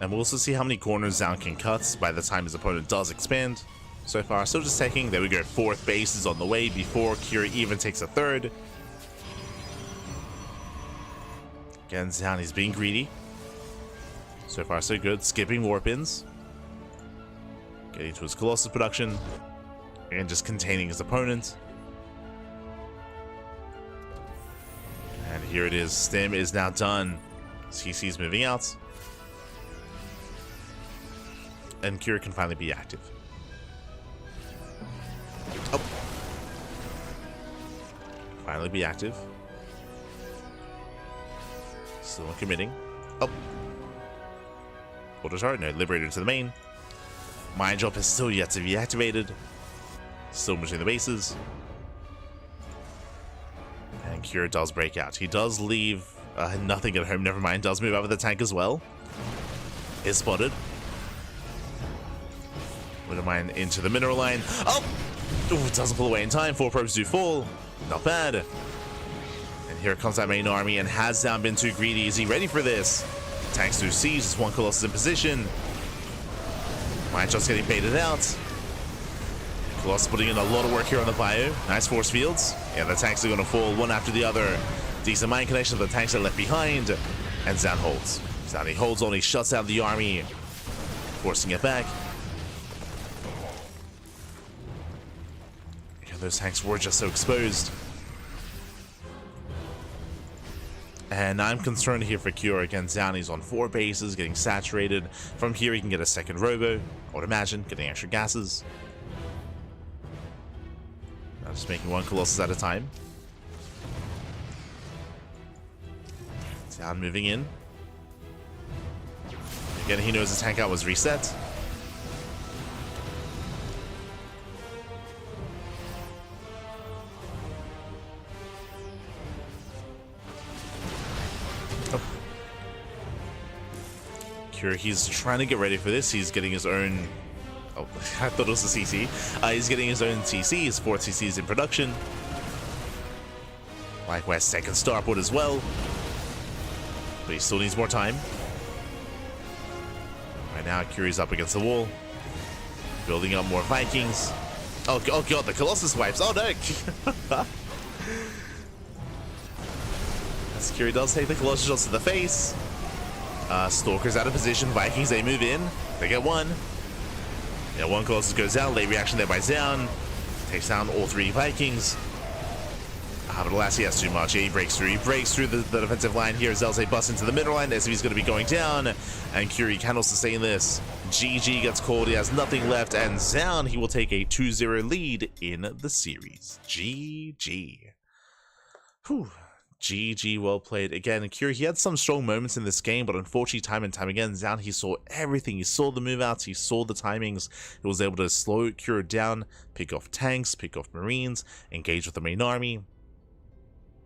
And we'll also see how many corners Zoun can cut by the time his opponent does expand. So far, still just taking. There we go. 4th base is on the way before Curie even takes a 3rd. Again, Zoun is being greedy. So far, so good. Skipping Warpins. Getting to his Colossus production. And just containing his opponent. And here it is. Stim is now done. CC's moving out. And Curie can finally be active. Oh. Finally be active. Still not committing. Oh. Auto chart, no, Liberator to the main. Mind Drop is still yet to be activated. Still moving the bases. And Curie does break out. He does leave nothing at home, never mind. Does move out of the tank as well. Is spotted. Wouldn't mind into the mineral line. Oh! Ooh, doesn't pull away in time. 4 probes do fall. Not bad. And here comes that main army, and has Zoun been too greedy? Is he ready for this? Tanks do siege. Just 1 Colossus in position. Mind just getting baited out. Colossus putting in a lot of work here on the bio. Nice force fields. Yeah, the tanks are going to fall one after the other. Decent mine connection. The tanks are left behind. And Zoun holds. Zoun, he holds on. He shuts out the army. Forcing it back. Those tanks were just so exposed. And I'm concerned here for Cure. Again, Zoun, he's on 4 bases, getting saturated. From here, he can get a second robo. I would imagine, getting extra gases. Now just making 1 Colossus at a time. Zoun moving in. Again, he knows the tank out was reset. He's trying to get ready for this. He's getting his own... Oh, I thought it was a CC. He's getting his own TC. His 4th CC is in production. Likewise, 2nd starport as well. But he still needs more time. Right now, Curie's up against the wall. Building up more Vikings. Oh god, the Colossus wipes. Oh no! As Curie does take the Colossus shots to the face. Stalker's out of position. Vikings, they move in. They get 1. Yeah, 1 Colossus goes out. Late reaction there by Zoun. Takes down all 3 Vikings. But alas, he has too much. Yeah, he breaks through. He breaks through the defensive line here. Zelze busts into the middle line. SCV's going to be going down. And Curie cannot sustain this. GG gets called. He has nothing left. And Zoun, he will take a 2-0 lead in the series. GG. Whew. GG, well played. Again, Curie, he had some strong moments in this game, but unfortunately, time and time again, Zoun, he saw everything. He saw the move outs, he saw the timings. He was able to slow Curie down, pick off tanks, pick off marines, engage with the main army.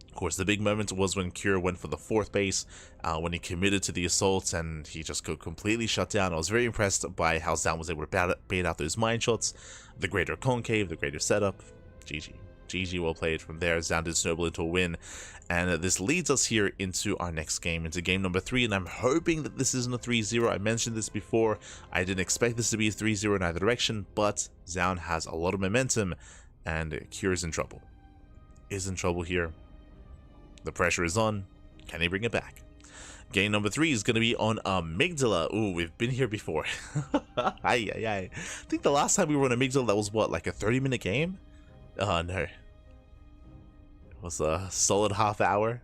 Of course, the big moment was when Curie went for the 4th base, when he committed to the assault, and he just got completely shut down. I was very impressed by how Zoun was able to bait out those mine shots, the greater concave, the greater setup. GG. GG, well played. From there, Zoun did snowball into a win. And this leads us here into our next game, into game number 3. And I'm hoping that this isn't a 3-0. I mentioned this before. I didn't expect this to be a 3-0 in either direction. But Zoun has a lot of momentum. And Cure is in trouble. Is in trouble here. The pressure is on. Can he bring it back? Game number 3 is going to be on Amygdala. Ooh, we've been here before. Ay, ay, ay. I think the last time we were on Amygdala, that was what, like a 30-minute game? No. It was a solid half hour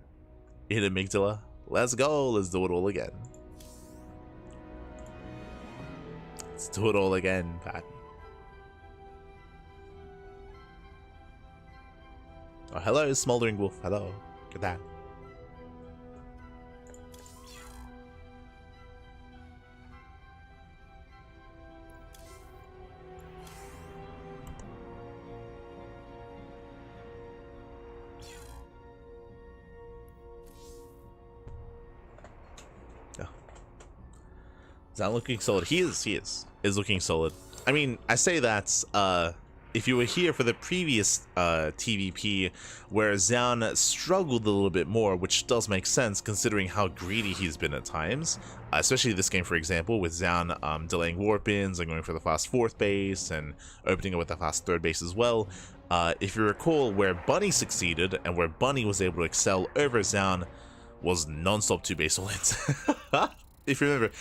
in Amygdala. Let's go. Let's do it all again. Let's do it all again, Pat. Oh, hello, Smoldering Wolf. Hello. Look at that. Is that looking solid? He is looking solid. I mean, I say that if you were here for the previous TVP where Zoun struggled a little bit more, which does make sense considering how greedy he's been at times, especially this game, for example, with Zoun delaying warp-ins and going for the fast 4th base and opening it with the fast 3rd base as well. If you recall, where Bunny succeeded and where Bunny was able to excel over Zoun was non-stop 2-base all-ins. If you remember,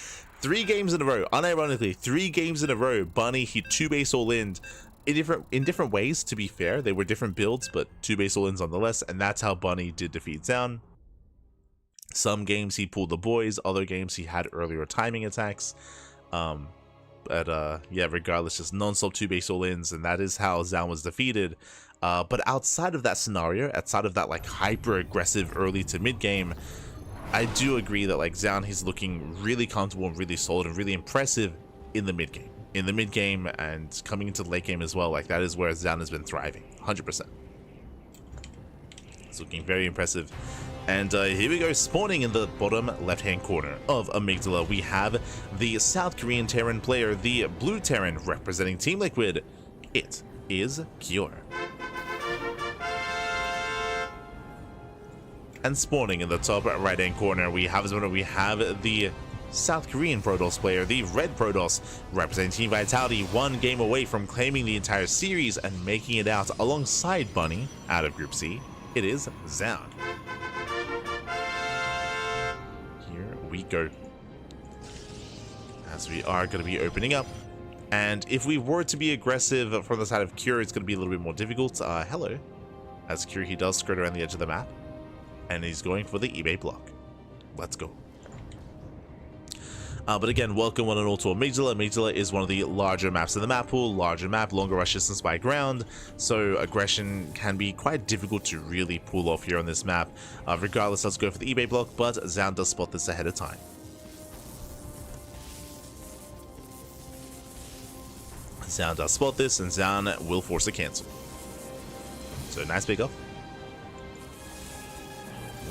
3 games in a row, unironically, 3 games in a row, Bunny, he 2-base all-in in different ways, to be fair. They were different builds, but 2-base all-ins nonetheless, and that's how Bunny did defeat Zoun. Some games he pulled the boys, other games he had earlier timing attacks. Yeah, regardless, just non-stop 2-base all-ins, and that is how Zoun was defeated. But outside of that scenario, outside of that like hyper-aggressive early to mid-game, I do agree that like Zoun, he's looking really comfortable and really solid and really impressive in the mid game. In the mid game and coming into the late game as well, like that is where Zoun has been thriving, 100%. It's looking very impressive. And here we go, spawning in the bottom left-hand corner of Amygdala, we have the South Korean Terran player, the Blue Terran representing Team Liquid. It is Cure. And spawning in the top right-hand corner, we have the South Korean Protoss player, the Red Protoss, representing Team Vitality, 1 game away from claiming the entire series and making it out alongside Bunny out of Group C. It is Zoun. Here we go. As we are going to be opening up. And if we were to be aggressive from the side of Cure, it's going to be a little bit more difficult. Hello. As Cure, he does skirt around the edge of the map. And he's going for the eBay block. Let's go. But again, welcome one and all to Amygdala. Amygdala is one of the larger maps in the map pool. Larger map, longer rush distance by ground. So aggression can be quite difficult to really pull off here on this map. Regardless, let's go for the eBay block. But Zoun does spot this ahead of time. Zoun does spot this, and Zoun will force a cancel. So nice pick up.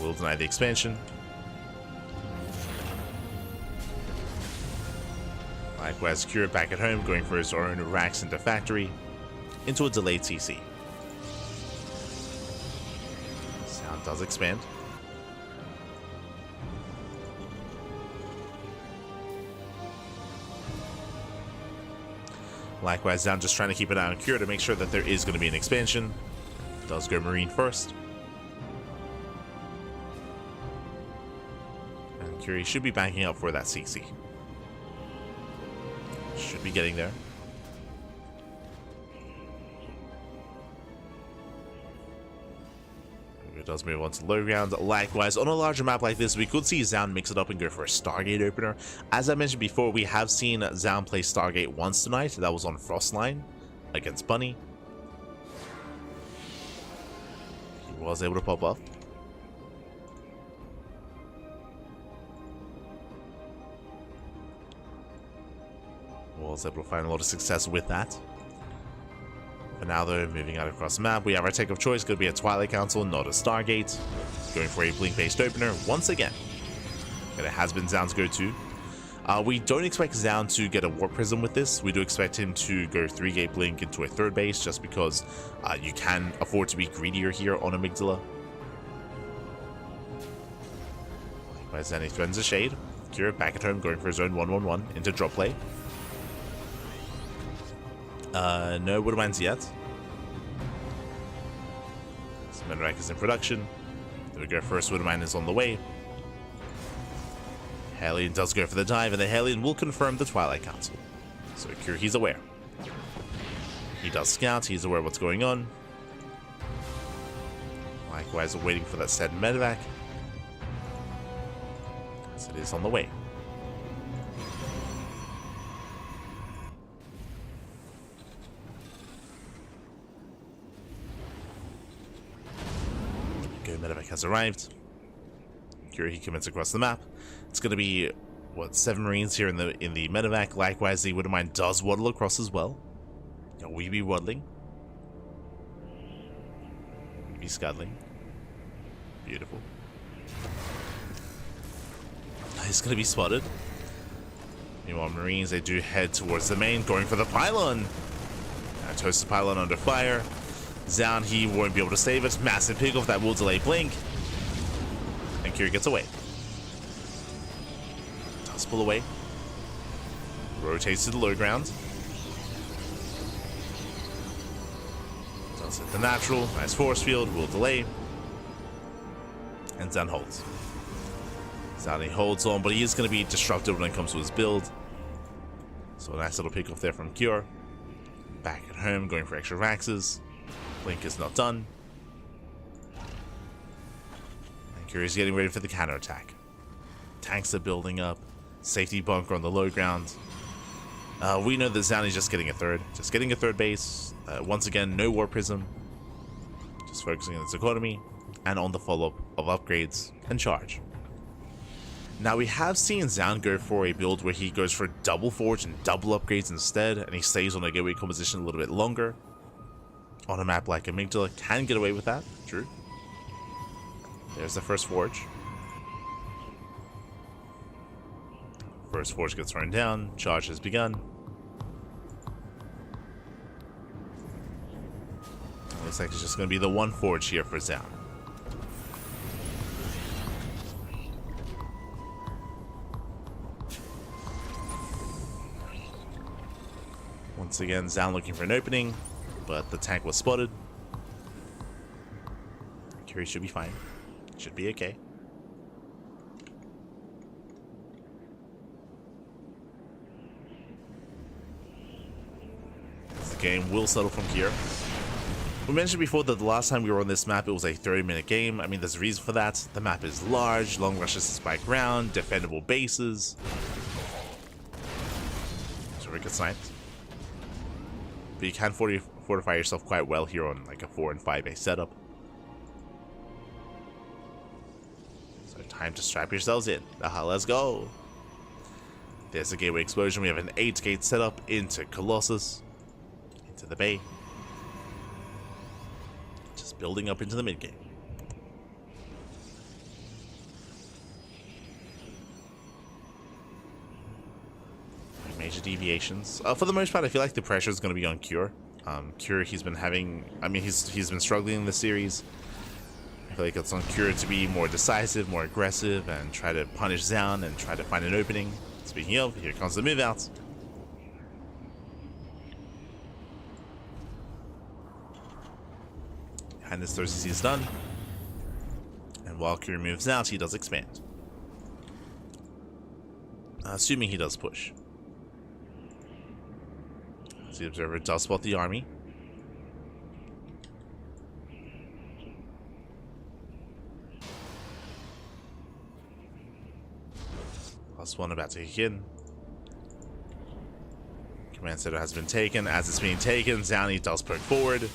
Will deny the expansion. Likewise, Cure back at home, going for his own racks into factory, into a delayed CC. Zoun does expand. Likewise, Zoun just trying to keep an eye on Cure to make sure that there is going to be an expansion. Does go Marine first. Cure should be banking up for that CC. Should be getting there. It does move on to low ground. Likewise, on a larger map like this, we could see Zoun mix it up and go for a Stargate opener. As I mentioned before, we have seen Zoun play Stargate once tonight. That was on Frostline against Bunny. He was able to pop up. Was able to find a lot of success with that. For now though, moving out across the map, we have our take of choice. Could be a Twilight Council, not a Stargate. Going for a Blink-based opener once again. And it has been Zoun's go-to. We don't expect Zoun to get a Warp Prism with this. We do expect him to go 3-gate Blink into a 3rd base, just because you can afford to be greedier here on Amygdala. Likewise, then he threatens a Shade. Cure back at home, going for his own 1-1-1 into drop play. No Woodmines yet. Menrak is in production. There we go, first Woodmine is on the way. Hellion does go for the dive, and the Hellion will confirm the Twilight Council. So he's aware. He does scout, he's aware of what's going on. Likewise, we're waiting for that said medevac, as it is on the way. Okay, medevac has arrived. Here he commits across the map. It's going to be, what, 7 Marines here in the medevac. Likewise, the Widowmine does waddle across as well. We be waddling. We be scuttling. Beautiful. He's going to be spotted. Meanwhile, Marines, they do head towards the main, going for the pylon. Toasted pylon under fire. Zoun, he won't be able to save it. Massive pickoff that will delay blink. And Kiri gets away. Does pull away. Rotates to the low ground. Does hit the natural. Nice force field. Will delay. And Zoun holds. Zoun, he holds on, but he is going to be disruptive when it comes to his build. So a nice little pick off there from Cure. Back at home, going for extra Raxes. Blink is not done. And Cure is getting ready for the counterattack. Tanks are building up. Safety bunker on the low ground. We know that Zoun is just getting a third. Just getting a third base. Once again, no War Prism. Just focusing on its economy. And on the follow-up of upgrades and charge. Now, we have seen Zoun go for a build where he goes for double forge and double upgrades instead, and he stays on a gateway composition a little bit longer. On a map like Amygdala, can get away with that, true. There's the first forge. First forge gets thrown down, charge has begun. Looks like it's just going to be the one forge here for Zoun. Once again, Zoun looking for an opening, but the tank was spotted. Curie should be fine. Should be okay. The game will settle from here. We mentioned before that the last time we were on this map, it was a 30-minute game. I mean, there's a reason for that. The map is large, long rushes to spike ground, defendable bases. So we get sniped. But you can fortify yourself quite well here on like a 4 and 5 base setup. So time to strap yourselves in. Let's go. There's the gateway explosion. We have an 8-gate setup into Colossus, into the bay. Just building up into the mid game. Major deviations. For the most part, I feel like the pressure is going to be on Cure. Cure, he's been having, I mean, he's been struggling in the series. I feel like it's on Cure to be more decisive, more aggressive, and try to punish Zoun and try to find an opening. Speaking of, here comes the move out. And this Thursday is done. And while Cure moves out, he does expand. Assuming he does push. The observer does spot the army. +1 about to kick in. Command center has been taken. As it's being taken, Zoun does poke forward,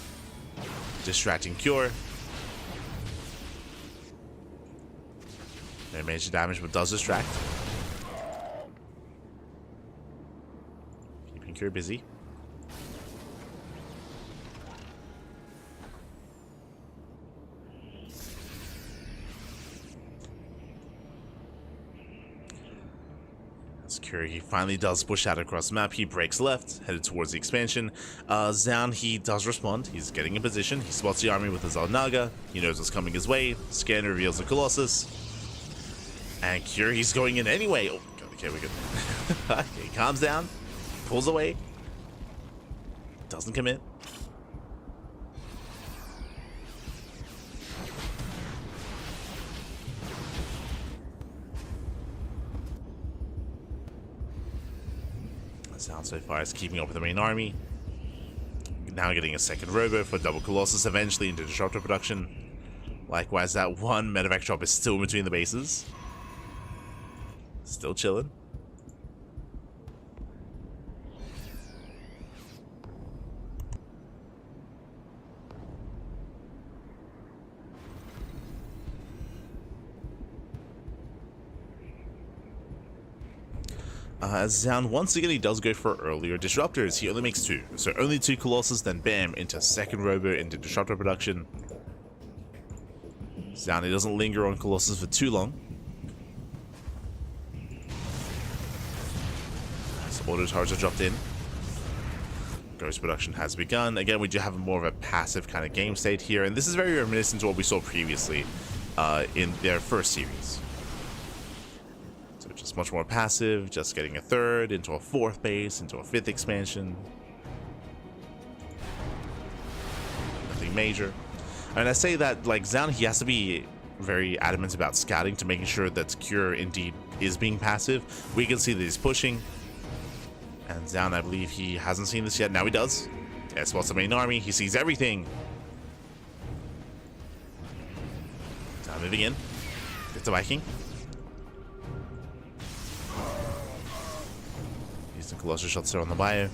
distracting Cure. No major damage, but does distract. Keeping Cure busy. He finally does push out across the map. He breaks left, headed towards the expansion. Zoun, he does respond. He's getting in position. He spots the army with his Alnaga. He knows what's coming his way. Scan reveals the Colossus. And Cure, he's going in anyway. Oh, okay, we're good. Okay, he calms down, pulls away, doesn't commit. Zoun so far is keeping up with the main army. Now getting a second robo for double Colossus eventually into disruptor production. Likewise, that one medevac drop is still between the bases. Still chilling. Zoun, once again, he does go for earlier disruptors. He only makes 2. So only 2 Colossus, then bam, into second robo, into disruptor production. Zoun, he doesn't linger on Colossus for too long. So auto turrets are dropped in. Ghost production has begun. Again, we do have more of a passive kind of game state here, and this is very reminiscent to what we saw previously in their first series. Just much more passive, just getting a 3rd, into a 4th base, into a 5th expansion. Nothing major. And I say that, like, Zoun, he has to be very adamant about scouting to making sure that Cure indeed is being passive. We can see that he's pushing. And Zoun, I believe he hasn't seen this yet. Now he does. Yeah, spots the main army. He sees everything. Zoun moving in. Gets the Viking. Some Colossus shots there on the bio.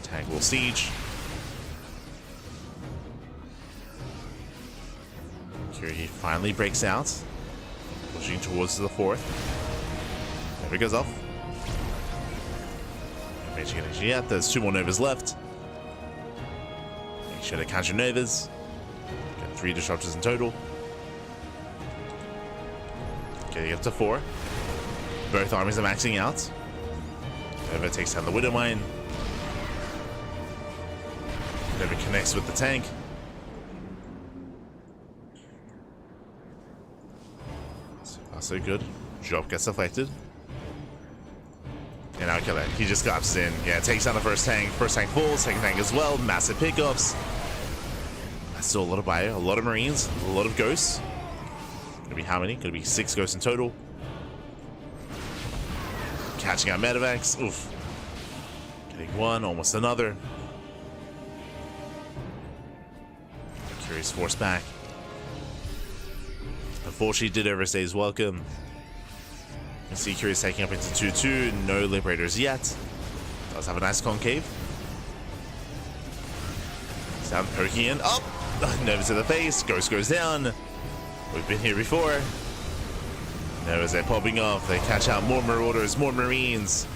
Tank will siege. Here he finally breaks out. Pushing towards the 4th. There he goes off. Major getting yet. There's 2 more Novas left. Make sure to count your Novas. Get 3 disruptors in total. Getting up to 4. Both armies are maxing out. Nova takes down the Widow Mine. Nova connects with the tank. So far, so good. Drop gets deflected. And now kill it. He just collapses in. Yeah, takes down the first tank. First tank falls. Second tank as well. Massive pickups. That's still a lot of bio. A lot of Marines. A lot of Ghosts. Gonna be how many? Gonna be 6 Ghosts in total. Catching out medevacs. Oof. Getting 1, almost another. Curious force back. Unfortunately, did overstay his welcome. You can see Curious taking up into 2-2. No Liberators yet. Does have a nice concave. Sound poking in. Up! Nova to the face. Ghost goes down. We've been here before. Now as they're popping off, they catch out more Marauders, more Marines.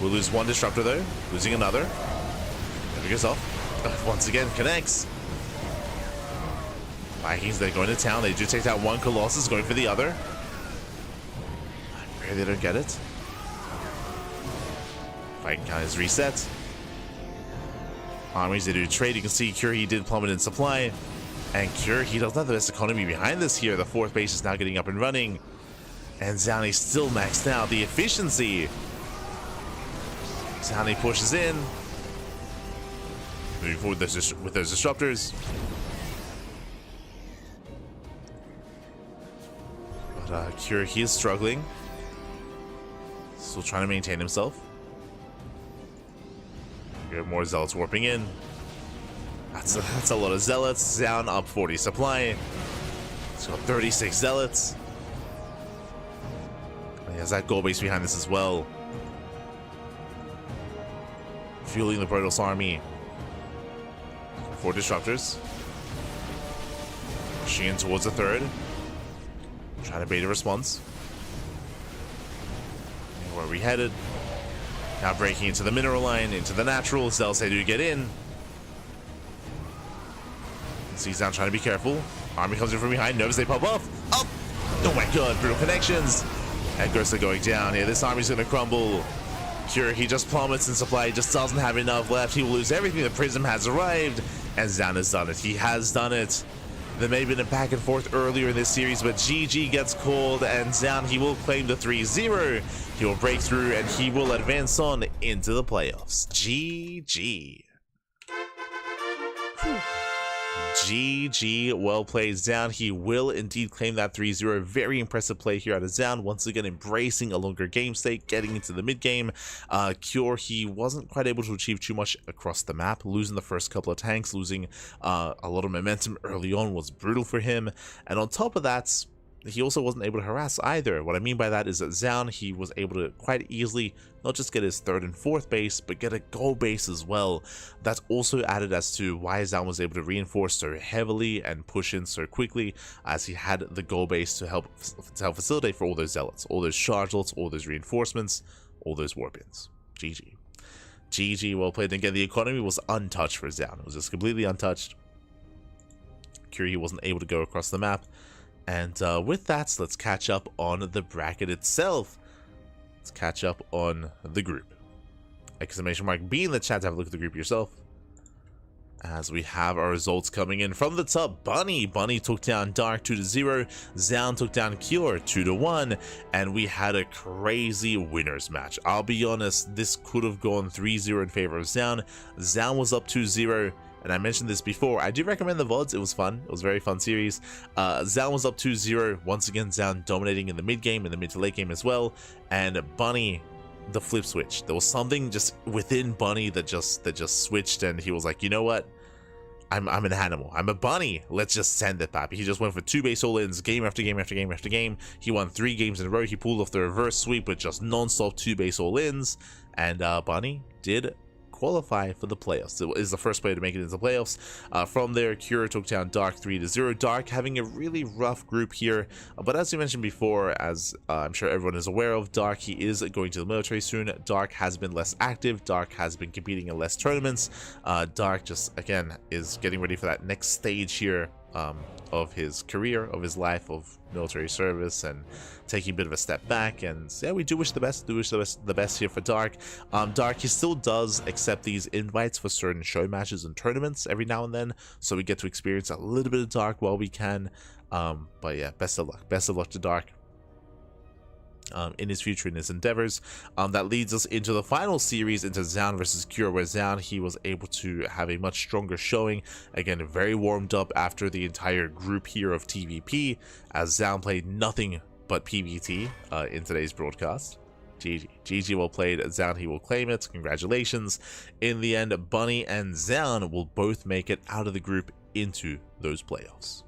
We'll lose 1 disruptor though, losing another. There he goes off. Once again, connects. Vikings, they're going to town. They do take out 1 Colossus, going for the other. Maybe they don't get it. Viking count is reset. Armies, they do trade. You can see Cure, he did plummet in supply. And Cure, he doesn't have the best economy behind this here. The 4th base is now getting up and running. And Zoun still maxed out. The efficiency. Zoun pushes in. Moving forward with those disruptors. But Cure, he is struggling. Still trying to maintain himself. We have more Zealots warping in. That's a lot of Zealots. Zoun up 40 supply. He's got 36 Zealots. He has that gold base behind this as well. Fueling the Protoss army. 4 disruptors. Pushing in towards the 3rd. Trying to bait a response. Where are we headed? Now breaking into the mineral line, into the natural. Zealots, they do get in. See Zoun trying to be careful. Army comes in from behind. Novas, they pop off. Up! Oh my god, brutal connections. And Ghosts are going down here. This army's going to crumble. Cure, he just plummets in supply. He just doesn't have enough left. He will lose everything. The Prism has arrived. And Zoun has done it. He has done it. There may have been a back and forth earlier in this series, but GG gets called. And Zoun, he will claim the 3-0. He will break through and he will advance on into the playoffs. GG. Whew. GG, well played, Zoun. He will indeed claim that 3-0. Very impressive play here out of Zoun. Once again, embracing a longer game state, getting into the mid-game. Cure, he wasn't quite able to achieve too much across the map, losing the first couple of tanks, losing a lot of momentum early on was brutal for him. And on top of that, he also wasn't able to harass either. What I mean by that is that Zoun, he was able to quite easily not just get his third and fourth base, but get a goal base as well. That's also added as to why Zoun was able to reinforce so heavily and push in so quickly, as he had the goal base to help facilitate for all those zealots, all those charge lots, all those reinforcements, all those warpins. GG. GG, well played. And again, the economy was untouched for Zoun. It was just completely untouched. Curie wasn't able to go across the map. And with that, let's catch up on the bracket itself. Let's catch up on the group. Exclamation mark B in the chat to have a look at the group yourself. As we have our results coming in from the top, Bunny took down Dark 2-0, Zoun took down Cure 2-1, and we had a crazy winners match. I'll be honest, this could have gone 3-0 in favor of Zoun. Zoun was up 2-0. And I mentioned this before, I do recommend the VODs, it was fun, it was a very fun series. Zoun was up 2-0, once again Zoun dominating in the mid game, in the mid to late game as well, and Bunny, the flip switch. There was something just within Bunny that just switched, and he was like, you know what, I'm an animal, I'm a bunny, let's just send it, papi. He just went for 2 base all-ins, game after game after game after game. He won 3 games in a row, he pulled off the reverse sweep with just non-stop 2 base all-ins, and Bunny did qualify for the playoffs. It is the first player to make it into the playoffs. From there, Cure took down Dark 3-0. Dark having a really rough group here, but as we mentioned before, as I'm sure everyone is aware of, Dark, he is going to the military soon. Dark has been less active. Dark has been competing in less tournaments. Dark just, again, is getting ready for that next stage here of his career, of his life, of military service, and taking a bit of a step back. And yeah, we do wish the best, the best here for Dark. Dark, he still does accept these invites for certain show matches and tournaments every now and then, so we get to experience a little bit of Dark while we can. But yeah, best of luck to Dark in his future, in his endeavors. That leads us into the final series, into Zoun versus Cure, where Zoun, he was able to have a much stronger showing. Again, very warmed up after the entire group here of TVP, as Zoun played nothing but PvT in today's broadcast. GG, well played, Zoun. He will claim it. Congratulations. In the end, Bunny and Zoun will both make it out of the group into those playoffs.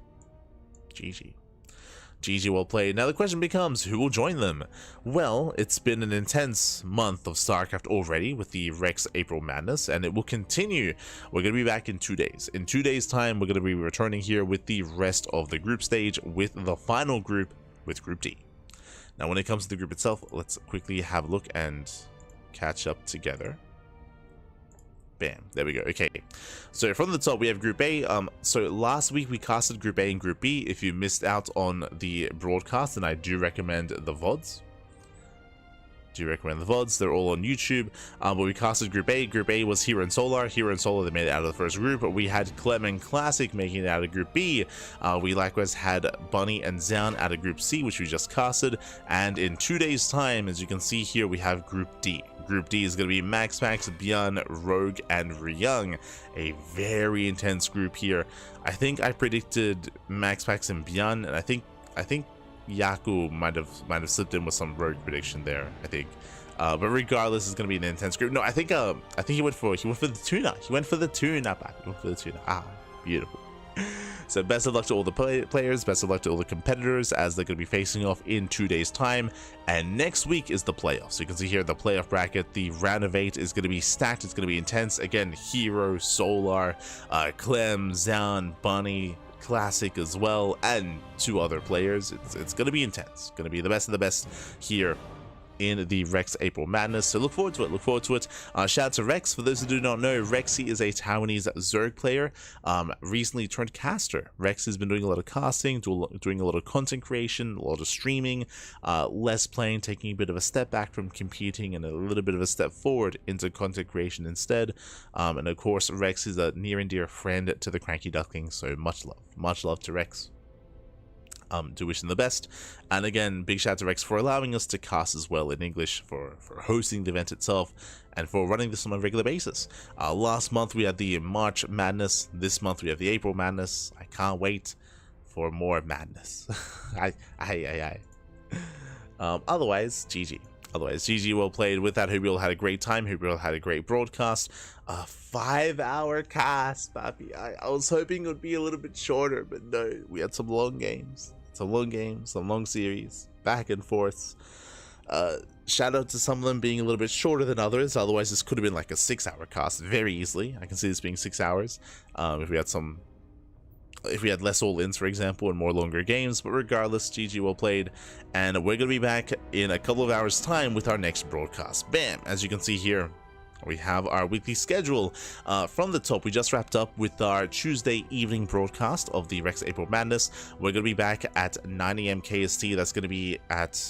GG, well played. Now the question becomes, who will join them? Well, it's been an intense month of StarCraft already with the Rex April Madness, and it will continue. We're going to be back in 2 days. In 2 days' time, we're going to be returning here with the rest of the group stage, with the final group, with Group D. Now, when it comes to the group itself, let's quickly have a look and catch up together. Bam, there we go. Okay, so from the top we have Group A. So last week we casted Group A and Group B. If you missed out on the broadcast, then I do recommend the VODs. They're all on YouTube. But we casted Group A. Group A was Hero and Solar. Hero and Solar, they made it out of the first group. We had Clem and Classic making it out of Group B. We likewise had Bunny and Zoun out of Group C, which we just casted. And in 2 days' time, as you can see here, we have Group D. Group D is going to be Max, Bjorn, Rogue, and Ryung. A very intense group here. I think I predicted Max, and Bjorn, and I think Yaku might have slipped in with some Rogue prediction there, I think. But regardless, it's going to be an intense group. No, I think he went for the tuna. He went for the tuna. Ah, beautiful. So best of luck to all the players, best of luck to all the competitors, as they're going to be facing off in 2 days' time. And next week is the playoffs. So you can see here the playoff bracket. The round of 8 is going to be stacked. It's going to be intense. Again, Hero, Solar, Clem, Zoun, Bunny, Classic as well, and 2 other players. It's going to be intense. Going to be the best of the best here in the Rex April Madness, so look forward to it. Shout out to Rex. For those who do not know, Rexy is a Taiwanese Zerg player, recently turned caster. Rex has been doing a lot of casting, doing a lot of content creation, a lot of streaming, less playing, taking a bit of a step back from competing and a little bit of a step forward into content creation instead. And of course, Rex is a near and dear friend to the CranKy Ducklings, so much love to Rex. Do wish them the best. And again, big shout out to Rex for allowing us to cast as well in English, for hosting the event itself, and for running this on a regular basis. Last month we had the March Madness. This month we have the April Madness. I can't wait for more madness. Otherwise, GG. Otherwise, GG, well played. With that, hope you all had a great time. Hope you all had a great broadcast. A 5-hour cast, papi. I was hoping it would be a little bit shorter, but no. We had some long games. Some long series. Back and forths. Shout out to some of them being a little bit shorter than others. Otherwise, this could have been like a 6-hour cast very easily. I can see this being 6 hours. If we had less all-ins, for example, and more longer games. But regardless, GG, well played. And we're going to be back in a couple of hours' time with our next broadcast. Bam! As you can see here, we have our weekly schedule. From the top, we just wrapped up with our Tuesday evening broadcast of the Rex April Madness. We're going to be back at 9 AM KST. That's going to be at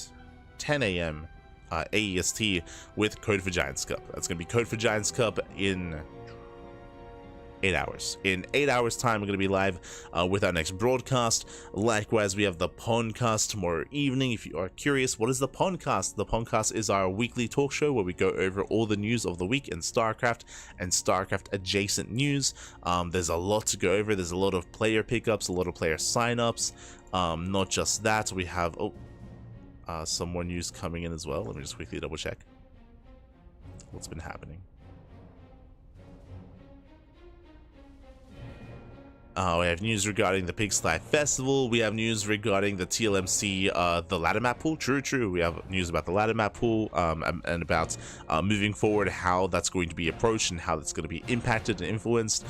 10 AM AEST with Code for Giants Cup. That's going to be Code for Giants Cup in 8 hours. In 8 hours time, we're going to be live with our next broadcast. Likewise, we have the Pondcast tomorrow evening. If you are curious, what is the Pondcast? The Pondcast is our weekly talk show where we go over all the news of the week in StarCraft and StarCraft adjacent news. There's a lot to go over. There's a lot of player pickups, a lot of player signups. Not just that, we have some more news coming in as well. Let me just quickly double check what's been happening. We have news regarding the Pigsty Festival. We have news regarding the TLMC, the ladder map pool. True. We have news about the ladder map pool and about moving forward, how that's going to be approached and how that's going to be impacted and influenced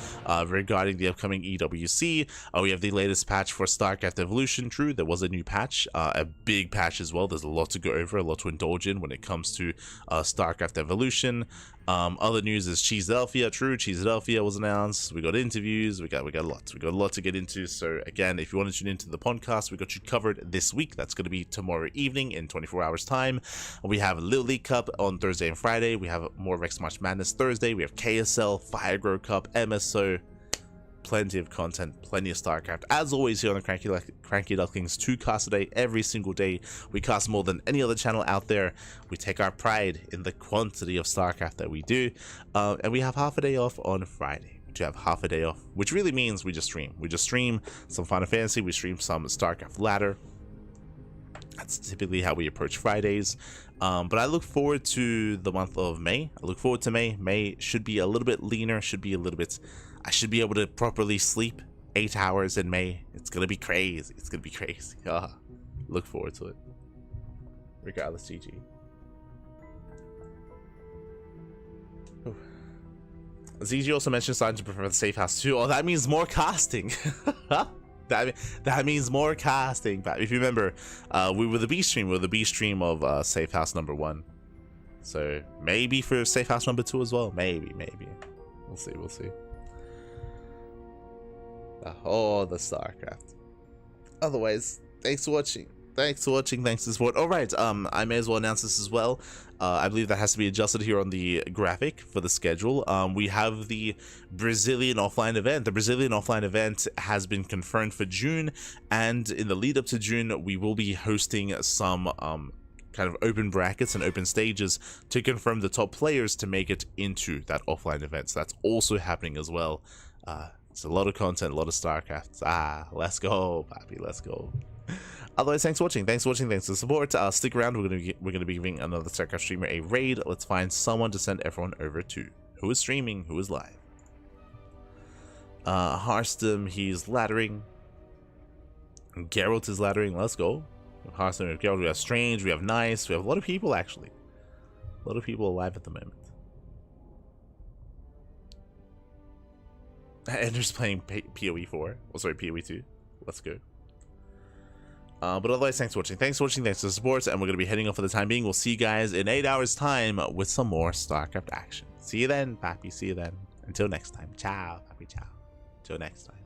regarding the upcoming EWC. We have the latest patch for StarCraft Evolution. True, there was a new patch, a big patch as well. There's a lot to go over, a lot to indulge in when it comes to StarCraft Evolution. Other news is Cheesedelphia. True, Cheesedelphia was announced. We got interviews. We got a lot. We got a lot to get into. So again, if you want to tune into the podcast, we got you covered this week. That's going to be tomorrow evening in 24 hours time. We have Little League Cup on Thursday and Friday. We have more Rex March Madness Thursday. We have KSL, Firegrow Cup, MSO. Plenty of content, plenty of StarCraft. As always, here on the CranKy Ducklings, 2 casts a day, every single day. We cast more than any other channel out there. We take our pride in the quantity of StarCraft that we do. And we have half a day off on Friday. We do have half a day off, which really means we just stream. We just stream some Final Fantasy. We stream some StarCraft Ladder. That's typically how we approach Fridays. But I look forward to the month of May. I look forward to May. May should be a little bit leaner, should be a little bit... I should be able to properly sleep 8 hours in May. It's gonna be crazy. It's gonna be crazy. Look forward to it. Regardless, GG. ZG also mentioned starting to prefer the safe house too. Oh, that means more casting. that means more casting. But if you remember, we were the B stream. We were the B stream of Safe House number 1. So maybe for Safe House number 2 as well. Maybe. We'll see. Oh, the StarCraft. Otherwise, thanks for watching. Thanks for support. Alright, I may as well announce this as well. I believe that has to be adjusted here on the graphic for the schedule. We have the Brazilian offline event. The Brazilian offline event has been confirmed for June, and in the lead up to June, we will be hosting some kind of open brackets and open stages to confirm the top players to make it into that offline event. So that's also happening as well. It's a lot of content, a lot of StarCraft. Let's go, papi, let's go. Otherwise, thanks for watching. Thanks for the support. Stick around. We're gonna be giving another StarCraft streamer a raid. Let's find someone to send everyone over to. Who is streaming? Who is live? Harstem, he's laddering. Geralt is laddering. Let's go. Harstem and Geralt. We have Strange. We have Nice. We have a lot of people actually. A lot of people alive at the moment. Ender's playing PoE 4. Oh, sorry, PoE 2. Let's go. But otherwise, thanks for watching. Thanks for the support, and we're going to be heading off for the time being. We'll see you guys in 8 hours' time with some more StarCraft action. See you then, papi. See you then. Until next time. Ciao, papi. Ciao. Until next time.